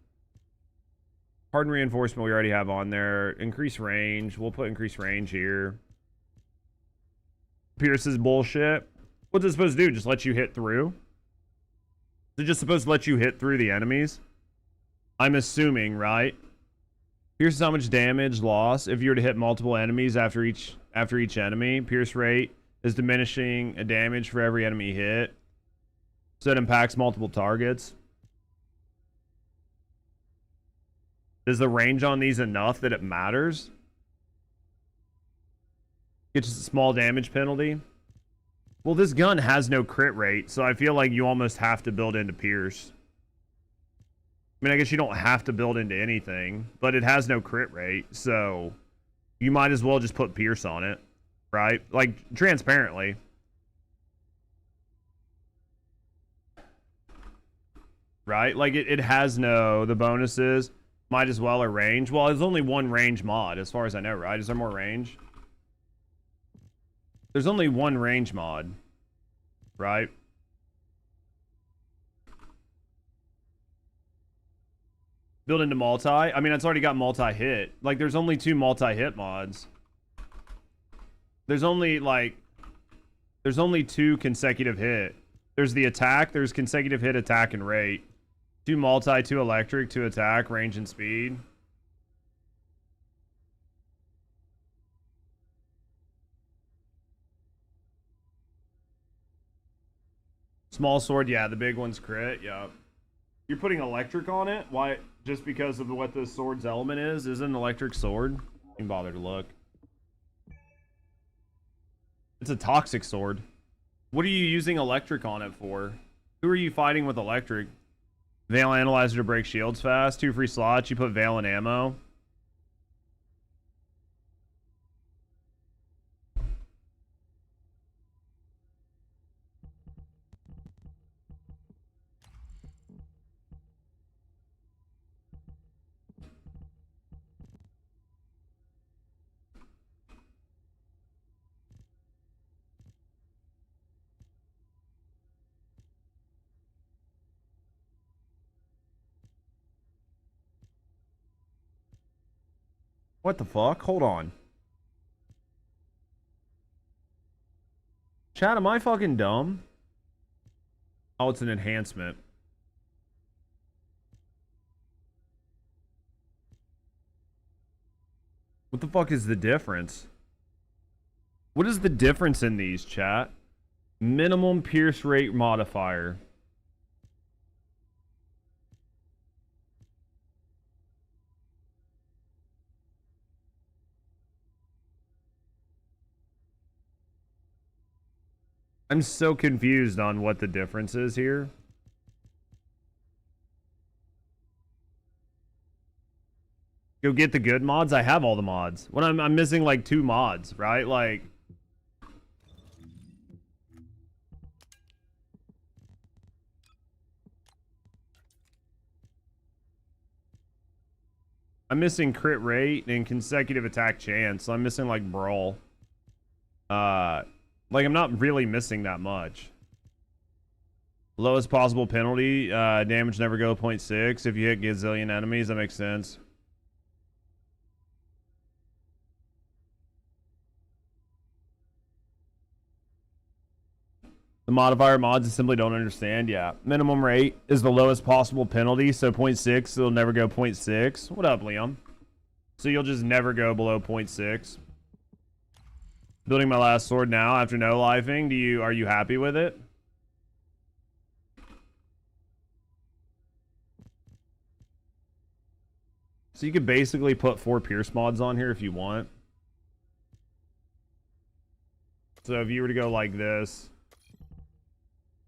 reinforcement we already have on there. Increase range. We'll put increase range here. Pierce is bullshit. What's it supposed to do? Just let you hit through? Is it just supposed to let you hit through the enemies? I'm assuming, right? Pierce is how much damage loss if you were to hit multiple enemies after each enemy. Pierce rate is diminishing a damage for every enemy hit. So it impacts multiple targets. Is the range on these enough that it matters? It's just a small damage penalty. Well, this gun has no crit rate, so I feel like you almost have to build into Pierce. I mean, I guess you don't have to build into anything, but it has no crit rate, so you might as well just put Pierce on it, right? Like, transparently. Right? Like, it has no, the bonuses might as well are range. Well, there's only one range mod, as far as I know, right? Is there more range? There's only one range mod, right? Build into multi. I mean, it's already got multi-hit. Like, there's only 2 multi-hit mods. There's only 2 consecutive hit. There's the attack, there's consecutive hit, attack, and rate. 2 multi, 2 electric, 2 attack, range, and speed. Small sword, yeah, the big one's crit, yeah. You're putting electric on it? Why? Just because of what the sword's element is? Is it an electric sword? I didn't bother to look. It's a toxic sword. What are you using electric on it for? Who are you fighting with electric? Veil Analyzer to break shields fast. 2 free slots. You put Veil and ammo. What the fuck? Hold on. Chat, am I fucking dumb? Oh, it's an enhancement. What the fuck is the difference? What is the difference in these, chat? Minimum pierce rate modifier. I'm so confused on what the difference is here. Go get the good mods. I have all the mods. When I'm missing like 2 mods, right? Like, I'm missing crit rate and consecutive attack chance. So I'm missing like brawl. Like, I'm not really missing that much. Lowest possible penalty. Damage never go 0.6. If you hit gazillion enemies, that makes sense. The modifier mods I simply don't understand. Yeah. Minimum rate is the lowest possible penalty. So 0.6, it'll never go 0.6. What up, Liam? So you'll just never go below 0.6. Building my last sword now after no lifing. Are you happy with it? So you could basically put 4 pierce mods on here if you want. So if you were to go like this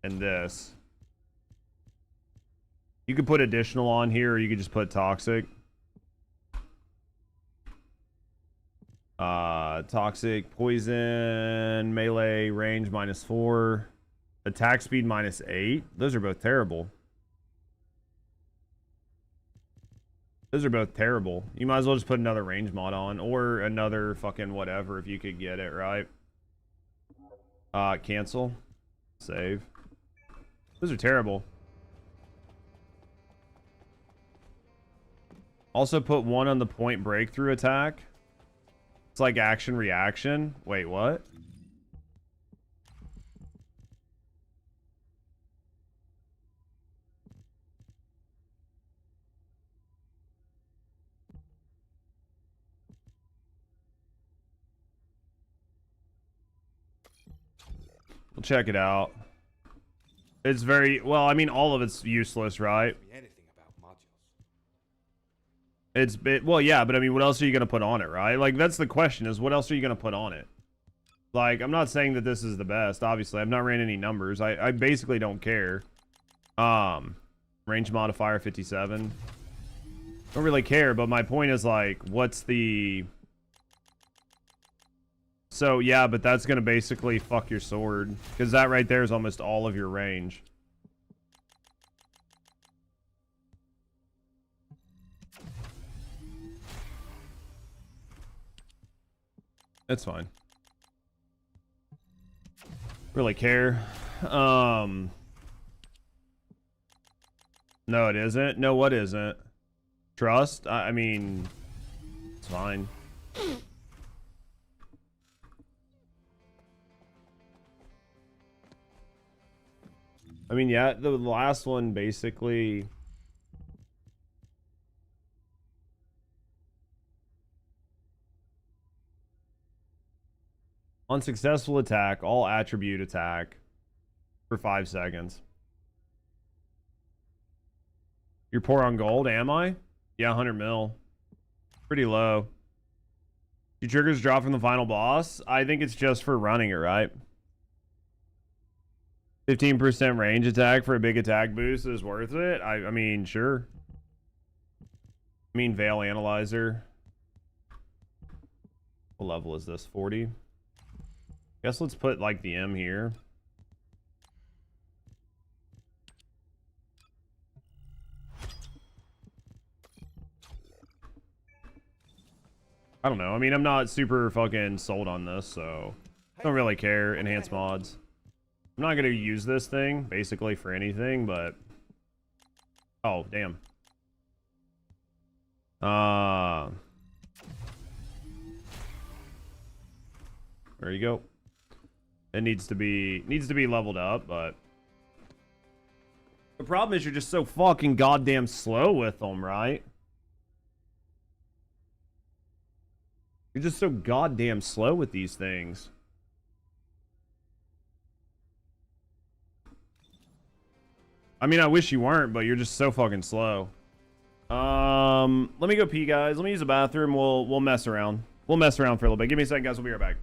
and this, you could put additional on here, or you could just put toxic. Toxic, poison, melee, range -4, attack speed -8. Those are both terrible. Those are both terrible. You might as well just put another range mod on, or another fucking whatever if you could get it, right? Cancel. Save. Those are terrible. Also put 1 on the point breakthrough attack. It's like action reaction. Wait, what? We'll check it out. It's very, well, I mean, all of it's useless, right? Well, yeah, but I mean, what else are you going to put on it, right? Like, that's the question, is what else are you going to put on it? Like, I'm not saying that this is the best, obviously. I've not ran any numbers. I basically don't care. Range modifier 57. Don't really care, but my point is, like, what's the... So, yeah, but that's going to basically fuck your sword. Because that right there is almost all of your range. That's fine. Really care. No, it isn't. No, what isn't? Trust? I mean, it's fine. I mean, yeah, the last one basically... Unsuccessful attack, all attribute attack for 5 seconds. You're poor on gold, am I? Yeah, 100 mil. Pretty low. Do triggers drop from the final boss? I think it's just for running it, right? 15% range attack for a big attack boost is worth it? I mean, sure. I mean, Veil Analyzer. What level is this? 40? Guess let's put, like, the M here. I don't know. I mean, I'm not super fucking sold on this, so... I don't really care. Enhanced mods. I'm not going to use this thing, basically, for anything, but... Oh, damn. There you go. It needs to be leveled up, but... The problem is you're just so fucking goddamn slow with them, right? You're just so goddamn slow with these things. I mean, I wish you weren't, but you're just so fucking slow. Let me go pee, guys. Let me use the bathroom. We'll mess around. We'll mess around for a little bit. Give me a second, guys. We'll be right back.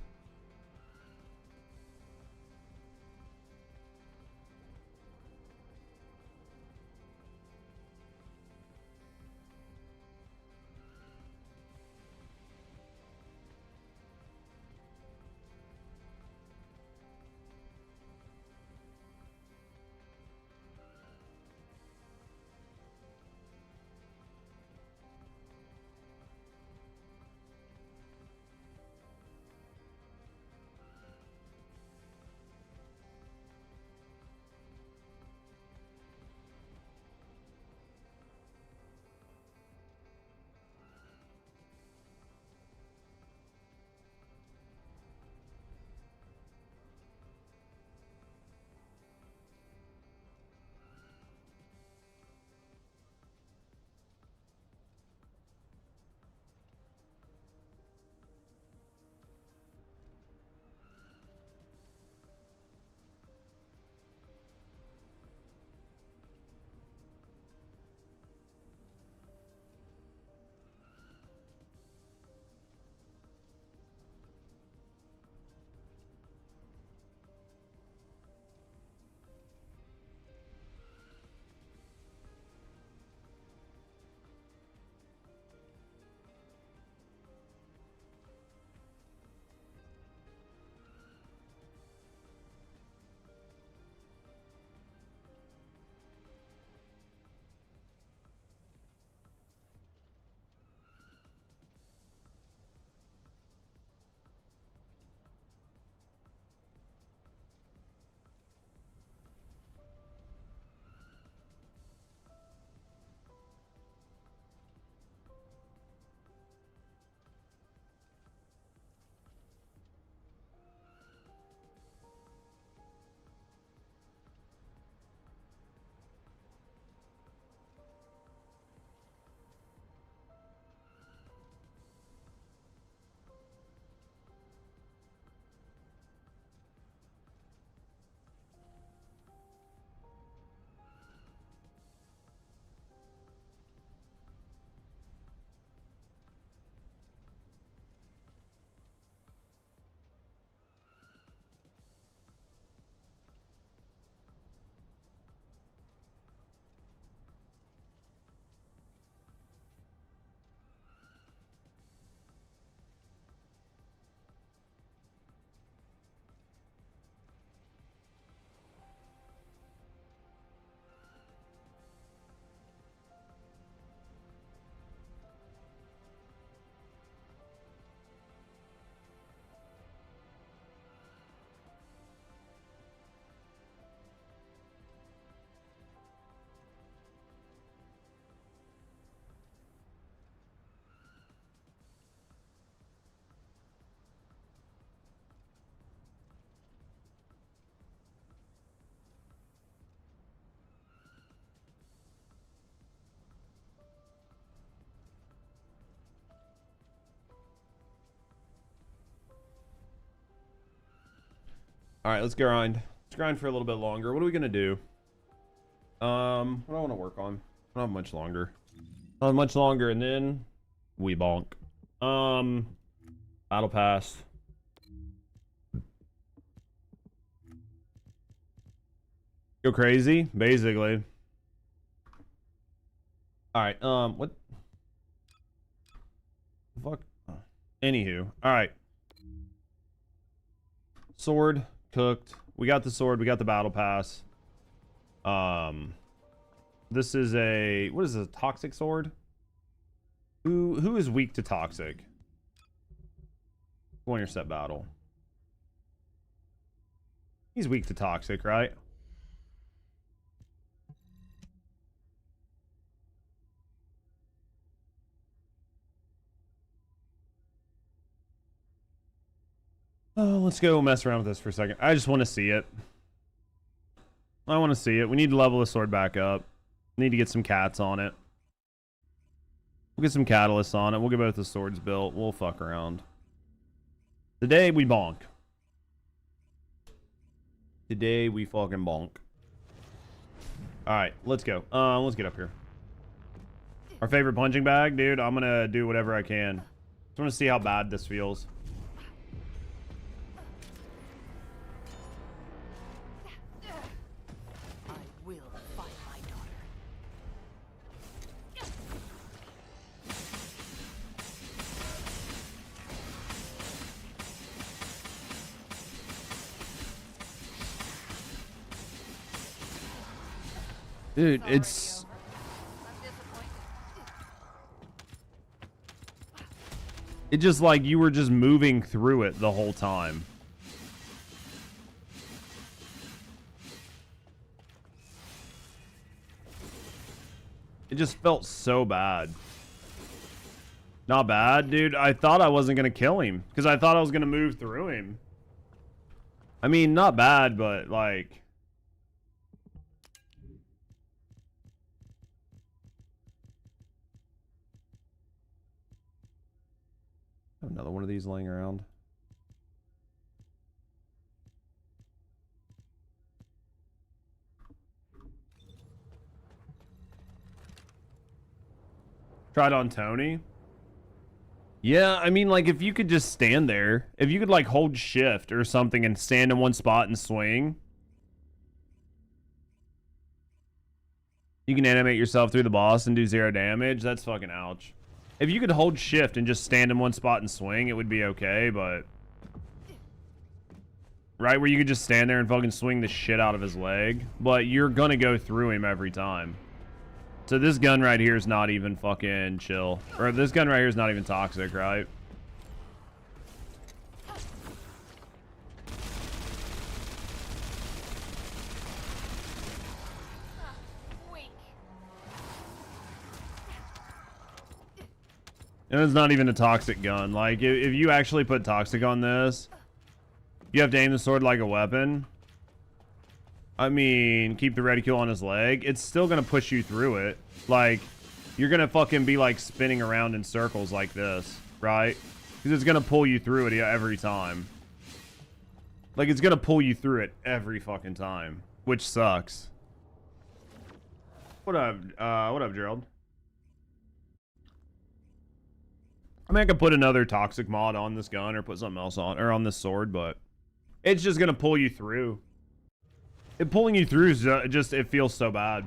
All right, let's grind. Let's grind for a little bit longer. What are we gonna do? What do I want to work on? I don't have much longer. Not much longer, and then we bonk. Battle pass. Go crazy, basically. All right. What? Fuck. Anywho, all right. Sword cooked. We got the sword. We got the battle pass. This is a, what is this, a toxic sword? Who is weak to toxic? Go on your set battle. He's weak to toxic, right? Oh, let's go mess around with this for a second. I just want to see it. I want to see it. We need to level the sword back up. Need to get some cats on it. We'll get some catalysts on it. We'll get both the swords built. We'll fuck around. Today we bonk. Today we fucking bonk. Alright, let's go. Let's get up here. Our favorite punching bag? Dude, I'm gonna do whatever I can. Just want to see how bad this feels. Dude, it's... It just like you were just moving through it the whole time. It just felt so bad. Not bad, dude. I thought I wasn't gonna kill him because I thought I was gonna move through him. I mean, not bad, but like... Another one of these laying around. Tried on Tony. Yeah, I mean, like, if you could just stand there. If you could, like, hold shift or something and stand in one spot and swing. You can animate yourself through the boss and do 0 damage. That's fucking ouch. If you could hold shift and just stand in one spot and swing, it would be okay, but... Right, where you could just stand there and fucking swing the shit out of his leg. But you're gonna go through him every time. So this gun right here is not even fucking chill. Or this gun right here is not even toxic, right? And it's not even a toxic gun. Like, if you actually put toxic on this, you have to aim the sword like a weapon. I mean, keep the reticule on his leg. It's still going to push you through it. Like, you're going to fucking be, like, spinning around in circles like this, right? Because it's going to pull you through it every time. Like, it's going to pull you through it every fucking time, which sucks. What up, Gerald? I mean, I could put another toxic mod on this gun or put something else on, or on this sword, but it's just going to pull you through. Pulling you through is just, it feels so bad.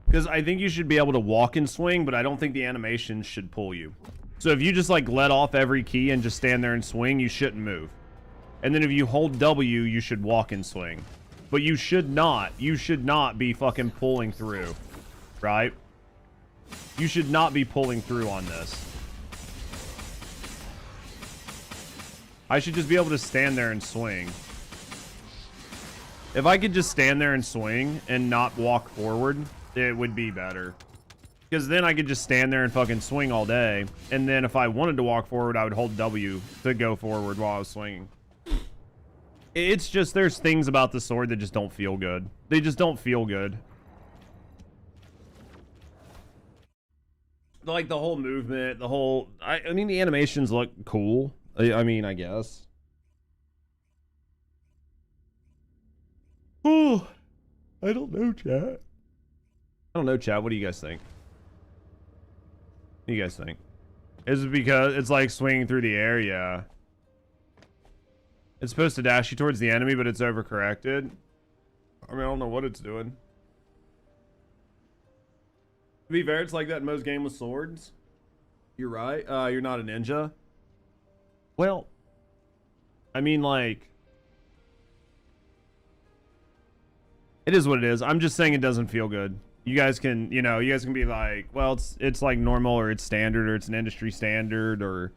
Because I think you should be able to walk and swing, but I don't think the animations should pull you. So if you just like let off every key and just stand there and swing, you shouldn't move. And then if you hold W, you should walk and swing. But you should not be fucking pulling through, right? You should not be pulling through on this. I should just be able to stand there and swing. If I could just stand there and swing and not walk forward, it would be better. Because then I could just stand there and fucking swing all day. And then if I wanted to walk forward, I would hold W to go forward while I was swinging. It's just, there's things about the sword that just don't feel good. They just don't feel good. Like the whole movement, the whole... I mean, the animations look cool. I mean, I guess. I don't know, chat. I don't know, chat. What do you guys think? What do you guys think? Is it because it's like swinging through the air? Yeah. It's supposed to dash you towards the enemy, but it's overcorrected. I mean, I don't know what it's doing. To be fair, it's like that in most games with swords. You're right. You're not a ninja. Well, I mean, like, it is what it is. I'm just saying it doesn't feel good. You guys can, you guys can be like, well, it's like normal, or it's standard, or it's an industry standard, or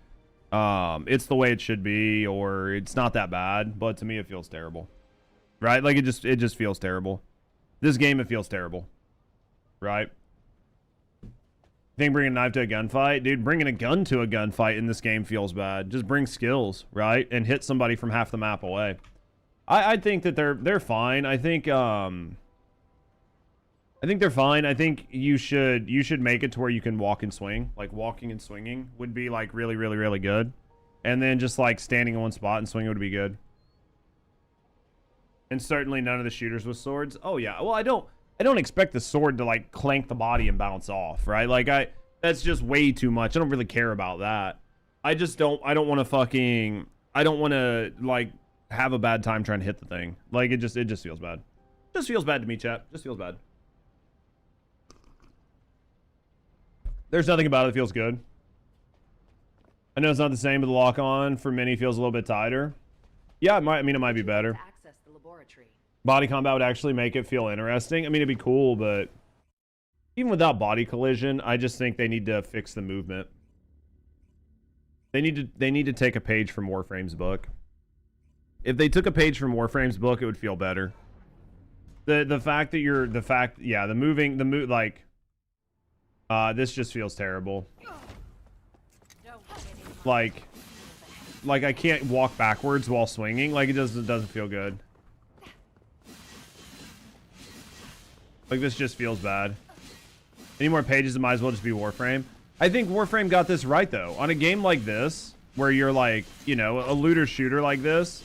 it's the way it should be, or it's not that bad. But to me, it feels terrible, right? Like it just feels terrible. This game, it feels terrible, right? You think bringing a knife to a gunfight, dude? Bringing a gun to a gunfight in this game feels bad. Just bring skills, right, and hit somebody from half the map away. I think that they're fine. I think they're fine. I think you should make it to where you can walk and swing. Like walking and swinging would be like really, really, really good. And then just like standing in one spot and swinging would be good. And certainly none of the shooters with swords. Oh yeah. Well, I don't expect the sword to like clank the body and bounce off, right? Like that's just way too much. I don't really care about that. I don't want to like have a bad time trying to hit the thing. Like it just feels bad. Just feels bad to me, chat. Just feels bad. There's nothing about it that feels good. I know it's not the same, but the lock on for many feels a little bit tighter. Yeah, it might be better. Access the laboratory. Body combat would actually make it feel interesting. I mean, it'd be cool, but even without body collision, I just think they need to fix the movement. They need to take a page from Warframe's book. If they took a page from Warframe's book, it would feel better. The fact that this just feels terrible. Like I can't walk backwards while swinging. Like it doesn't feel good. Like this just feels bad. Any more pages, it might as well just be Warframe. I think Warframe got this right though. On a game like this, where you're like, a looter shooter like this,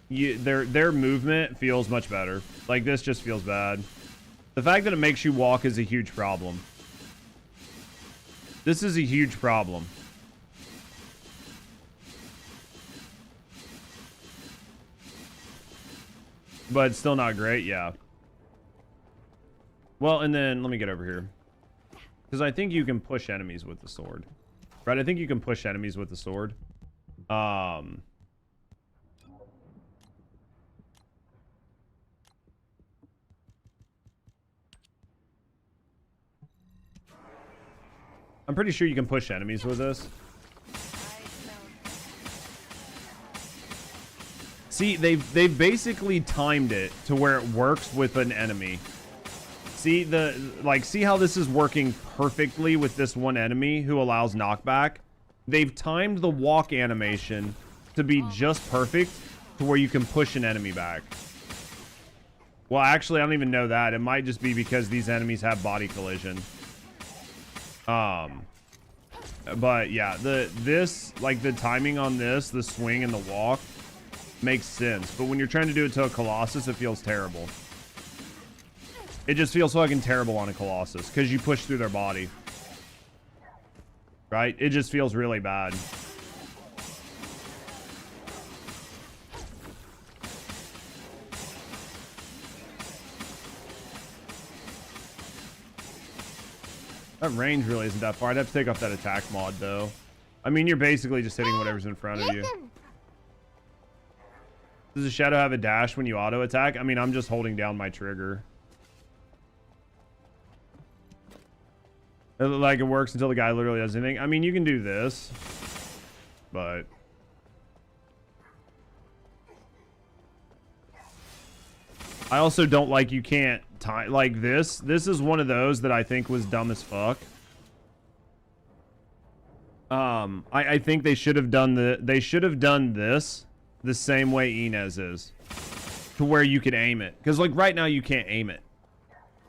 their movement feels much better. Like this just feels bad. The fact that it makes you walk is a huge problem. This is a huge problem. But it's still not great, yeah. Well, and then let me get over here. Because I think you can push enemies with the sword. Right, I think you can push enemies with the sword. I'm pretty sure you can push enemies with this. See, they've basically timed it to where it works with an enemy. See see how this is working perfectly with this one enemy who allows knockback? They've timed the walk animation to be just perfect to where you can push an enemy back. Well, actually, I don't even know that. It might just be because these enemies have body collision. But yeah, the timing on this, the swing and the walk makes sense. But when you're trying to do it to a Colossus, it feels terrible. It just feels fucking terrible on a Colossus because you push through their body. Right? It just feels really bad. That range really isn't that far. I'd have to take off that attack mod, though. I mean, you're basically just hitting whatever's in front of you. Does the shadow have a dash when you auto attack? I mean, I'm just holding down my trigger. Like it works until the guy literally does anything. I mean, you can do this, but I also don't like you can't time like this. This is one of those that I think was dumb as fuck. I think they should have done this the same way Inez is, to where you could aim it. Because like right now you can't aim it.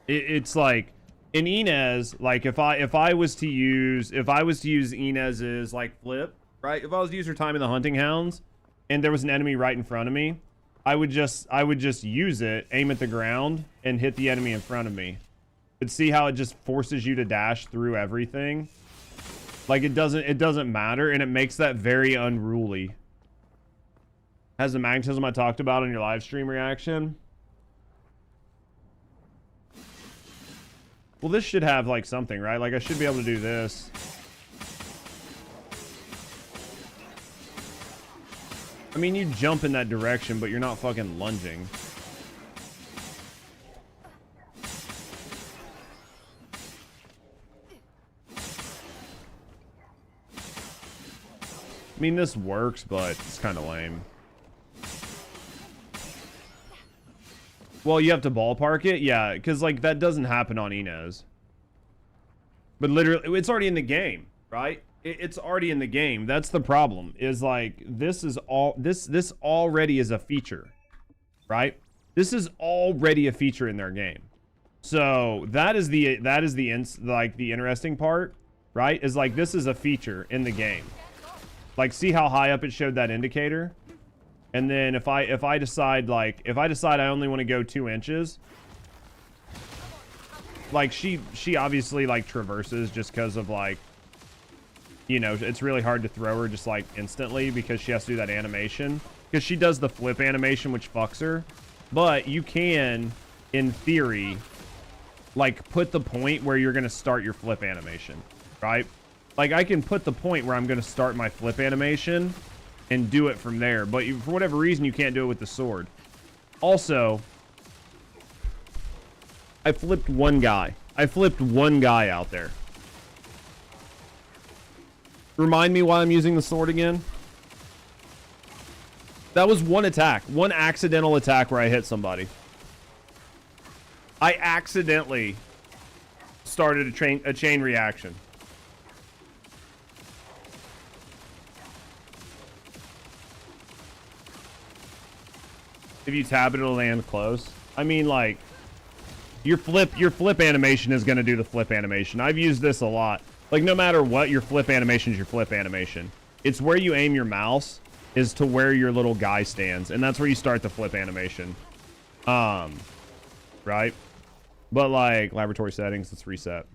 It's like in Inez, like if I was to use Inez's like flip, right? If I was to use her time in the hunting hounds, and there was an enemy right in front of me, I would just use it, aim at the ground, and hit the enemy in front of me. But see how it just forces you to dash through everything? Like it doesn't matter, and it makes that very unruly. Has the magnetism I talked about in your live stream reaction. Well, this should have like something, right? Like I should be able to do this. I mean, you jump in that direction, but you're not fucking lunging. I mean, this works, but it's kind of lame. Well, you have to ballpark it? Yeah, because, like, that doesn't happen on Inez. But literally, it's already in the game, right? It's already in the game. That's the problem. Is like this is all this already is a feature, right? This is already a feature in their game. So that is the interesting part, right? Is like this is a feature in the game. Like see how high up it showed that indicator? And then if I decide I only want to go 2 inches, like she obviously like traverses just because of like, you know, it's really hard to throw her just like instantly because she has to do that animation. Because she does the flip animation, which fucks her. But you can, in theory, like put the point where you're going to start your flip animation, right? Like I can put the point where I'm going to start my flip animation and do it from there. But for whatever reason, you can't do it with the sword. Also, I flipped one guy. I flipped one guy out there. Remind me why I'm using the sword again. That was one attack. One accidental attack where I hit somebody. I accidentally started a chain reaction. If you tap it, it'll land close. I mean, like, your flip animation is going to do the flip animation. I've used this a lot. Like, no matter what, your flip animation is your flip animation. It's where you aim your mouse is to where your little guy stands. And that's where you start the flip animation. Right? But, like, laboratory settings, let's reset.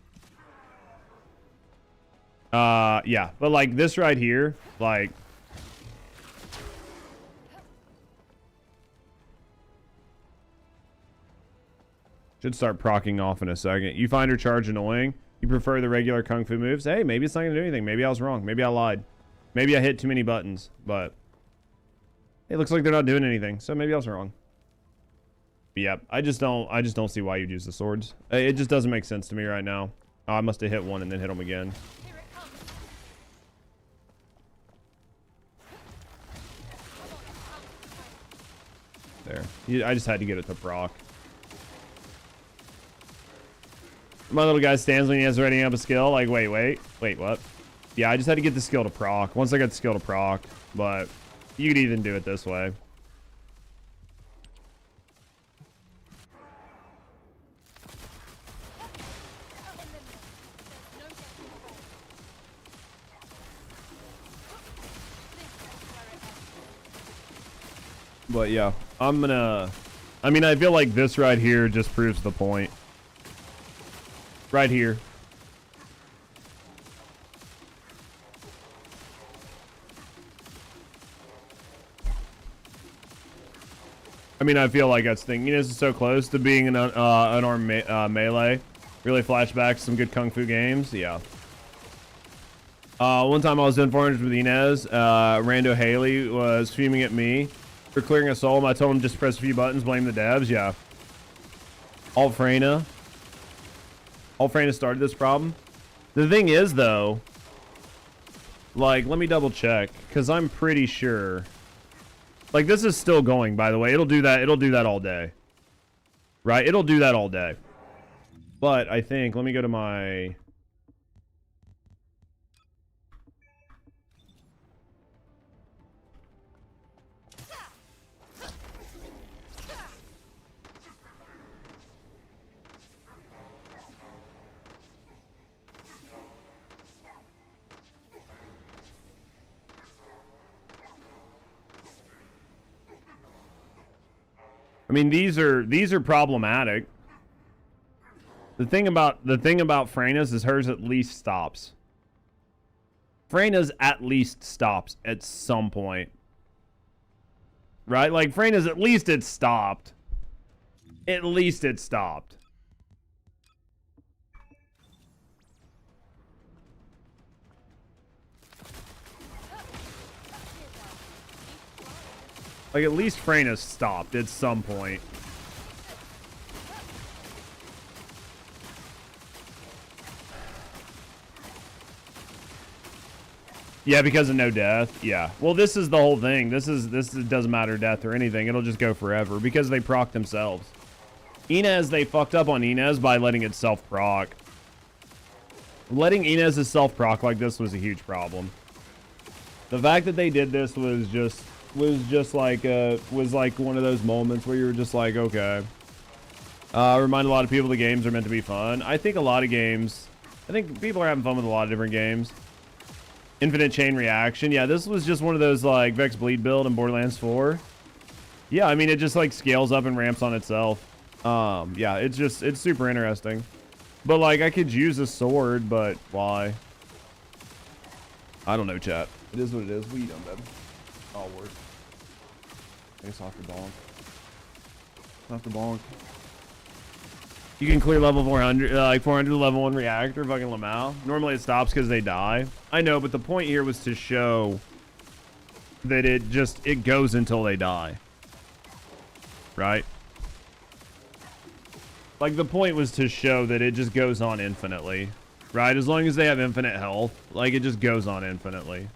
Yeah. But, like, this right here, like... should start proccing off in a second. You find her charge annoying? You prefer the regular kung fu moves? Hey, maybe it's not going to do anything. Maybe I was wrong. Maybe I lied. Maybe I hit too many buttons. But it looks like they're not doing anything. So maybe I was wrong. But yeah, I just don't see why you'd use the swords. It just doesn't make sense to me right now. Oh, I must have hit one and then hit them again. There. I just had to get it to proc. My little guy stands when he has ready up a skill. Like, wait, what? Yeah, I just had to get the skill to proc. Once I got the skill to proc, but you could even do it this way. But yeah, I mean, I feel like this right here just proves the point. Right here. I mean, I feel like that's the thing. You know, this is so close to being an unarmed melee. Really flashbacks some good kung fu games. Yeah. One time I was in 400 with Inez. Rando Haley was fuming at me for clearing a soul. I told him just press a few buttons, blame the devs. Yeah. Alt Freyna started this problem. The thing is, though, like, let me double check, because I'm pretty sure. Like, this is still going, by the way. It'll do that all day. Right? It'll do that all day. But I think, let me go to my... I mean, these are problematic. The thing about Freyna's is hers at least stops. Freyna's at least stops at some point. Right? Like, Freyna's at least it stopped. At least it stopped. Like, at least Freyna's stopped at some point. Yeah, because of no death. Yeah. Well, this is the whole thing. This doesn't matter death or anything. It'll just go forever because they proc themselves. Inez, they fucked up on Inez by letting it self-proc. Letting Inez's self-proc like this was a huge problem. The fact that they did this was like one of those moments where you were just like, okay. Remind a lot of people the games are meant to be fun. I think people are having fun with a lot of different games. Infinite chain reaction. Yeah, this was just one of those like Vex bleed build in Borderlands 4. Yeah, I mean, it just like scales up and ramps on itself. Yeah, it's super interesting. But like, I could use a sword, but why? I don't know, chat. It is what it is. We don't, babe. All work. Face off the bonk. Off the bonk. You can clear level 400, like 400 level 1 reactor, fucking Lamau. Normally it stops because they die. I know, but the point here was to show that it goes until they die. Right? Like, the point was to show that it just goes on infinitely. Right? As long as they have infinite health, like, it just goes on infinitely.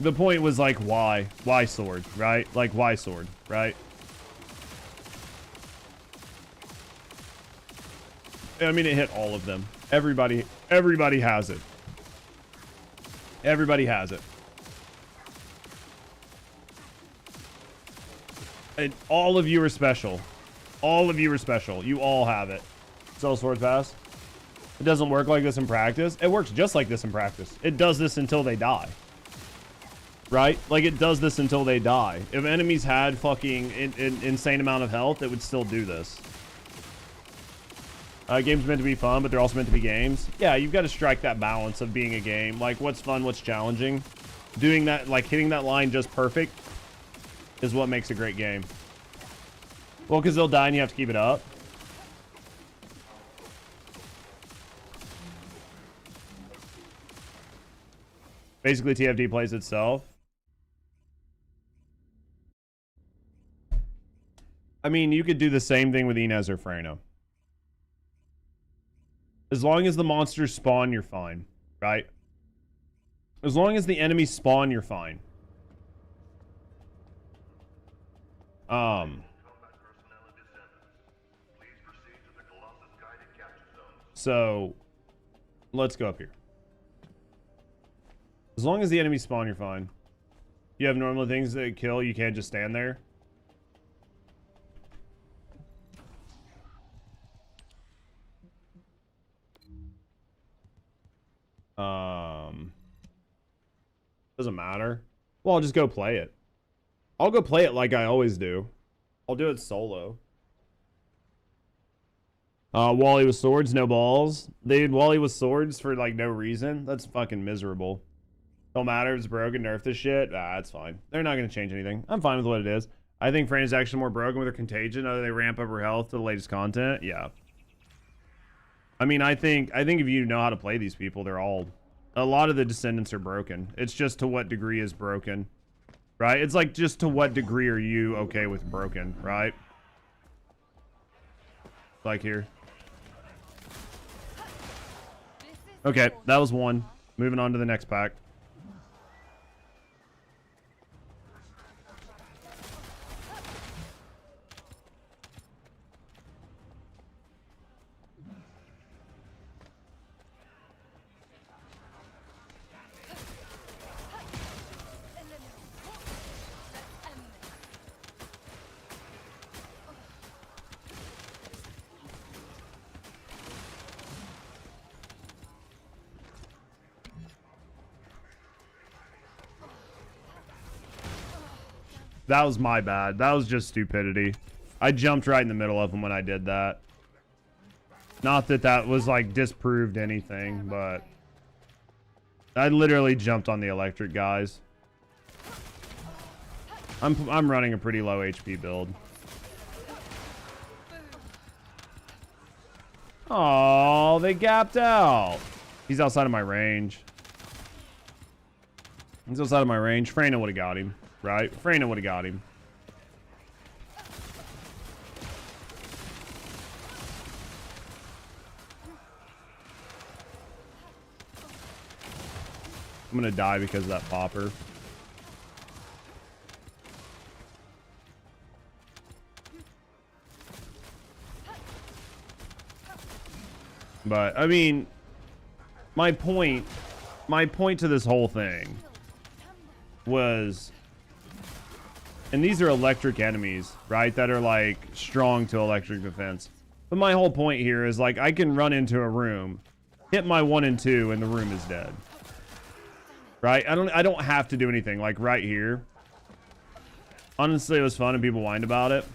The point was, like, why? Why sword? Right? Like, why sword? Right? I mean, it hit all of them. Everybody has it. Everybody has it. And all of you are special. All of you are special. You all have it. Sell sword pass. It doesn't work like this in practice. It works just like this in practice. It does this until they die. Right? Like, it does this until they die. If enemies had fucking insane amount of health, it would still do this. Games meant to be fun, but they're also meant to be games. Yeah, you've got to strike that balance of being a game. Like, what's fun, what's challenging. Doing that, like, hitting that line just perfect is what makes a great game. Well, because they'll die and you have to keep it up. Basically, TFD plays itself. I mean, you could do the same thing with Inez or Freyna. As long as the monsters spawn, you're fine, right? As long as the enemies spawn, you're fine. So, let's go up here. As long as the enemies spawn, you're fine. You have normal things that kill, you can't just stand there. Doesn't matter. Well, I'll just go play it. I'll go play it like I always do. I'll do it solo. Wally with swords, no balls. Dude, Wally with swords for like no reason. That's fucking miserable. Don't matter if it's broken, nerf this shit. That's fine. They're not gonna change anything. I'm fine with what it is. I think Fran is actually more broken with her contagion. Other they ramp up her health to the latest content. Yeah. I mean, I think if you know how to play these people, they're all... A lot of the Descendants are broken. It's just to what degree is broken. Right? It's like, just to what degree are you okay with broken, right? Like here. Okay, that was one. Moving on to the next pack. That was my bad. That was just stupidity. I jumped right in the middle of them when I did that. Not that that was like disproved anything, but I literally jumped on the electric guys. I'm running a pretty low HP build. Oh, they gapped out. He's outside of my range. He's outside of my range. Freyna would have got him, right? Freyna would have got him. I'm gonna die because of that popper. But I mean, my point to this whole thing was, and these are electric enemies, right? That are like strong to electric defense. But my whole point here is like I can run into a room, hit my 1 and 2, and the room is dead. Right? I don't have to do anything. Like right here. Honestly, it was fun and people whined about it.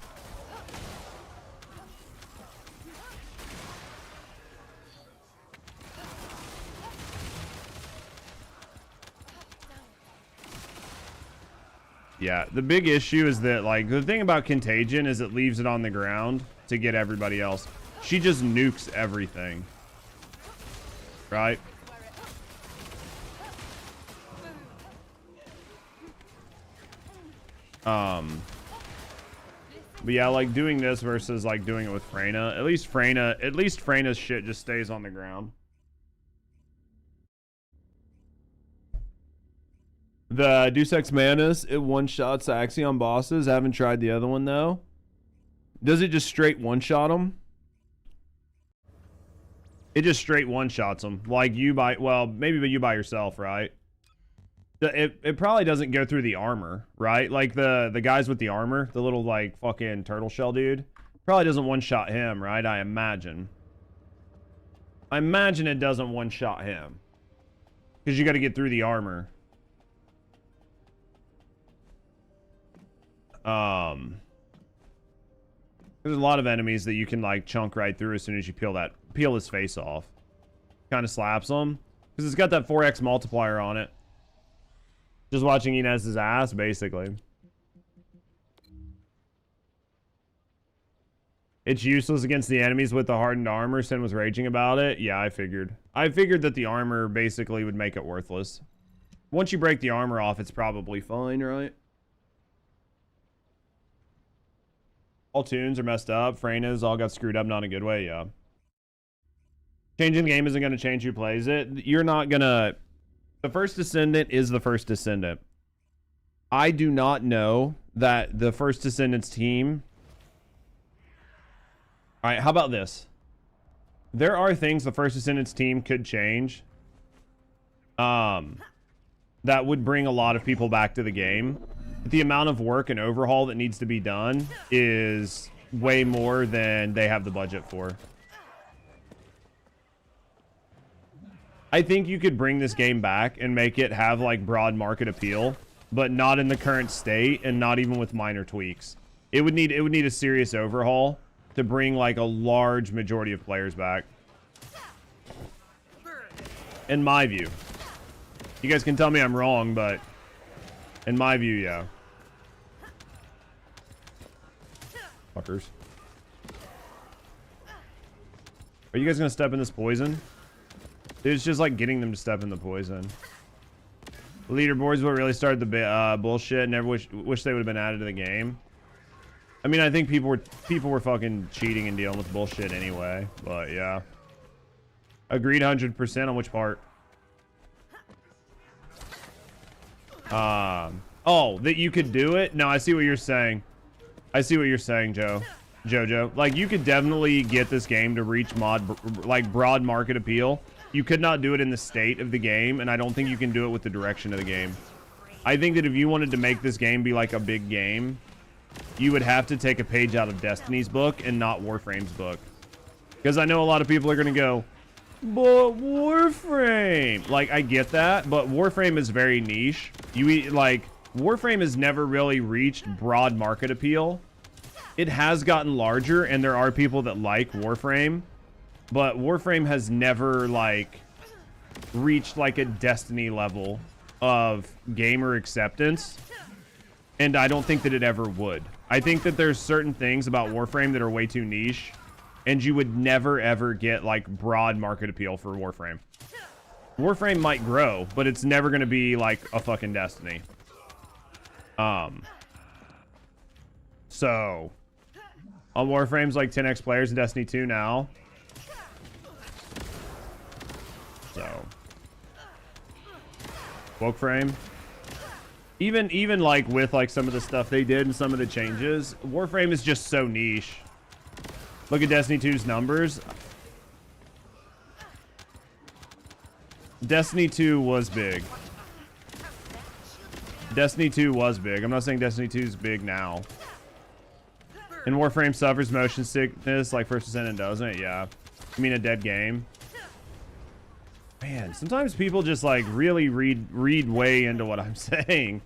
Yeah, the big issue is that, like, the thing about Contagion is it leaves it on the ground to get everybody else. She just nukes everything. Right? But yeah, like doing this versus like doing it with Freyna. At least Freyna's shit just stays on the ground. The Deus Ex Manus, it one-shots Axiom bosses. I haven't tried the other one though. Does it just straight one-shot them? It just straight one-shots them. Like you by, well, maybe but you by yourself, right? It probably doesn't go through the armor, right? Like the guys with the armor, the little like fucking turtle shell dude, probably doesn't one-shot him, right? I imagine it doesn't one-shot him because you got to get through the armor. There's a lot of enemies that you can like chunk right through as soon as you peel his face off. Kind of slaps him because it's got that 4x multiplier on it. Just watching Inez's ass, basically. It's useless against the enemies with the hardened armor. Sin was raging about it. Yeah, I figured. I figured that the armor basically would make it worthless. Once you break the armor off, it's probably fine, right? All tunes are messed up. Freyna's all got screwed up, not in a good way, yeah. Changing the game isn't going to change who plays it. You're not going to... The First Descendant is the First Descendant. I do not know that the First Descendant's team... Alright, how about this? There are things the First Descendant's team could change. That would bring a lot of people back to the game. The amount of work and overhaul that needs to be done is way more than they have the budget for. I think you could bring this game back and make it have like broad market appeal, but not in the current state and not even with minor tweaks. It would need a serious overhaul to bring like a large majority of players back. In my view. You guys can tell me I'm wrong, but in my view, yeah. Fuckers. Are you guys gonna step in this poison? Dude, it's just like getting them to step in the poison. Leaderboards what really started the bullshit. Never wish they would have been added to the game. I mean, I think people were fucking cheating and dealing with bullshit anyway. But yeah, agreed 100% on which part. Oh, that you could do it? No, I see what you're saying. I see what you're saying, Jojo. Like, you could definitely get this game to reach broad market appeal. You could not do it in the state of the game, and I don't think you can do it with the direction of the game. I think that if you wanted to make this game be like a big game, you would have to take a page out of Destiny's book and not Warframe's book. Because I know a lot of people are going to go, but Warframe! Like, I get that, but Warframe is very niche. Warframe has never really reached broad market appeal. it has gotten larger, and there are people that like Warframe, but Warframe has never like reached like a Destiny level of gamer acceptance, and I don't think that it ever would. I think that there's certain things about Warframe that are way too niche, and you would never ever get like broad market appeal for Warframe. Warframe might grow, but it's never going to be like a fucking Destiny. So on Warframe's like 10x players in Destiny 2 now. So Wallcrasher. Even like with like some of the stuff they did and some of the changes, Warframe is just so niche. Look at Destiny 2's numbers. Destiny 2 was big. Destiny 2 was big. I'm not saying Destiny 2 is big now. And Warframe suffers motion sickness like First Descendant, doesn't it? Yeah. I mean a dead game. Man, sometimes people just like really read way into what I'm saying.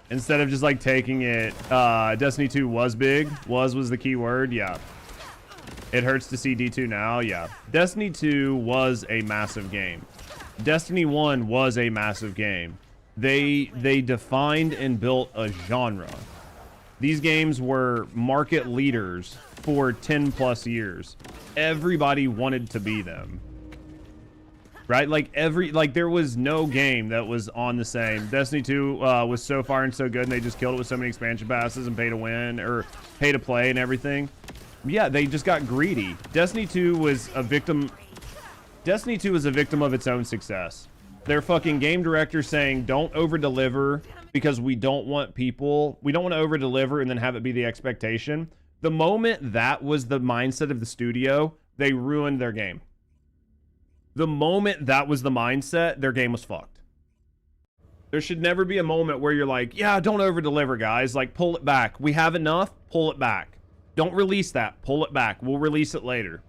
Instead of just like taking it, Destiny 2 was big. Was the key word? Yeah. It hurts to see D2 now. Yeah. Destiny 2 was a massive game. Destiny 1 was a massive game. They defined and built a genre. These games were market leaders for 10 plus years. Everybody wanted to be them. Right? Like there was no game that was on the same. Destiny 2 was so far and so good, and they just killed it with so many expansion passes and pay to win or pay to play and everything. Yeah, they just got greedy. Destiny 2 was a victim. Destiny 2 was a victim of its own success. Their fucking game director saying, don't over deliver because we don't want to over deliver and then have it be the expectation. The moment that was the mindset of the studio, they ruined their game. The moment that was the mindset, their game was fucked. There should never be a moment where you're like, yeah, don't over deliver, guys. Like, pull it back. We have enough, pull it back. Don't release that, pull it back. We'll release it later.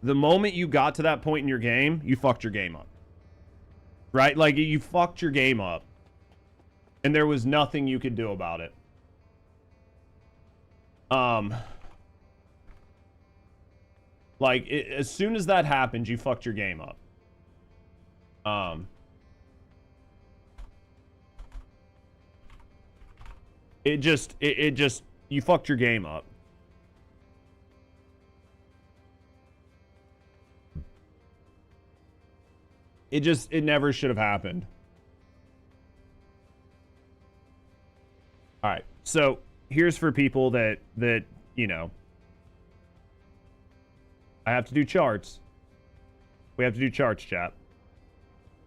The moment you got to that point in your game, you fucked your game up. Right? Like, you fucked your game up. And there was nothing you could do about it. Like, as soon as that happened, you fucked your game up. It just, you fucked your game up. It never should have happened. All right. So here's for people that, you know, I have to do charts. We have to do charts, chat.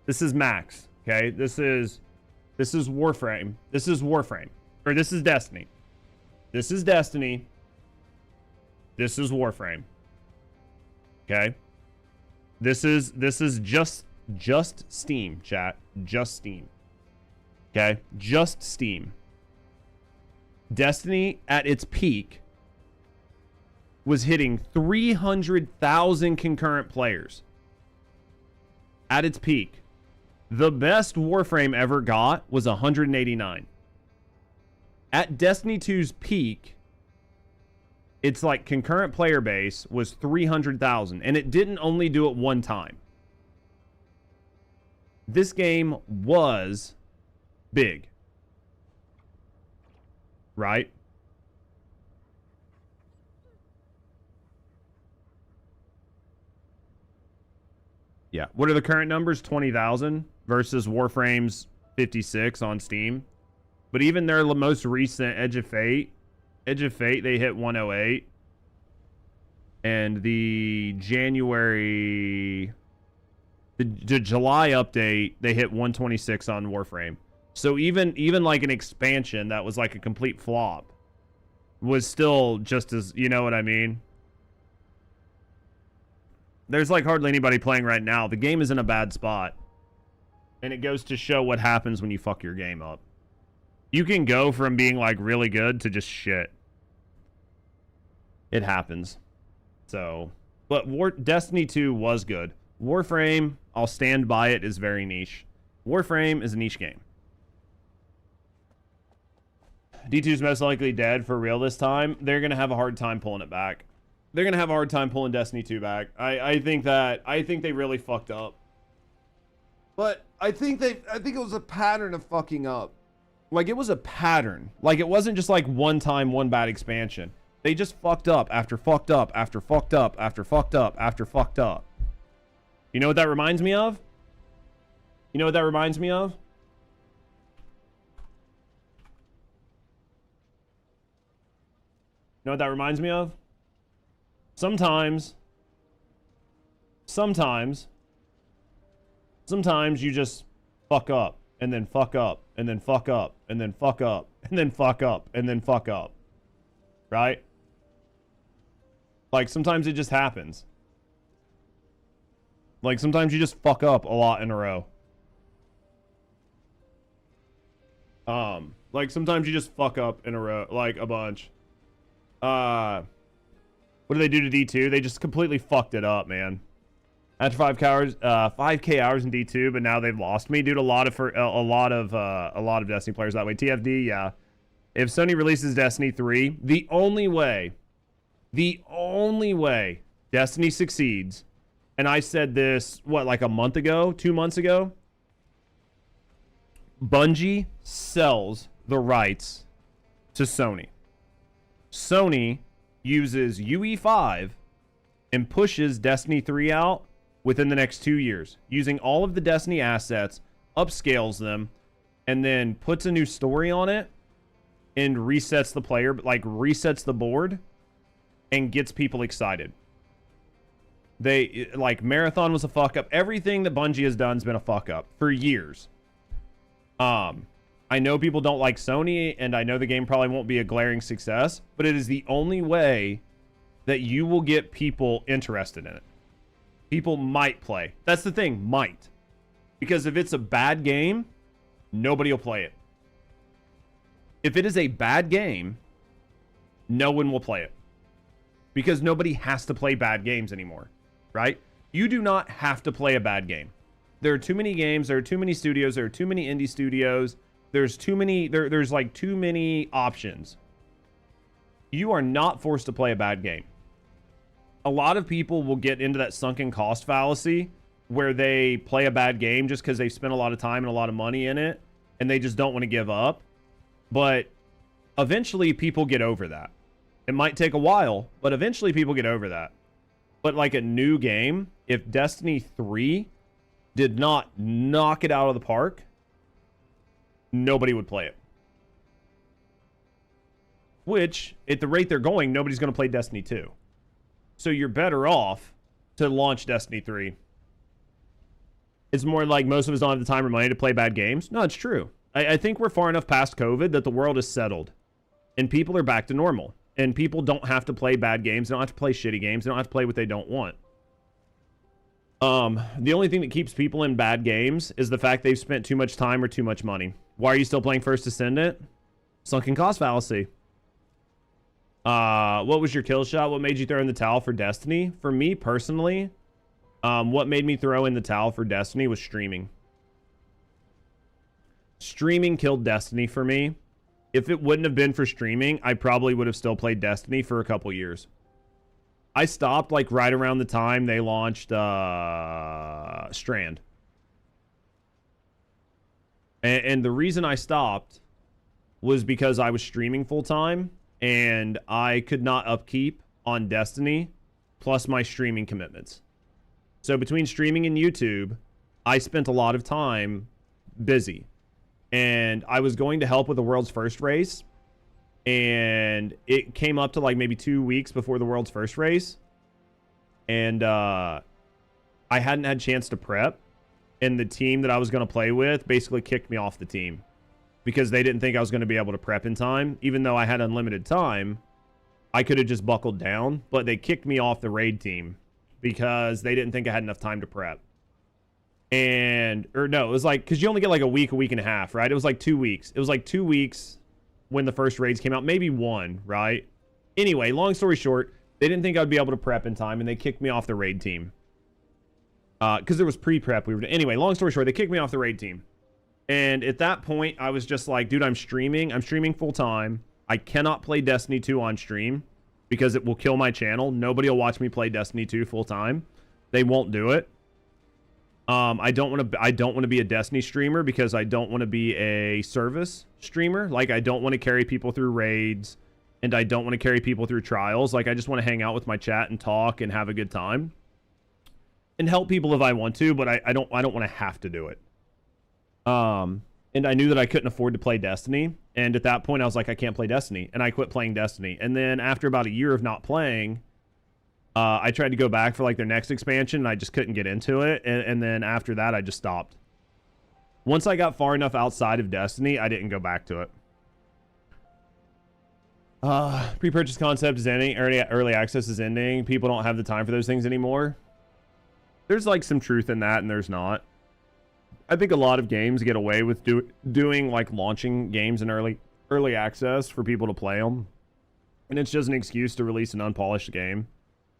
This is Max. Okay. This is Warframe. This is Warframe. Or this is Destiny. This is Destiny. This is Warframe. Okay. This is just Steam, chat. Just Steam. Okay? Just Steam. Destiny, at its peak, was hitting 300,000 concurrent players. At its peak. The best Warframe ever got was 189. At Destiny 2's peak, its like concurrent player base was 300,000. And it didn't only do it one time. This game was big. Right? Yeah. What are the current numbers? 20,000 versus Warframe's 56 on Steam. But even their most recent Edge of Fate, they hit 108. And the January... The July update, they hit 126 on Warframe. So even like an expansion that was like a complete flop was still just as, you know what I mean? There's like hardly anybody playing right now. The game is in a bad spot. And it goes to show what happens when you fuck your game up. You can go from being like really good to just shit. It happens. So, but Destiny 2 was good. Warframe, I'll stand by it, is very niche. Warframe is a niche game. D2's most likely dead for real this time. They're going to have a hard time pulling it back. They're going to have a hard time pulling Destiny 2 back. I think they really fucked up. But I think it was a pattern of fucking up. Like, it was a pattern. Like, it wasn't just like one time, one bad expansion. They just fucked up after fucked up after fucked up after fucked up after fucked up. You know what that reminds me of? You know what that reminds me of? You know what that reminds me of? Sometimes you just fuck up and then fuck up and then fuck up and then fuck up and then fuck up and then fuck up. Right? Like, sometimes it just happens. Like, sometimes you just fuck up a lot in a row. Like, sometimes you just fuck up in a row, like, a bunch. What do they do to D2? They just completely fucked it up, man. After 5K hours in D2, but now they've lost me, dude. A lot of Destiny players that way. TFD, yeah. If Sony releases Destiny 3, the only way Destiny succeeds, and I said this, what, like a month ago, 2 months ago? Bungie sells the rights to Sony. Sony uses UE5 and pushes Destiny 3 out within the next 2 years, using all of the Destiny assets, upscales them, and then puts a new story on it and resets the player, like resets the board and gets people excited. They, like, Marathon was a fuck up. Everything that Bungie has done has been a fuck up for years. I know people don't like Sony, and I know the game probably won't be a glaring success, but it is the only way that you will get people interested in it. People might play. That's the thing, might. Because if it's a bad game, nobody will play it. If it is a bad game, no one will play it. Because nobody has to play bad games anymore, right? You do not have to play a bad game. There are too many games, there are too many studios, there are too many indie studios. There's too many, there's like too many options. You are not forced to play a bad game. A lot of people will get into that sunken cost fallacy where they play a bad game just because they've spent a lot of time and a lot of money in it and they just don't want to give up. But eventually people get over that. It might take a while, but eventually people get over that. But like a new game, if Destiny 3 did not knock it out of the park, nobody would play it. Which, at the rate they're going, nobody's going to play Destiny 2. So you're better off to launch Destiny 3. It's more like most of us don't have the time or money to play bad games. No, it's true. I think we're far enough past COVID that the world is settled. And people are back to normal. And people don't have to play bad games. They don't have to play shitty games. They don't have to play what they don't want. The only thing that keeps people in bad games is the fact they've spent too much time or too much money. Why are you still playing First Descendant? Sunken cost fallacy. What was your kill shot? What made you throw in the towel for Destiny? For me personally, what made me throw in the towel for Destiny was streaming. Streaming killed Destiny for me. If it wouldn't have been for streaming, I probably would have still played Destiny for a couple years. I stopped like right around the time they launched Strand. And the reason I stopped was because I was streaming full time and I could not upkeep on Destiny plus my streaming commitments. So between streaming and YouTube, I spent a lot of time busy. And I was going to help with the world's first race. And it came up to like maybe 2 weeks before the world's first race. And I hadn't had a chance to prep. And the team that I was going to play with basically kicked me off the team. Because they didn't think I was going to be able to prep in time. Even though I had unlimited time, I could have just buckled down. But they kicked me off the raid team. Because they didn't think I had enough time to prep. And, or no, it was like, because you only get like a week and a half, right? It was like 2 weeks. It was like 2 weeks when the first raids came out. Maybe one, right? Anyway, long story short, they didn't think I'd be able to prep in time, and they kicked me off the raid team. Because there was pre-prep. Anyway, long story short, they kicked me off the raid team. And at that point, I was just like, dude, I'm streaming full time. I cannot play Destiny 2 on stream because it will kill my channel. Nobody will watch me play Destiny 2 full time. They won't do it. I don't want to be a Destiny streamer because I don't want to be a service streamer. Like, I don't want to carry people through raids, and I don't want to carry people through trials. Like, I just want to hang out with my chat and talk and have a good time and help people if I want to, but I don't want to have to do it. And I knew that I couldn't afford to play Destiny. And at that point, I was like, I can't play Destiny. And I quit playing Destiny. And then after about a year of not playing, I tried to go back for like their next expansion, and I just couldn't get into it. And then after that, I just stopped. Once I got far enough outside of Destiny, I didn't go back to it. Pre-purchase concept is ending. Early access is ending. People don't have the time for those things anymore. There's like some truth in that, and there's not. I think a lot of games get away with doing like launching games in early access for people to play them, and it's just an excuse to release an unpolished game.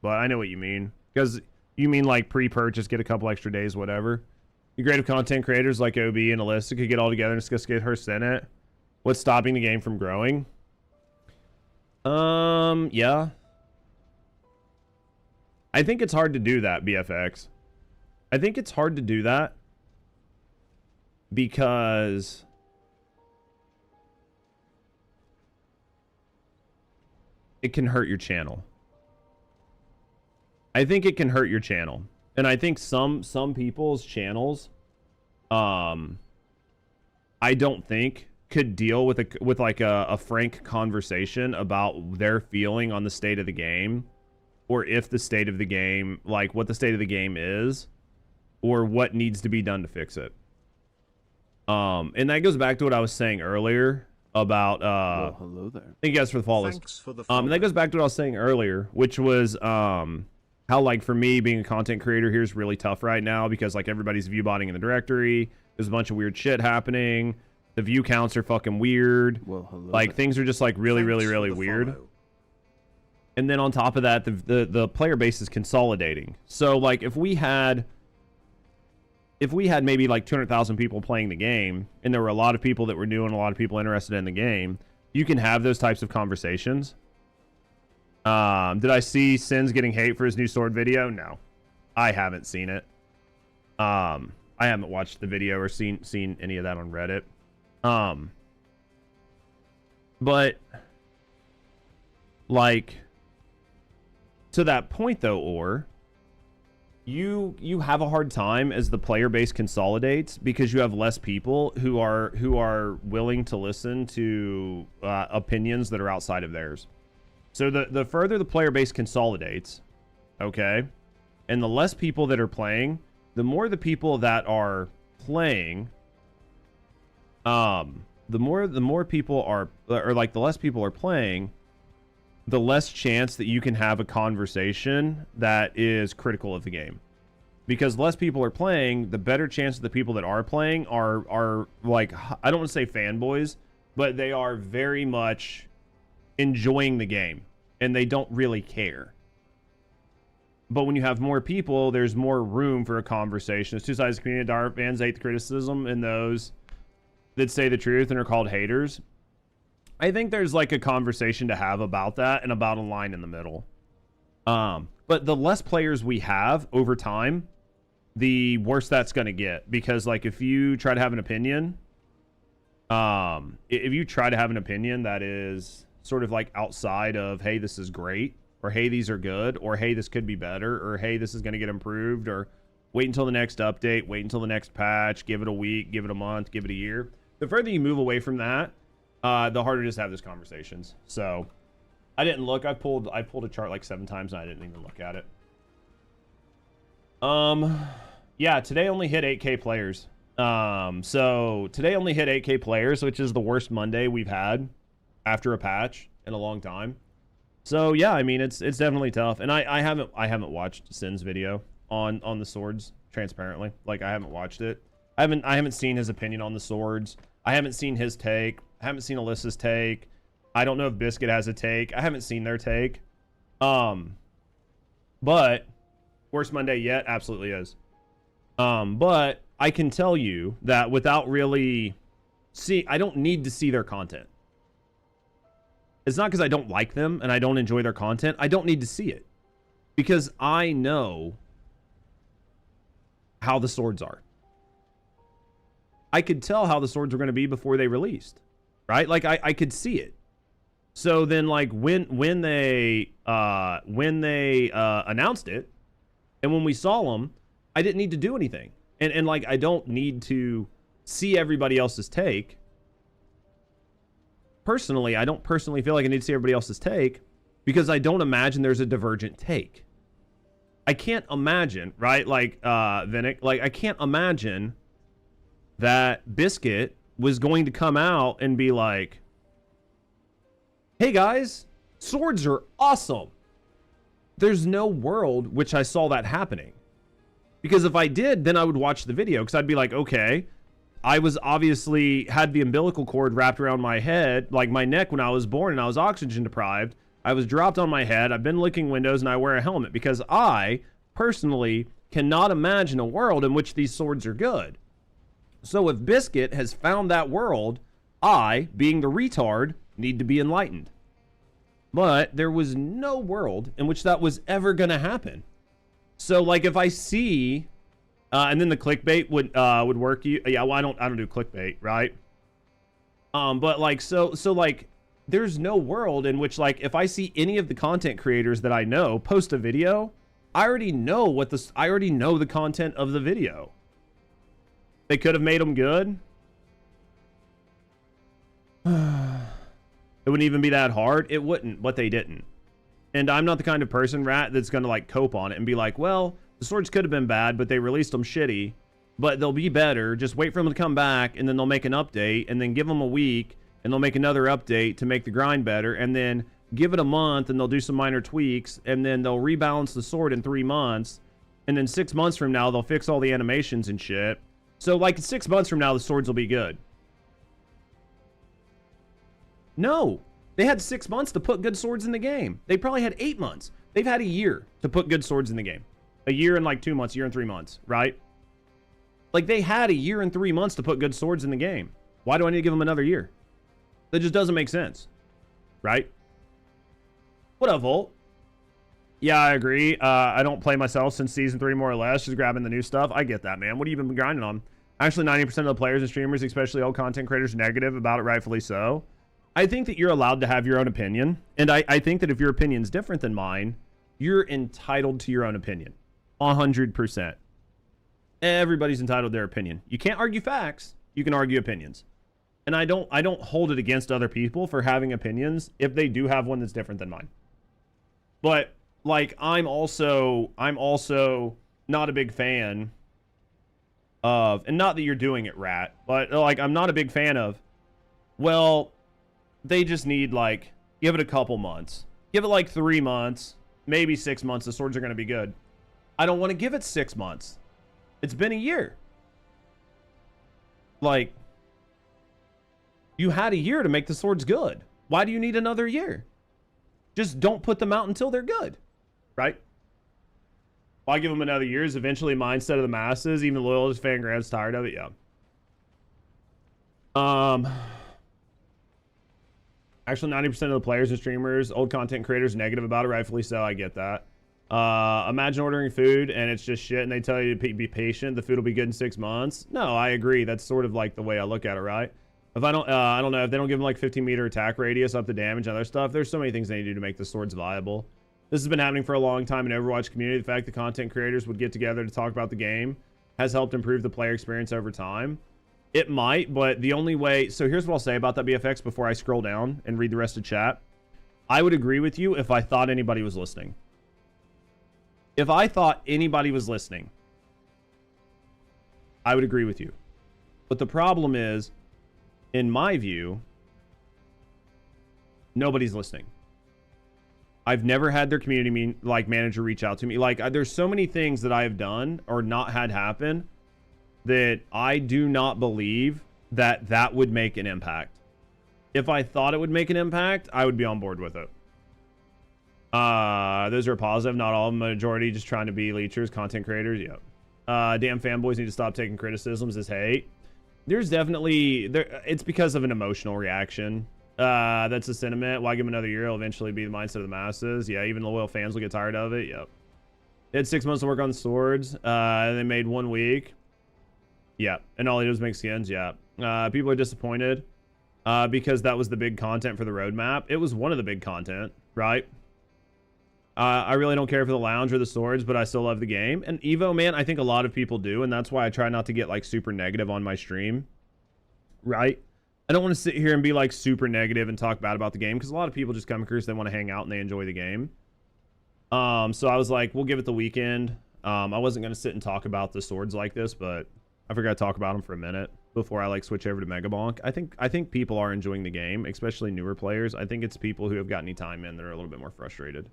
But I know what you mean, because you mean like pre-purchase, get a couple extra days, whatever. The creative content creators like OB and Alyssa could get all together and discuss get her Senate. What's stopping the game from growing? Yeah. I think it's hard to do that, BFX. I think it's hard to do that because it can hurt your channel. I think it can hurt your channel. And I think some people's channels, I don't think could deal with a frank conversation about their feeling on the state of the game, or if the state of the game, like what the state of the game is, or what needs to be done to fix it. And that goes back to what I was saying earlier about well, hello there. Thank you guys for the follows. Thanks for the And that goes back to what I was saying earlier, which was how, like, for me being a content creator here is really tough right now because like everybody's viewbotting in the directory. There's a bunch of weird shit happening. The view counts are fucking weird. Well, hello like there. things are just like really Thanks for the weird. follow. And then on top of that, the player base is consolidating. So like if we had maybe like 200,000 people playing the game, and there were a lot of people that were new and a lot of people interested in the game, you can have those types of conversations. Did I see Sins getting hate for his new sword video? No, I haven't seen it. I haven't watched the video or seen any of that on Reddit. But like to that point though, or you have a hard time as the player base consolidates because you have less people who are willing to listen to opinions that are outside of theirs. So the further the player base consolidates, okay, and the less people that are playing, the more the people that are playing, the more people are, or like the less people are playing, the less chance that you can have a conversation that is critical of the game. Because less people are playing, the better chance of the people that are playing are like, I don't want to say fanboys, but they are very much enjoying the game and they don't really care. But when you have more people, there's more room for a conversation. There's two sides of the community. Dire fans hate the criticism, and those that say the truth and are called haters. I think there's like a conversation to have about that and about a line in the middle. But the less players we have over time, the worse that's going to get. Because like if you try to have an opinion, if you try to have an opinion that is sort of like outside of, hey, this is great, or hey, these are good, or hey, this could be better, or hey, this is going to get improved, or wait until the next update, wait until the next patch, give it a week, give it a month, give it a year. The further you move away from that, the harder it is to have those conversations. So I didn't look. I pulled a chart like 7 times and I didn't even look at it. Yeah, today only hit 8K players. So today only hit 8K players, which is the worst Monday we've had after a patch in a long time. So yeah, I mean it's definitely tough. And I haven't watched Sin's video on the swords, transparently. Like I haven't watched it. I haven't seen his opinion on the swords. I haven't seen his take. I haven't seen Alyssa's take. I don't know if Biscuit has a take. I haven't seen their take. But worst Monday yet, absolutely is. But I can tell you that without really I don't need to see their content. It's not because I don't like them and I don't enjoy their content. I don't need to see it because I know how the swords are. I could tell how the swords were going to be before they released, right? Like I could see it. So then, like when they announced it, and when we saw them, I didn't need to do anything, and like I don't need to see everybody else's take. Personally, I don't personally feel like I need to see everybody else's take because I don't imagine there's a divergent take. I can't imagine, right? Like Vinnick, like I can't imagine that Biscuit was going to come out and be like, hey guys, swords are awesome. There's no world which I saw that happening. Because if I did, then I would watch the video because I'd be like, okay, I was obviously had the umbilical cord wrapped around my head, like my neck when I was born and I was oxygen deprived. I was dropped on my head. I've been licking windows and I wear a helmet because I personally cannot imagine a world in which these swords are good. So if Biscuit has found that world, I, being the retard, need to be enlightened. But there was no world in which that was ever going to happen. So like if I see, and then the clickbait would work. Yeah, well I don't do clickbait, right? But like so like there's no world in which like if I see any of the content creators that I know post a video, I already know the content of the video. They could have made them good. It wouldn't even be that hard. It wouldn't, but they didn't. And I'm not the kind of person, Rat, that's going to like cope on it and be like, well, the swords could have been bad, but they released them shitty, but they'll be better. Just wait for them to come back and then they'll make an update and then give them a week and they'll make another update to make the grind better. And then give it a month and they'll do some minor tweaks and then they'll rebalance the sword in 3 months. And then 6 months from now, they'll fix all the animations and shit. So like 6 months from now, the swords will be good. No, they had 6 months to put good swords in the game. They probably had 8 months. They've had a year to put good swords in the game. A year and like 2 months, a year and 3 months, right? Like they had a year and 3 months to put good swords in the game. Why do I need to give them another year? That just doesn't make sense, right? What up, Volt? Yeah, I agree. I don't play myself since season 3 more or less, just grabbing the new stuff. I get that, man. What have you been grinding on? Actually, 90% of the players and streamers, especially old content creators, are negative about it, rightfully so. I think that you're allowed to have your own opinion. And I think that if your opinion's different than mine, you're entitled to your own opinion. 100%. Everybody's entitled to their opinion. You can't argue facts. You can argue opinions. And I don't hold it against other people for having opinions if they do have one that's different than mine. But like I'm also not a big fan of, and not that you're doing it, Rat, but like I'm not a big fan of, well, they just need like, give it a couple months. Give it like 3 months, maybe 6 months, the swords are going to be good. I don't want to give it 6 months. It's been a year. Like, you had a year to make the swords good. Why do you need another year? Just don't put them out until they're good, right? Why give them another year is eventually mindset of the masses. Even the loyalist fan grabs tired of it, yeah. Actually, 90% of the players and streamers, old content creators, negative about it, rightfully so. I get that. Imagine ordering food and it's just shit and they tell you to be patient. The food will be good in 6 months. No, I agree. That's sort of like the way I look at it, right? If I don't know, if they don't give them like 15-meter attack radius, up to damage, and other stuff, there's so many things they need to do to make the swords viable. This has been happening for a long time in Overwatch community. The fact that content creators would get together to talk about the game has helped improve the player experience over time. It might, but the only way... So here's what I'll say about that, BFX, before I scroll down and read the rest of chat. I would agree with you if I thought anybody was listening. If I thought anybody was listening, I would agree with you. But the problem is, in my view, nobody's listening. I've never had their community manager reach out to me. Like, there's so many things that I have done or not had happen that I do not believe that that would make an impact. If I thought it would make an impact, I would be on board with it. Those are positive. Not all, majority just trying to be leechers, content creators. Yep. Damn fanboys need to stop taking criticisms as hate. There's definitely it's because of an emotional reaction. That's a sentiment. Why give them another year? It'll eventually be the mindset of the masses. Yeah, even loyal fans will get tired of it. Yep. They had 6 months to work on the swords. And they made 1 week. Yeah, and all they do is make skins. Yeah. People are disappointed because that was the big content for the roadmap. It was one of the big content, right? I really don't care for the lounge or the swords, but I still love the game. And Evo, man, I think a lot of people do, and that's why I try not to get like super negative on my stream, right? I don't want to sit here and be like super negative and talk bad about the game because a lot of people just come here because they want to hang out and they enjoy the game. So I was like, we'll give it the weekend. I wasn't going to sit and talk about the swords like this, but I forgot to talk about them for a minute before I like switch over to Megabonk. I think people are enjoying the game, especially newer players. I think it's people who have got any time in that are a little bit more frustrated.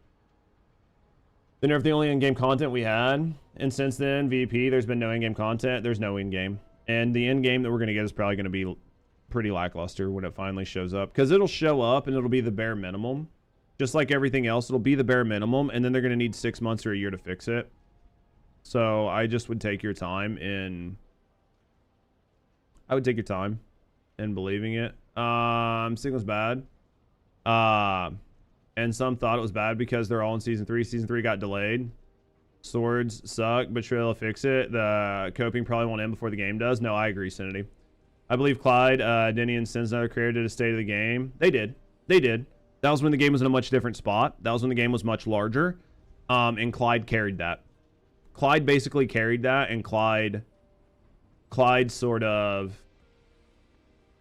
They nerfed the only in-game content we had, and since then, VP, there's been no in-game content. There's no in-game, and the in-game that we're going to get is probably going to be pretty lackluster when it finally shows up, because it'll show up and it'll be the bare minimum. Just like everything else, it'll be the bare minimum, and then they're going to need 6 months or a year to fix it. So I just would take your time in... I would take your time in believing it. Signal's bad. And some thought it was bad because they're all in Season 3. Season 3 got delayed. Swords suck, but sure they'll fix it. The coping probably won't end before the game does. No, I agree, Cinity. I believe Clyde, Denny, and Sins Another Creator did a state of the game. They did. They did. That was when the game was in a much different spot. That was when the game was much larger. And Clyde carried that. Clyde basically carried that, and Clyde sort of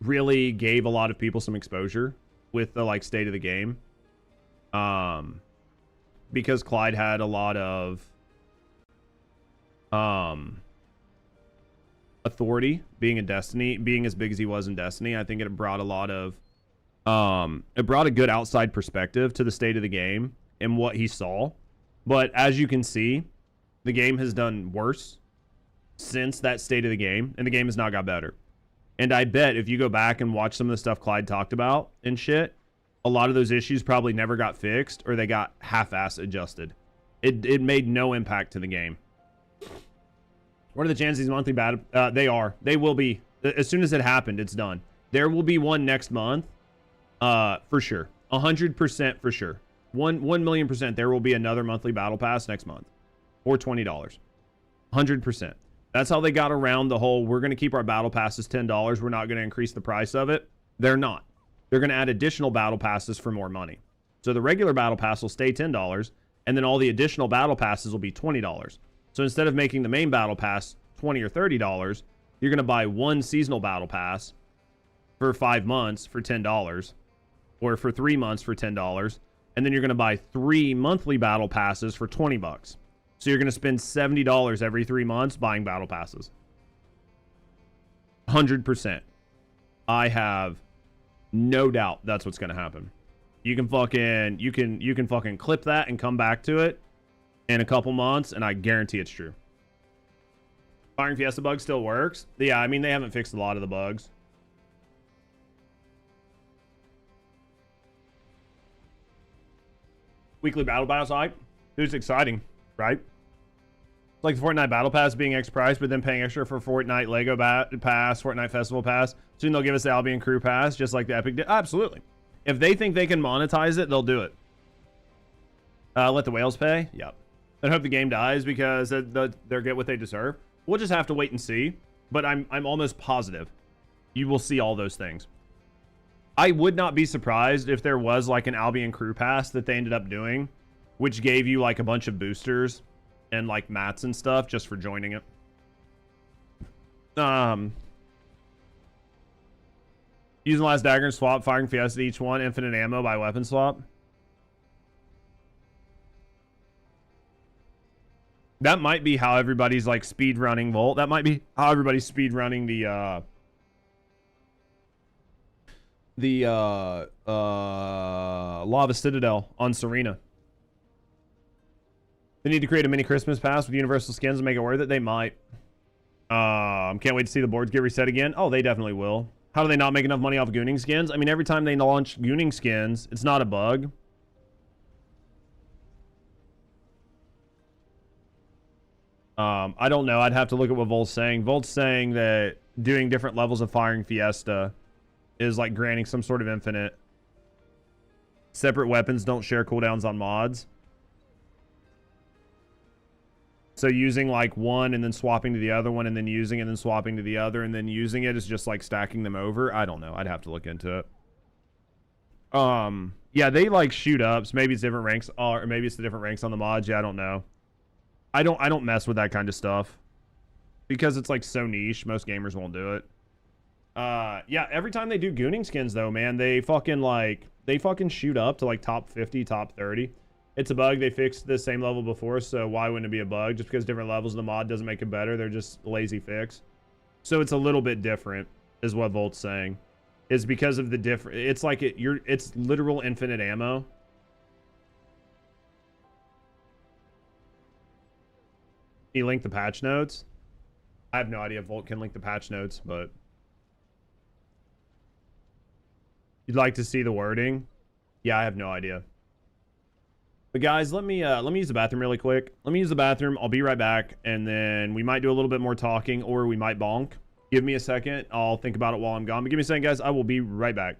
really gave a lot of people some exposure with the like state of the game. Because Clyde had a lot of authority being in Destiny, being as big as he was in Destiny. I think it brought a lot of it brought a good outside perspective to the state of the game and what he saw. But as you can see, the game has done worse since that state of the game, and the game has not got better. And I bet if you go back and watch some of the stuff Clyde talked about and shit, a lot of those issues probably never got fixed, or they got half-ass adjusted. It made no impact to the game. What are the chances these monthly bad? They will be. As soon as it happened, it's done. There will be one next month, for sure. 100% for sure. 1 million%. There will be another monthly battle pass next month, or $20. 100%. That's how they got around the whole, we're going to keep our battle passes $10. We're not going to increase the price of it. They're not. They're going to add additional battle passes for more money. So the regular battle pass will stay $10, and then all the additional battle passes will be $20. So instead of making the main battle pass $20 or $30, you're going to buy one seasonal battle pass for 5 months for $10, or for 3 months for $10, and then you're going to buy 3 monthly battle passes for $20. So you're going to spend $70 every 3 months buying battle passes. 100%. I have no doubt that's what's going to happen. You can fucking clip that and come back to it in a couple months, and I guarantee it's true. Firing Fiesta bug still works. Yeah, I mean, they haven't fixed a lot of the bugs. Weekly battle pass hype. It's exciting, right? It's like the Fortnite battle pass being X price, but then paying extra for Fortnite Lego pass, Fortnite Festival pass. Soon they'll give us the Albion Crew pass, just like the Epic did. Absolutely. If they think they can monetize it, they'll do it. Let the whales pay. Yep. I hope the game dies because they'll get what they deserve. We'll just have to wait and see. But I'm almost positive you will see all those things. I would not be surprised if there was like an Albion Crew pass that they ended up doing, which gave you like a bunch of boosters and like mats and stuff just for joining it. Using last dagger and swap, firing Fiesta each one, infinite ammo by weapon swap. That might be how everybody's like speed running Volt. That might be how everybody's speed running the Lava Citadel on Serena. They need to create a mini Christmas pass with universal skins and make it worth it. They might. Can't wait to see the boards get reset again. Oh, they definitely will. How do they not make enough money off of gooning skins? I mean, every time they launch gooning skins, it's not a bug. I don't know. I'd have to look at what Volt's saying. Volt's saying that doing different levels of firing Fiesta is like granting some sort of infinite. Separate weapons don't share cooldowns on mods. So using like one and then swapping to the other one and then using it and then swapping to the other and then using it is just like stacking them over. I don't know. I'd have to look into it. Yeah, they like shoot ups. Maybe it's different ranks, or maybe it's the different ranks on the mods. Yeah, I don't know. I don't mess with that kind of stuff because it's like so niche. Most gamers won't do it. Yeah, every time they do gooning skins though, man, they fucking shoot up to like top 50, top 30. It's a bug. They fixed the same level before, so why wouldn't it be a bug? Just because different levels of the mod doesn't make it better. They're just lazy fix. So it's a little bit different, is what Volt's saying. Is because of the different. It's like it's literal infinite ammo. He linked the patch notes. I have no idea if Volt can link the patch notes, but you'd like to see the wording? Yeah, I have no idea. But guys, let me use the bathroom really quick. Let me use the bathroom. I'll be right back, and then we might do a little bit more talking, or we might bonk. Give me a second. I'll think about it while I'm gone. But give me a second, guys. I will be right back.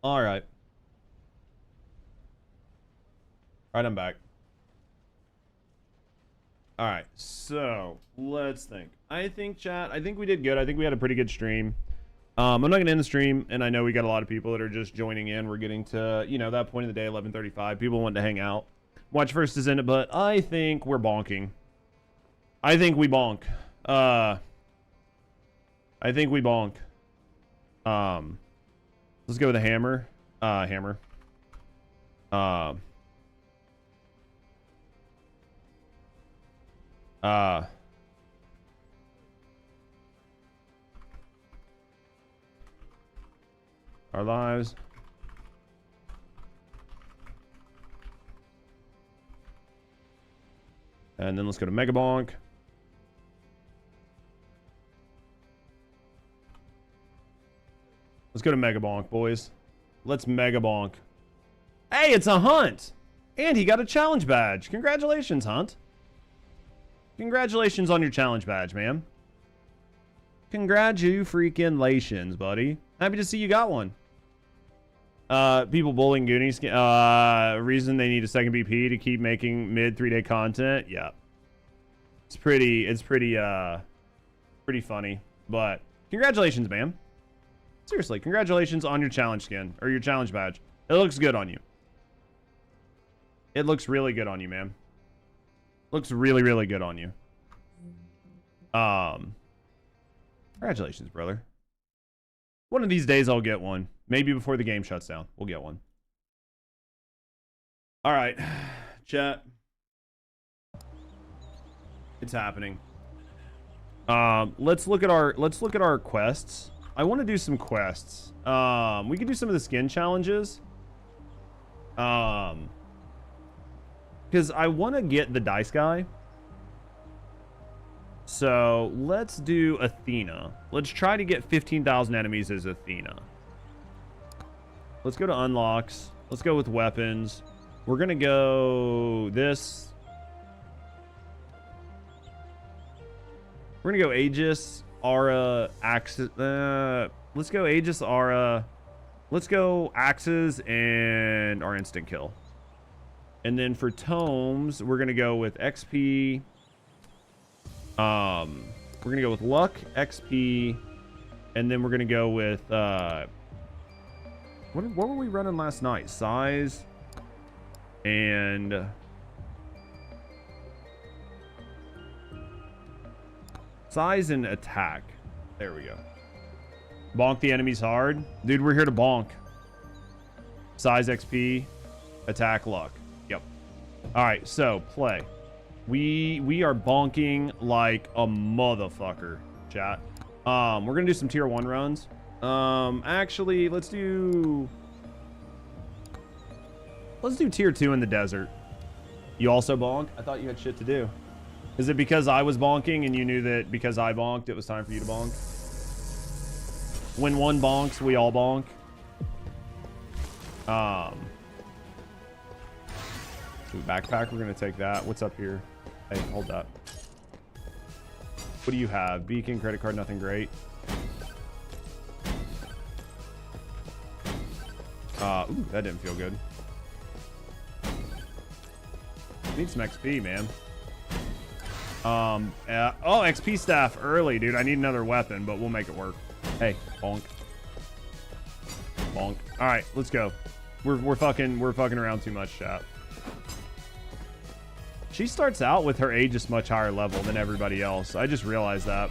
All right. All right, I'm back. All right, so let's think. I think, chat, I think we did good. I think we had a pretty good stream. I'm not going to end the stream, and I know we got a lot of people that are just joining in. We're getting to, you know, that point of the day, 11:35. People want to hang out. Watch First Descendant, but I think we're bonking. I think we bonk. I think we bonk. Let's go with a hammer. Hammer. Our lives. And then let's go to Megabonk. Let's go to Megabonk, boys. Let's Megabonk. Hey, it's a Hunt! And he got a challenge badge. Congratulations, Hunt. Congratulations on your challenge badge, man. Congratulations, buddy. Happy to see you got one. People bullying Goonies. Reason they need a second BP to keep making mid 3-day content. Yeah. It's pretty funny. But congratulations, man. Seriously, congratulations on your challenge skin or your challenge badge. It looks good on you. It looks really good on you, man. Looks really, really good on you. Congratulations, brother. One of these days I'll get one. Maybe before the game shuts down. We'll get one. All right, chat. It's happening. Let's look at our quests. I want to do some quests. We could do some of the skin challenges. Because I want to get the dice guy. So let's do Athena. Let's try to get 15,000 enemies as Athena. Let's go to unlocks. Let's go with weapons. We're gonna go this. We're gonna go Aegis, Aura, Axis. Let's go Aegis, Aura. Let's go Axes and our instant kill. And then for tomes, we're gonna go with XP. We're gonna go with luck, XP, and then we're gonna go with what were we running last night? Size and attack. There we go. Bonk the enemies hard. Dude, we're here to bonk. Size, XP, attack, luck. Yep. All right, so play. We are bonking like a motherfucker, chat. We're gonna do some tier 1 runs. Actually, let's do tier 2 in the desert. You also bonk? I thought you had shit to do. Is it because I was bonking and you knew that because I bonked, it was time for you to bonk? When one bonks, we all bonk. Backpack, we're gonna take that. What's up here? Hey, hold up. What do you have? Beacon, credit card, nothing great. Ooh, that didn't feel good. Need some XP, man. Oh, XP staff early, dude. I need another weapon, but we'll make it work. Hey, bonk. Bonk. All right, let's go. We're fucking around too much, chat. She starts out with her Aegis much higher level than everybody else. I just realized that.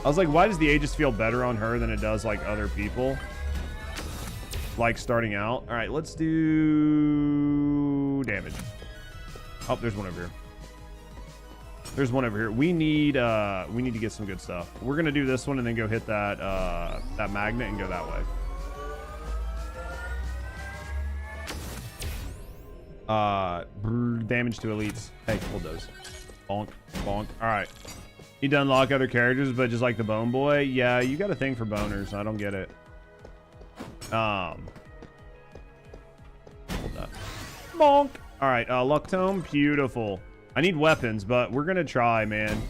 I was like, why does the Aegis feel better on her than it does like other people? Like starting out. All right, let's do damage. Oh, there's one over here. There's one over here. We need to get some good stuff. We're gonna do this one and then go hit that that magnet and go that way. Damage to elites. Hey, hold those. Bonk, bonk. All right. You to unlock other characters, but just like the Bone Boy. Yeah, you got a thing for boners. I don't get it. Hold that. Bonk. All right. Luck Tome. Beautiful. I need weapons, but we're gonna try, man.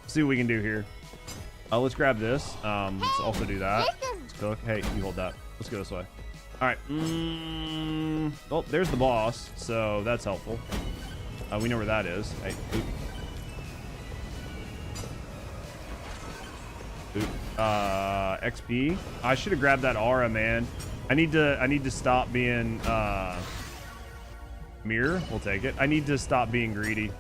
See what we can do here. Let's grab this. Let's also do that. Let's cook. Hey, you hold that. Let's go this way. All right. Oh, there's the boss, so that's helpful. We know where that is. Hey, oop. XP. I should have grabbed that aura, man. I need to stop being mirror. We'll take it. I need to stop being greedy.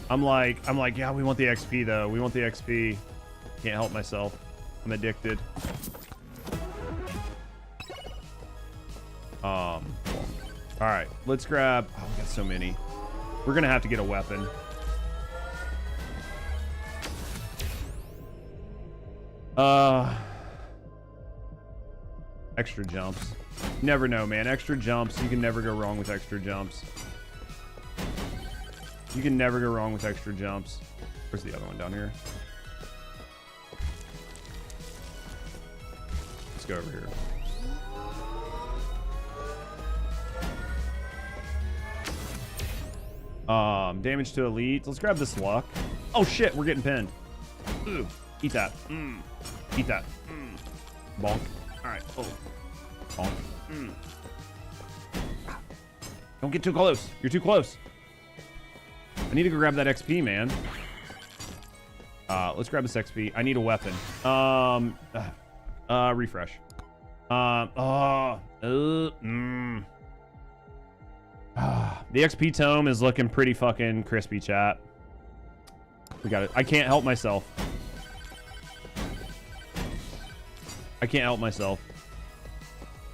I'm like, yeah, we want the XP though. We want the XP. Can't help myself. I'm addicted. All right, let's grab. Oh, we got so many. We're gonna have to get a weapon. Extra jumps. Never know, man. Extra jumps. You can never go wrong with extra jumps. You can never go wrong with extra jumps. Where's the other one down here? Let's go over here. Damage to elite. Let's grab this luck. Oh shit, we're getting pinned. Ooh, eat that. Eat that. Bonk. All right. Oh. Bonk. Don't get too close. You're too close. I need to go grab that XP, man. Let's grab this XP. I need a weapon. Refresh. The XP tome is looking pretty fucking crispy, chat. We got it. I can't help myself. I can't help myself.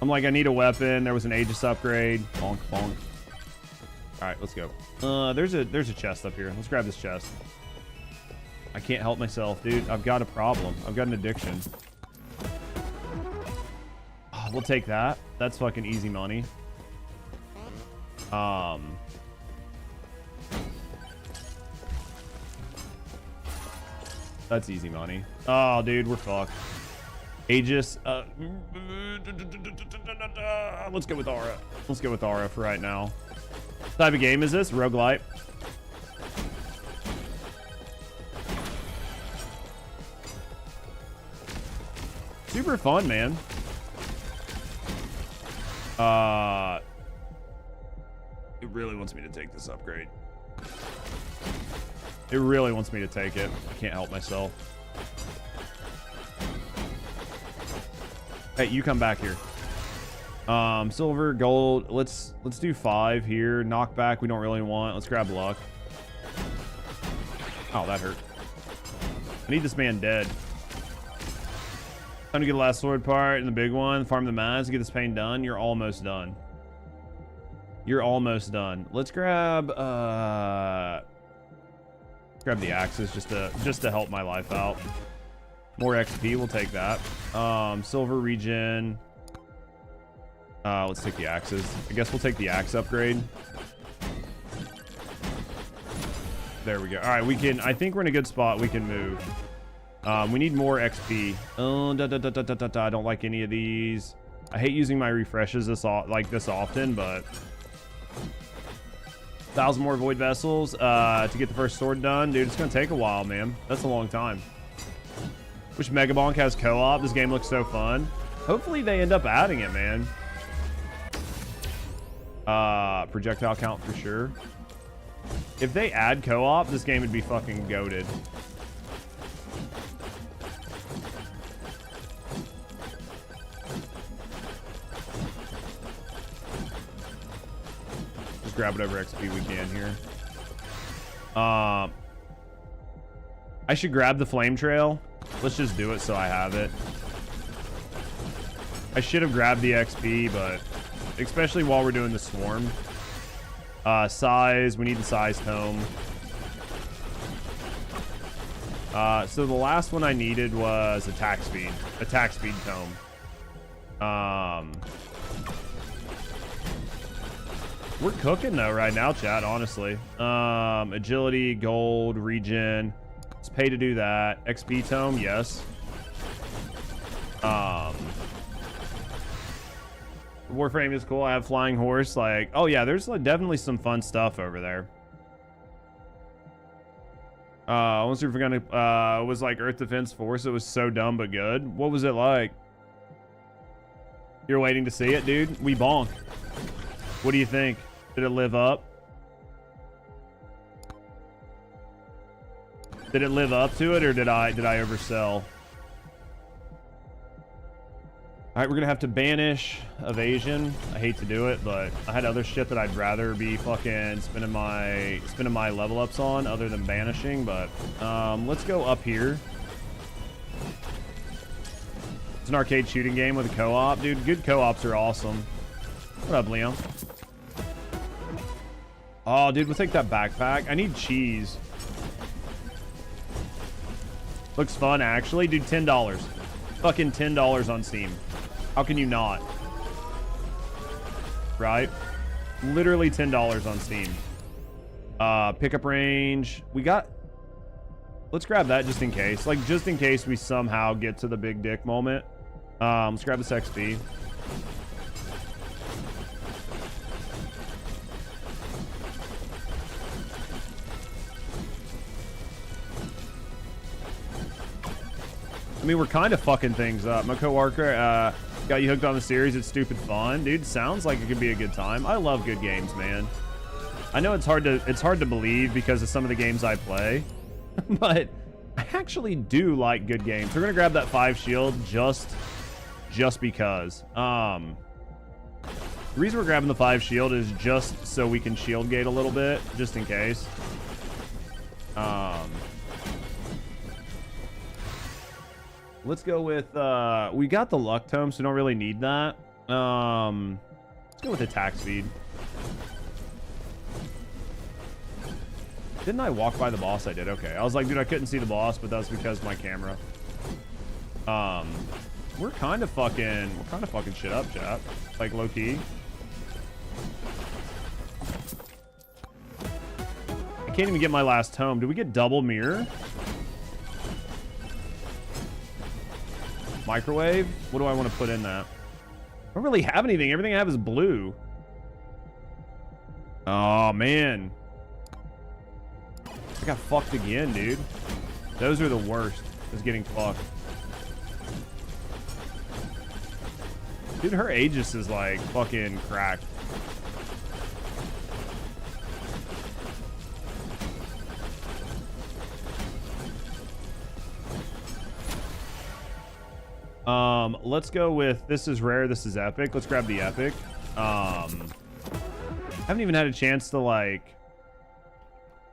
I'm like, I need a weapon. There was an Aegis upgrade. Bonk, bonk. All right, let's go. There's a chest up here. Let's grab this chest. I can't help myself, dude. I've got a problem. I've got an addiction. Oh, we'll take that. That's fucking easy money. That's easy money. Oh, dude, we're fucked. Aegis. Let's go with Aura. Let's go with Aura for right now. What type of game is this? Roguelite. Super fun, man. It really wants me to take this upgrade. It really wants me to take it. I can't help myself. Hey, you come back here. Silver, gold. Let's do 5 here. Knockback we don't really want. Let's grab luck. Oh, that hurt. I need this man dead. Time to get the last sword part and the big one. Farm the mines, get this pain done. You're almost done. You're almost done. Let's grab the axes just to help my life out. More XP, we'll take that. Silver regen. Let's take the axes. I guess we'll take the axe upgrade. There we go. All right, we can. I think we're in a good spot. We can move. We need more XP. I don't like any of these. I hate using my refreshes this often, but 1,000 more void vessels to get the first sword done, dude. It's gonna take a while, man. That's a long time. Wish Megabonk has co-op. This game looks so fun. Hopefully they end up adding it, man. Projectile count for sure. If they add co-op, this game would be fucking goated. Just grab whatever XP we can here. I should grab the flame trail. Let's just do it so I have it. I should have grabbed the XP, but especially while we're doing the swarm. Size, we need the size tome. So the last one I needed was attack speed tome. We're cooking though right now, chat, honestly. Agility, gold, regen. Let's pay to do that. XP tome, yes. Warframe is cool. I have flying horse. Like, oh yeah, there's like definitely some fun stuff over there. Once we were gonna, it was like Earth Defense Force. It was so dumb but good. What was it like? You're waiting to see it, dude? We bonk. What do you think? Did it live up? Did it live up to it, or did I oversell? All right, we're gonna have to banish evasion. I hate to do it, but I had other shit that I'd rather be fucking spending my level ups on other than banishing. But let's go up here. It's an arcade shooting game with a co-op, dude. Good co-ops are awesome. What up, Liam? Oh, dude, we'll take that backpack. I need cheese. Looks fun, actually, dude. $10. Fucking $10 on Steam. How can you not? Right? Literally $10 on Steam. Pickup range. We got... Let's grab that just in case. Like, just in case we somehow get to the big dick moment. Let's grab this XP. I mean, we're kind of fucking things up. My coworker got you hooked on the series. It's stupid fun. Dude, sounds like it could be a good time. I love good games, man. I know it's hard to believe because of some of the games I play. But I actually do like good games. We're gonna grab that 5 shield just because. The reason we're grabbing the 5 shield is just so we can shield gate a little bit, just in case. Let's go with we got the luck tome, so don't really need that. Let's go with attack speed. Didn't I walk by the boss? I did. Okay. I was like, dude, I couldn't see the boss, but that's because of my camera. We're kind of fucking shit up, chat. Like, low key. I can't even get my last tome. Did we get double mirror? Microwave? What do I want to put in that? I don't really have anything. Everything I have is blue. Oh, man. I got fucked again, dude. Those are the worst. Is getting fucked. Dude, her Aegis is like fucking cracked. Let's go with this is rare, this is epic. Let's grab the epic. Haven't even had a chance to like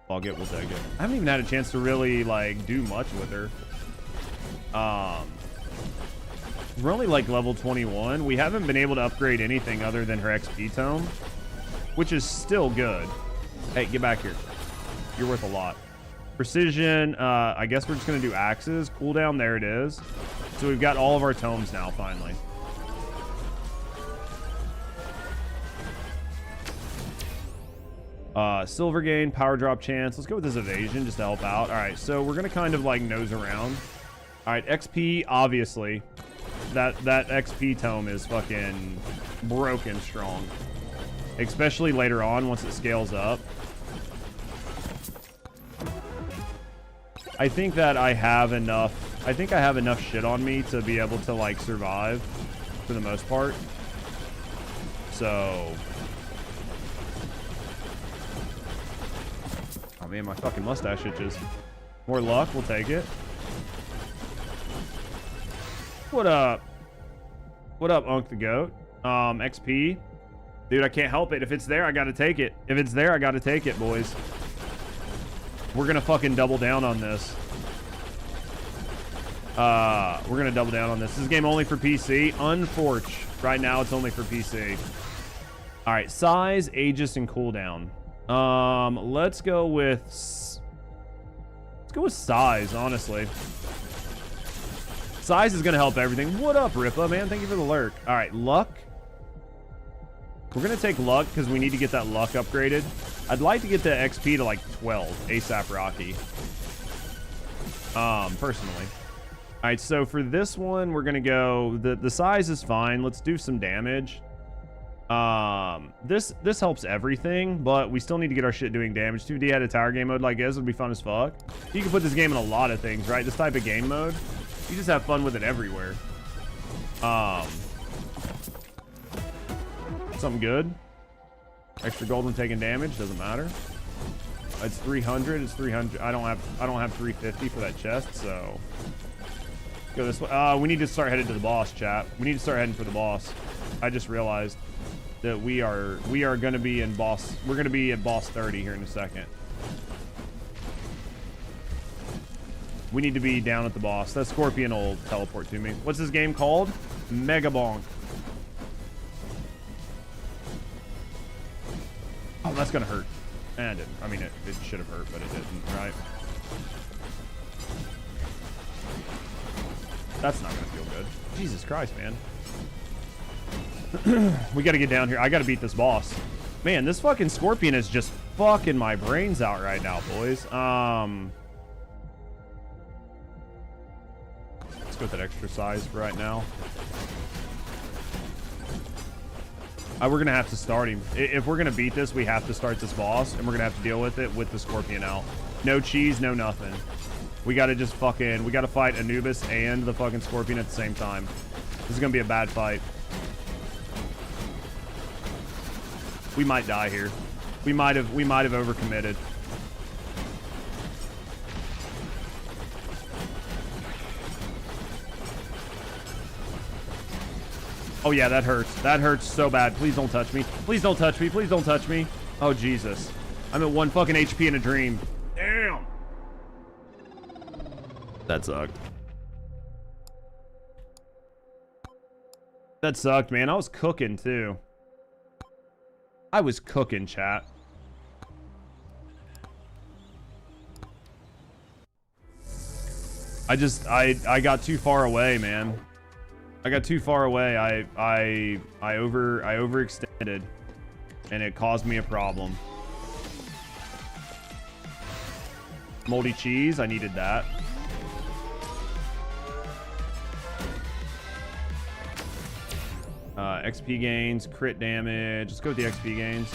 we'll take it. I haven't even had a chance to really like do much with her. We're only like level 21. We haven't been able to upgrade anything other than her XP tome, which is still good. Hey, get back here. You're worth a lot. Precision, I guess we're just gonna do axes. Cooldown, there it is. So we've got all of our tomes now, finally. Silver gain, power drop chance. Let's go with this evasion just to help out. All right, so we're gonna kind of like nose around. All right, XP, obviously. That XP tome is fucking broken strong. Especially later on once it scales up. I think that I have enough shit on me to be able to like survive for the most part. So oh man, my fucking mustache itches. More luck, we'll take it. What up? What up, Unk the Goat? XP. Dude, I can't help it. If it's there, I gotta take it. If it's there, I gotta take it, boys. We're gonna fucking double down on this. We're gonna double down on this. This is a game only for PC. Unfortunately, right now it's only for PC. All right, size, Aegis, and cooldown. Let's go with size, honestly. Size is gonna help everything. What up, Ripa, man? Thank you for the lurk. All right, luck. We're gonna take luck because we need to get that luck upgraded. I'd like to get the XP to like 12 ASAP Rocky. Personally. All right, so for this one, we're gonna go. The size is fine. Let's do some damage. This helps everything, but we still need to get our shit doing damage. 2D had a tower game mode like this would be fun as fuck. You can put this game in a lot of things, right? This type of game mode, you just have fun with it everywhere. Something good. Extra gold when taking damage, doesn't matter. It's 300. It's 300. I don't have 350 for that chest, so go this way. We need to start headed to the boss, chat. We need to start heading for the boss. I just realized that we are going to be in boss. We're going to be at boss 30 here in a second. We need to be down at the boss. That scorpion will teleport to me. What's this game called? Megabonk. Oh, that's gonna hurt. And it, I mean, it should have hurt, but it didn't, right? That's not gonna feel good. Jesus Christ, man. We gotta get down here. I gotta beat this boss. Man, this fucking scorpion is just fucking my brains out right now, boys. Let's go with that extra size for right now. We're gonna have to start him. If we're gonna beat this, we have to start this boss, and we're gonna have to deal with it with the scorpion out. No cheese, no nothing. We gotta just fucking, we gotta fight Anubis and the fucking scorpion at the same time. This is gonna be a bad fight. We might die here. We might have overcommitted. Oh yeah, that hurts. That hurts so bad. Please don't touch me. Please don't touch me. Please don't touch me. Oh Jesus. I'm at 1 fucking HP in a dream. Damn. That sucked. That sucked, man. I was cooking too. I was cooking, chat. I got too far away, man. I got too far away. I overextended, and it caused me a problem. Moldy cheese, I needed that. XP gains, crit damage. Let's go with the XP gains.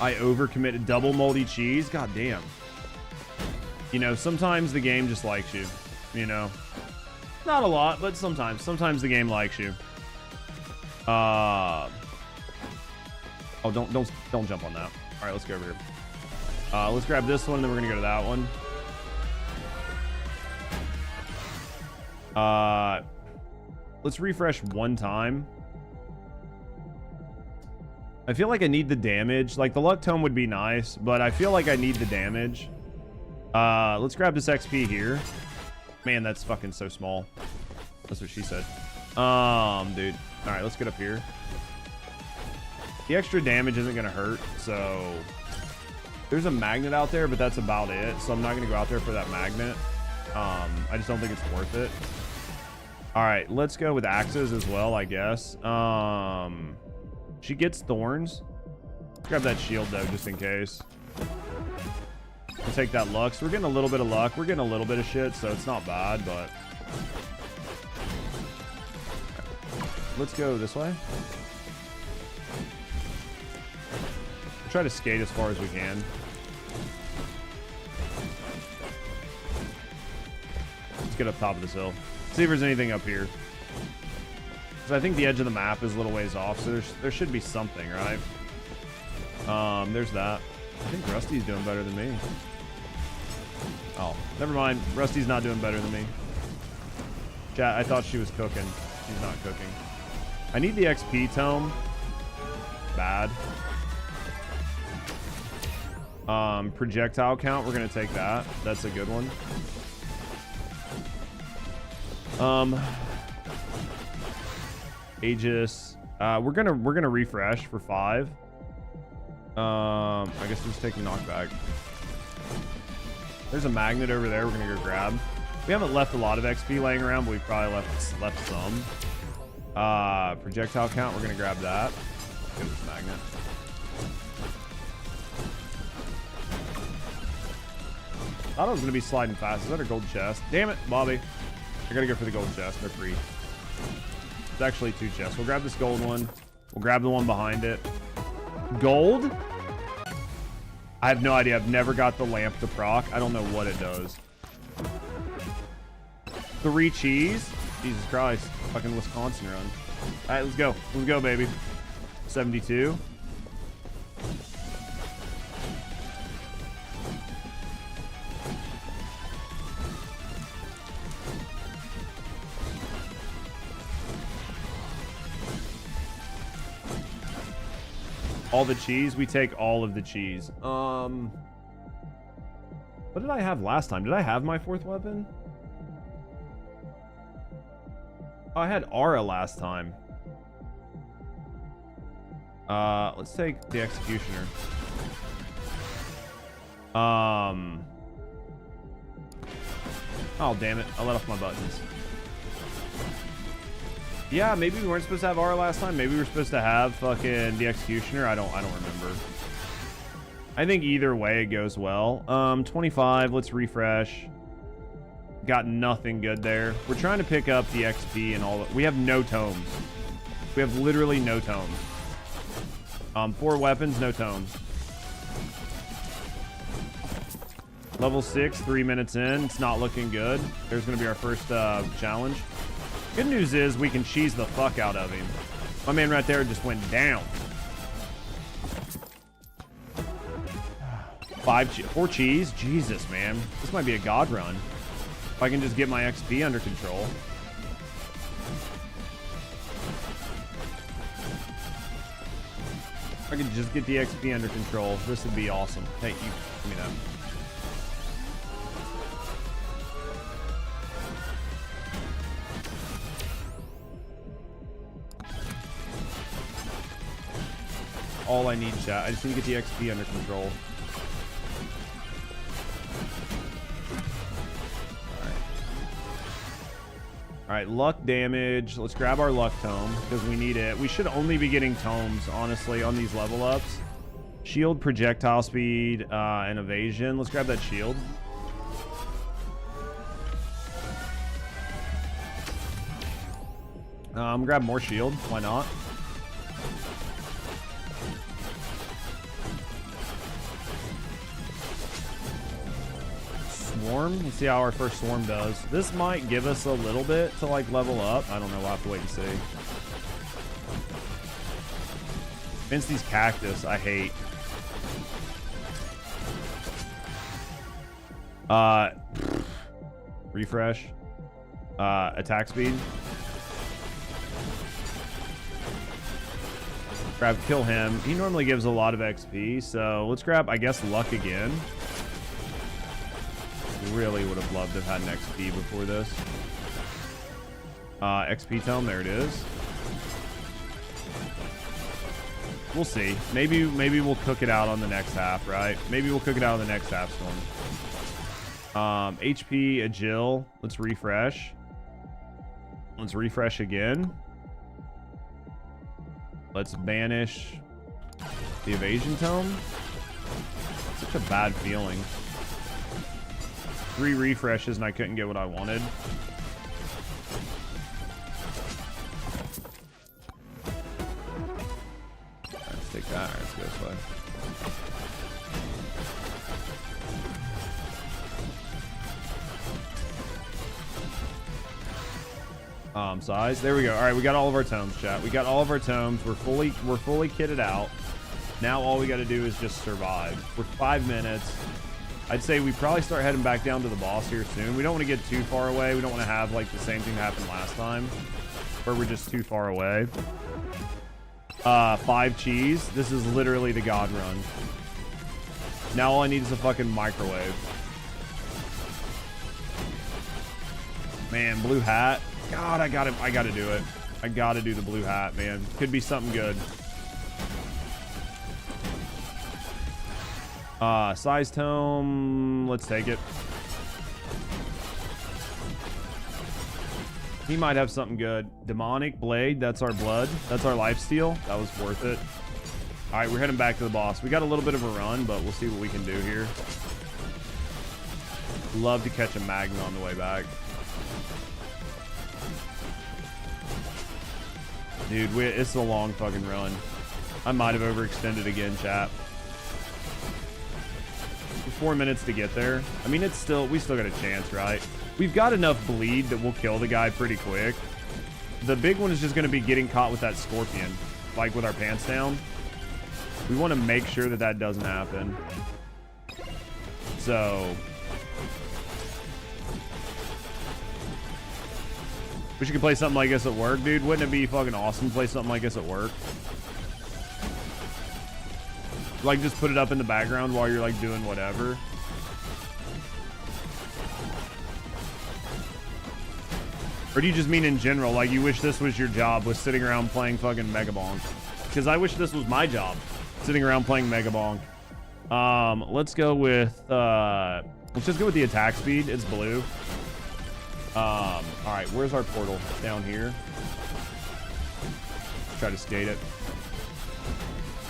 I overcommitted. Double moldy cheese. God damn. You know, sometimes the game just likes you. You know, not a lot, but sometimes. Sometimes the game likes you. Oh, don't jump on that. All right, let's go over here. Let's grab this one, and then we're gonna go to that one. Let's refresh one time. I feel like I need the damage. Like, the luck tome would be nice, but I feel like I need the damage. Let's grab this XP here. Man, that's fucking so small. That's what she said. Dude. All right, let's get up here. The extra damage isn't gonna hurt, so there's a magnet out there, but that's about it. So I'm not gonna go out there for that magnet. I just don't think it's worth it. All right, let's go with axes as well, I guess. She gets thorns. Grab that shield though, just in case. We'll take that luck. So we're getting a little bit of luck. We're getting a little bit of shit, so it's not bad, but let's go this way. We'll try to skate as far as we can. Let's get up top of this hill. See if there's anything up here. Because I think the edge of the map is a little ways off, so there should be something, right? There's that. I think Rusty's doing better than me. Oh, never mind. Rusty's not doing better than me. Chat, I thought she was cooking. She's not cooking. I need the XP tome. Bad. Projectile count, we're gonna take that. That's a good one. Aegis. We're gonna refresh for 5. I guess we'll just take the knockback. There's a magnet over there we're gonna go grab. We haven't left a lot of XP laying around, but we've probably left some. Projectile count, we're gonna grab that. Let's get this magnet. Thought I was gonna be sliding fast. Is that a gold chest? Damn it, Bobby. I gotta go for the gold chest. They're free. It's actually 2 chests. We'll grab this gold one. We'll grab the one behind it. Gold? I have no idea. I've never got the lamp to proc. I don't know what it does. 3 cheese? Jesus Christ. Fucking Wisconsin run. All right, let's go. Let's go, baby. 72. All the cheese? We take all of the cheese. What did I have last time? Did I have my 4th weapon? Oh, I had Aura last time. Let's take the Executioner. Oh, damn it. I let off my buttons. Yeah, maybe we weren't supposed to have R last time. Maybe we were supposed to have fucking the Executioner. I don't remember. I think either way it goes well. 25, let's refresh. Got nothing good there. We're trying to pick up the XP and all that. We have no tomes. We have literally no tomes. 4 weapons, no tomes. Level 6, 3 minutes in. It's not looking good. There's going to be our first challenge. Good news is we can cheese the fuck out of him. My man right there just went down. 4 cheese? Jesus, man. This might be a god run. If I can just get my XP under control. If I could just get the XP under control, this would be awesome. Hey, you, give me that. All I need, chat. I just need to get the XP under control. Alright, luck damage. Let's grab our luck tome because we need it. We should only be getting tomes, honestly, on these level ups. Shield, projectile speed, and evasion. Let's grab that shield. Grab more shield. Why not? Swarm. Let's see how our first swarm does. This might give us a little bit to like level up. I don't know. We'll have to wait and see. Against these cactus, I hate. Refresh. Attack speed. Grab, kill him. He normally gives a lot of XP, so let's grab, I guess, luck again. Really would have loved to have had an XP before this. XP tome, there it is. We'll see. Maybe we'll cook it out on the next half, right? Maybe we'll cook it out on the next half storm. HP, agil. Let's refresh. Let's refresh again. Let's banish the evasion tome. Such a bad feeling. 3 refreshes and I couldn't get what I wanted. Let's take that. Alright, let's go this way. Size. There we go. All right, we got all of our tomes, chat. We got all of our tomes. We're fully kitted out. Now all we got to do is just survive. We're 5 minutes. I'd say we probably start heading back down to the boss here soon. We don't want to get too far away. We don't want to have like the same thing happen last time, where we're just too far away. 5 cheese. This is literally the god run. Now all I need is a fucking microwave. Man, blue hat. God, I gotta do it. I gotta do the blue hat, man. Could be something good. Size tome. Let's take it. He might have something good. Demonic blade. That's our blood. That's our lifesteal. That was worth it. All right, we're heading back to the boss. We got a little bit of a run, but we'll see what we can do here. Love to catch a magma on the way back. Dude, it's a long fucking run. I might have overextended again, chat. 4 minutes to get there. I mean, we still got a chance, right? We've got enough bleed that we'll kill the guy pretty quick. The big one is just going to be getting caught with that scorpion, like with our pants down. We want to make sure that that doesn't happen. So wish you could play something like this at work, dude. Wouldn't it be fucking awesome to play something like this at work? Like, just put it up in the background while you're, like, doing whatever. Or do you just mean in general? Like, you wish this was your job, was sitting around playing fucking Megabonk? Because I wish this was my job, sitting around playing Megabonk. Let's go with, let's just go with the attack speed. It's blue. All right, where's our portal? Down here. try to skate it.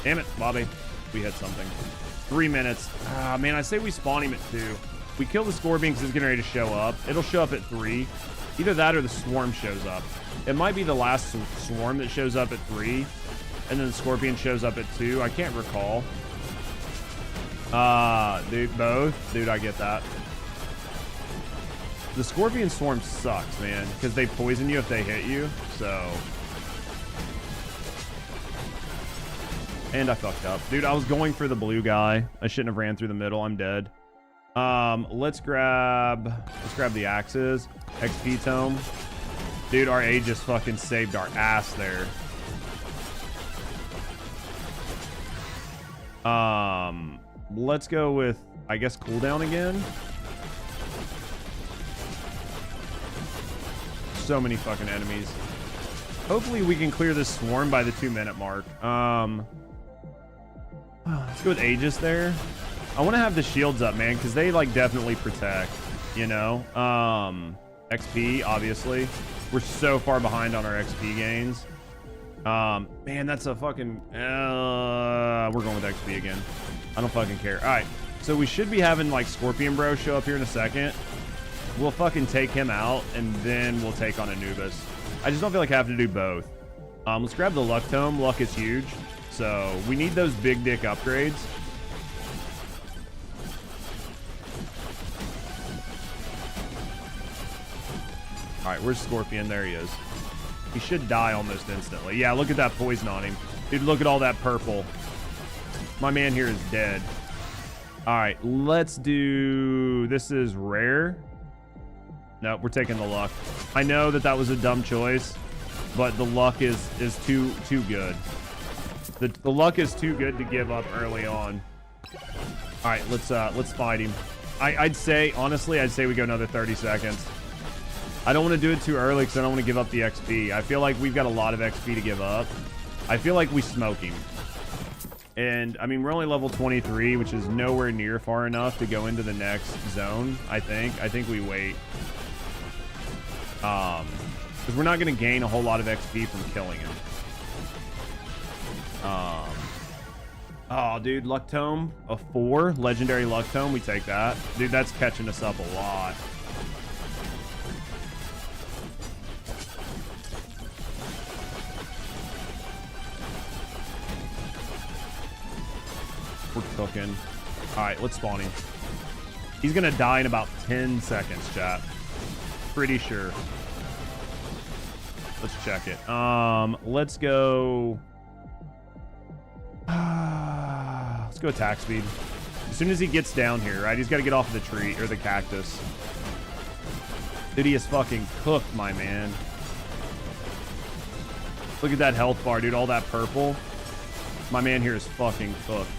Damn it, Bobby. We hit something. 3 minutes. Ah, man, I say we spawn him at 2. We kill the Scorpion because he's getting ready to show up. It'll show up at 3. Either that or the Swarm shows up. It might be the last Swarm that shows up at 3. And then the Scorpion shows up at 2. I can't recall. Dude, both. Dude, I get that. The Scorpion Swarm sucks, man. Because they poison you if they hit you. So... And I fucked up. Dude, I was going for the blue guy. I shouldn't have ran through the middle. I'm dead. Let's grab the axes. XP tome. Dude, our A just fucking saved our ass there. Let's go with, I guess, cooldown again. So many fucking enemies. Hopefully we can clear this swarm by the 2-minute mark. Let's go with Aegis there. I want to have the shields up, man, because they like definitely protect, you know. XP, obviously. We're so far behind on our XP gains. Man, that's a fucking... we're going with XP again. I don't fucking care. All right, so we should be having like Scorpion Bro show up here in a second. We'll fucking take him out, and then we'll take on Anubis. I just don't feel like I have to do both. Let's grab the Luck Tome. Luck is huge. So we need those big dick upgrades. All right, where's Scorpion? There he is. He should die almost instantly. Yeah, look at that poison on him. Dude, look at all that purple. My man here is dead. All right, let's do... This is rare. No, we're taking the luck. I know that was a dumb choice, but the luck is too good. The luck is too good to give up early on. All right, let's fight him. I'd say, honestly, we go another 30 seconds. I don't want to do it too early because I don't want to give up the XP. I feel like we've got a lot of XP to give up. I feel like we smoke him. And, I mean, we're only level 23, which is nowhere near far enough to go into the next zone, I think. I think we wait. Because we're not going to gain a whole lot of XP from killing him. Oh, dude, Luck Tome, a 4, legendary Luck Tome, we take that. Dude, that's catching us up a lot. We're cooking. All right, let's spawn him. He's gonna die in about 10 seconds, chat. Pretty sure. Let's check it. Let's go... let's go attack speed. As soon as he gets down here, right? He's got to get off the tree or the cactus. Dude, he is fucking cooked, my man. Look at that health bar, dude. All that purple. My man here is fucking cooked.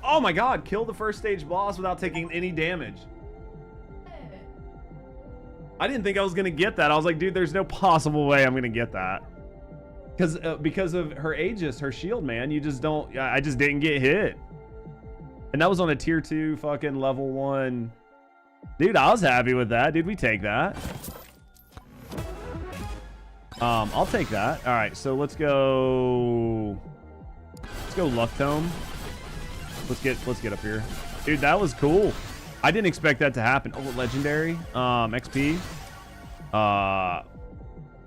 Oh my god, kill the first stage boss without taking any damage. I didn't think I was gonna get that. I was like, dude, there's no possible way I'm gonna get that. Because of her Aegis, her shield, man. You just don't... I just didn't get hit. And that was on a tier 2 fucking level 1. Dude, I was happy with that. Dude, we take that. I'll take that. All right, so let's go... Let's go Luck Tome. Let's get up here. Dude, that was cool. I didn't expect that to happen. Oh, legendary. XP.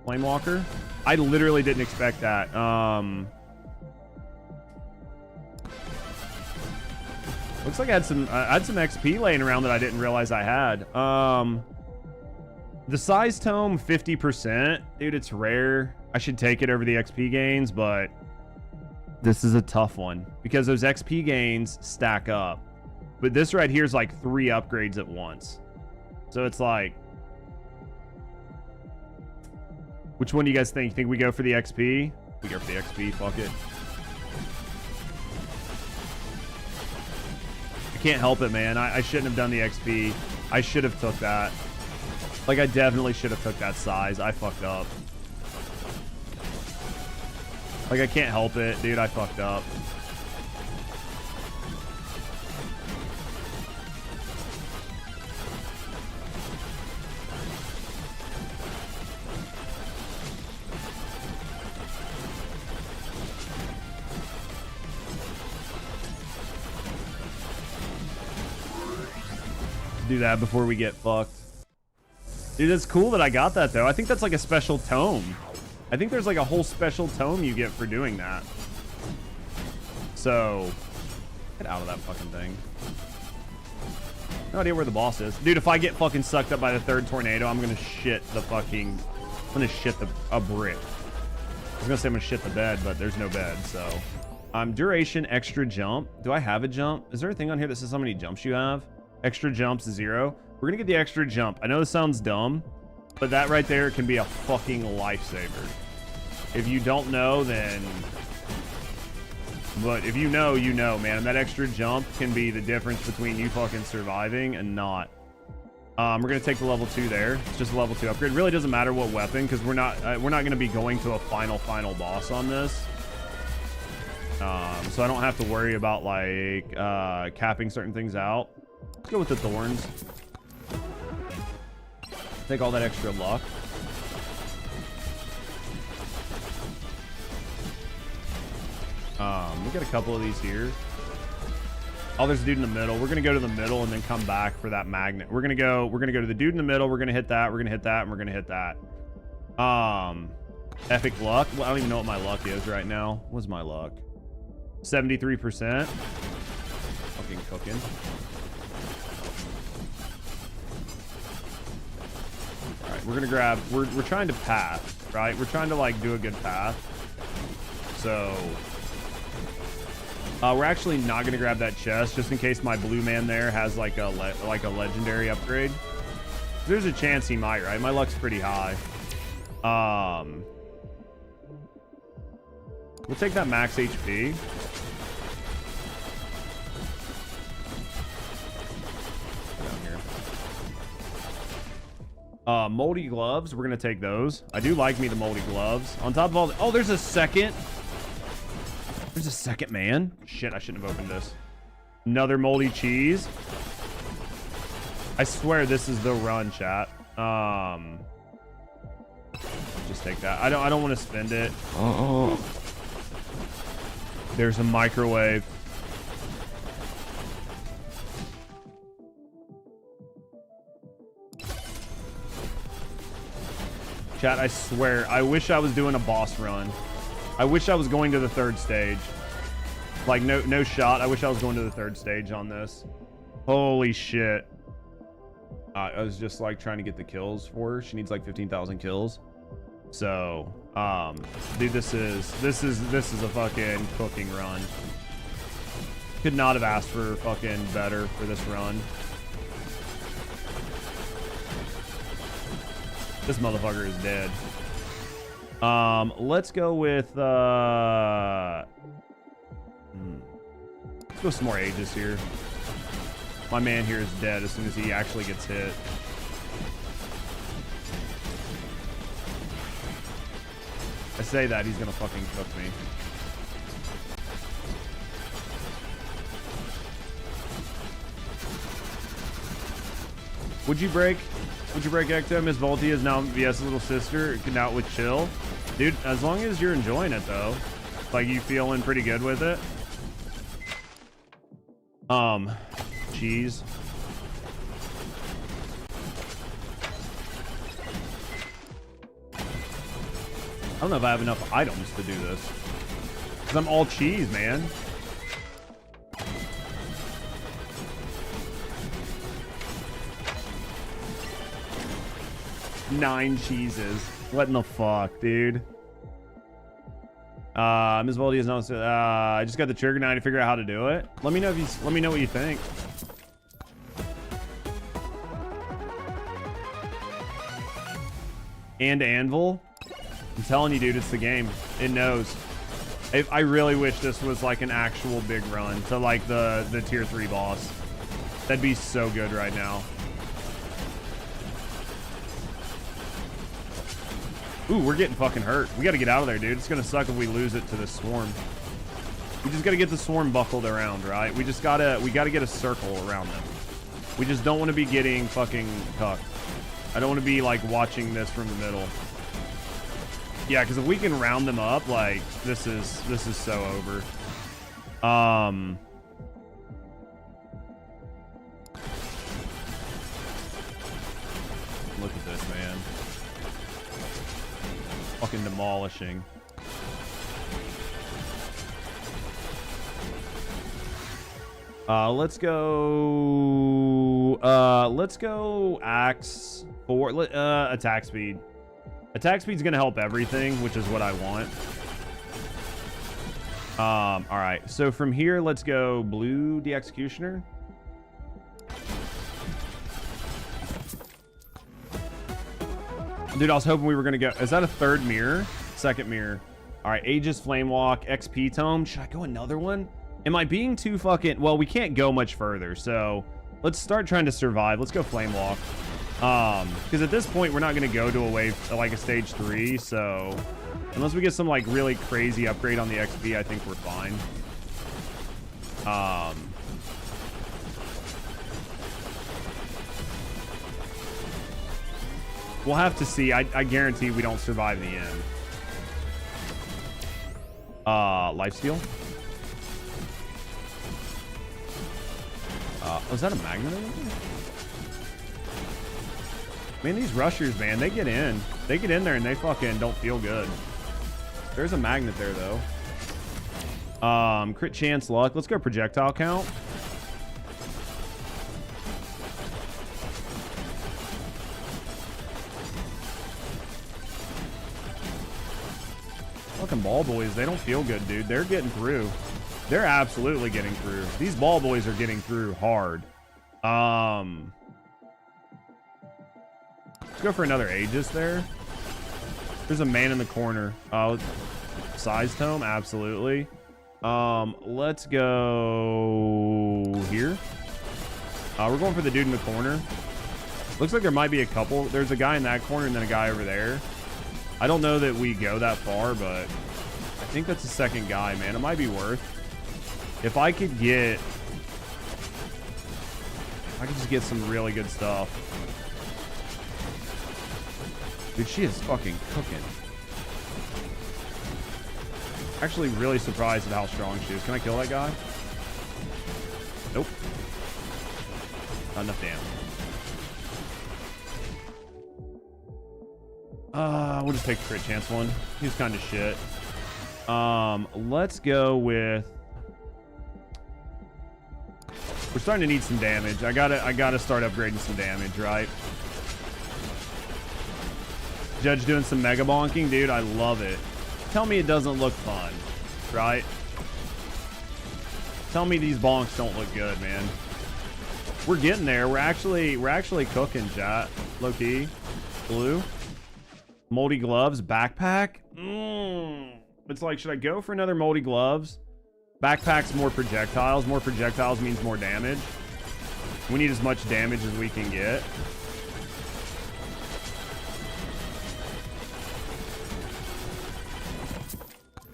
Flamewalker. I literally didn't expect that. Looks like I had some XP laying around that I didn't realize I had. The size tome 50%. Dude, it's rare. I should take it over the XP gains, but this is a tough one because those XP gains stack up. But this right here is like 3 upgrades at once. So it's like, which one do you guys think? Think we go for the XP? We go for the XP, fuck it. I can't help it, man. I shouldn't have done the XP. I should have took that. Like, I definitely should have took that size. I fucked up. Like, I can't help it. Dude, I fucked up. do that before we get fucked. Dude, it's cool that I got that, though. I think that's like a special tome. I think there's like a whole special tome you get for doing that. So, get out of that fucking thing. No idea where the boss is. Dude, if I get fucking sucked up by the third tornado, I'm gonna shit the fucking... I'm gonna shit a brick. I was gonna say I'm gonna shit the bed, but there's no bed, so... duration, extra jump. Do I have a jump? Is there a thing on here that says how many jumps you have? Extra jumps, 0. We're gonna get the extra jump. I know this sounds dumb, but that right there can be a fucking lifesaver. If you don't know, then... But if you know, you know, man. That extra jump can be the difference between you fucking surviving and not. We're gonna take the level 2 there. It's just a level 2 upgrade. Really doesn't matter what weapon, because we're not gonna be going to a final boss on this. So I don't have to worry about like capping certain things out. Let's go with the thorns. Take all that extra luck. We got a couple of these here. Oh, there's a dude in the middle. We're gonna go to the middle and then come back for that magnet. We're gonna go to the dude in the middle. We're gonna hit that. We're gonna hit that, and we're gonna hit that. Epic luck. Well, I don't even know what my luck is right now. What's my luck? 73%. Fucking cooking. All right, we're gonna grab. We're trying to path, right? We're trying to like do a good path. So. We're actually not gonna grab that chest just in case my blue man there has like a legendary upgrade. There's a chance he might, right? My luck's pretty high. We'll take that max HP. Down here. Moldy gloves. We're gonna take those. I do like me the moldy gloves. On top of all the, oh, there's a second. There's a second man. Shit, I shouldn't have opened this. Another moldy cheese. I swear this is the run, chat. Just take that. I don't want to spend it. Oh. There's a microwave. Chat, I swear, I wish I was doing a boss run. I wish I was going to the 3rd stage. Like, no shot. I wish I was going to the 3rd stage on this. Holy shit. I was just, like, trying to get the kills for her. She needs, like, 15,000 kills. So, dude, this is a fucking cooking run. Could not have asked for fucking better for this run. This motherfucker is dead. Let's go with, let's go some more ages here. My man here is dead as soon as he actually gets hit. I say that, he's gonna fucking cook me. Would you break Ecto? Miss Volti is now VS's little sister. Can out with chill. Dude, as long as you're enjoying it though. Like you feeling pretty good with it. Cheese. I don't know if I have enough items to do this. Cause I'm all cheese, man. Nine cheeses. What in the fuck, dude? Ms. Voldy is not. I just got the trigger now to figure out how to do it. Let me know if you. Let me know what you think. And anvil. I'm telling you, dude, it's the game. It knows. I really wish this was like an actual big run to like the tier 3 boss. That'd be so good right now. Ooh, we're getting fucking hurt. We gotta get out of there, dude. It's gonna suck if we lose it to the swarm. We just gotta get the swarm buckled around, right? We gotta get a circle around them. We just don't want to be getting fucking cucked. I don't want to be like watching this from the middle. Yeah, because if we can round them up, like this is so over. Fucking demolishing. Let's go axe for attack speed. Attack speed's gonna help everything, which is what I want. All right, so from here, let's go blue the executioner. Dude, I was hoping we were gonna go. Is that a third mirror? Second mirror. All right, Aegis Flame Walk, XP Tome. Should I go another one? Am I being too fucking... Well, we can't go much further, so let's start trying to survive. Let's go Flame Walk. Because at this point, we're not going to go to a wave, like a stage 3, so unless we get some, like, really crazy upgrade on the XP, I think we're fine. We'll have to see. I guarantee we don't survive the end. Lifesteal. Was that a magnet over there? Man, these rushers, man, they get in. They get in there and they fucking don't feel good. There's a magnet there, though. Crit chance luck. Let's go projectile count. Fucking ball boys, they don't feel good, dude. They're getting through. They're absolutely getting through. These ball boys are getting through hard. Let's go for another Aegis there. There's a man in the corner. Size tome, absolutely. Let's go here. We're going for the dude in the corner. Looks like there might be a couple. There's a guy in that corner and then a guy over there. I don't know that we go that far, but I think that's the second guy, man. It might be worth. If I could just get some really good stuff. Dude, she is fucking cooking. Actually really surprised at how strong she is. Can I kill that guy? Nope. Not enough damage. We'll just take the crit chance one. He's kind of shit. Let's go with... We're starting to need some damage. I gotta start upgrading some damage, right? Judge doing some mega bonking, dude. I love it. Tell me it doesn't look fun, right? Tell me these bonks don't look good, man. We're getting there. We're actually cooking, chat. Low key. Blue. Moldy gloves. Backpack. It's like, should I go for another moldy gloves? Backpack's more projectiles. More projectiles means more damage. We need as much damage as we can get.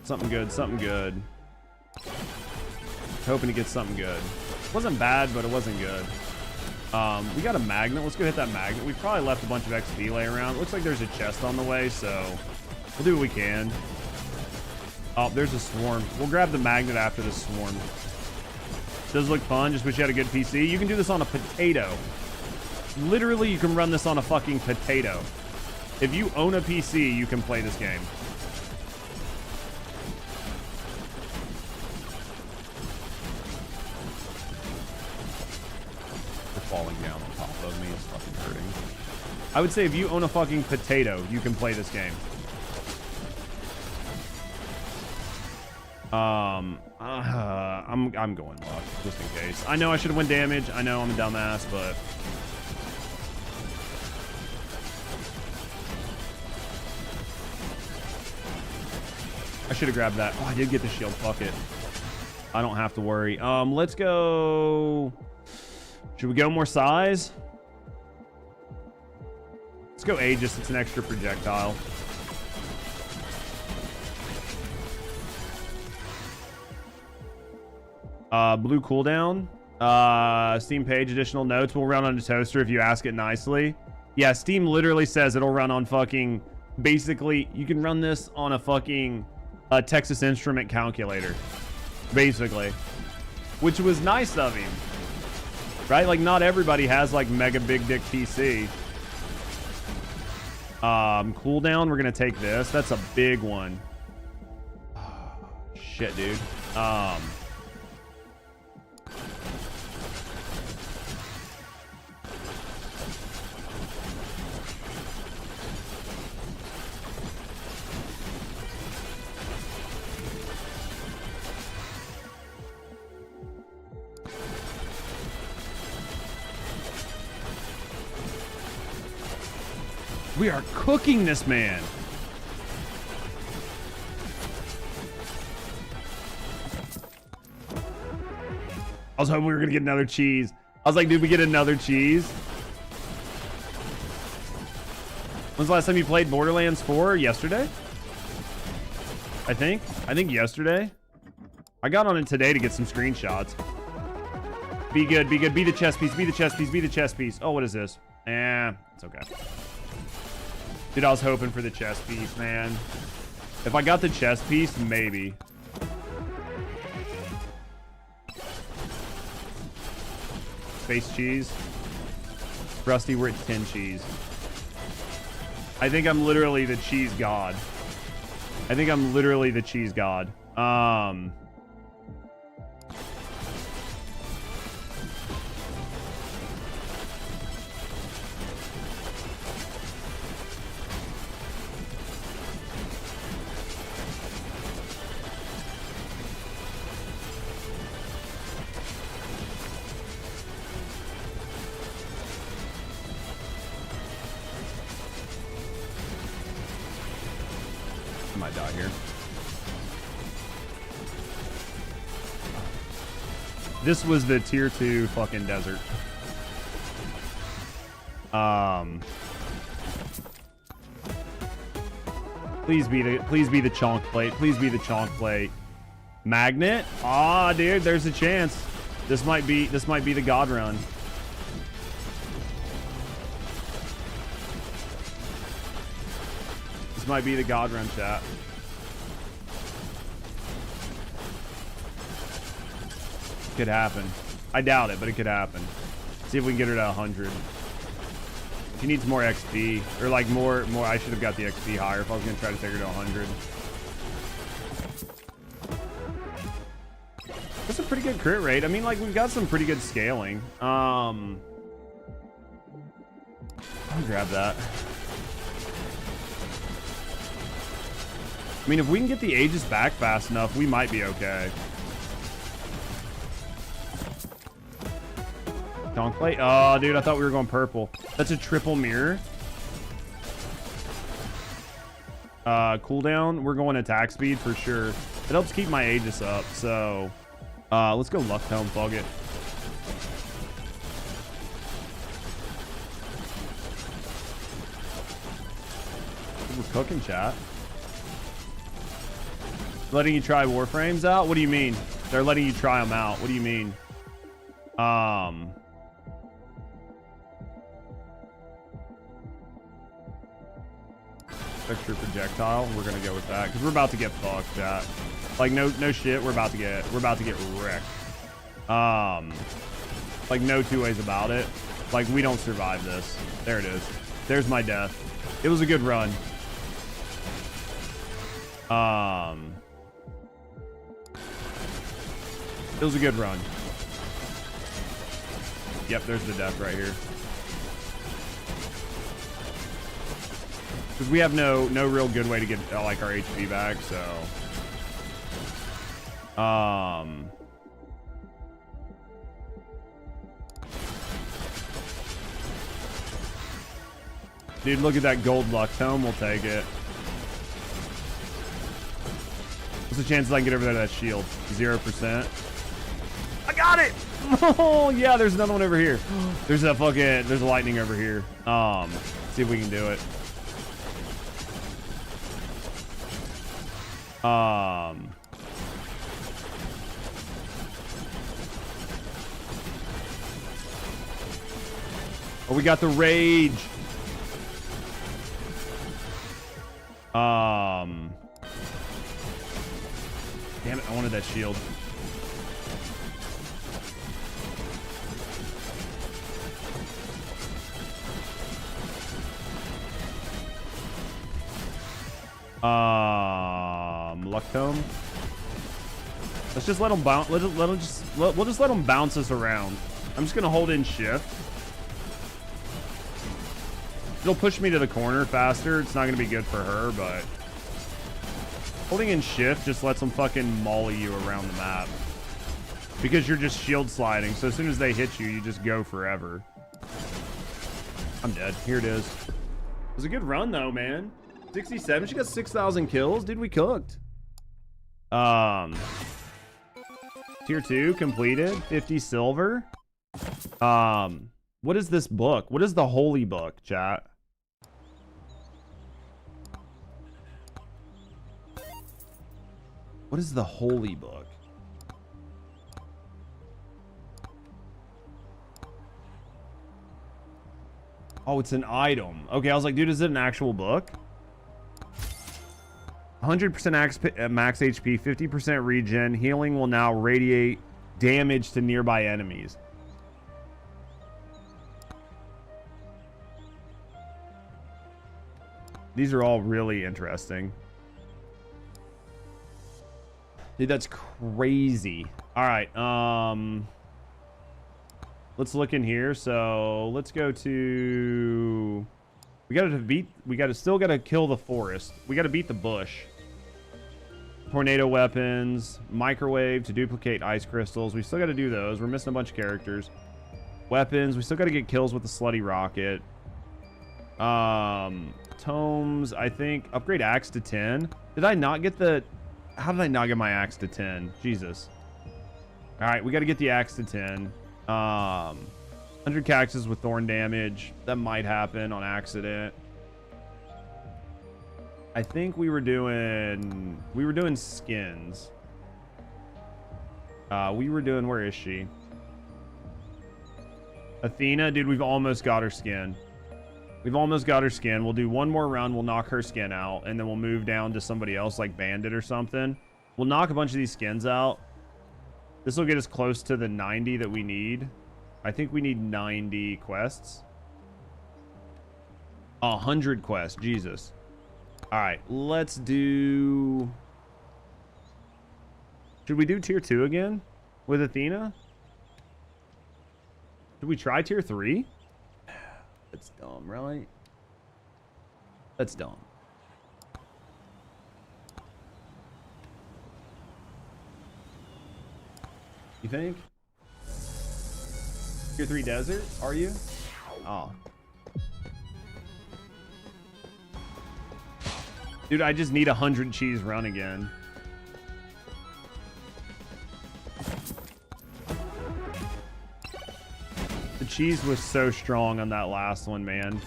Something good, something good. Hoping to get something good. Wasn't bad, but it wasn't good. We got a magnet. Let's go hit that magnet. We probably left a bunch of XP lay around. Looks like there's a chest on the way, so we'll do what we can. Oh, there's a swarm. We'll grab the magnet after the swarm. Does look fun. Just wish you had a good PC. You can do this on a potato. Literally, you can run this on a fucking potato. If you own a PC, you can play this game. They're falling down on top of me. It's fucking hurting. I would say if you own a fucking potato, you can play this game. I'm going luck, just in case. I know I should have went damage. I know I'm a dumbass, but... I should have grabbed that. Oh, I did get the shield. Fuck it. I don't have to worry. Let's go... Should we go more size? Let's go Aegis. It's an extra projectile. Blue cooldown. Steam page additional notes will run on a toaster if you ask it nicely. Yeah, Steam literally says it'll run on fucking... Basically, you can run this on a fucking Texas Instrument calculator. Basically. Which was nice of him. Right? Like, not everybody has, like, mega big dick PC. Cooldown, we're gonna take this. That's a big one. Shit, dude. We are cooking this man. I was hoping we were gonna get another cheese. I was like, did we get another cheese? When's the last time you played Borderlands 4? Yesterday? I think yesterday. I got on it today to get some screenshots. Be good, be good. Be the chess piece, be the chess piece, be the chess piece. Oh, what is this? It's okay. Dude, I was hoping for the chess piece, man. If I got the chess piece, maybe. Space cheese. Rusty, we're at 10 cheese. I think I'm literally the cheese god. I think I'm literally the cheese god. I might die here. This was the tier 2 fucking desert. Please be the chonk plate. Please be the chonk plate. Magnet? Ah, dude, there's a chance. This might be the god run. This might be the god run, chat. Could happen. I doubt it, but it could happen. See if we can get her to 100. She needs more XP, or like more. I should have got the XP higher if I was gonna try to take her to 100. That's a pretty good crit rate. I mean, like, we've got some pretty good scaling. I'll grab that. I mean, if we can get the Aegis back fast enough, we might be okay. Donk plate? Oh, dude, I thought we were going purple. That's a triple mirror. Cooldown, we're going attack speed for sure. It helps keep my Aegis up, so... let's go Luck Tome, fuck it. We're cooking, chat. Letting you try Warframes out? What do you mean? They're letting you try them out. What do you mean? Extra projectile. We're gonna go with that because we're about to get fucked, chat. Like no shit. We're about to get wrecked. Like no two ways about it. Like we don't survive this. There it is. There's my death. It was a good run. It was a good run. Yep, there's the death right here. Because we have no real good way to get like our HP back, so dude, look at that gold luck tome. We'll take it. What's the chances I can get over there to that shield? 0%. I got it. Oh yeah, there's another one over here. There's a lightning over here. See if we can do it. Oh, we got the rage. Damn it, I wanted that shield. Luck Tome. Let's just let them bounce. We'll just let them bounce us around. I'm just gonna hold in shift. It'll push me to the corner faster. It's not gonna be good for her, but holding in shift just lets them fucking molly you around the map because you're just shield sliding. So as soon as they hit you, you just go forever. I'm dead. Here it is. It was a good run though, man. 67. She got 6,000 kills. Dude, we cooked. Tier 2 completed. 50 silver. What is this book? What is the holy book, chat? What is the holy book? Oh, it's an item. Okay, I was like, dude, is it an actual book? 100% max HP, 50% regen. Healing will now radiate damage to nearby enemies. These are all really interesting. Dude, that's crazy. All right, let's look in here. So let's go to... still gotta kill the forest. We gotta beat the bush. Tornado weapons, microwave to duplicate ice crystals. We still gotta do those. We're missing a bunch of characters. Weapons, we still gotta get kills with the slutty rocket. Tomes, I think. Upgrade axe to 10. Did I not get the... How did I not get my axe to 10? Jesus. All right, we got to get the axe to 10. 100 cactus with thorn damage. That might happen on accident. I think we were doing skins. Where is she? Athena, dude, we've almost got her skin. We'll do one more run. We'll knock her skin out, and then we'll move down to somebody else like Bandit or something. We'll knock a bunch of these skins out. This will get us close to the 90 that we need. I think we need 90 quests. 100 quests. Jesus. All right, let's do... Should we do tier 2 again with Athena? Did we try tier 3? That's dumb, right? That's dumb. You think? Tier 3 desert, are you? Oh. Dude, I just need 100 cheese run again. The cheese was so strong on that last one, man.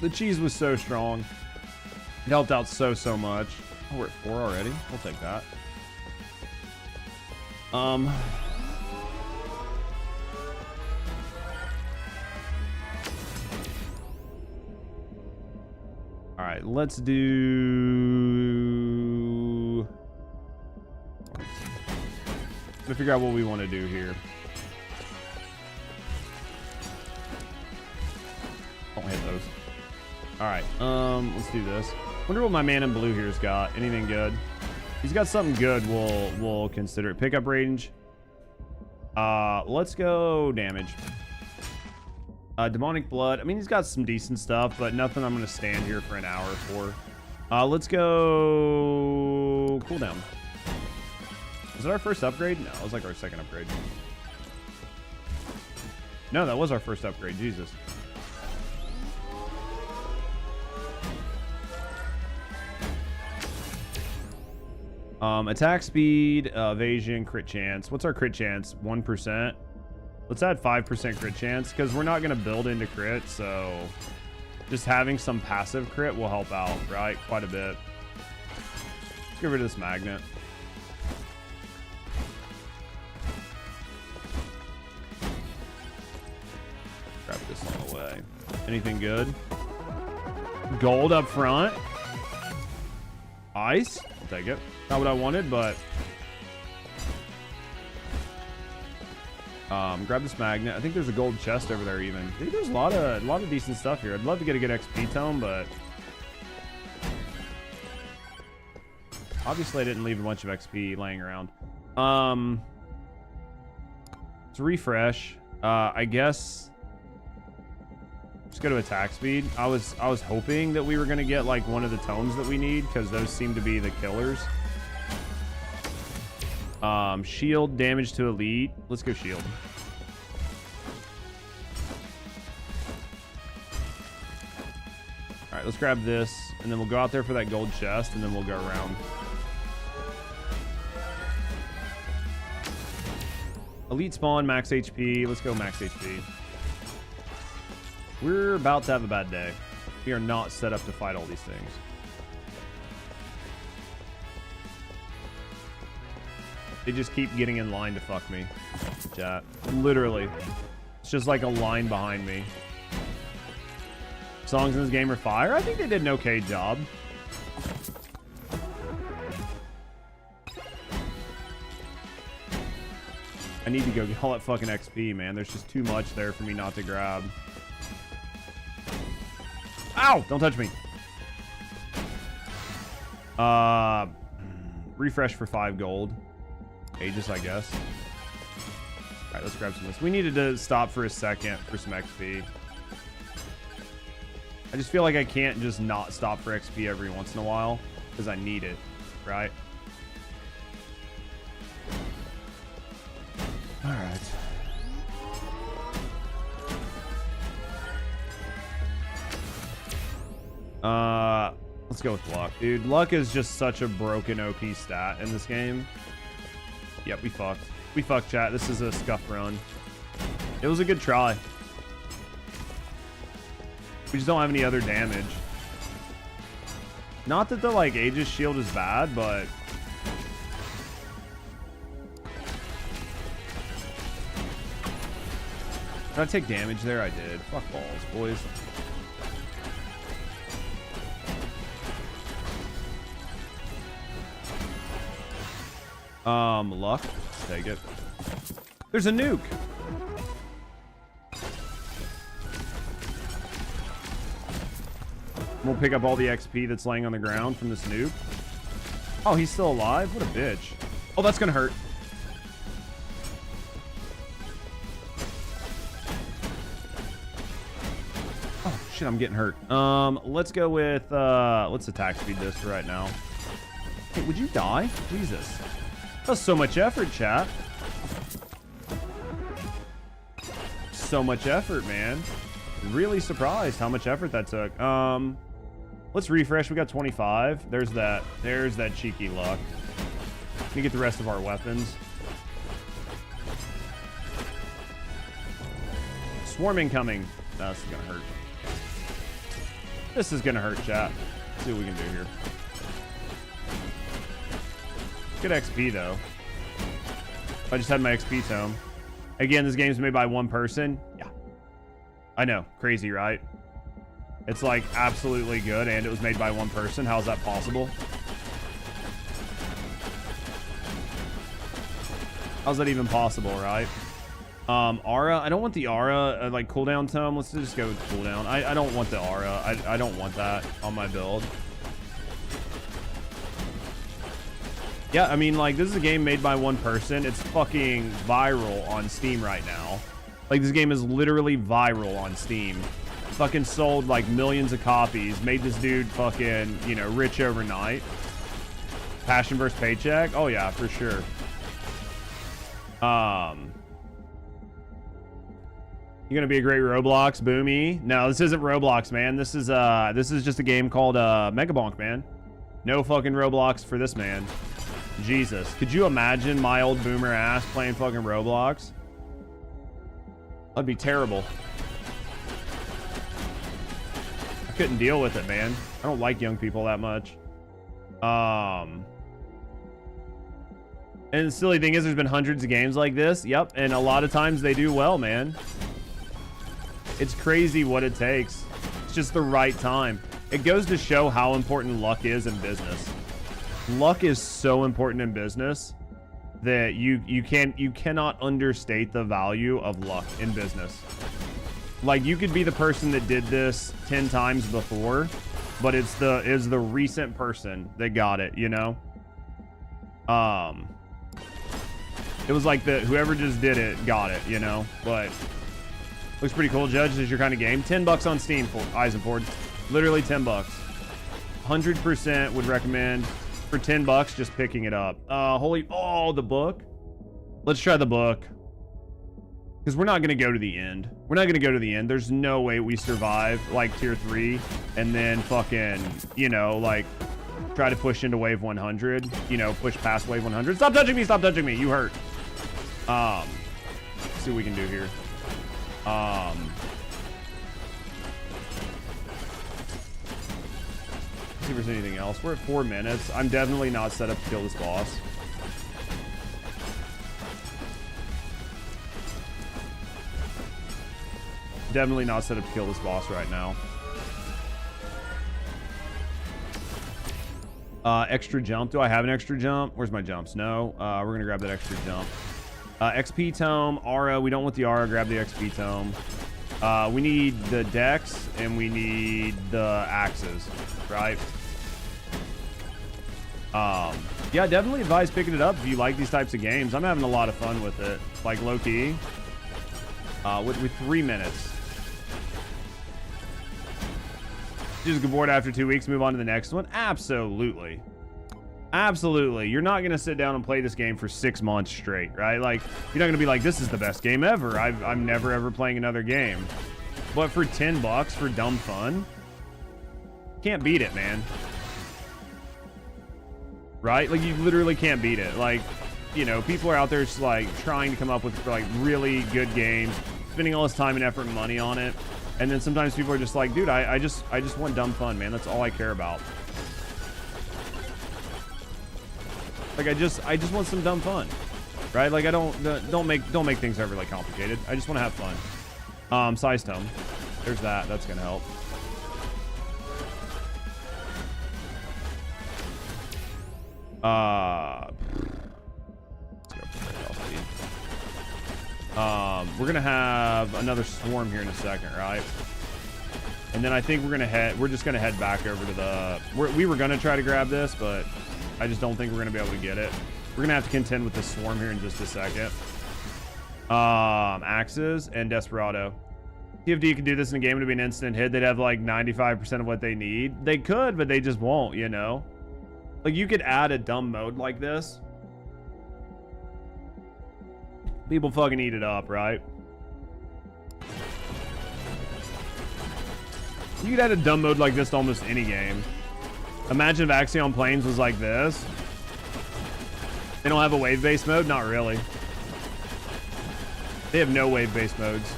The cheese was so strong. It helped out so much. Oh, we're at 4 already. We'll take that. All right, let's do... Let's figure out what we want to do here. Don't hit those. All right, let's do this. Wonder what my man in blue here's got. Anything good? He's got something good. We'll consider it. Pickup range. Let's go damage. Demonic blood. I mean, he's got some decent stuff, but nothing I'm gonna stand here for an hour for. Let's go cooldown. Was it our first upgrade? No, it was like our second upgrade. No, that was our first upgrade. Jesus. Attack speed, evasion, crit chance. What's our crit chance? 1%. Let's add 5% crit chance because we're not going to build into crit, so just having some passive crit will help out, right? Quite a bit. Let's get rid of this magnet. Grab this on the way. Anything good? Gold up front. Ice. I'll take it. Not what I wanted, but Grab this magnet. I think there's a gold chest over there even. I think there's a lot of decent stuff here. I'd love to get a good XP tome, but obviously I didn't leave a bunch of XP laying around. Let's refresh. I guess just go to attack speed. I was hoping that we were gonna get like one of the tomes that we need, because those seem to be the killers. Shield damage to elite. Let's go shield. All right, let's grab this, and then we'll go out there for that gold chest, and then we'll go around. Elite spawn, max HP. Let's go max HP. We're about to have a bad day. We are not set up to fight all these things. They just keep getting in line to fuck me. Chat. Literally. It's just like a line behind me. Songs in this game are fire. I think they did an okay job. I need to go get all that fucking XP, man. There's just too much there for me not to grab. Ow! Don't touch me. Refresh for 5 gold. Aegis, I guess. Alright, let's grab some of this. We needed to stop for a second for some XP. I just feel like I can't just not stop for XP every once in a while, because I need it, right? Alright. Let's go with luck, dude. Luck is just such a broken OP stat in this game. Yep, we fucked. We fucked, chat. This is a scuff run. It was a good try. We just don't have any other damage. Not that the, like, Aegis shield is bad, but... Did I take damage there? I did. Fuck balls, boys. Luck. Take it. There's a nuke. We'll pick up all the XP that's laying on the ground from this nuke. Oh, he's still alive? What a bitch. Oh, that's gonna hurt. Oh, shit, I'm getting hurt. Let's go with, let's attack speed this for right now. Hey, would you die? Jesus. That's so much effort, chat. So much effort, man. Really surprised how much effort that took. Let's refresh. We got 25. There's that cheeky luck. Let me get the rest of our weapons. Swarm incoming. No, this is gonna hurt. This is gonna hurt, chat. Let's see what we can do here. Good XP though. If I just had my XP tome. Again, this game's made by one person. Yeah. I know. Crazy, right? It's like absolutely good, and it was made by one person. How's that possible? How's that even possible, right? Aura. I don't want the Aura, like cooldown tome. Let's just go with cooldown. I don't want the Aura. I don't want that on my build. Yeah, I mean, like, this is a game made by one person. It's fucking viral on Steam right now. Like, this game is literally viral on Steam. Fucking sold, like, millions of copies. Made this dude fucking, you know, rich overnight. Passion versus paycheck? Oh, yeah, for sure. You're gonna be a great Roblox, Boomy. No, this isn't Roblox, man. This is just a game called Megabonk, man. No fucking Roblox for this man. Jesus. Could you imagine my old boomer ass playing fucking Roblox? That'd be terrible. I couldn't deal with it, man. I don't like young people that much. And the silly thing is there's been hundreds of games like this. Yep. And a lot of times they do well, man. It's crazy what it takes. It's just the right time. It goes to show how important luck is in business. Luck is so important in business that you cannot understate the value of luck in business. Like, you could be the person that did this 10 times before, but it's the recent person that got it, you know? It was like whoever just did it got it, you know? But looks pretty cool. Judge, is your kind of game. $10 on Steam for Eisenford. Literally $10. 100% would recommend for $10 just picking it up. The book. Let's try the book. Because we're not going to go to the end. We're not going to go to the end. There's no way we survive, like, tier 3. And then fucking, you know, like, try to push into wave 100. You know, push past wave 100. Stop touching me! Stop touching me! You hurt. Let's see what we can do here. Let's see if there's anything else. We're at 4 minutes. I'm definitely not set up to kill this boss. Definitely not set up to kill this boss right now. Extra jump. Do I have an extra jump? Where's my jumps? No. We're gonna grab that extra jump. XP tome. Aura. We don't want the aura. Grab the XP tome. We need the dex and we need the axes, right? Yeah, definitely advise picking it up if you like these types of games. I'm having a lot of fun with it, like low key. With 3 minutes. Just get bored after 2 weeks, move on to the next one. Absolutely. Absolutely. You're not going to sit down and play this game for 6 months straight, right? Like, you're not going to be like, this is the best game ever. I'm never, ever playing another game. But for $10 for dumb fun, can't beat it, man. Right? Like, you literally can't beat it. Like, you know, people are out there just, like, trying to come up with, like, really good games, spending all this time and effort and money on it. And then sometimes people are just like, dude, I just want dumb fun, man. That's all I care about. Like, I just want some dumb fun, right? Like, I don't make things overly complicated. I just want to have fun. Size tome. There's that. That's gonna help. Let's go for we're gonna have another swarm here in a second, right? And then I think we're just gonna head back over to the. We were gonna try to grab this, but I just don't think we're gonna be able to get it. We're gonna have to contend with this swarm here in just a second. Axes and Desperado. TFD could do this in a game. It would be an instant hit. They'd have like 95% of what they need. They could, but they just won't, you know? Like, you could add a dumb mode like this. People fucking eat it up, right? You could add a dumb mode like this to almost any game. Imagine if Axiom Plains was like this. They don't have a wave-based mode? Not really. They have no wave-based modes.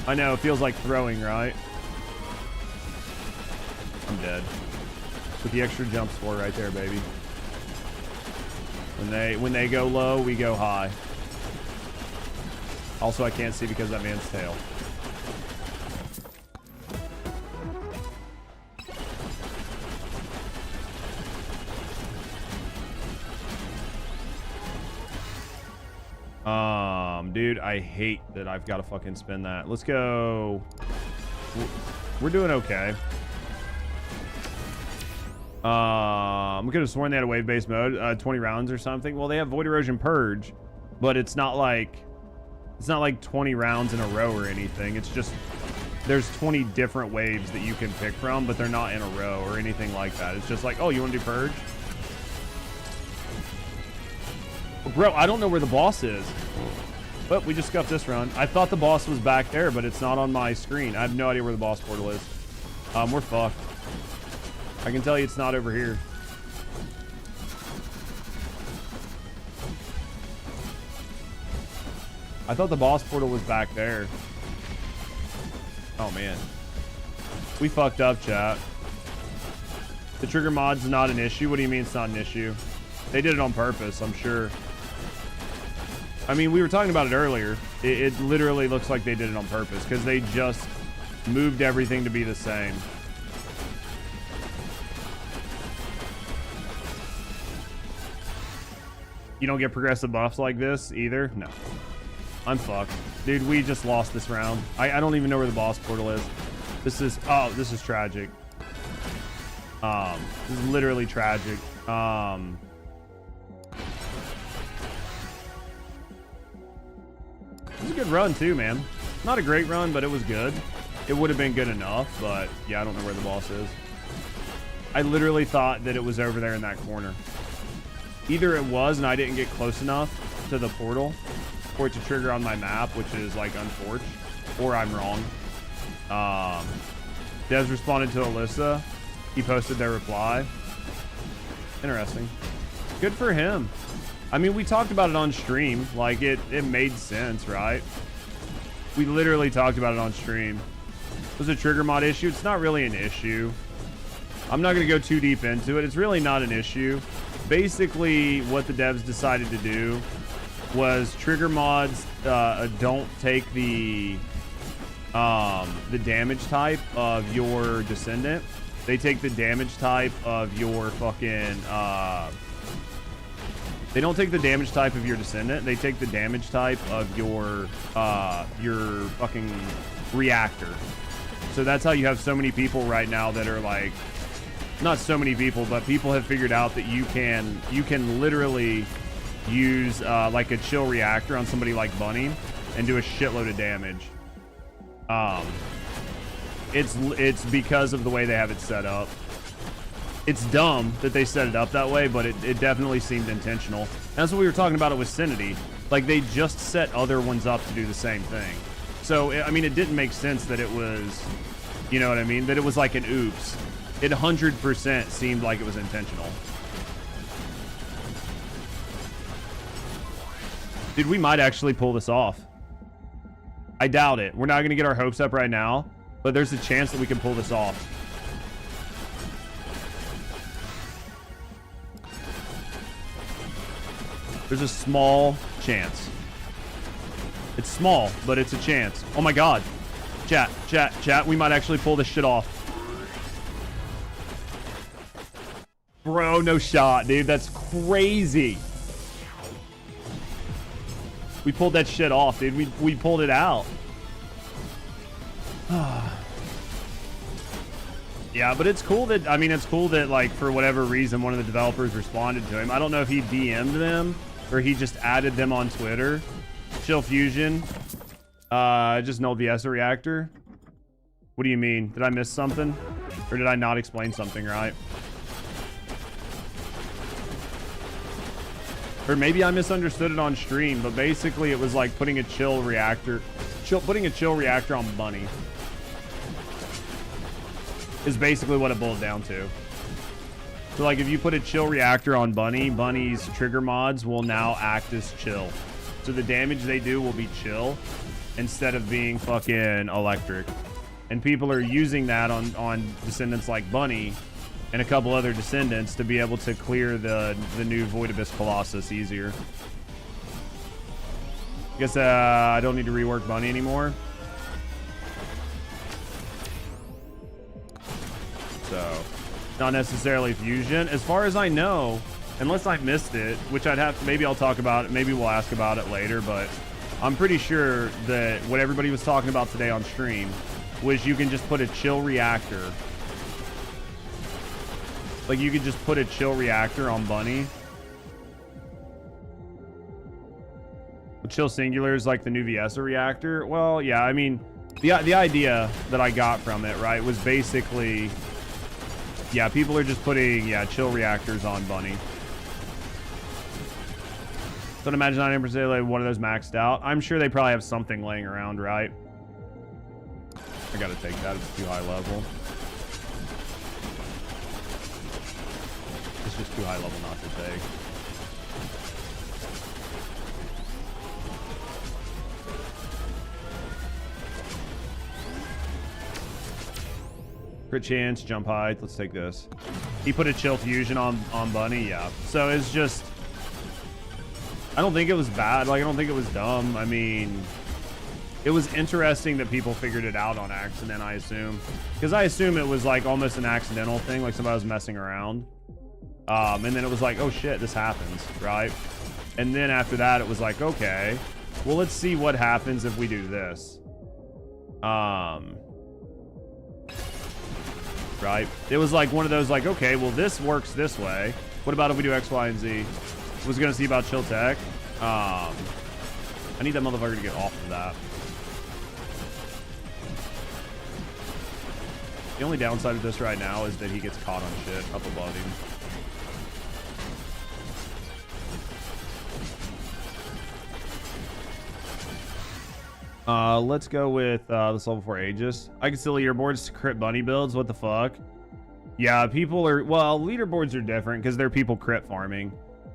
I know, it feels like throwing, right? I'm dead. With the extra jump score right there, baby. When they go low, we go high. Also, I can't see because of that man's tail. Dude, I hate that I've got to fucking spin that. Let's go. We're doing okay. We could have sworn they had a wave-based mode, 20 rounds or something. Well, they have Void Erosion Purge, but it's not like 20 rounds in a row or anything. It's just there's 20 different waves that you can pick from, but they're not in a row or anything like that. It's just like, oh, you want to do Purge? Bro, I don't know where the boss is. But we just scuffed this run. I thought the boss was back there, but it's not on my screen. I have no idea where the boss portal is. We're fucked. I can tell you it's not over here. I thought the boss portal was back there. Oh, man. We fucked up, chat. The trigger mod's not an issue. What do you mean it's not an issue? They did it on purpose, I'm sure. I mean, we were talking about it earlier. It literally looks like they did it on purpose because they just moved everything to be the same. You don't get progressive buffs like this either? No. I'm fucked. Dude, we just lost this round. I don't even know where the boss portal is. This is tragic. This is literally tragic. It was a good run too, man. Not a great run, but it was good. It would have been good enough, but yeah, I don't know where the boss is. I literally thought that it was over there in that corner. Either it was and I didn't get close enough to the portal for it to trigger on my map, which is like unfortunate, or I'm wrong. Devs responded to Alyssa. He posted their reply. Interesting. Good for him. I mean, we talked about it on stream. Like, it made sense, right? We literally talked about it on stream. It was a trigger mod issue. It's not really an issue. I'm not going to go too deep into it. It's really not an issue. Basically, what the devs decided to do was trigger mods don't take the damage type of your Descendant. They take the damage type of your fucking they don't take the damage type of your Descendant. They take the damage type of your fucking reactor. So that's how you have so many people right now that are like, not so many people, but people have figured out that you can literally use like a chill reactor on somebody like Bunny and do a shitload of damage. It's because of the way they have it set up. It's dumb that they set it up that way, but it definitely seemed intentional. And that's what we were talking about it with Vicinity. Like, they just set other ones up to do the same thing. So, I mean, it didn't make sense that it was, you know what I mean? That it was like an oops. It 100% seemed like it was intentional. Dude, we might actually pull this off. I doubt it. We're not going to get our hopes up right now, but there's a chance that we can pull this off. There's a small chance. It's small, but it's a chance. Oh my god. Chat, we might actually pull this shit off. Bro, no shot, dude. That's crazy. We pulled that shit off, dude. We pulled it out. Yeah, but it's cool that, I mean, it's cool that, like, for whatever reason, one of the developers responded to him. I don't know if he DM'd them or he just added them on Twitter. Chill Fusion. Just null VS reactor. What do you mean? Did I miss something? Or did I not explain something right? Or maybe I misunderstood it on stream, but basically it was like putting a chill reactor on Bunny. Is basically what it boiled down to. So like if you put a chill reactor on Bunny, Bunny's trigger mods will now act as chill. So the damage they do will be chill instead of being fucking electric. And people are using that on Descendants like Bunny and a couple other Descendants to be able to clear the new Void Abyss Colossus easier. Guess I don't need to rework Bunny anymore. So, not necessarily Fusion. As far as I know, unless I missed it, which I'd have, maybe I'll talk about it, maybe we'll ask about it later, but I'm pretty sure that what everybody was talking about today on stream was you can just put a chill reactor. Like, you could just put a chill reactor on Bunny. Chill Singular is like the new VSA reactor. Well, yeah, I mean, the idea that I got from it, right, was basically, yeah, people are just putting, yeah, chill reactors on Bunny. So I'd imagine 90% like one of those maxed out. I'm sure they probably have something laying around, right? I gotta take that. It's too high level. It's just too high level not to take. Crit chance, jump height. Let's take this. He put a chill fusion on Bunny, yeah. So it's just, I don't think it was bad. Like, I don't think it was dumb. I mean, it was interesting that people figured it out on accident, I assume. Because I assume it was like almost an accidental thing, like somebody was messing around. And then it was like, oh shit, this happens, right? And then after that, it was like, okay, well, let's see what happens if we do this. Right? It was like one of those like, okay, well, this works this way. What about if we do X, Y, and Z? Was going to see about chill tech. I need that motherfucker to get off of that. The only downside of this right now is that he gets caught on shit up above him. Let's go with this level 4 Aegis. I can still leaderboards to crit bunny builds. What the fuck? Yeah, people are... Well, leaderboards are different because they're people crit farming.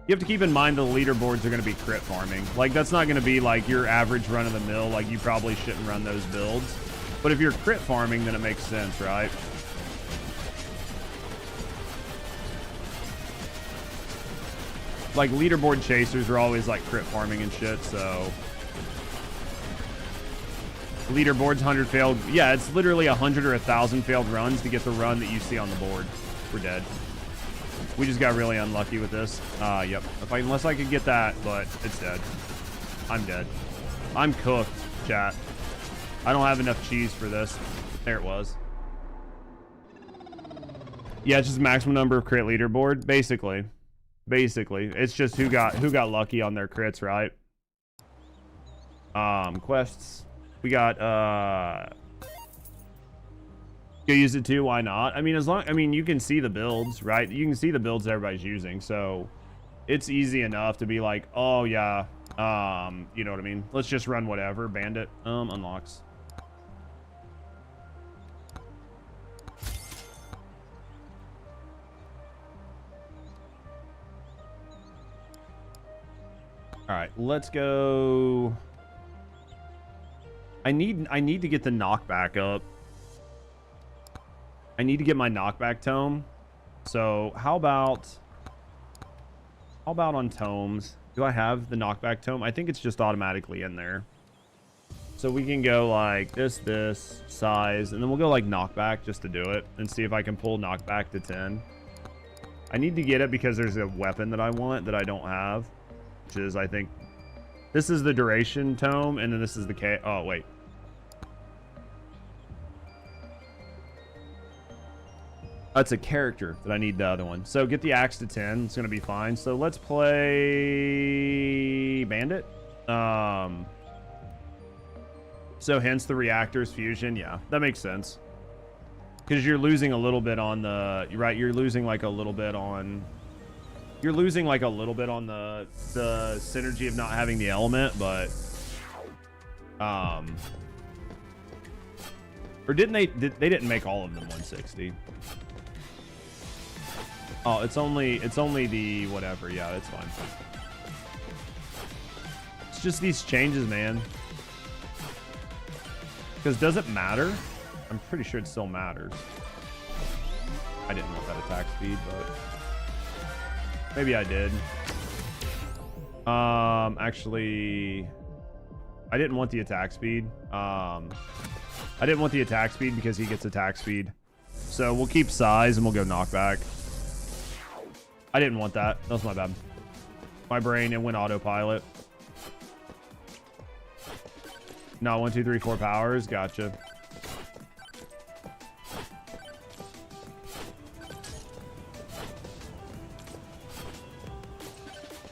You have to keep in mind the leaderboards are going to be crit farming. Like, that's not going to be like your average run-of-the-mill. Like, you probably shouldn't run those builds. But if you're crit farming, then it makes sense, right? Like, leaderboard chasers are always, like, crit farming and shit, so... Leaderboards, 100 failed. Yeah, it's literally 100 or 1,000 failed runs to get the run that you see on the board. We're dead. We just got really unlucky with this. Yep. Unless I could get that, but it's dead. I'm dead. I'm cooked, chat. I don't have enough cheese for this. There it was. Yeah, it's just maximum number of crit leaderboard, basically. Basically, it's just who got lucky on their crits, right? Quests. We got go use it too, why not? I mean, you can see the builds, right? You can see the builds everybody's using, so it's easy enough to be like, oh yeah, you know what I mean? Let's just run whatever. Bandit unlocks. All right, let's go. I need to get the knockback up. I need to get my knockback tome. So how about on tomes? Do I have the knockback tome? I think it's just automatically in there. So we can go like this size, and then we'll go like knockback just to do it and see if I can pull knockback to 10. I need to get it because there's a weapon that I want that I don't have, which is, I think, this is the duration tome, and then this is the K. Oh, wait. That's a character that I need the other one. So get the axe to 10. It's going to be fine. So let's play Bandit. So hence the reactors fusion. Yeah, that makes sense. Because you're losing a little bit on the... Right, you're losing like a little bit on... You're losing like a little bit on the synergy of not having the element, but... Or didn't they... They didn't make all of them 160. Oh, it's only the whatever. Yeah, that's fine. It's just these changes, man. Because does it matter? I'm pretty sure it still matters. I didn't want that attack speed, but maybe I did. Actually, I didn't want the attack speed. I didn't want the attack speed because he gets attack speed. So we'll keep size and we'll go knockback. I didn't want that. That was my bad. My brain, it went autopilot. No, 1, 2, 3, 4 powers. Gotcha.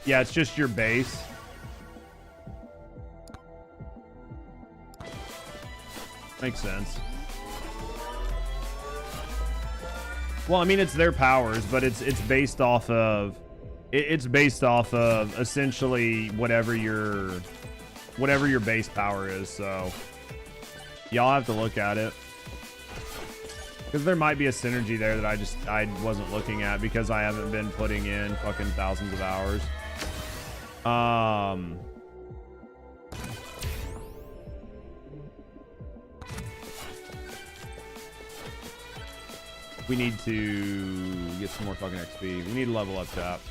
Yeah, it's just your base. Makes sense. Well, I mean, it's their powers, but it's based off of essentially whatever your base power is. So y'all have to look at it, because there might be a synergy there that I wasn't looking at because I haven't been putting in fucking thousands of hours. We need to get some more fucking XP. We need to level up top.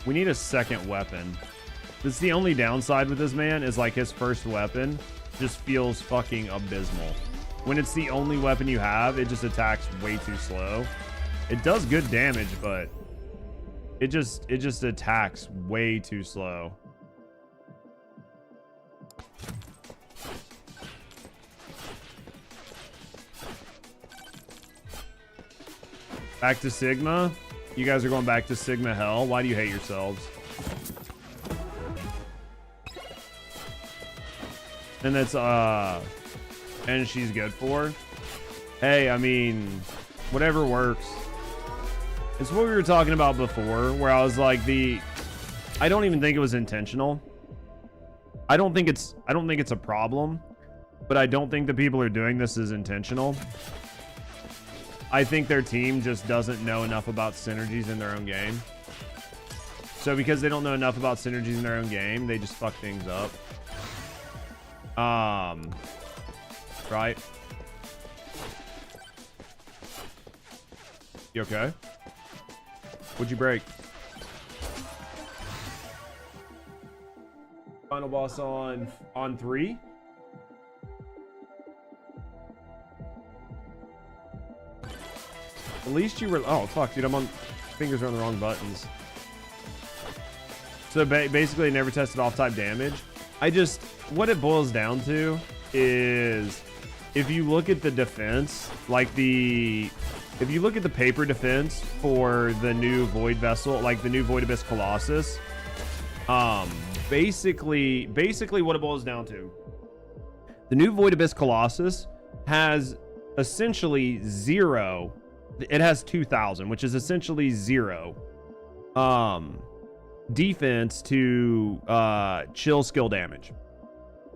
We need a second weapon. This is the only downside with this man, is like his first weapon just feels fucking abysmal. When it's the only weapon you have, it just attacks way too slow. It does good damage, but it just attacks way too slow. Back to Sigma? You guys are going back to Sigma hell? Why do you hate yourselves? And that's, and she's good for? Hey, I mean, whatever works. It's what we were talking about before, where I was like, I don't even think it was intentional. I don't think it's a problem, but I don't think the people who are doing this is intentional. I think their team just doesn't know enough about synergies in their own game. So because they don't know enough about synergies in their own game, they just fuck things up. Right? You okay? What'd you break? Final boss on 3? At least you were... Oh, fuck, dude. Fingers are on the wrong buttons. So basically, never tested off-type damage. What it boils down to is... If you look at the defense, if you look at the paper defense for the new Void Vessel, like the new Void Abyss Colossus, basically what it boils down to, the new Void Abyss Colossus has essentially 0. It has 2,000, which is essentially 0 defense to chill skill damage.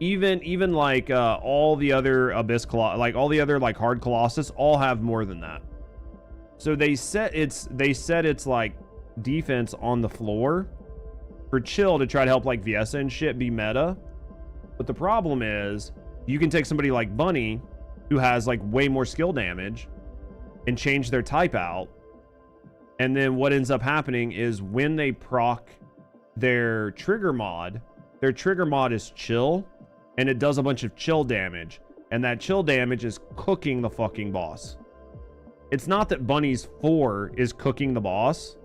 Even like all the other Abyss like all the other like hard Colossus all have more than that. So they set its like defense on the floor for chill to try to help like VS and shit be meta. But the problem is you can take somebody like Bunny who has like way more skill damage and change their type out, and then what ends up happening is when they proc their trigger mod is chill, and it does a bunch of chill damage, and that chill damage is cooking the fucking boss. It's not that Bunny's 4 is cooking the boss,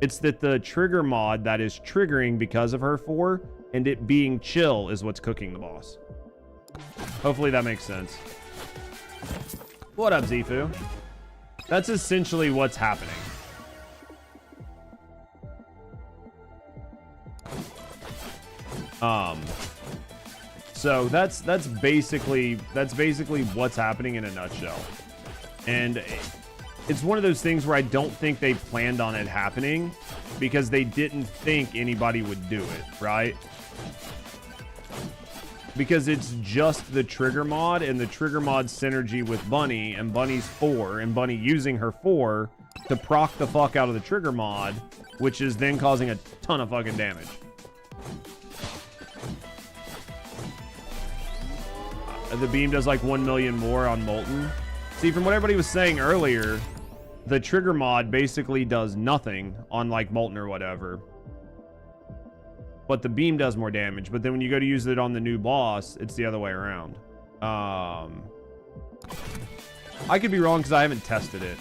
it's that the trigger mod that is triggering because of her 4 and it being chill is what's cooking the boss. Hopefully that makes sense. What up, Zifu? That's essentially what's happening. So that's basically what's happening in a nutshell. And it's one of those things where I don't think they planned on it happening because they didn't think anybody would do it, right? Because it's just the trigger mod and the trigger mod synergy with Bunny and Bunny's 4 and Bunny using her 4 to proc the fuck out of the trigger mod, which is then causing a ton of fucking damage. The beam does like 1 million more on Molten. See, from what everybody was saying earlier, the trigger mod basically does nothing on like Molten or whatever. But the beam does more damage. But then when you go to use it on the new boss, it's the other way around. I could be wrong because I haven't tested it.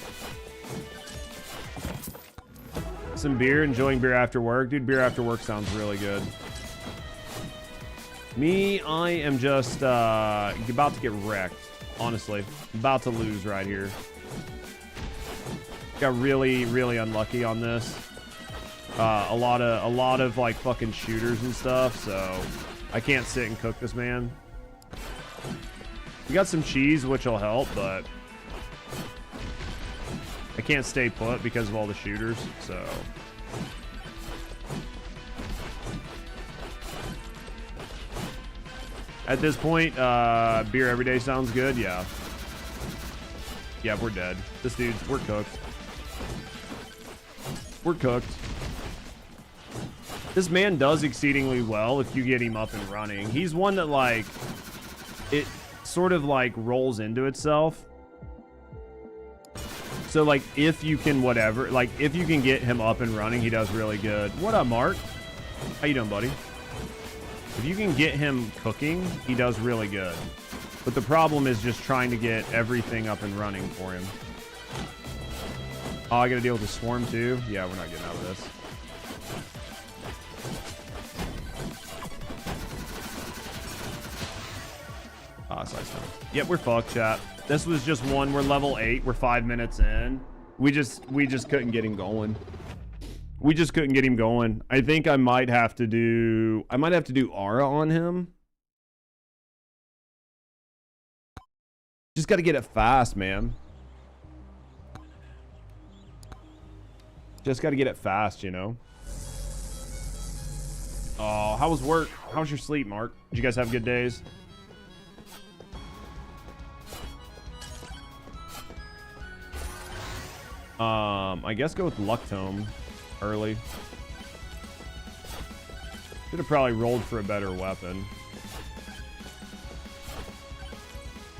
Some beer, enjoying beer after work. Dude, beer after work sounds really good. Me, I am just about to get wrecked. Honestly, about to lose right here. Got really, really unlucky on this. A lot of like fucking shooters and stuff, so I can't sit and cook this man. We got some cheese, which will help, but I can't stay put because of all the shooters, so. At this point, beer every day sounds good, yeah. Yeah, we're dead. We're cooked. We're cooked. This man does exceedingly well if you get him up and running. He's one that, like, it sort of, like, rolls into itself. So, like, if you can whatever, like, if you can get him up and running, he does really good. What up, Mark? How you doing, buddy? If you can get him cooking, he does really good. But the problem is just trying to get everything up and running for him. Oh, I gotta deal with the swarm too. Yeah, we're not getting out of this. Ah, size time. Yep, we're fucked, chat. This was just one. We're level 8. We're 5 minutes in. We just couldn't get him going. We just couldn't get him going. I think I might have to do aura on him. Just got to get it fast, man. Just got to get it fast, you know. Oh, how was work? How was your sleep, Mark? Did you guys have good days? I guess go with Luck Tome early. Should have probably rolled for a better weapon.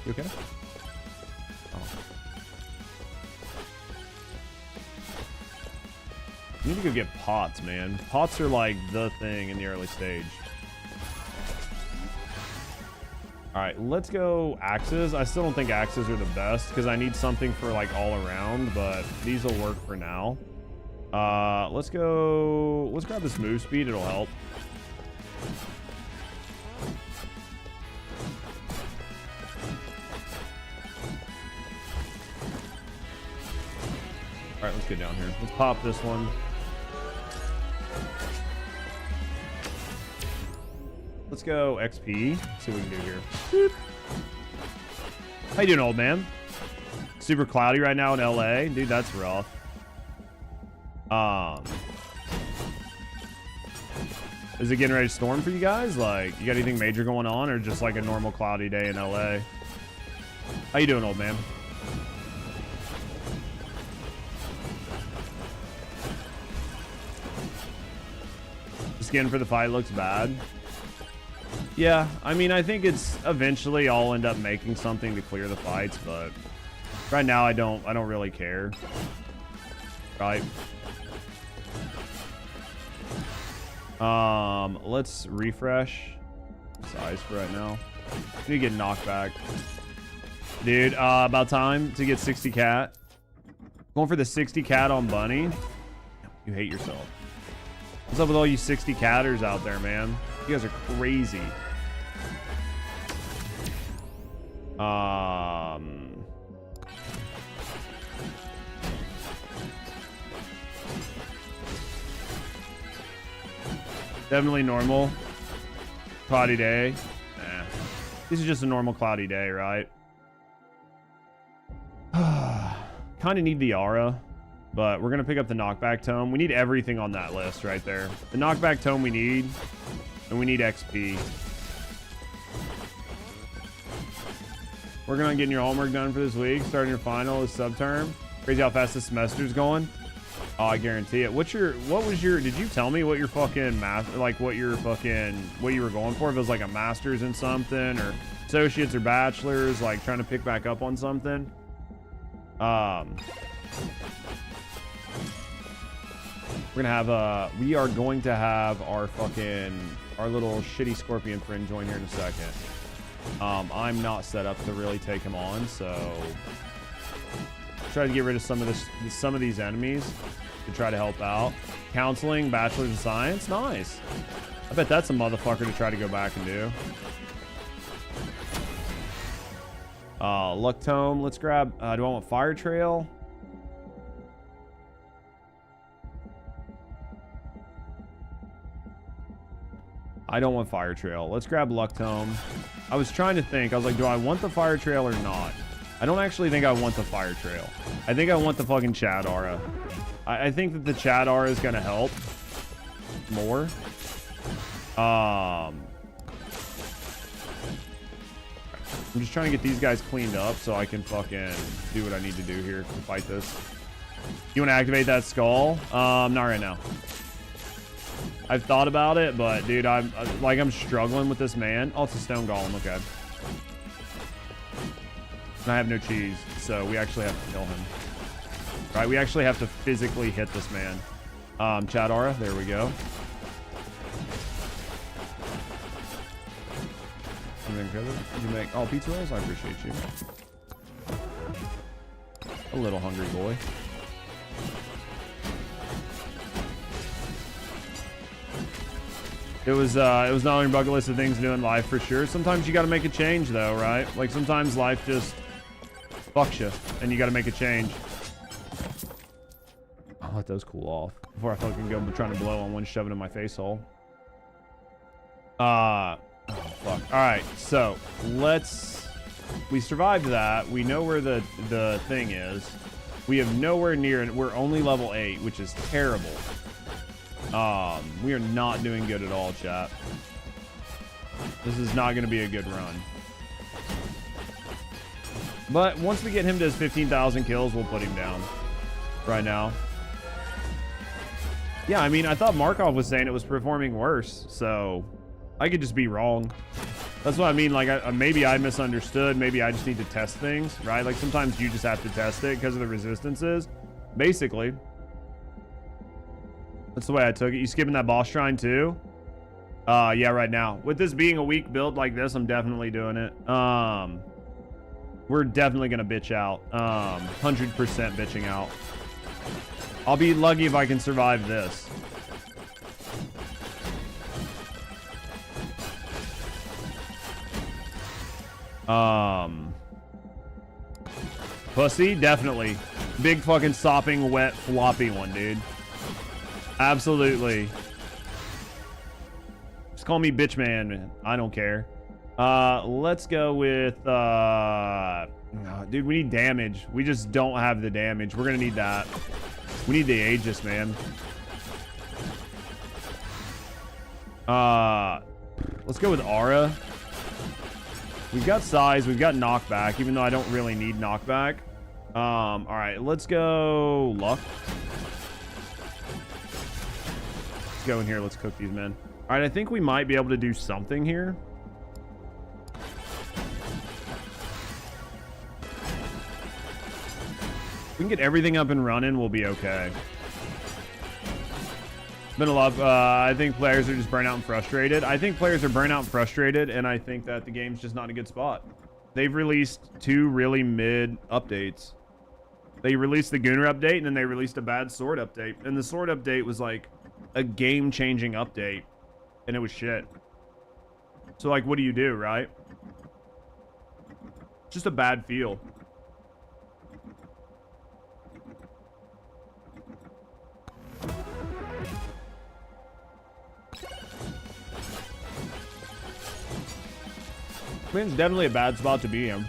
You okay? Oh. You need to go get pots, man. Pots are like the thing in the early stage. Alright, let's go axes. I still don't think axes are the best because I need something for like all around, but these will work for now. Let's grab this move speed, it'll help. Alright, let's get down here. Let's pop this one. Let's go XP. See what we can do here. Boop. How you doing, old man? Super cloudy right now in LA. Dude, that's rough. Is it getting ready to storm for you guys? Like, you got anything major going on or just like a normal cloudy day in LA? How you doing, old man? The skin for the fight looks bad. Yeah, I mean, I think it's eventually I'll end up making something to clear the fights, but right now I don't really care. Right. Let's refresh size for right now. I need to get knocked back. Dude, about time to get 60 cat. Going for the 60 cat on Bunny. You hate yourself. What's up with all you 60 catters out there, man? You guys are crazy. Definitely normal. Cloudy day. Nah. This is just a normal cloudy day, right? Kind of need the aura, but we're going to pick up the knockback tome. We need everything on that list right there. The knockback tome we need, and we need XP. Working on getting your homework done for this week. Starting your final this subterm. Crazy how fast this semester's going. Oh, I guarantee it. What was your, did you tell me what your fucking master, like what you were going for? If it was like a master's in something or associates or bachelors, like trying to pick back up on something. We are going to have our little shitty scorpion friend join here in a second. I'm not set up to really take him on, so try to get rid of some of these enemies to try to help out. Counseling, bachelor's in science, nice. I bet that's a motherfucker to try to go back and do. Luck tome, let's grab. Do I want fire trail? I don't want fire trail. Let's grab luck tome. I was trying to think. I was like, do I want the fire trail or not? I don't actually think I want the fire trail. I think I want the fucking Chad aura. I think that the Chad aura is gonna help more. I'm just trying to get these guys cleaned up so I can fucking do what I need to do here to fight this. You want to activate that skull? Not right now. I've thought about it, but dude, I'm struggling with this man. Oh, it's a stone golem. Okay. And I have no cheese, so we actually have to kill him. Right, we actually have to physically hit this man. Chad aura, there we go. Did you make all pizza rolls? I appreciate you. A little hungry boy. It was not on your bucket list of things to do in life for sure. Sometimes you got to make a change though, right? Like sometimes life just fucks you and you got to make a change. I'll let those cool off before I fucking go trying to blow on one, shove it in my face hole. Oh fuck. All right, so we survived that. We know where the thing is. We have nowhere near it. We're only level 8, which is terrible. We are not doing good at all, chat. This is not going to be a good run. But once we get him to his 15,000 kills, we'll put him down. Right now. Yeah, I mean, I thought Markov was saying it was performing worse, so I could just be wrong. That's what I mean. Like, maybe I misunderstood. Maybe I just need to test things, right? Like, sometimes you just have to test it because of the resistances. Basically. That's the way I took it. You skipping that boss shrine too? Yeah, right now. With this being a weak build like this, I'm definitely doing it. We're definitely gonna bitch out. 100% bitching out. I'll be lucky if I can survive this. Pussy, definitely. Big fucking sopping, wet, floppy one, dude. Absolutely. Just call me bitch man. I don't care. Let's go with dude, we need damage. We just don't have the damage. We're gonna need that. We need the Aegis, man. Let's go with Aura. We've got size, we've got knockback, even though I don't really need knockback. All right, let's go luck. Let's go in here. Let's cook these men. All right, I think we might be able to do something here. If we can get everything up and running, we'll be okay. Been a lot. I think players are just burnt out and frustrated. I think players are burnt out and frustrated, and I think that the game's just not in a good spot. They've released 2 really mid updates. They released the Gunner update, and then they released a bad sword update. And the sword update was like a game-changing update, and it was shit. So, like, what do you do, right? Just a bad feel. I mean, it's definitely a bad spot to be in.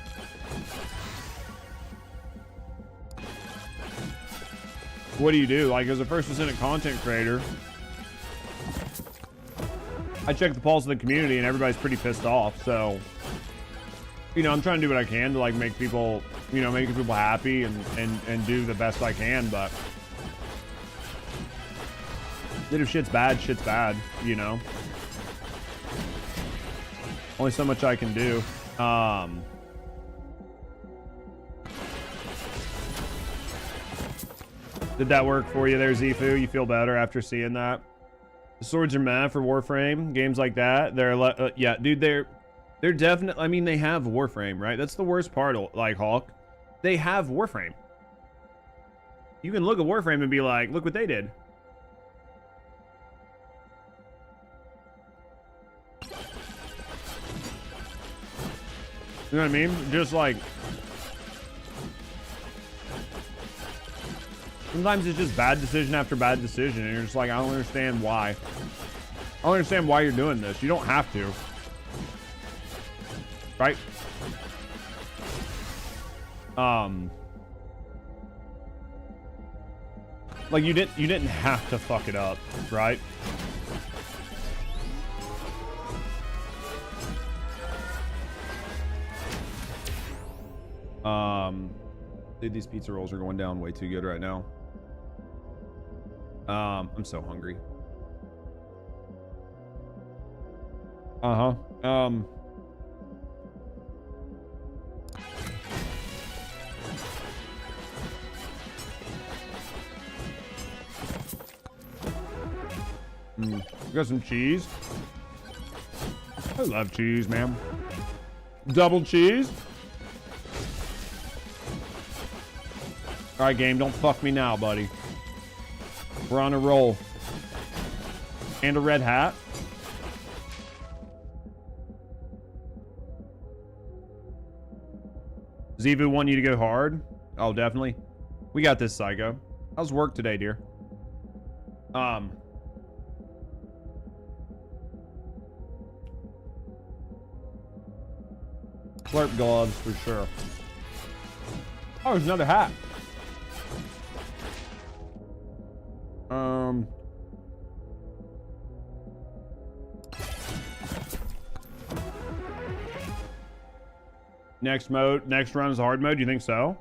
What do you do? Like, as a First Descendant content creator, I check the pulse of the community and everybody's pretty pissed off. So, you know, I'm trying to do what I can to, like, make people, you know, make people happy and do the best I can. But then if shit's bad, you know. Only so much I can do. Did that work for you there, Zifu? You feel better after seeing that? The swords are mad for Warframe. Games like that, they're yeah, dude, they're definitely. I mean, they have Warframe, right? That's the worst part. Like Hawk, they have Warframe. You can look at Warframe and be like, look what they did. You know what I mean? Just like, sometimes it's just bad decision after bad decision, and you're just like, I don't understand why. I don't understand why you're doing this. You don't have to. Right? Like you didn't have to fuck it up, right? Dude, these pizza rolls are going down way too good right now. I'm so hungry. Got some cheese. I love cheese, man. Double cheese. All right, game, don't fuck me now, buddy. We're on a roll. And a red hat. Zivu want you to go hard? Oh, definitely. We got this, Psycho. How's work today, dear? Slurp gloves for sure. Oh, there's another hat. Next run is hard mode. You think so?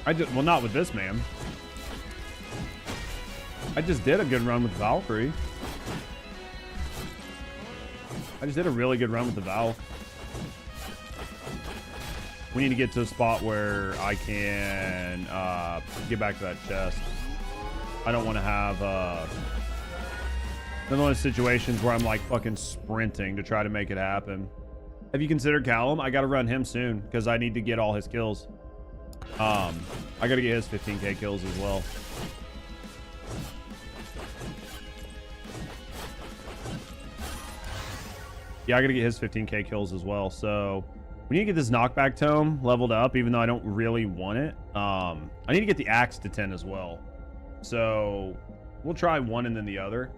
Well, not with this man. I just did a good run with Valkyrie. I just did a really good run with the Valk. We need to get to a spot where I can get back to that chest. I don't want to have another one of those situations where I'm like fucking sprinting to try to make it happen. Have you considered Callum? I got to run him soon because I need to get all his kills. I got to get his 15k kills as well. Yeah, I got to get his 15k kills as well. So we need to get this knockback tome leveled up, even though I don't really want it. I need to get the axe to 10 as well. So we'll try one and then the other.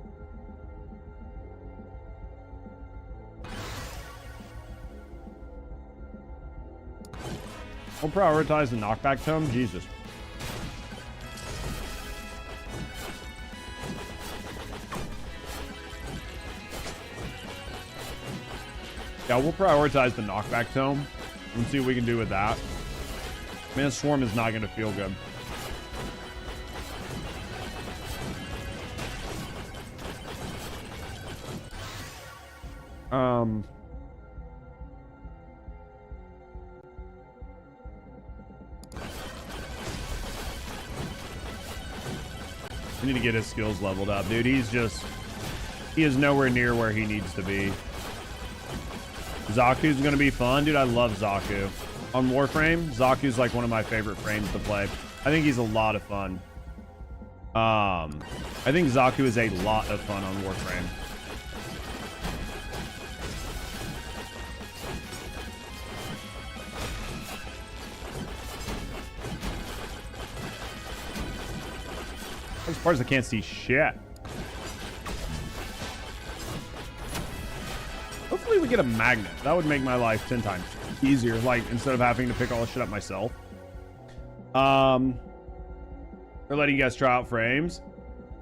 We'll prioritize the knockback tome. Jesus. Yeah, we'll prioritize the knockback tome and see what we can do with that. Man, Swarm is not going to feel good. I need to get his skills leveled up, dude. He is nowhere near where he needs to be. Zaku's gonna be fun, dude. I love Zaku. On Warframe, Zaku's like one of my favorite frames to play. I think he's a lot of fun. I think Zaku is a lot of fun on Warframe. As far as I can't see shit. Hopefully we get a magnet. That would make my life 10 times easier. Like, instead of having to pick all this shit up myself. They're letting you guys try out frames.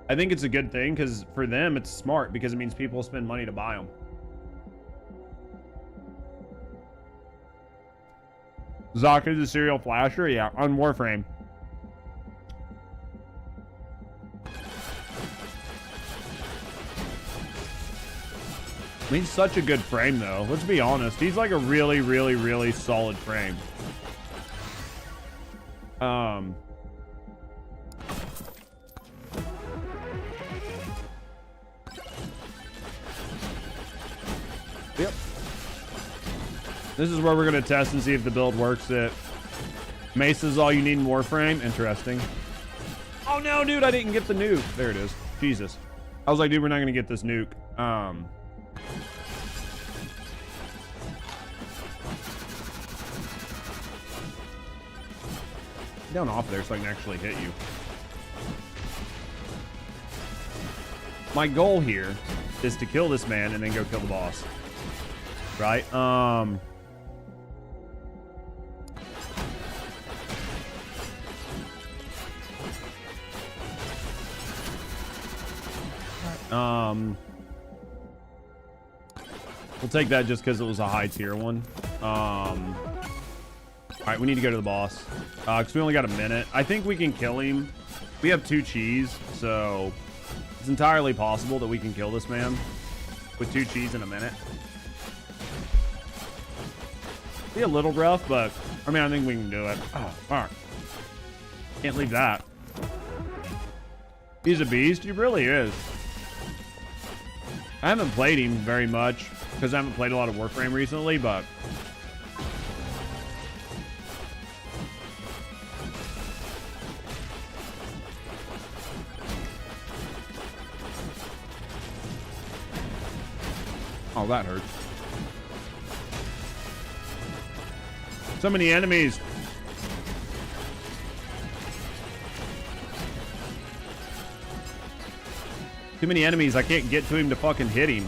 I think it's a good thing because for them it's smart because it means people spend money to buy them. Zaku's a serial flasher? Yeah, on Warframe. He's such a good frame, though. Let's be honest. He's like a really, really, really solid frame. Yep. This is where we're going to test and see if the build works. Mesa's all you need in Warframe. Interesting. Oh, no, dude. I didn't get the nuke. There it is. Jesus. I was like, dude, we're not going to get this nuke. Down off there so I can actually hit you. My goal here is to kill this man and then go kill the boss. Right? We'll take that just because it was a high tier one. All right, we need to go to the boss because we only got a minute. I think we can kill him. We have 2 cheese, so it's entirely possible that we can kill this man with 2 cheese in a minute. Be a little rough, but I mean, I think we can do it. Oh, fuck. Can't leave that. He's a beast. He really is. I haven't played him very much because I haven't played a lot of Warframe recently, but oh, that hurts. So many enemies. Too many enemies. I can't get to him to fucking hit him.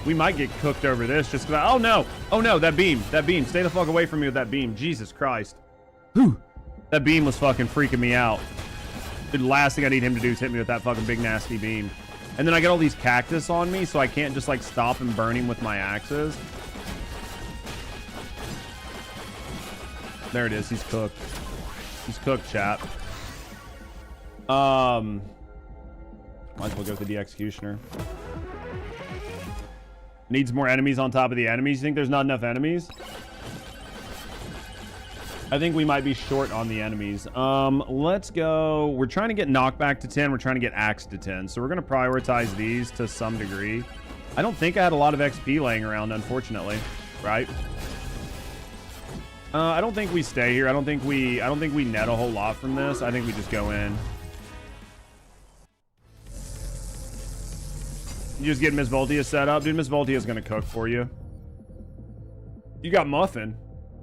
We might get cooked over this just because. Oh no! Oh no! That beam! That beam! Stay the fuck away from me with that beam! Jesus Christ! Whew! That beam was fucking freaking me out. The last thing I need him to do is hit me with that fucking big nasty beam. And then I get all these cactus on me, so I can't just like stop and burn him with my axes. There it is. He's cooked. He's cooked, chat. Might as well go with the executioner. Needs more enemies on top of the enemies. You think there's not enough enemies? I think we might be short on the enemies. Let's go. We're trying to get knockback to 10. We're trying to get axe to 10. So we're going to prioritize these to some degree. I don't think I had a lot of XP laying around, unfortunately. Right? I don't think we stay here. I don't think we net a whole lot from this. I think we just go in. You just get Miss Voltia set up. Dude, Miss Voltia is going to cook for you. You got Muffin.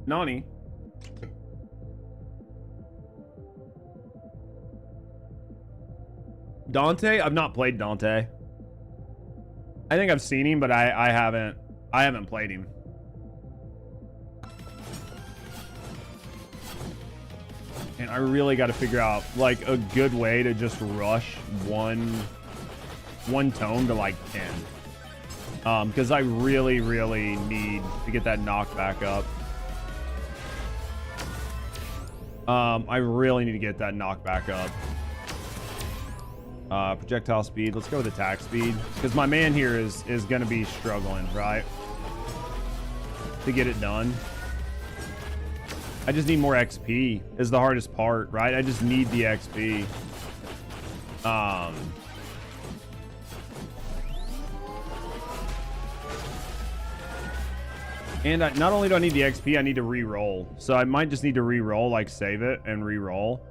Nani. Dante? I've not played Dante. I think I've seen him, but I haven't played him. And I really got to figure out like a good way to just rush one tome to like 10. Because I really need to get that knockback up. I really need to get that knockback up. Projectile speed. Let's go with attack speed because my man here is going to be struggling, right? To get it done. I just need more XP is the hardest part, right? I just need the XP. And not only do I need the XP, I need to re-roll. So I might just need to re-roll, like save it and re-roll.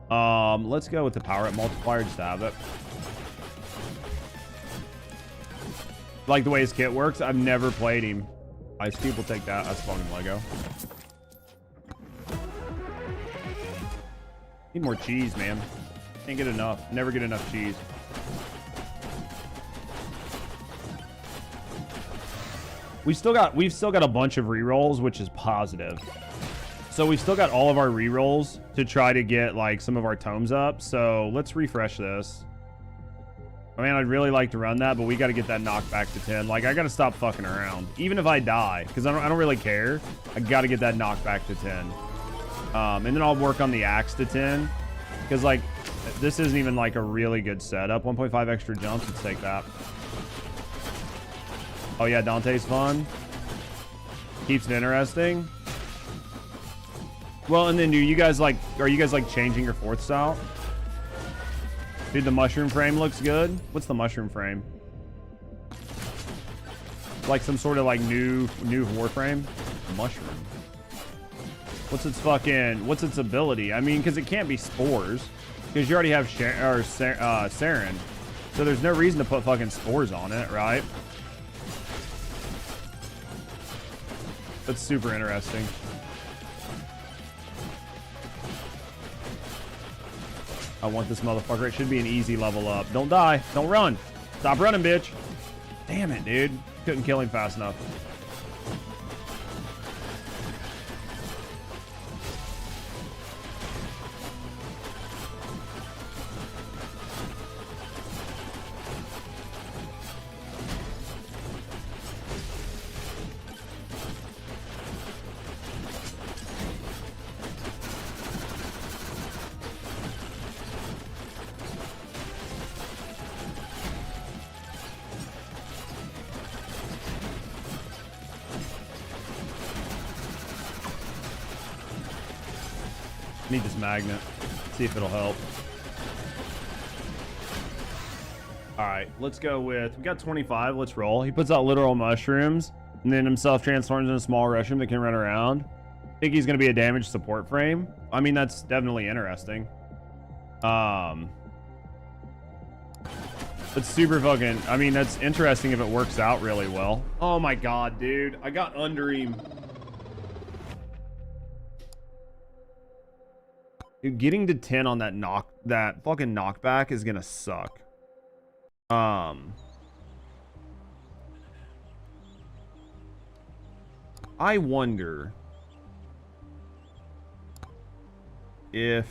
Let's go with the power up multiplier, just have it. Like the way his kit works, I've never played him. Ice Cube will take that. That's fucking Lego. Need more cheese, man. Can't get enough. Never get enough cheese. We've still got a bunch of rerolls, which is positive. So we've still got all of our rerolls to try to get like some of our tomes up. So let's refresh this. I mean, I'd really like to run that, but we got to get that knockback to 10. Like, I got to stop fucking around, even if I die, because I don't really care. I got to get that knockback to 10. And then I'll work on the axe to 10, because like this isn't even like a really good setup. 1.5 extra jumps. Let's take that. Oh yeah, Dante's fun. Keeps it interesting. Well, and then are you guys like changing your fourth style? Dude, the mushroom frame looks good. What's the mushroom frame? Like some sort of like new warframe? Mushroom. What's its ability? I mean, because it can't be spores. Because you already have Saren. So there's no reason to put fucking spores on it, right? That's super interesting. I want this motherfucker. It should be an easy level up. Don't die. Don't run. Stop running, bitch. Damn it, dude. Couldn't kill him fast enough. Need this magnet. See if it'll help. All right, let's go with, we got 25. Let's roll. He puts out literal mushrooms and then himself transforms into a small mushroom that can run around. I think he's going to be a damage support frame. I mean, that's definitely interesting. That's super fucking, I mean, that's interesting if it works out really well. Oh my God, dude. I got under him. Dude, getting to 10 on that fucking knockback is gonna suck. I wonder if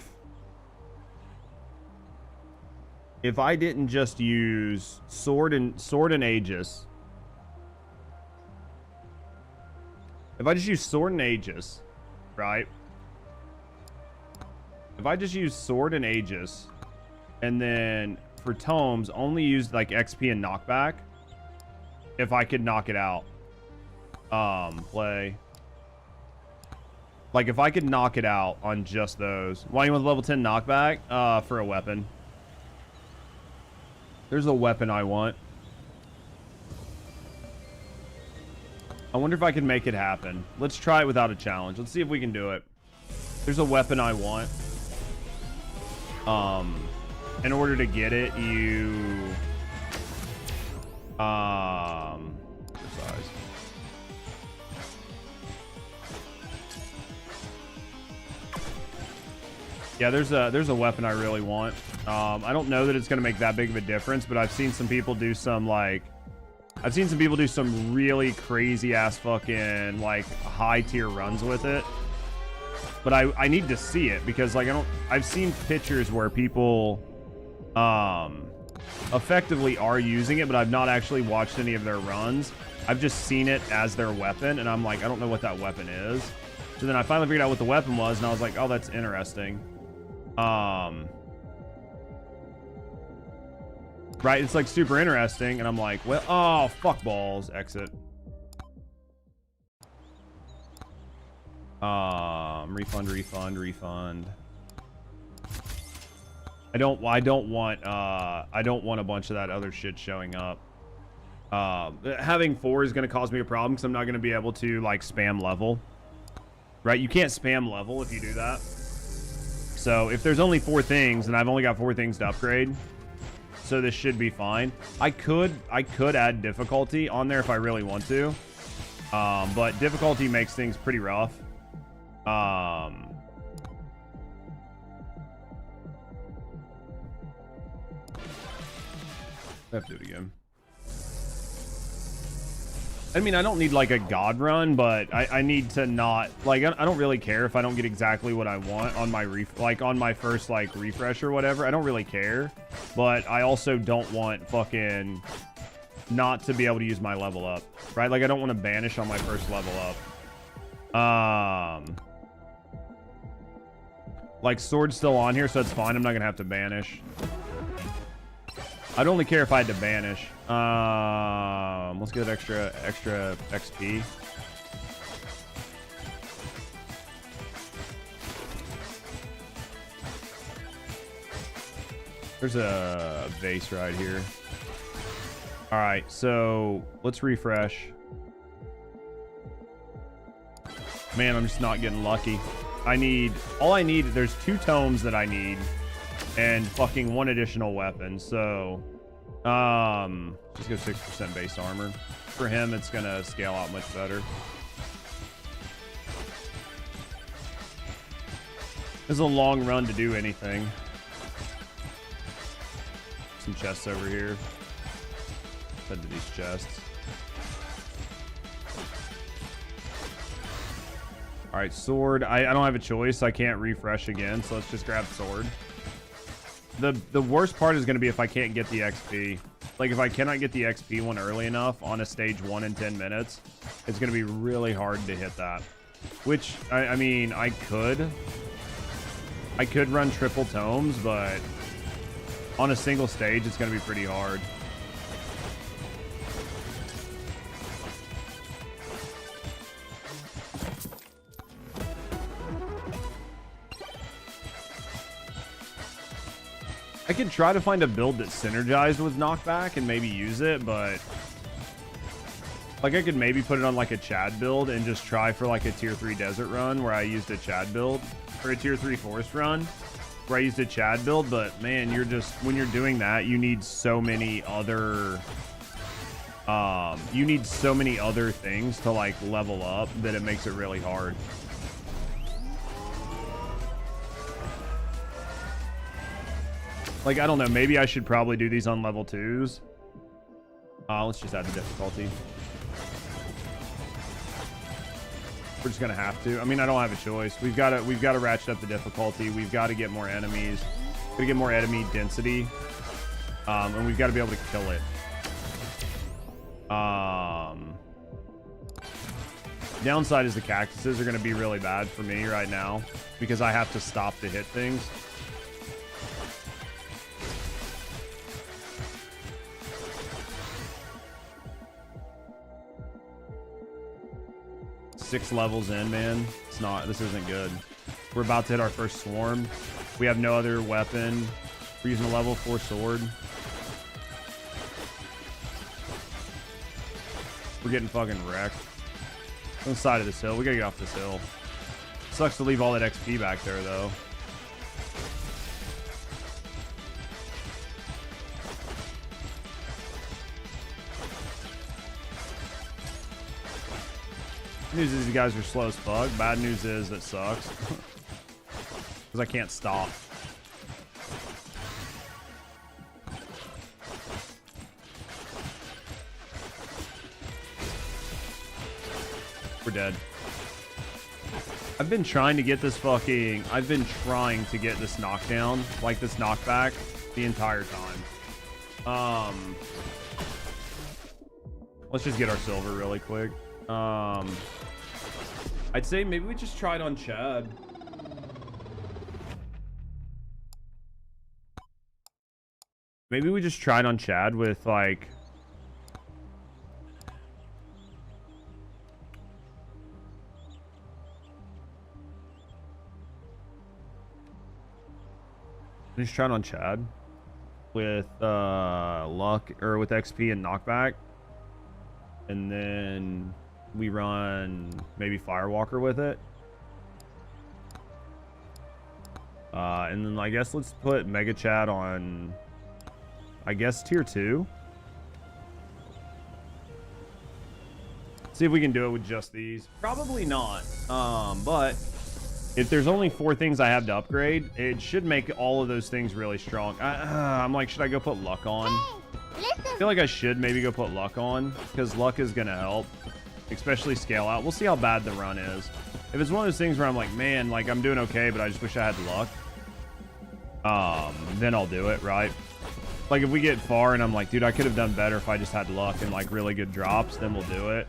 I didn't just use sword and Aegis. If I just use sword and Aegis, right? If I just use sword and Aegis, and then for tomes only use like XP and knockback, if I could knock it out. Play. Like if I could knock it out on just those. Why you want level 10 knockback? For a weapon. There's a weapon I want. I wonder if I can make it happen. Let's try it without a challenge. Let's see if we can do it. There's a weapon I want. In order to get it, you size. Yeah, there's a weapon I really want. I don't know that it's gonna make that big of a difference, but I've seen some people do some really crazy ass fucking like high tier runs with it. But I need to see it because like I've seen pictures where people effectively are using it, but I've not actually watched any of their runs. I've just seen it as their weapon, and I'm like, I don't know what that weapon is. So then I finally figured out what the weapon was, and I was like, oh, that's interesting. Right, it's like super interesting, and I'm like, well, oh, fuck balls, exit. Refund. I don't want a bunch of that other shit showing up. Having 4 is going to cause me a problem because I'm not going to be able to like spam level. Right, you can't spam level if you do that. So if there's only 4 things, and I've only got 4 things to upgrade, so this should be fine. I could add difficulty on there if I really want to, but difficulty makes things pretty rough. I have to do it again. I mean, I don't need like a god run, but I need to not like I don't really care if I don't get exactly what I want on my on my first like refresh or whatever. I don't really care, but I also don't want fucking not to be able to use my level up, right? Like I don't want to banish on my first level up. Like sword's still on here, so it's fine. I'm not gonna have to banish. I'd only care if I had to banish. Let's get extra XP. There's a vase right here. All right, so let's refresh. Man, I'm just not getting lucky. There's 2 tomes that I need and fucking 1 additional weapon. So just go 6% base armor. For him, it's gonna scale out much better. This is a long run to do anything. Some chests over here. Head to these chests. All right, sword. I don't have a choice. I can't refresh again, so let's just grab sword. The worst part is going to be if I can't get the XP. Like, if I cannot get the XP one early enough on a stage 1 in 10 minutes, it's going to be really hard to hit that. Which, I mean, I could run triple tomes, but on a single stage, it's going to be pretty hard. I could try to find a build that's synergized with knockback and maybe use it, but like I could maybe put it on like a Chad build and just try for like a tier 3 desert run where I used a Chad build, or a tier 3 forest run where I used a Chad build. But man, when you're doing that, you need so many other things to like level up that it makes it really hard. Like, I don't know. Maybe I should probably do these on level 2s. Let's just add the difficulty. We're just gonna have to. I mean, I don't have a choice. We've got to ratchet up the difficulty. We've got to get more enemies. Gotta get more enemy density. And we've got to be able to kill it. Downside is the cactuses are gonna be really bad for me right now because I have to stop to hit things. Six levels in, man. It's not. This isn't good. We're about to hit our first swarm. We have no other weapon. We're using a level 4 sword. We're getting fucking wrecked. On the side of this hill. We gotta get off this hill. Sucks to leave all that XP back there, though. News is you guys are slow as fuck. Bad news is that sucks. Because I can't stop. We're dead. I've been trying to get this knockdown, like this knockback, the entire time. Let's just get our silver really quick. I'd say maybe we just try it on Chad. Maybe we just tried on Chad with like... Just try it on Chad with luck or with XP and knockback. And then we run maybe Firewalker with it. And then I guess let's put Mega Chad on, I guess, tier 2. See if we can do it with just these. Probably not. But if there's only 4 things I have to upgrade, it should make all of those things really strong. I'm like, should I go put luck on? I feel like I should maybe go put luck on because luck is gonna help, especially scale out. We'll see how bad the run is. If it's one of those things where I'm like, man, like I'm doing okay, but I just wish I had luck, then I'll do it, right? Like if we get far and I'm like, dude, I could have done better if I just had luck and like really good drops, then we'll do it.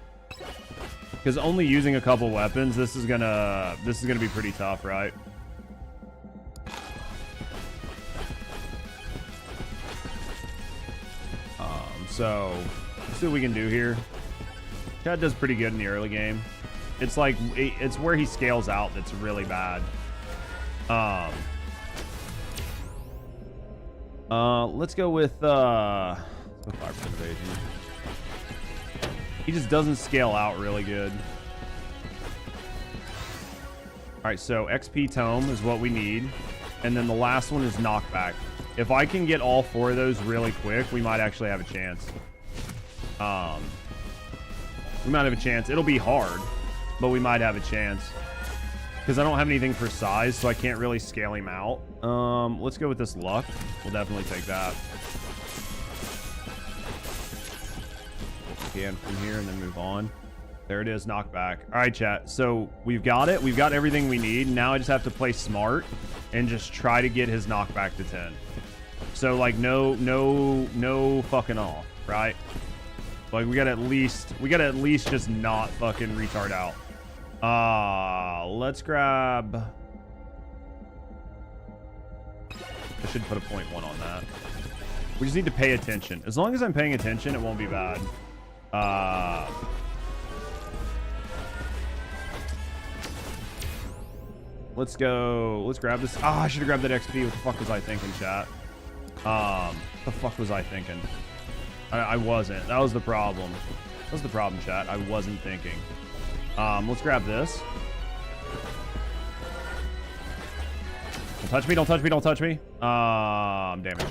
Because only using a couple weapons, this is gonna be pretty tough, right? So let's see what we can do here. Chad does pretty good in the early game. It's like it's where he scales out that's really bad. Let's go with 5% evasion. He just doesn't scale out really good. All right, so XP Tome is what we need, and then the last one is knockback. If I can get all 4 of those really quick, we might actually have a chance. We might have a chance. It'll be hard, but we might have a chance. Because I don't have anything for size, so I can't really scale him out. Let's go with this luck. We'll definitely take that. Scan from here and then move on. There it is, knockback. All right, chat. So we've got it. We've got everything we need. Now I just have to play smart and just try to get his knockback to 10. So like no fucking off, right? Like we gotta at least just not fucking retard out. Let's grab. I should put a 0.1 on that. We just need to pay attention. As long as I'm paying attention, it won't be bad. Let's go. Let's grab this. I should have grabbed that XP. What the fuck was I thinking, chat? What the fuck was I thinking? I wasn't. That was the problem. That was the problem, chat. I wasn't thinking. Let's grab this. Don't touch me. Don't touch me. Don't touch me. Damn it.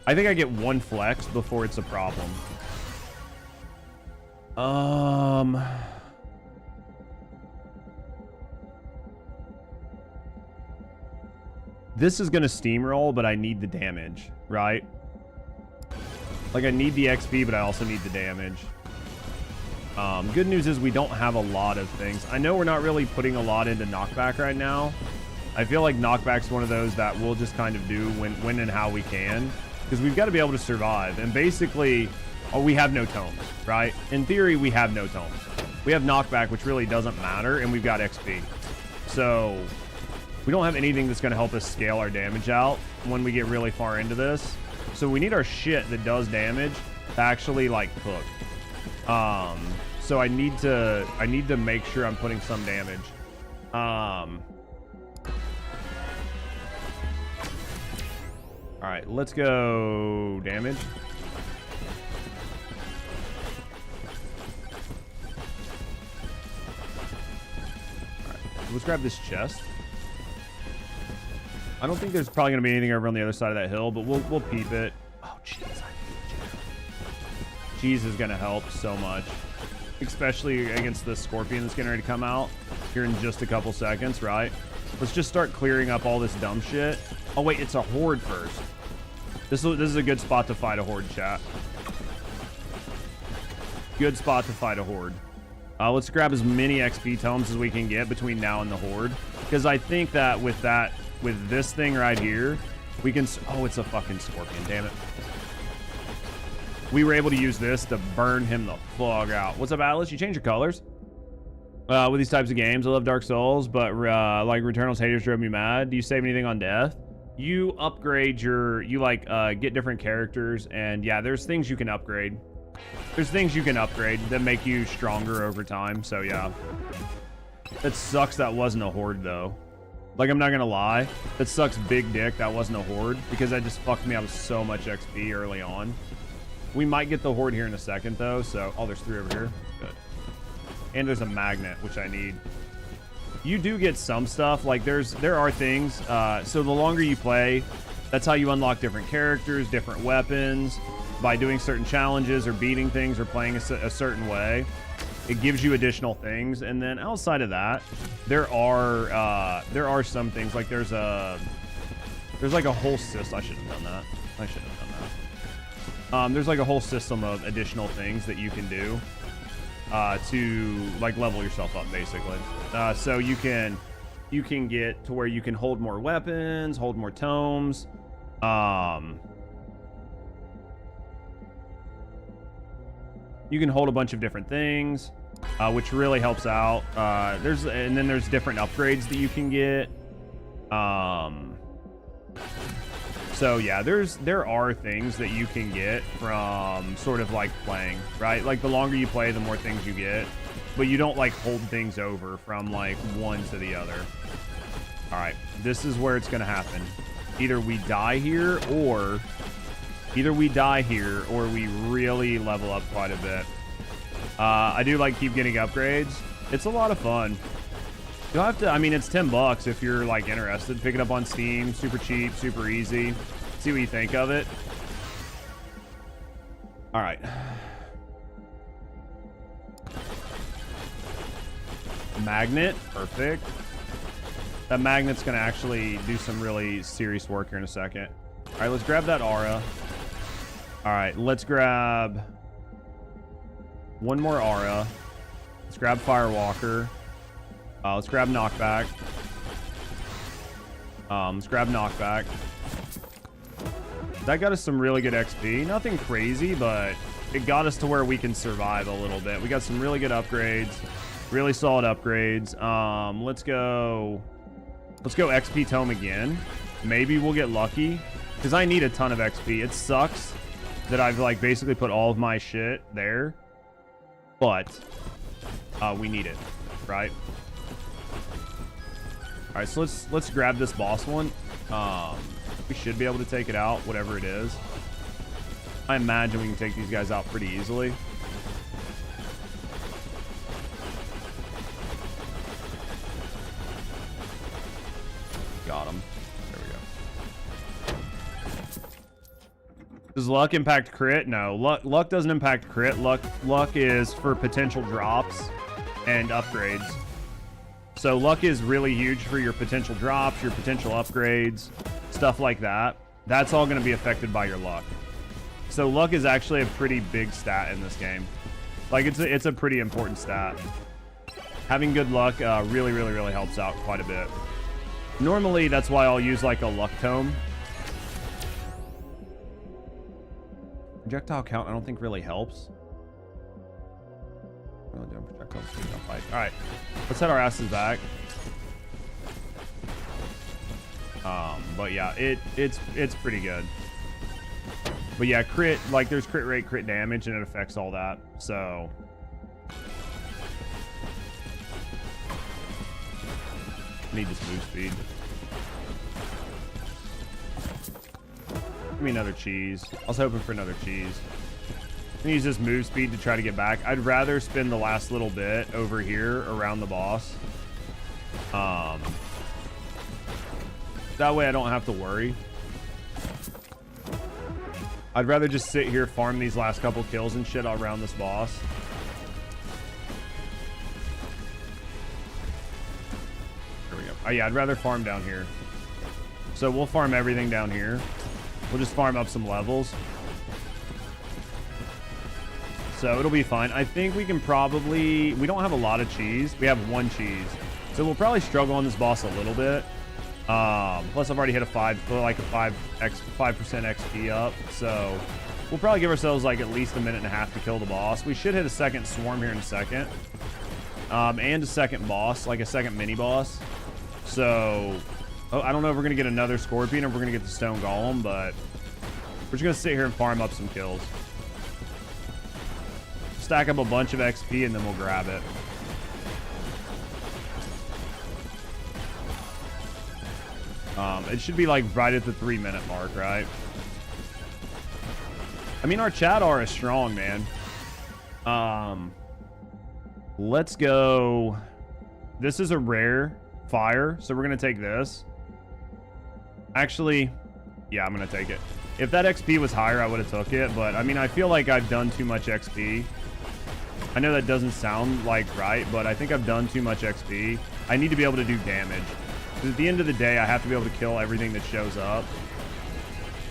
I think I get 1 flex before it's a problem. this is gonna steamroll, but I need the damage, right? Like I need the XP, but I also need the damage. Good news is we don't have a lot of things. I know we're not really putting a lot into knockback right now. I feel like knockback's one of those that we'll just kind of do when and how we can, because we've got to be able to survive. And basically, we have no tomes, right? In theory, we have no tomes. We have knockback, which really doesn't matter, and we've got XP. So we don't have anything that's going to help us scale our damage out when we get really far into this. So we need our shit that does damage to actually like cook. So I need to make sure I'm putting some damage. All right, let's go damage. All right, let's grab this chest. I don't think there's probably gonna be anything over on the other side of that hill, but we'll peep it. Oh, jeez, I need cheese. Cheese is gonna help so much, especially against the scorpion that's getting ready to come out here in just a couple seconds, right? Let's just start clearing up all this dumb shit. Oh wait, it's a horde first. This is a good spot to fight a horde, chat. Good spot to fight a horde. Let's grab as many XP tomes as we can get between now and the horde, because I think that with this thing right here, we can... Oh, it's a fucking scorpion, damn it. We were able to use this to burn him the fuck out. What's up, Atlas? You change your colors? With these types of games, I love Dark Souls, but like Returnal's haters drove me mad. Do you save anything on death? You upgrade get different characters, and yeah, there's things you can upgrade. There's things you can upgrade that make you stronger over time, so yeah. That sucks that wasn't a horde, though. Like, I'm not gonna lie. That sucks big dick that wasn't a horde, because that just fucked me out with so much XP early on. We might get the horde here in a second, though, so... Oh, there's 3 over here. Good. And there's a magnet, which I need. You do get some stuff. Like, there are things. So the longer you play, that's how you unlock different characters, different weapons. By doing certain challenges or beating things or playing a certain way, it gives you additional things. And then outside of that, there are some things. Like there's like a whole system. I shouldn't have done that. I shouldn't have done that. There's like a whole system of additional things that you can do to like level yourself up, basically. So you can get to where you can hold more weapons, hold more tomes. You can hold a bunch of different things, which really helps out. And then there's different upgrades that you can get. So yeah, there are things that you can get from sort of like playing, right? Like the longer you play, the more things you get, but you don't like hold things over from like one to the other. All right, this is where it's gonna happen. Either we die here or we really level up quite a bit. I do like keep getting upgrades. It's a lot of fun. You'll have to, I mean, it's $10 if you're like interested. Pick it up on Steam, super cheap, super easy. See what you think of it. All right. Magnet, perfect. That magnet's gonna actually do some really serious work here in a second. All right, let's grab that aura. All right, let's grab one more aura. Let's grab Firewalker. Let's grab knockback. Let's grab knockback. That got us some really good XP. Nothing crazy, but it got us to where we can survive a little bit. We got some really good upgrades. Really solid upgrades. Let's go XP tome again. Maybe we'll get lucky, because I need a ton of XP. It sucks that I've like basically put all of my shit there, but we need it, right? All right, so let's grab this boss one. We should be able to take it out, whatever it is. I imagine we can take these guys out pretty easily. Got him. There we go. Does luck impact crit? No, luck doesn't impact crit. Luck is for potential drops and upgrades. So luck is really huge for your potential drops, your potential upgrades, stuff like that. That's all going to be affected by your luck. So luck is actually a pretty big stat in this game. Like it's a pretty important stat. Having good luck really helps out quite a bit. Normally, that's why I'll use like a luck tome. Projectile count, I don't think really helps. Oh, damn, projectiles. All right, let's head our asses back. But yeah, it's pretty good. But yeah, crit, like there's crit rate, crit damage, and it affects all that. So I need this move speed. Give me another cheese. I was hoping for another cheese. I'm gonna use this move speed to try to get back. I'd rather spend the last little bit over here around the boss. That way I don't have to worry. I'd rather just sit here, farm these last couple kills and shit around this boss. There we go. Oh yeah, I'd rather farm down here. So we'll farm everything down here. We'll just farm up some levels. So it'll be fine. I think we can probably... We don't have a lot of cheese. We have 1 cheese. So we'll probably struggle on this boss a little bit. Plus I've already hit a 5% XP up. So we'll probably give ourselves like at least a minute and a half to kill the boss. We should hit a second swarm here in a second. And a second boss, like a second mini boss. So... Oh, I don't know if we're going to get another Scorpion or if we're going to get the Stone Golem, but we're just going to sit here and farm up some kills. Stack up a bunch of XP and then we'll grab it. It should be like right at the 3-minute mark, right? I mean, our chat is strong, man. Let's go. This is a rare fire, so we're going to take this. Actually, yeah, I'm going to take it. If that XP was higher, I would have took it. But, I mean, I feel like I've done too much XP. I know that doesn't sound like right, but I think I've done too much XP. I need to be able to do damage. Because at the end of the day, I have to be able to kill everything that shows up.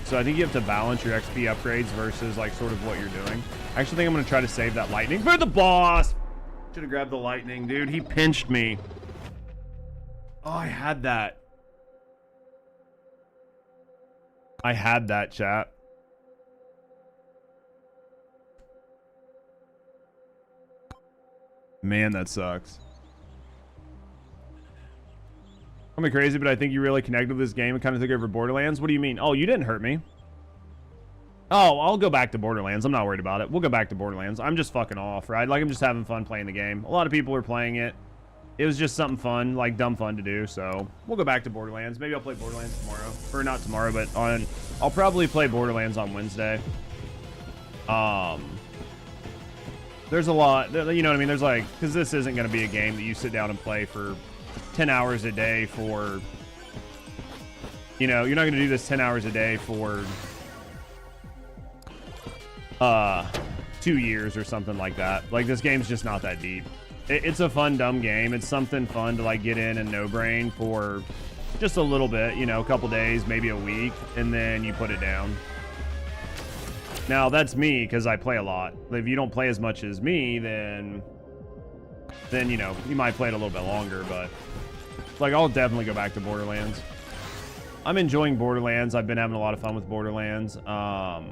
So I think you have to balance your XP upgrades versus, like, sort of what you're doing. I actually think I'm going to try to save that lightning for the boss. Should have grabbed the lightning, dude. He pinched me. Oh, I had that. I had that, chat. Man, that sucks. I'm crazy, but I think you really connected with this game and kind of took over Borderlands. What do you mean? Oh, you didn't hurt me. Oh, I'll go back to Borderlands. I'm not worried about it. We'll go back to Borderlands. I'm just fucking off, right? Like, I'm just having fun playing the game. A lot of people are playing it. It was just something fun, like dumb fun to do. So we'll go back to Borderlands. Maybe I'll play Borderlands tomorrow. Or not tomorrow, but I'll probably play Borderlands on Wednesday. There's a lot, you know what I mean? There's like, because this isn't going to be a game that you sit down and play for 10 hours a day for, you know, you're not going to do this 10 hours a day for 2 years or something like that. Like, this game's just not that deep. It's a fun, dumb game. It's something fun to, like, get in and no brain for just a little bit, you know, a couple days, maybe a week, and then you put it down. Now, that's me, because I play a lot. If you don't play as much as me, then, you know, you might play it a little bit longer, but, like, I'll definitely go back to Borderlands. I'm enjoying Borderlands. I've been having a lot of fun with Borderlands. I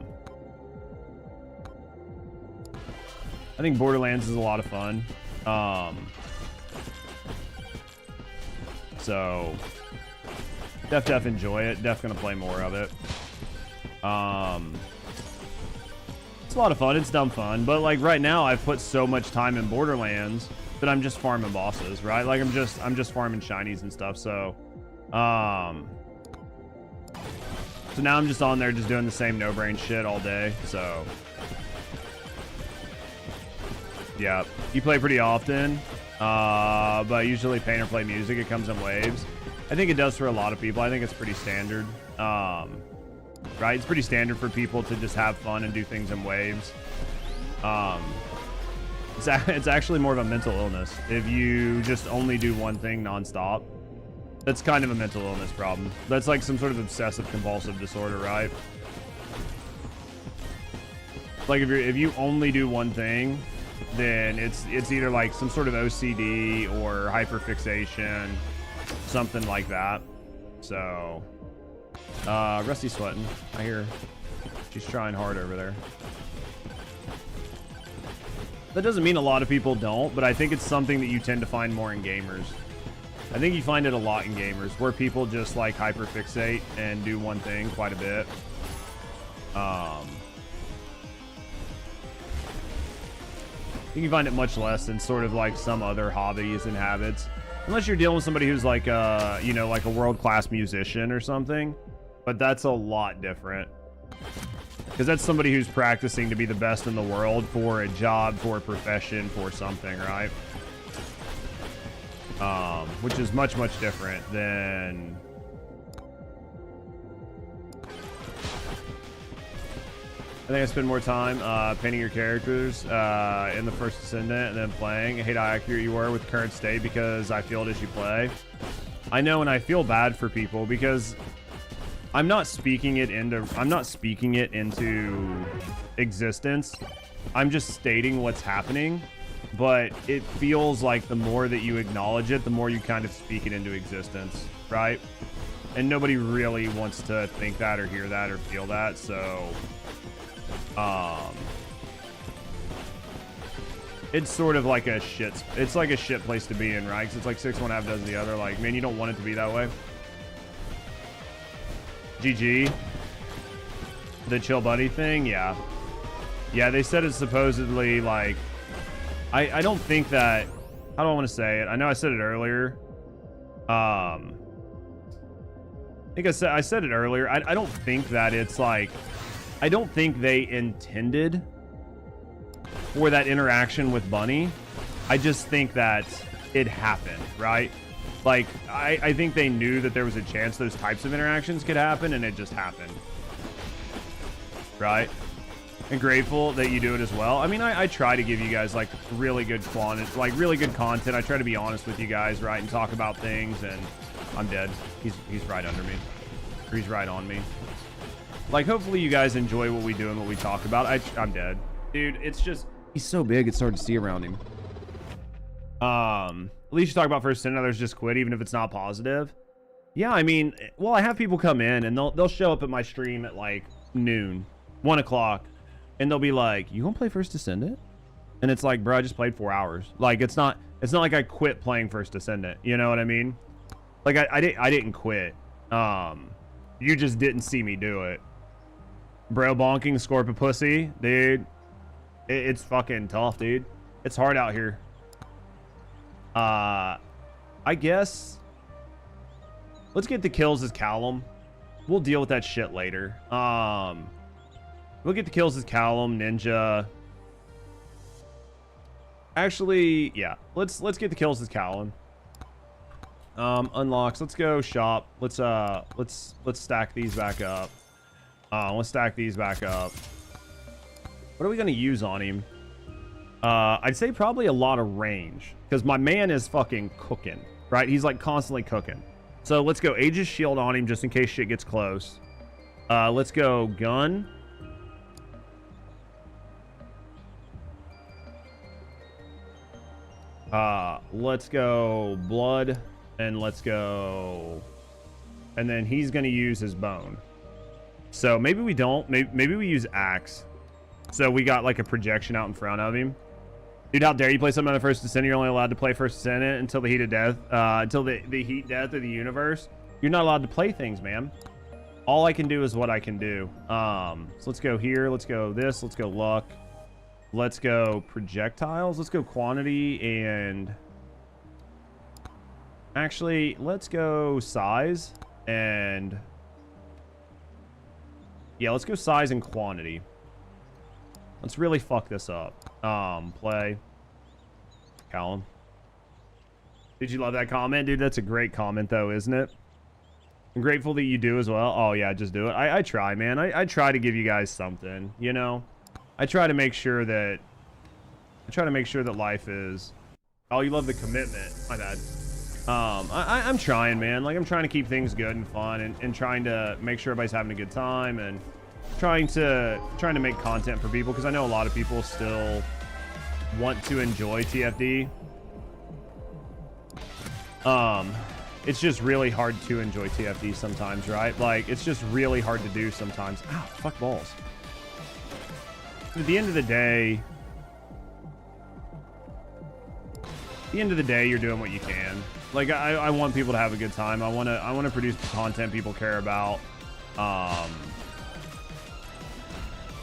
think Borderlands is a lot of fun. So def enjoy it. Def gonna play more of it. It's a lot of fun. It's dumb fun. But like right now, I've put so much time in Borderlands that I'm just farming bosses, right? Like I'm just farming shinies and stuff. So, so now I'm just on there just doing the same no-brain shit all day. So yeah, you play pretty often, but usually paint or play music. It comes in waves. I think it does for a lot of people. I think it's pretty standard. Right? It's pretty standard for people to just have fun and do things in waves. It's actually more of a mental illness. If you just only do one thing nonstop, that's kind of a mental illness problem. That's like some sort of obsessive compulsive disorder, right? Like if you only do one thing, then it's either like some sort of OCD or hyperfixation, something like that. So, Rusty's sweating. I hear she's trying hard over there. That doesn't mean a lot of people don't, but I think it's something that you tend to find more in gamers. I think you find it a lot in gamers, where people just like hyperfixate and do one thing quite a bit. You can find it much less than sort of like some other hobbies and habits. Unless you're dealing with somebody who's like you know, like a world-class musician or something. But that's a lot different. Because that's somebody who's practicing to be the best in the world for a job, for a profession, for something, right? Which is much, much different than... I think I spend more time painting your characters in the First Descendant and then playing. I hate how accurate you were with current state because I feel it as you play. I know, and I feel bad for people because I'm not speaking it into existence. I'm just stating what's happening, but it feels like the more that you acknowledge it, the more you kind of speak it into existence, right? And nobody really wants to think that or hear that or feel that, so it's sort of like a shit place to be in, right? Because it's like 6 one half does the other. Like, man, you don't want it to be that way. GG. The chill buddy thing, yeah, they said it's supposedly like, I don't think that, how do I want to say it? I know I said it earlier. I think I said it earlier. I don't think that it's like, I don't think they intended for that interaction with Bunny. I just think that it happened, right? Like, I think they knew that there was a chance those types of interactions could happen, and it just happened. Right? And grateful that you do it as well. I mean, I try to give you guys, like, really good really good content. I try to be honest with you guys, right? And talk about things, and I'm dead. He's right under me. Or he's right on me. Like, hopefully you guys enjoy what we do and what we talk about. I'm dead. Dude, it's just... He's so big, it's hard to see around him. At least you talk about First Descendant, others just quit, even if it's not positive. Yeah, I mean, well, I have people come in, and they'll show up at my stream at, like, noon, 1 o'clock, and they'll be like, you gonna play First Descendant? And it's like, bro, I just played 4 hours. Like, it's not like I quit playing First Descendant. You know what I mean? Like, I didn't quit. You just didn't see me do it. Bro, bonking Scorpio pussy, dude. It's fucking tough, dude. It's hard out here. I guess let's get the kills as Callum. We'll deal with that shit later. We'll get the kills as Callum, Ninja. Actually, yeah. Let's get the kills as Callum. Unlocks. Let's go shop. Let's stack these back up. Let's stack these back up. What are we gonna use on him? I'd say probably a lot of range, because my man is fucking cooking, right? He's like constantly cooking. So let's go Aegis Shield on him just in case shit gets close. Let's go gun. Let's go blood, and let's go, and then he's gonna use his bone. So maybe we don't. Maybe we use axe. So we got like a projection out in front of him. Dude, how dare you play something on the First Descendant? You're only allowed to play First Descendant until the heat of death, until the heat death of the universe. You're not allowed to play things, man. All I can do is what I can do. So let's go here. Let's go this. Let's go luck. Let's go projectiles. Let's go quantity, and actually, let's go size, and yeah, let's go size and quantity. Let's really fuck this up. Play. Callum. Did you love that comment? Dude, that's a great comment, though, isn't it? I'm grateful that you do as well. Oh, yeah, just do it. I try, man. I try to give you guys something, you know? I try to make sure that I try to make sure that life is... Oh, you love the commitment. My bad. I'm trying, man. Like, I'm trying to keep things good and fun, and trying to make sure everybody's having a good time, and trying to make content for people, because I know a lot of people still want to enjoy TFD. It's just really hard to enjoy TFD sometimes, right? Like, it's just really hard to do sometimes. Ow, fuck balls. At the end of the day, you're doing what you can. Like, I want people to have a good time. I want to produce content people care about. I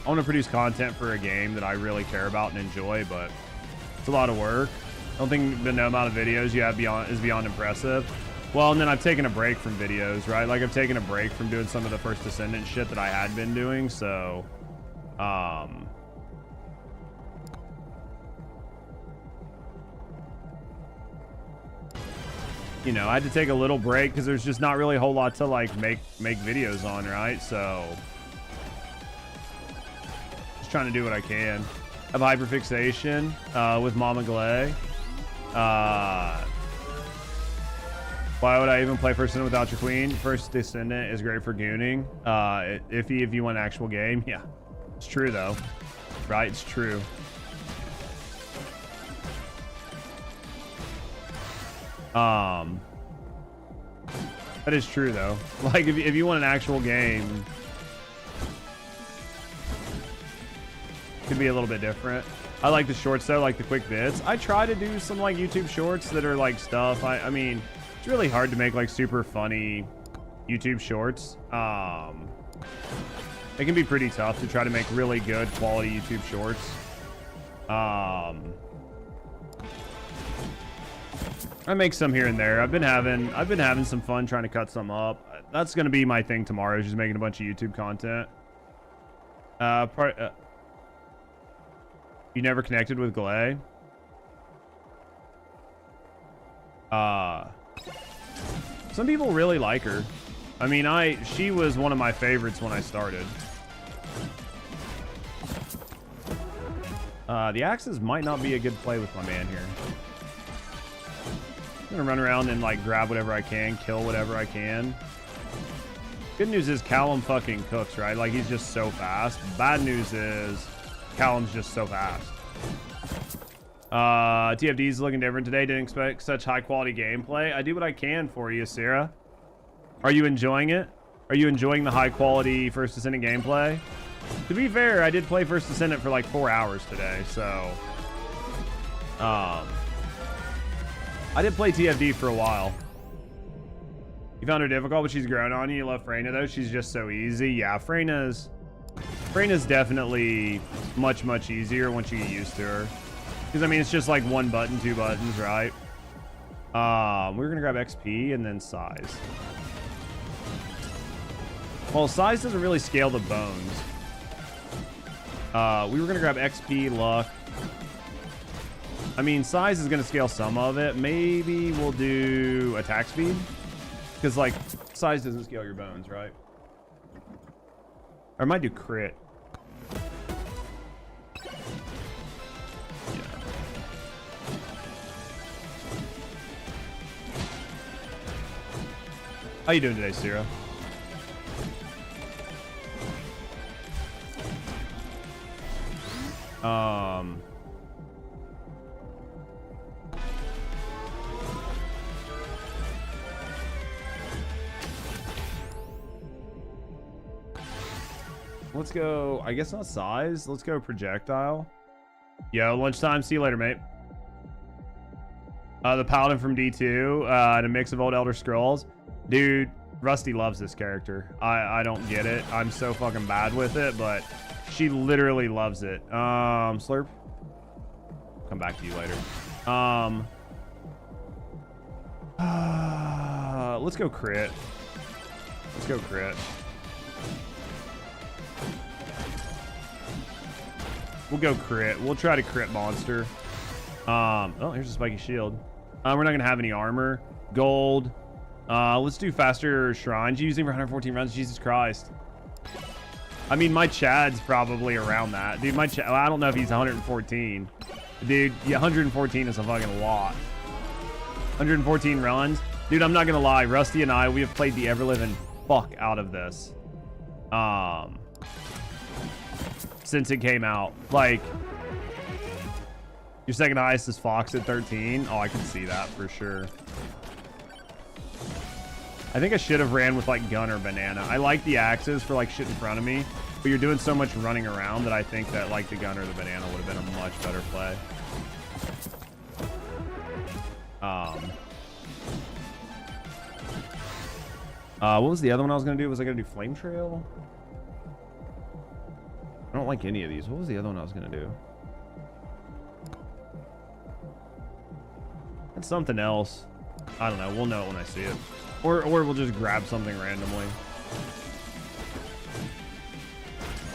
want to produce content for a game that I really care about and enjoy, but it's a lot of work. I don't think the amount of videos you have is beyond impressive. Well, and then I've taken a break from videos, right? Like, I've taken a break from doing some of the First Descendant shit that I had been doing, so you know, I had to take a little break because there's just not really a whole lot to like make videos on, right? So just trying to do what I can. I have hyperfixation with Mama Glay. Why would I even play First Descendant without your queen? First Descendant is great for gooning. If you want an actual game, yeah, it's true though, right? It's true. That is true though. Like, if you want an actual game, it could be a little bit different. I like the shorts though, like the quick bits. I try to do some like YouTube shorts that are like stuff. I mean, it's really hard to make like super funny YouTube shorts. It can be pretty tough to try to make really good quality YouTube shorts. I make some here and there. I've been having some fun trying to cut some up. That's gonna be my thing tomorrow, is just making a bunch of YouTube content. You never connected with Glay? Some people really like her. I mean, she was one of my favorites when I started. The axes might not be a good play with my man here. I'm gonna run around and like grab whatever I can, kill whatever I can. Good news is Callum fucking cooks, right? Like, he's just so fast. Bad news is Callum's just so fast. TFD's looking different today. Didn't expect such high quality gameplay. I do what I can for you, Sarah. Are you enjoying it? Are you enjoying the high quality First Descendant gameplay? To be fair, I did play First Descendant for like 4 hours today, so I did play TFD for a while. You found her difficult, but she's grown on you. You love Freyna though. She's just so easy. Yeah, Freyna's definitely much easier once you get used to her. Because I mean, it's just like 1 button, 2 buttons, right? We're gonna grab XP and then size. Well, size doesn't really scale the bones. We were gonna grab XP, luck. I mean, size is gonna scale some of it. Maybe we'll do attack speed, because like size doesn't scale your bones, right? Or I might do crit. Yeah. How you doing today, Sierra? Let's go, I guess not size. Let's go projectile. Yo, lunchtime. See you later, mate. The Paladin from D2, and a mix of old Elder Scrolls. Dude, Rusty loves this character. I don't get it. I'm so fucking bad with it, but she literally loves it. Slurp. Come back to you later. Let's go crit. Let's go crit. We'll go crit. We'll try to crit monster. Oh, here's a spiky shield. We're not gonna have any armor. Gold. Let's do faster shrines. Using for 114 runs. Jesus Christ. I mean, my Chad's probably around that. Dude, my Chad, I don't know if he's 114. Dude, yeah, 114 is a fucking lot. 114 runs. Dude, I'm not gonna lie. Rusty and I, we have played the ever-living fuck out of this. Since it came out. Like, your second highest is Fox at 13. Oh, I can see that for sure. I think I should have ran with like gun or banana. I like the axes for like shit in front of me, but you're doing so much running around that I think that like the gun or the banana would have been a much better play. What was the other one I was gonna do? Was I gonna do Flame Trail? I don't like any of these. What was the other one I was gonna do? It's something else. I don't know. We'll know it when I see it. Or we'll just grab something randomly.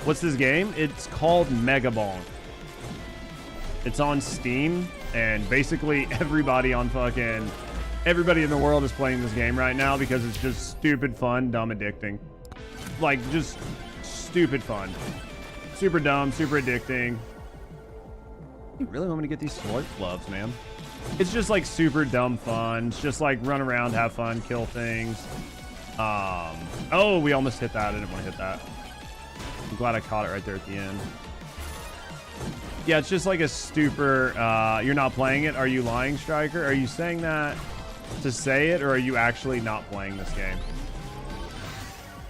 What's this game? It's called Megabonk. It's on Steam, and basically everybody in the world is playing this game right now because it's just stupid fun, dumb, addicting. Like, just stupid fun. Super dumb, super addicting. You really want me to get these slurp gloves, man? It's just like super dumb fun. It's just like run around, have fun, kill things. Oh, we almost hit that. I didn't want to hit that. I'm glad I caught it right there at the end. Yeah, it's just like a super, you're not playing it. Are you lying, Striker? Are you saying that to say it, or are you actually not playing this game?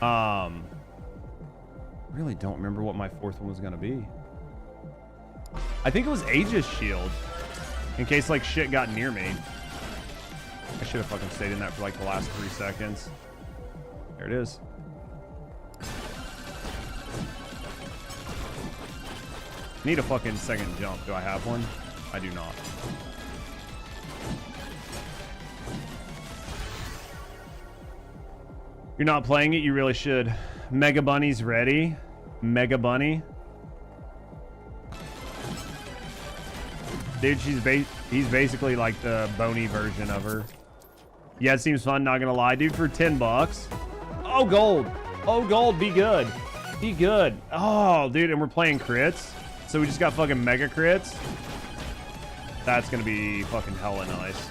I really don't remember what my fourth one was going to be. I think it was Aegis Shield. In case like shit got near me. I should have fucking stayed in that for like the last 3 seconds. There it is. Need a fucking second jump. Do I have one? I do not. You're not playing it, you really should. Mega Bunny's ready. Mega Bunny. Dude, he's basically like the bony version of her. Yeah, it seems fun, not gonna lie. Dude, for 10 bucks. Oh, gold. Oh, gold, be good. Be good. Oh, dude, and we're playing crits. So we just got fucking mega crits. That's gonna be fucking hella nice.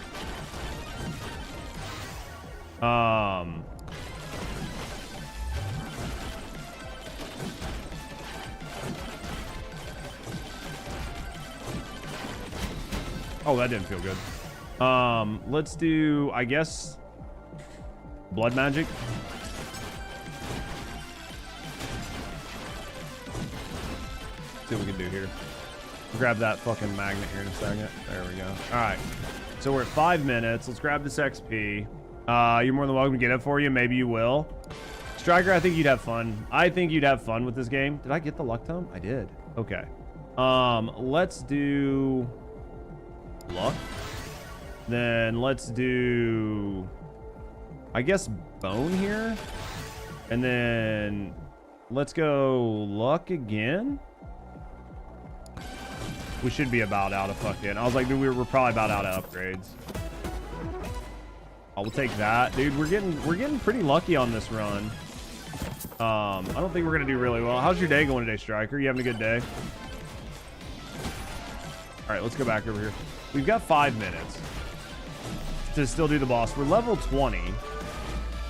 Oh, that didn't feel good. Let's do, I guess, blood magic. See what we can do here. Grab that fucking magnet here in a second. There we go. All right. So we're at 5 minutes. Let's grab this XP. You're more than welcome to get it for you. Maybe you will. Striker, I think you'd have fun. I think you'd have fun with this game. Did I get the luck tome? I did. Okay. Let's do luck. Then let's do, I guess, bone here. And then let's go luck again. We should be about out of fucking, I was like, dude, we're probably about out of upgrades. Oh, we'll take that. Dude, we're getting pretty lucky on this run. I don't think we're gonna do really well. How's your day going today, Striker? You having a good day? All right, let's go back over here. We've got 5 minutes to still do the boss. We're level 20.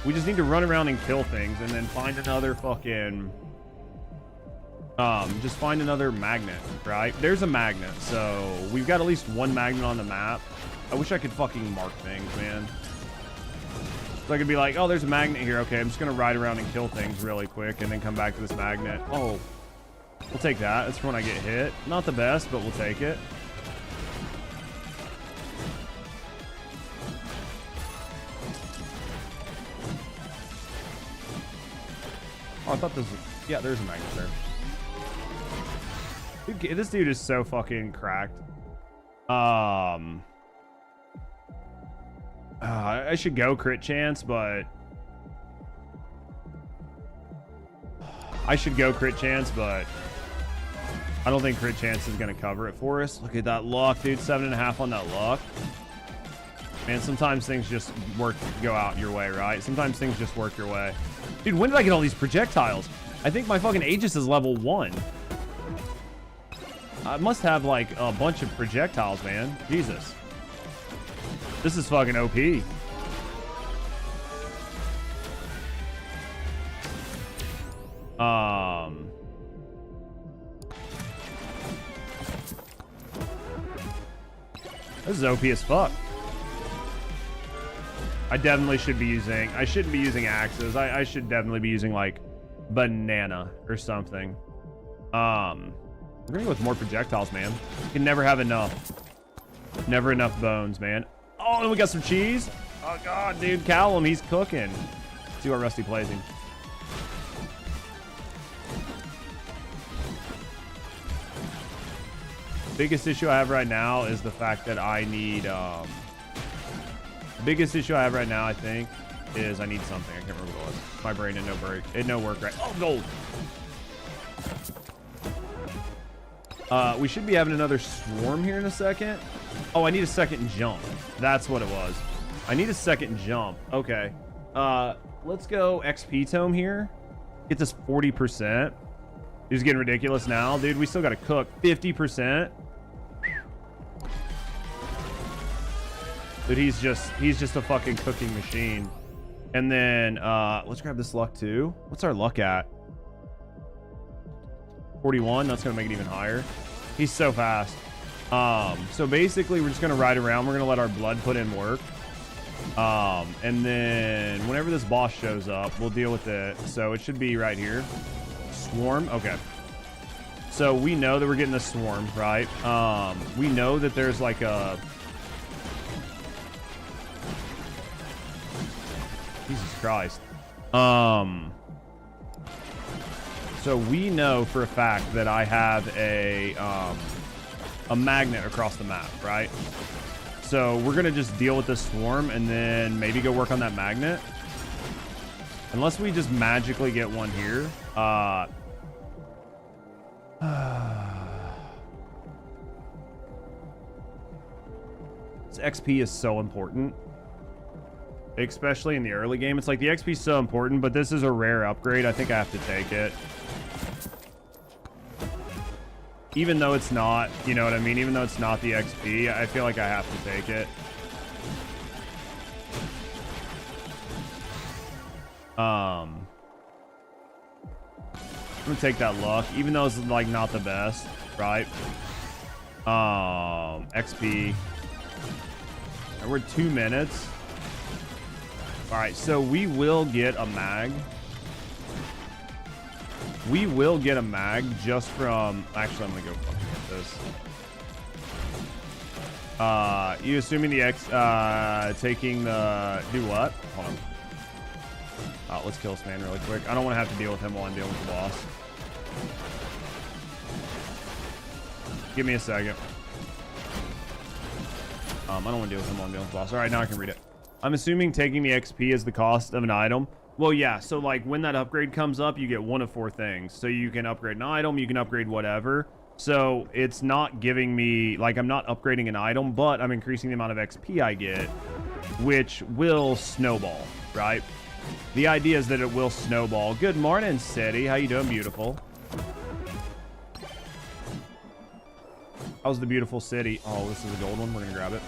We just need to run around and kill things and then find another fucking, just find another magnet, right? There's a magnet, so we've got at least one magnet on the map. I wish I could fucking mark things, man. So I could be like, oh, there's a magnet here. Okay, I'm just gonna ride around and kill things really quick and then come back to this magnet. Oh, we'll take that. That's for when I get hit. Not the best, but we'll take it. Oh, I thought this was, yeah, there's a magnet there. Dude, this dude is so fucking cracked. I should go crit chance, but I don't think crit chance is gonna cover it for us. Look at that luck, dude. 7.5 on that luck. Man, sometimes things just go out your way, right? Sometimes things just work your way. Dude, when did I get all these projectiles? I think my fucking Aegis is level 1. I must have like a bunch of projectiles, man. Jesus. This is fucking OP. This is OP as fuck. I definitely should be using, I shouldn't be using axes. I should definitely be using like banana or something. We're gonna go with more projectiles, man. You can never have enough. Never enough bones, man. Oh, and we got some cheese. Oh god, dude, Callum, he's cooking. Let's see what Rusty plays him. Biggest issue I have right now is the fact that I need, the biggest issue I have right now, I think, is I need something. I can't remember what it was. My brain did no work right. Oh, gold. We should be having another swarm here in a second. Oh, I need a second jump. That's what it was. I need a second jump. Okay. Let's go XP tome here. Get this 40%. He's getting ridiculous now. Dude, we still got to cook 50%. Dude, he's just a fucking cooking machine. And then, let's grab this luck too. What's our luck at? 41. That's going to make it even higher. He's so fast. So basically, we're just going to ride around. We're going to let our blood put in work. And then whenever this boss shows up, we'll deal with it. So it should be right here. Swarm. Okay. So we know that we're getting the swarm, right? We know that there's like a... Jesus Christ. So we know for a fact that I have a magnet across the map, right? So we're going to just deal with this swarm and then maybe go work on that magnet. Unless we just magically get one here. This XP is so important. Especially in the early game. It's like the XP is so important, but this is a rare upgrade. I think I have to take it. Even though it's not, you know what I mean? Even though it's not the XP, I feel like I have to take it. I'm gonna take that luck, even though it's like not the best, right? XP. And we're 2 minutes. All right, so we will get a mag. We will get a mag just from... Actually, I'm gonna go fucking get this. You assuming the taking the... Do what? Hold on. Let's kill this man really quick. I don't want to have to deal with him while I'm dealing with the boss. Give me a second. I don't want to deal with him while I'm dealing with the boss. All right, now I can read it. I'm assuming taking the XP is the cost of an item. Well, yeah, so like when that upgrade comes up, you get one of 4 things. So you can upgrade an item, you can upgrade whatever. So it's not giving me, like I'm not upgrading an item, but I'm increasing the amount of XP I get, which will snowball, right? The idea is that it will snowball. Good morning, City. How you doing, beautiful? How's the beautiful city? Oh, this is a gold one. We're going to grab it.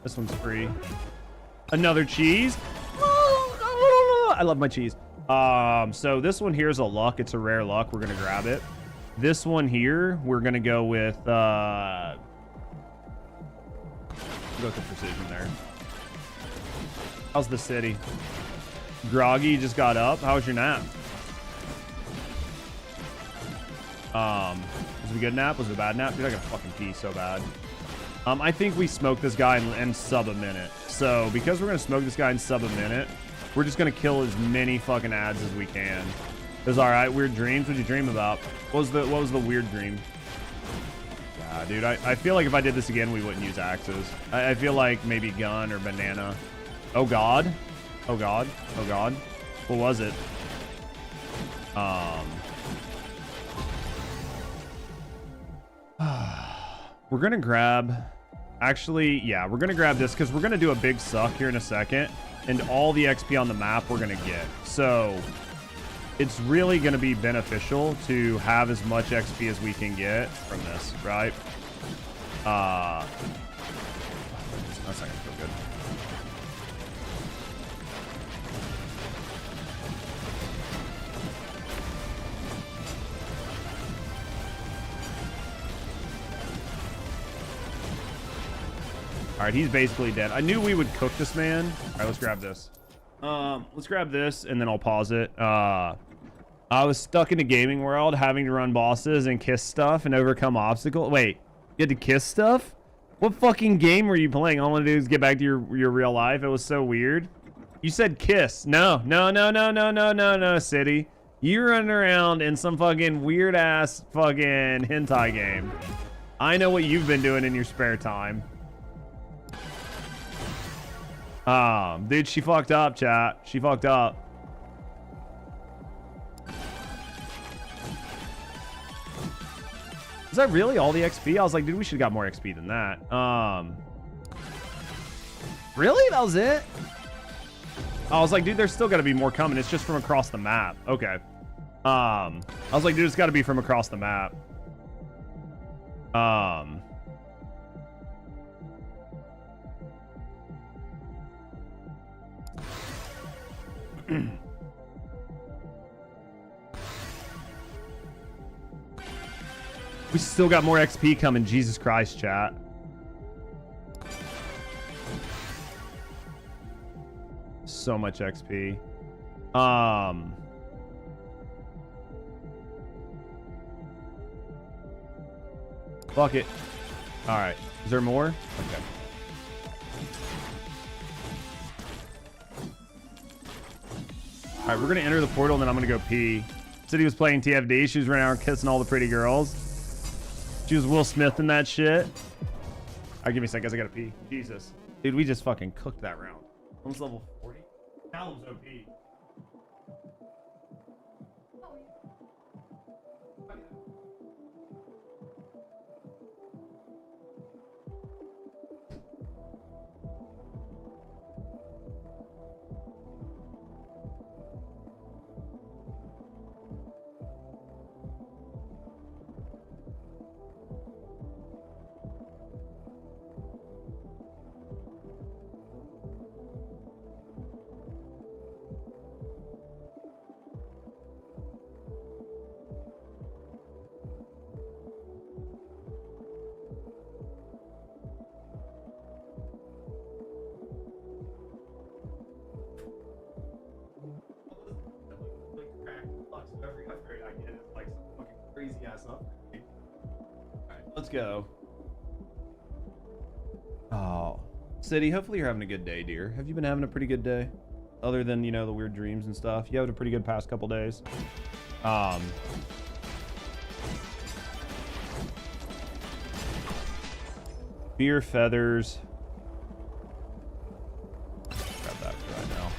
This one's free. Another cheese. I love my cheese. So this one here is a luck. It's a rare luck. We're gonna grab it. This one here, we're gonna go with go with the precision there. How's the city? Groggy just got up. How was your nap? Was it a good nap? Was it a bad nap? Dude, I got a fucking pee so bad. I think we smoke this guy and sub a minute. So because we're gonna smoke this guy and sub a minute, we're just gonna kill as many fucking ads as we can. It was all right. Weird dreams. What'd you dream about? What was the weird dream? Yeah, dude. I feel like if I did this again, we wouldn't use axes. I feel like maybe gun or banana. Oh god. Oh god. Oh god. What was it? We're gonna grab. Actually, yeah, we're gonna grab this because we're gonna do a big suck here in a second, and all the XP on the map we're gonna get. So it's really going to be beneficial to have as much XP as we can get from this, right? That's not going to feel good. All right, he's basically dead. I knew we would cook this man. All right, let's grab this. Let's grab this, and then I'll pause it. I was stuck in a gaming world having to run bosses and kiss stuff and overcome obstacles. Wait, you had to kiss stuff? What fucking game were you playing? All I want to do is get back to your real life. It was so weird. You said kiss. No, City. You're running around in some fucking weird-ass fucking hentai game. I know what you've been doing in your spare time. Dude, she fucked up, chat. She fucked up. Is that really all the XP? I was like, dude, we should have got more XP than that. Really? That was it? I was like, dude, there's still got to be more coming. It's just from across the map. Okay. I was like, dude, it's got to be from across the map. We still got more XP coming. Jesus Christ, chat. So much XP. Fuck it. All right. Is there more? Okay. All right, we're gonna enter the portal, and then I'm gonna go pee. City was playing TFD. She was running around kissing all the pretty girls. She was Will Smith in that shit. All right, give me a sec, guys. I gotta pee. Jesus, dude, we just fucking cooked that round. Almost level 40. Callum's OP. Crazy ass up. Alright, let's go. Oh, City, hopefully you're having a good day, dear. Have you been having a pretty good day? Other than, you know, the weird dreams and stuff. You having a pretty good past couple days? Beer feathers. Grab that right now.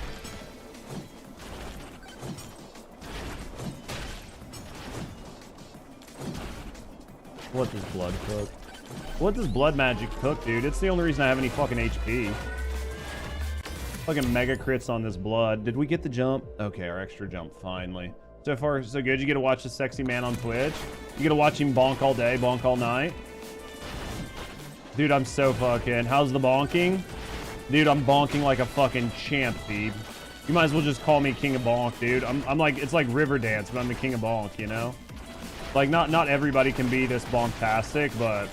What does blood cook? What does blood magic cook, dude? It's the only reason I have any fucking HP. Fucking mega crits on this blood. Did we get the jump? Okay, our extra jump, finally. So far, so good. You get to watch the sexy man on Twitch. You get to watch him bonk all day, bonk all night. Dude, I'm so fucking... How's the bonking? Dude, I'm bonking like a fucking champ, dude. You might as well just call me King of Bonk, dude. I'm like... It's like Riverdance, but I'm the King of Bonk, you know? Like, not everybody can be this bonktastic, but,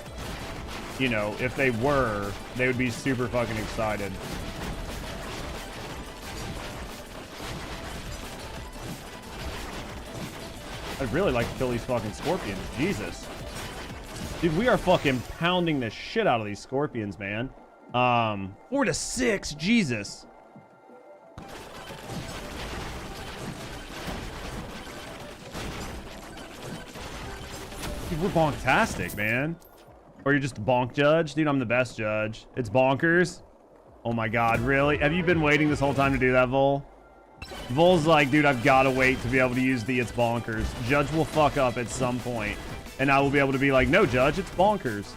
you know, if they were, they would be super fucking excited. I'd really like to kill these fucking scorpions. Jesus. Dude, we are fucking pounding the shit out of these scorpions, man. 4 to 6. Jesus. Dude, we're bonktastic, man. Or you're just a bonk judge? Dude, I'm the best judge. It's bonkers. Oh my god, really? Have you been waiting this whole time to do that, Vol? Vol's like, dude, I've got to wait to be able to use the it's bonkers. Judge will fuck up at some point, and I will be able to be like, no, Judge, it's bonkers.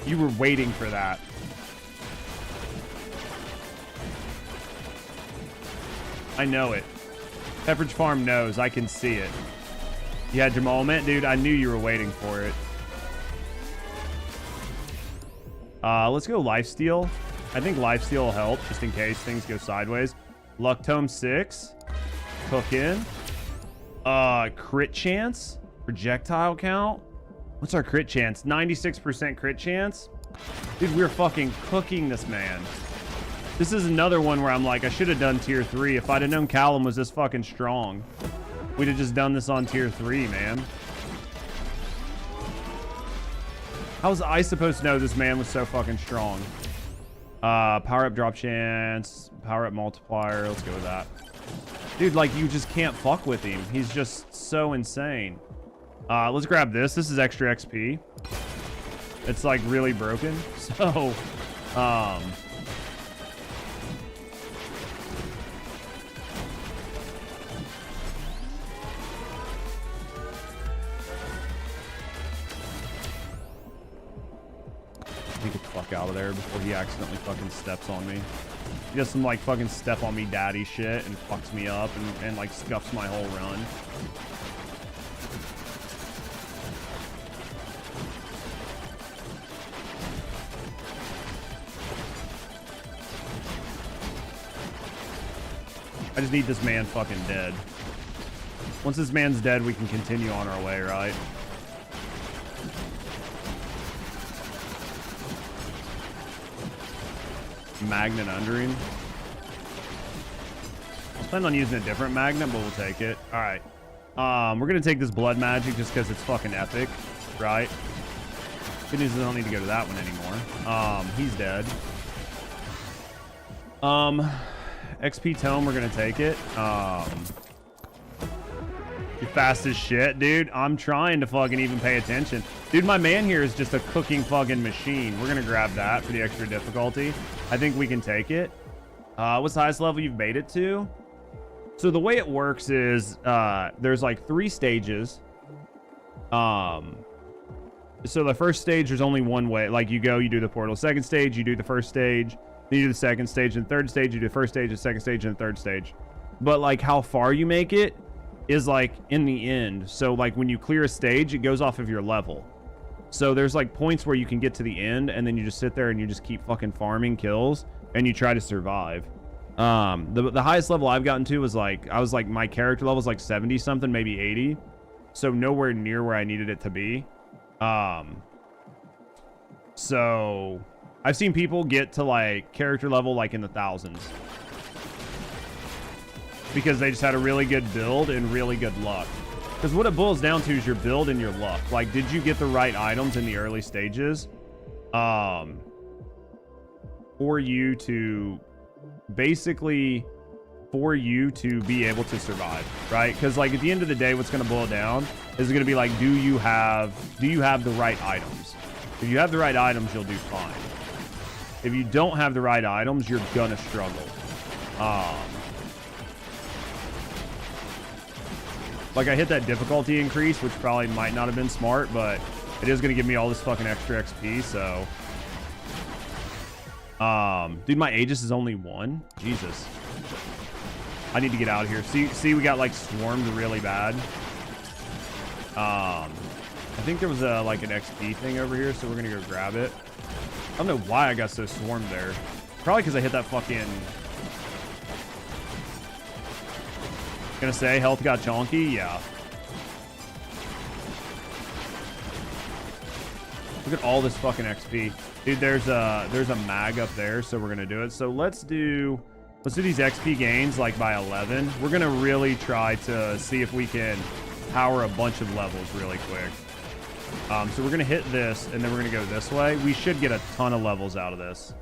You were waiting for that. I know it. Pepperidge Farm knows. I can see it. You had your moment? Dude, I knew you were waiting for it. Let's go Lifesteal. I think Lifesteal will help, just in case things go sideways. Luck Tome 6. Cook in. Crit chance. Projectile count. What's our crit chance? 96% crit chance? Dude, we're fucking cooking this man. This is another one where I'm like, I should have done tier 3. If I'd have known Callum was this fucking strong, we'd have just done this on tier 3, man. How was I supposed to know this man was so fucking strong? Power up drop chance, power up multiplier. Let's go with that. Dude, like, you just can't fuck with him. He's just so insane. Let's grab this. This is extra XP. It's like really broken. So, get the fuck out of there before he accidentally fucking steps on me. He does some like fucking step on me daddy shit and fucks me up and like scuffs my whole run. I just need this man fucking dead. Once this man's dead, we can continue on our way, right? Magnet under him. I was planning on using a different magnet, but we'll take it. All right. We're gonna take this blood magic just because it's fucking epic, right? Good news is I don't need to go to that one anymore. He's dead. XP tome, we're gonna take it. You're fast as shit, dude. I'm trying to fucking even pay attention. Dude, my man here is just a cooking fucking machine. We're gonna grab that for the extra difficulty. I think we can take it. What's the highest level you've made it to? So the way it works is there's like 3 stages. So the first stage, there's only one way. Like you go, you do the portal. Second stage, you do the first stage. Then you do the second stage. And third stage, you do the first stage, the second stage, and the third stage. But like how far you make it is like in the end. So like when you clear a stage, it goes off of your level. So there's like points where you can get to the end and then you just sit there and you just keep fucking farming kills and you try to survive. The highest level I've gotten to was like, I was like, my character level was like 70 something, maybe 80. So nowhere near where I needed it to be. So I've seen people get to like character level like in the thousands because they just had a really good build and really good luck. Because what it boils down to is your build and your luck. Like, did you get the right items in the early stages? For you to basically, for you to be able to survive, right? Because like at the end of the day, what's going to boil down is going to be like, do you have the right items? If you have the right items, you'll do fine. If you don't have the right items, you're gonna struggle. Like I hit that difficulty increase, which probably might not have been smart, but it is gonna give me all this fucking extra XP, so. Dude, my Aegis is only 1. Jesus. I need to get out of here. See, we got like swarmed really bad. I think there was like an XP thing over here, so we're gonna go grab it. I don't know why I got so swarmed there. Probably because I hit that fucking... Gonna say health got chonky? Yeah. Look at all this fucking XP. Dude, there's a mag up there, so we're gonna do it. So let's do these XP gains like by 11. We're gonna really try to see if we can power a bunch of levels really quick. So we're gonna hit this and then we're gonna go this way. We should get a ton of levels out of this.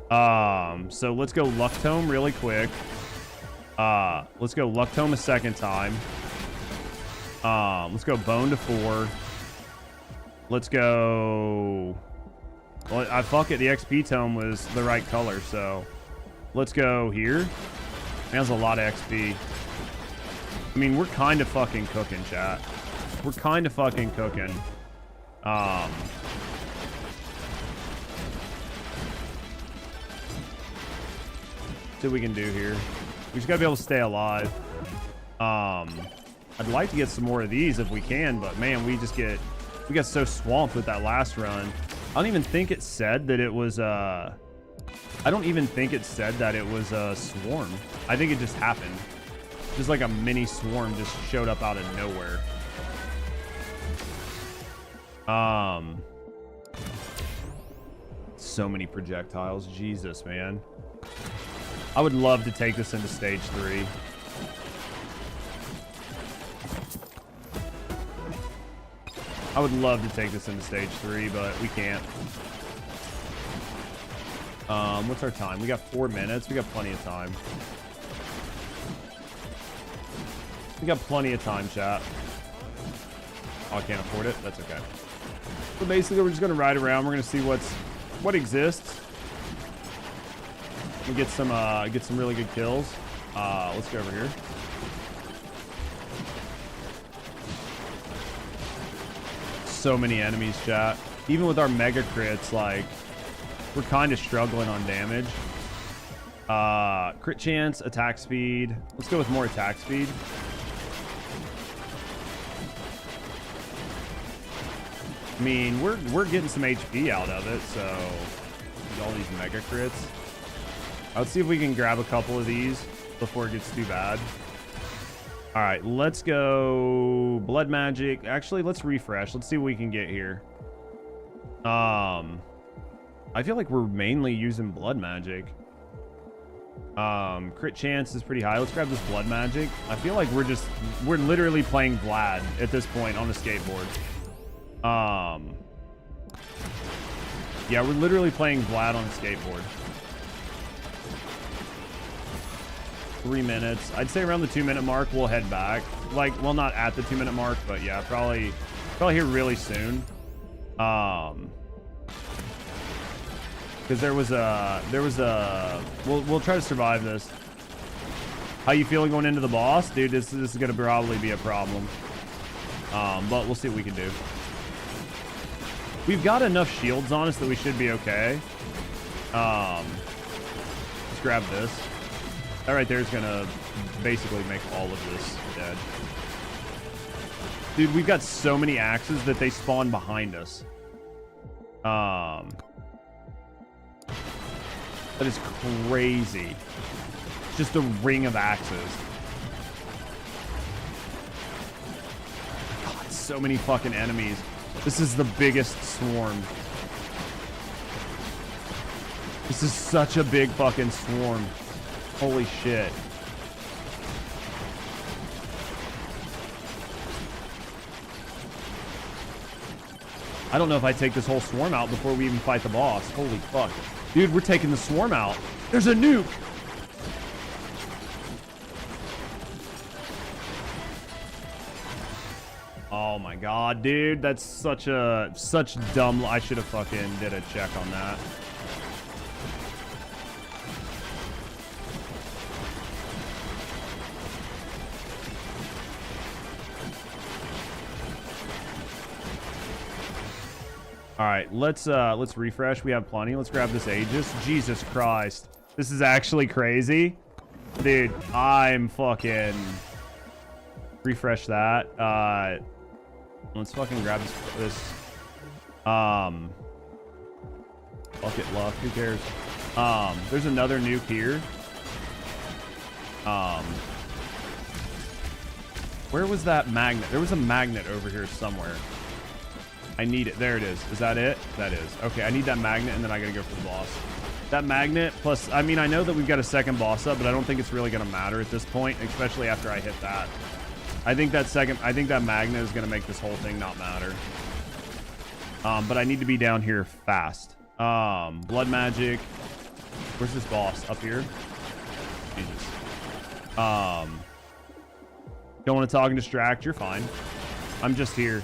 So let's go Luck Tome really quick. Let's go Luck Tome a second time. Let's go Bone to 4. Let's go. Well, fuck it. The XP Tome was the right color, so let's go here. That's a lot of XP. I mean, we're kind of fucking cooking, chat. We're kind of fucking cooking. See what we can do here. We just gotta be able to stay alive. I'd like to get some more of these if we can, but man, we got so swamped with that last run. I don't even think it said that it was I don't even think it said that it was a swarm. I think it just happened. Just like a mini swarm just showed up out of nowhere. So many projectiles. Jesus, man. I would love to take this into stage 3. I would love to take this into stage 3, but we can't. What's our time? We got 4 minutes. We got plenty of time. We got plenty of time, chat. Oh, I can't afford it. That's okay. So basically, we're just gonna ride around. We're gonna see what exists. And get some really good kills. Let's go over here. So many enemies, chat. Even with our mega crits, like, we're kind of struggling on damage. Crit chance, attack speed. Let's go with more attack speed. I mean, we're getting some HP out of it, so all these mega crits. Let's see if we can grab a couple of these before it gets too bad. All right, let's go blood magic. Actually, let's refresh. Let's see what we can get here. I feel like we're mainly using blood magic. Crit chance is pretty high. Let's grab this blood magic. I feel like we're literally playing Vlad at this point on a skateboard. Yeah, we're literally playing Vlad on a skateboard. 3 minutes. I'd say around the 2-minute mark, we'll head back. Like, well, not at the 2-minute mark, but yeah, probably here really soon. Because there was a we'll try to survive this. How you feeling going into the boss? Dude, this is gonna probably be a problem. But we'll see what we can do. We've got enough shields on us that we should be okay. Let's grab this. That right there is gonna basically make all of this dead. Dude, we've got so many axes that they spawn behind us. That is crazy. Just a ring of axes. God, so many fucking enemies. This is the biggest swarm. This is such a big fucking swarm. Holy shit. I don't know if I take this whole swarm out before we even fight the boss. Holy fuck. Dude, we're taking the swarm out. There's a nuke. Oh my god, dude. That's such dumb. I should have fucking did a check on that. All right, let's refresh. We have plenty. Let's grab this Aegis. Jesus Christ. This is actually crazy. Dude, I'm fucking... Refresh that. Let's fucking grab this. Bucket luck. Who cares? There's another nuke here. Where was that magnet? There was a magnet over here somewhere. I need it. There it is. Is that it? That is. Okay, I need that magnet, and then I gotta go for the boss. That magnet, plus, I mean, I know that we've got a second boss up, but I don't think it's really gonna matter at this point, especially after I hit that. I think that magnet is gonna make this whole thing not matter. But I need to be down here fast. Blood magic. Where's this boss? Up here? Jesus. Don't want to talk and distract. You're fine. I'm just here.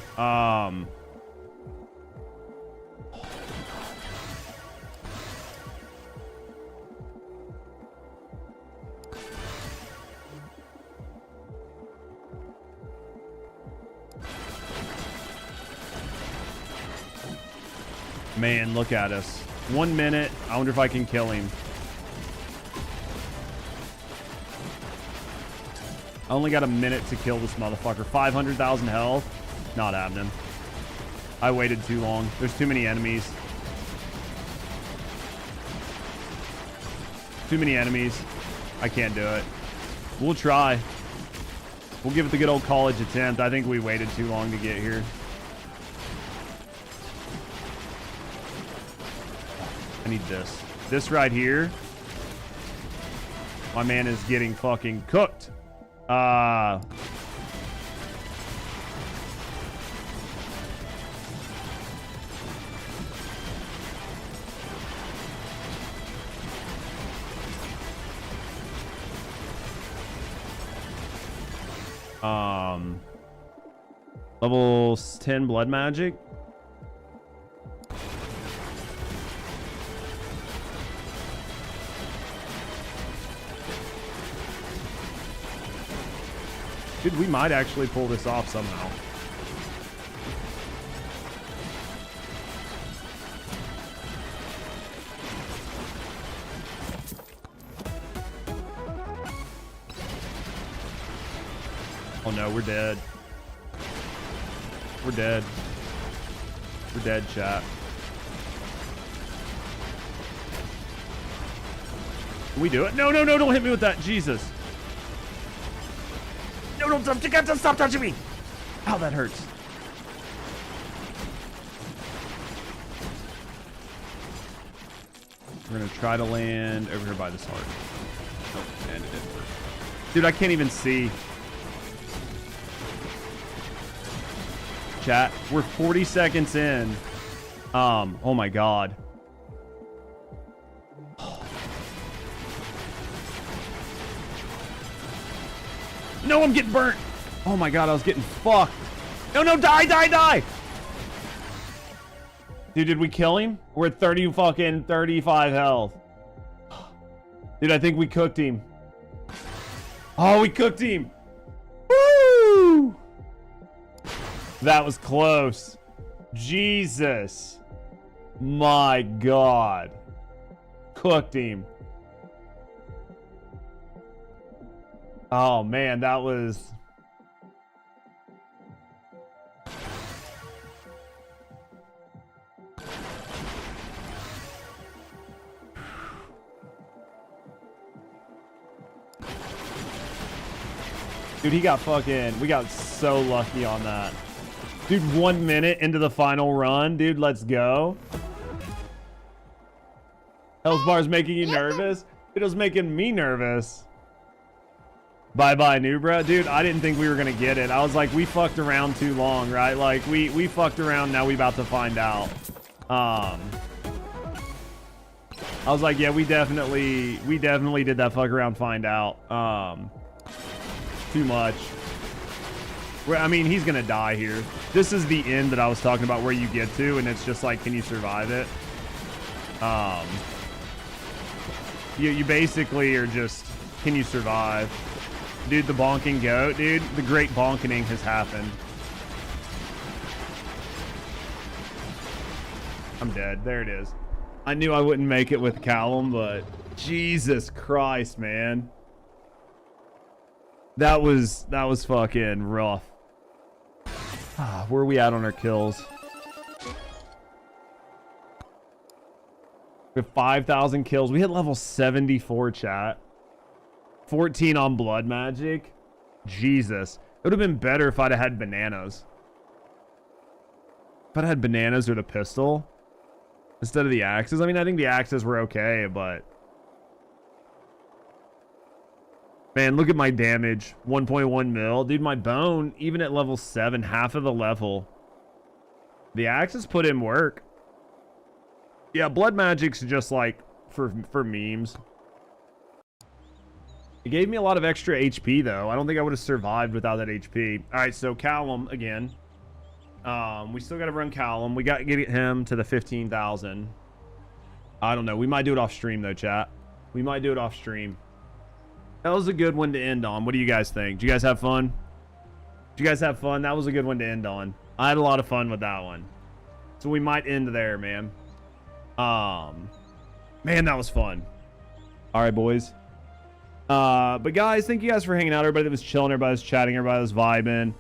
Man, look at us. 1 minute. I wonder if I can kill him. I only got a minute to kill this motherfucker. 500,000 health. Not happening. I waited too long. There's too many enemies. Too many enemies. I can't do it. We'll try. We'll give it the good old college attempt. I think we waited too long to get here. I need this. This right here. My man is getting fucking cooked. Level 10 blood magic. Dude, we might actually pull this off somehow. Oh no, we're dead. We're dead. We're dead, chat. Can we do it? No, no, no, don't hit me with that. Jesus. No, don't stop touching me. Ow, that hurts. We're gonna try to land over here by this heart. Nope, and it didn't work. Dude, I can't even see. Chat, we're 40 seconds in. Oh my god. No, I'm getting burnt. Oh my god, I was getting fucked. No, no, die, die, die. Dude, did we kill him? We're at 35 health. Dude, I think we cooked him. Oh, we cooked him. Woo! That was close. Jesus. My god. Cooked him. Oh man, that was... Dude, he got fucking... We got so lucky on that. Dude, 1 minute into the final run. Dude, let's go. Health bar's making you nervous? It was making me nervous. Bye-bye, Nubra. Dude, I didn't think we were going to get it. I was like, we fucked around too long, right? Like, we fucked around, now we about to find out. I was like, yeah, we definitely did that fuck around find out. Too much. I mean, he's going to die here. This is the end that I was talking about where you get to, and it's just like, can you survive it? You basically are just, can you survive? Dude, the bonking goat, dude. The great bonking has happened. I'm dead. There it is. I knew I wouldn't make it with Callum, but Jesus Christ, man. That was fucking rough. Where are we at on our kills? We have 5,000 kills. We hit level 74, chat. 14 on blood magic. Jesus. It would have been better if I'd have had bananas. If I'd had bananas or the pistol instead of the axes. I mean, I think the axes were okay, but... Man, look at my damage. 1.1 mil. Dude, my bone, even at level 7, half of the level. The axes put in work. Yeah, blood magic's just like for memes. It gave me a lot of extra HP, though. I don't think I would have survived without that HP. All right, so Callum, again. We still got to run Callum. We got to get him to the 15,000. I don't know. We might do it off stream, though, chat. We might do it off stream. That was a good one to end on. What do you guys think? Did you guys have fun? Did you guys have fun? That was a good one to end on. I had a lot of fun with that one. So we might end there, man. Man, that was fun. All right, boys. But guys, thank you guys for hanging out. Everybody that was chilling, everybody that was chatting, everybody that was vibing.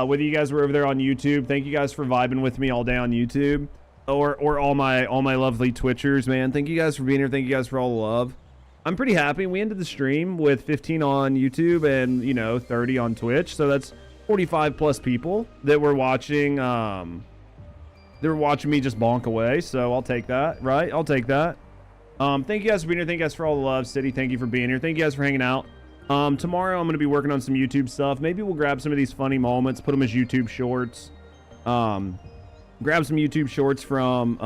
Whether you guys were over there on YouTube, thank you guys for vibing with me all day on YouTube, or all my lovely Twitchers, man. Thank you guys for being here. Thank you guys for all the love. I'm pretty happy. We ended the stream with 15 on YouTube and, you know, 30 on Twitch. So that's 45 plus people that were watching. They were watching me just bonk away. So I'll take that, right? I'll take that. Thank you guys for being here. Thank you guys for all the love. City, thank you for being here. Thank you guys for hanging out. Tomorrow I'm going to be working on some YouTube stuff. Maybe we'll grab some of these funny moments, put them as YouTube shorts. Grab some YouTube shorts from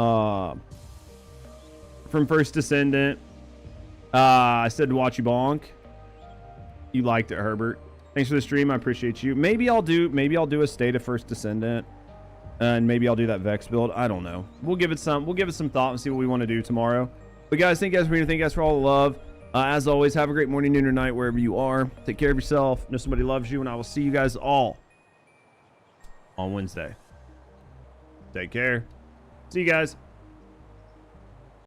First Descendant. I said to watch you bonk. You liked it, Herbert. Thanks for the stream. I appreciate you. Maybe I'll do a state of First Descendant, and maybe I'll do that Vex build. I don't know. We'll give it some thought and see what we want to do tomorrow. But guys, thank you guys for being here. Thank you guys for all the love. As always, have a great morning, noon, or night wherever you are. Take care of yourself. Know somebody loves you, and I will see you guys all on Wednesday. Take care. See you guys.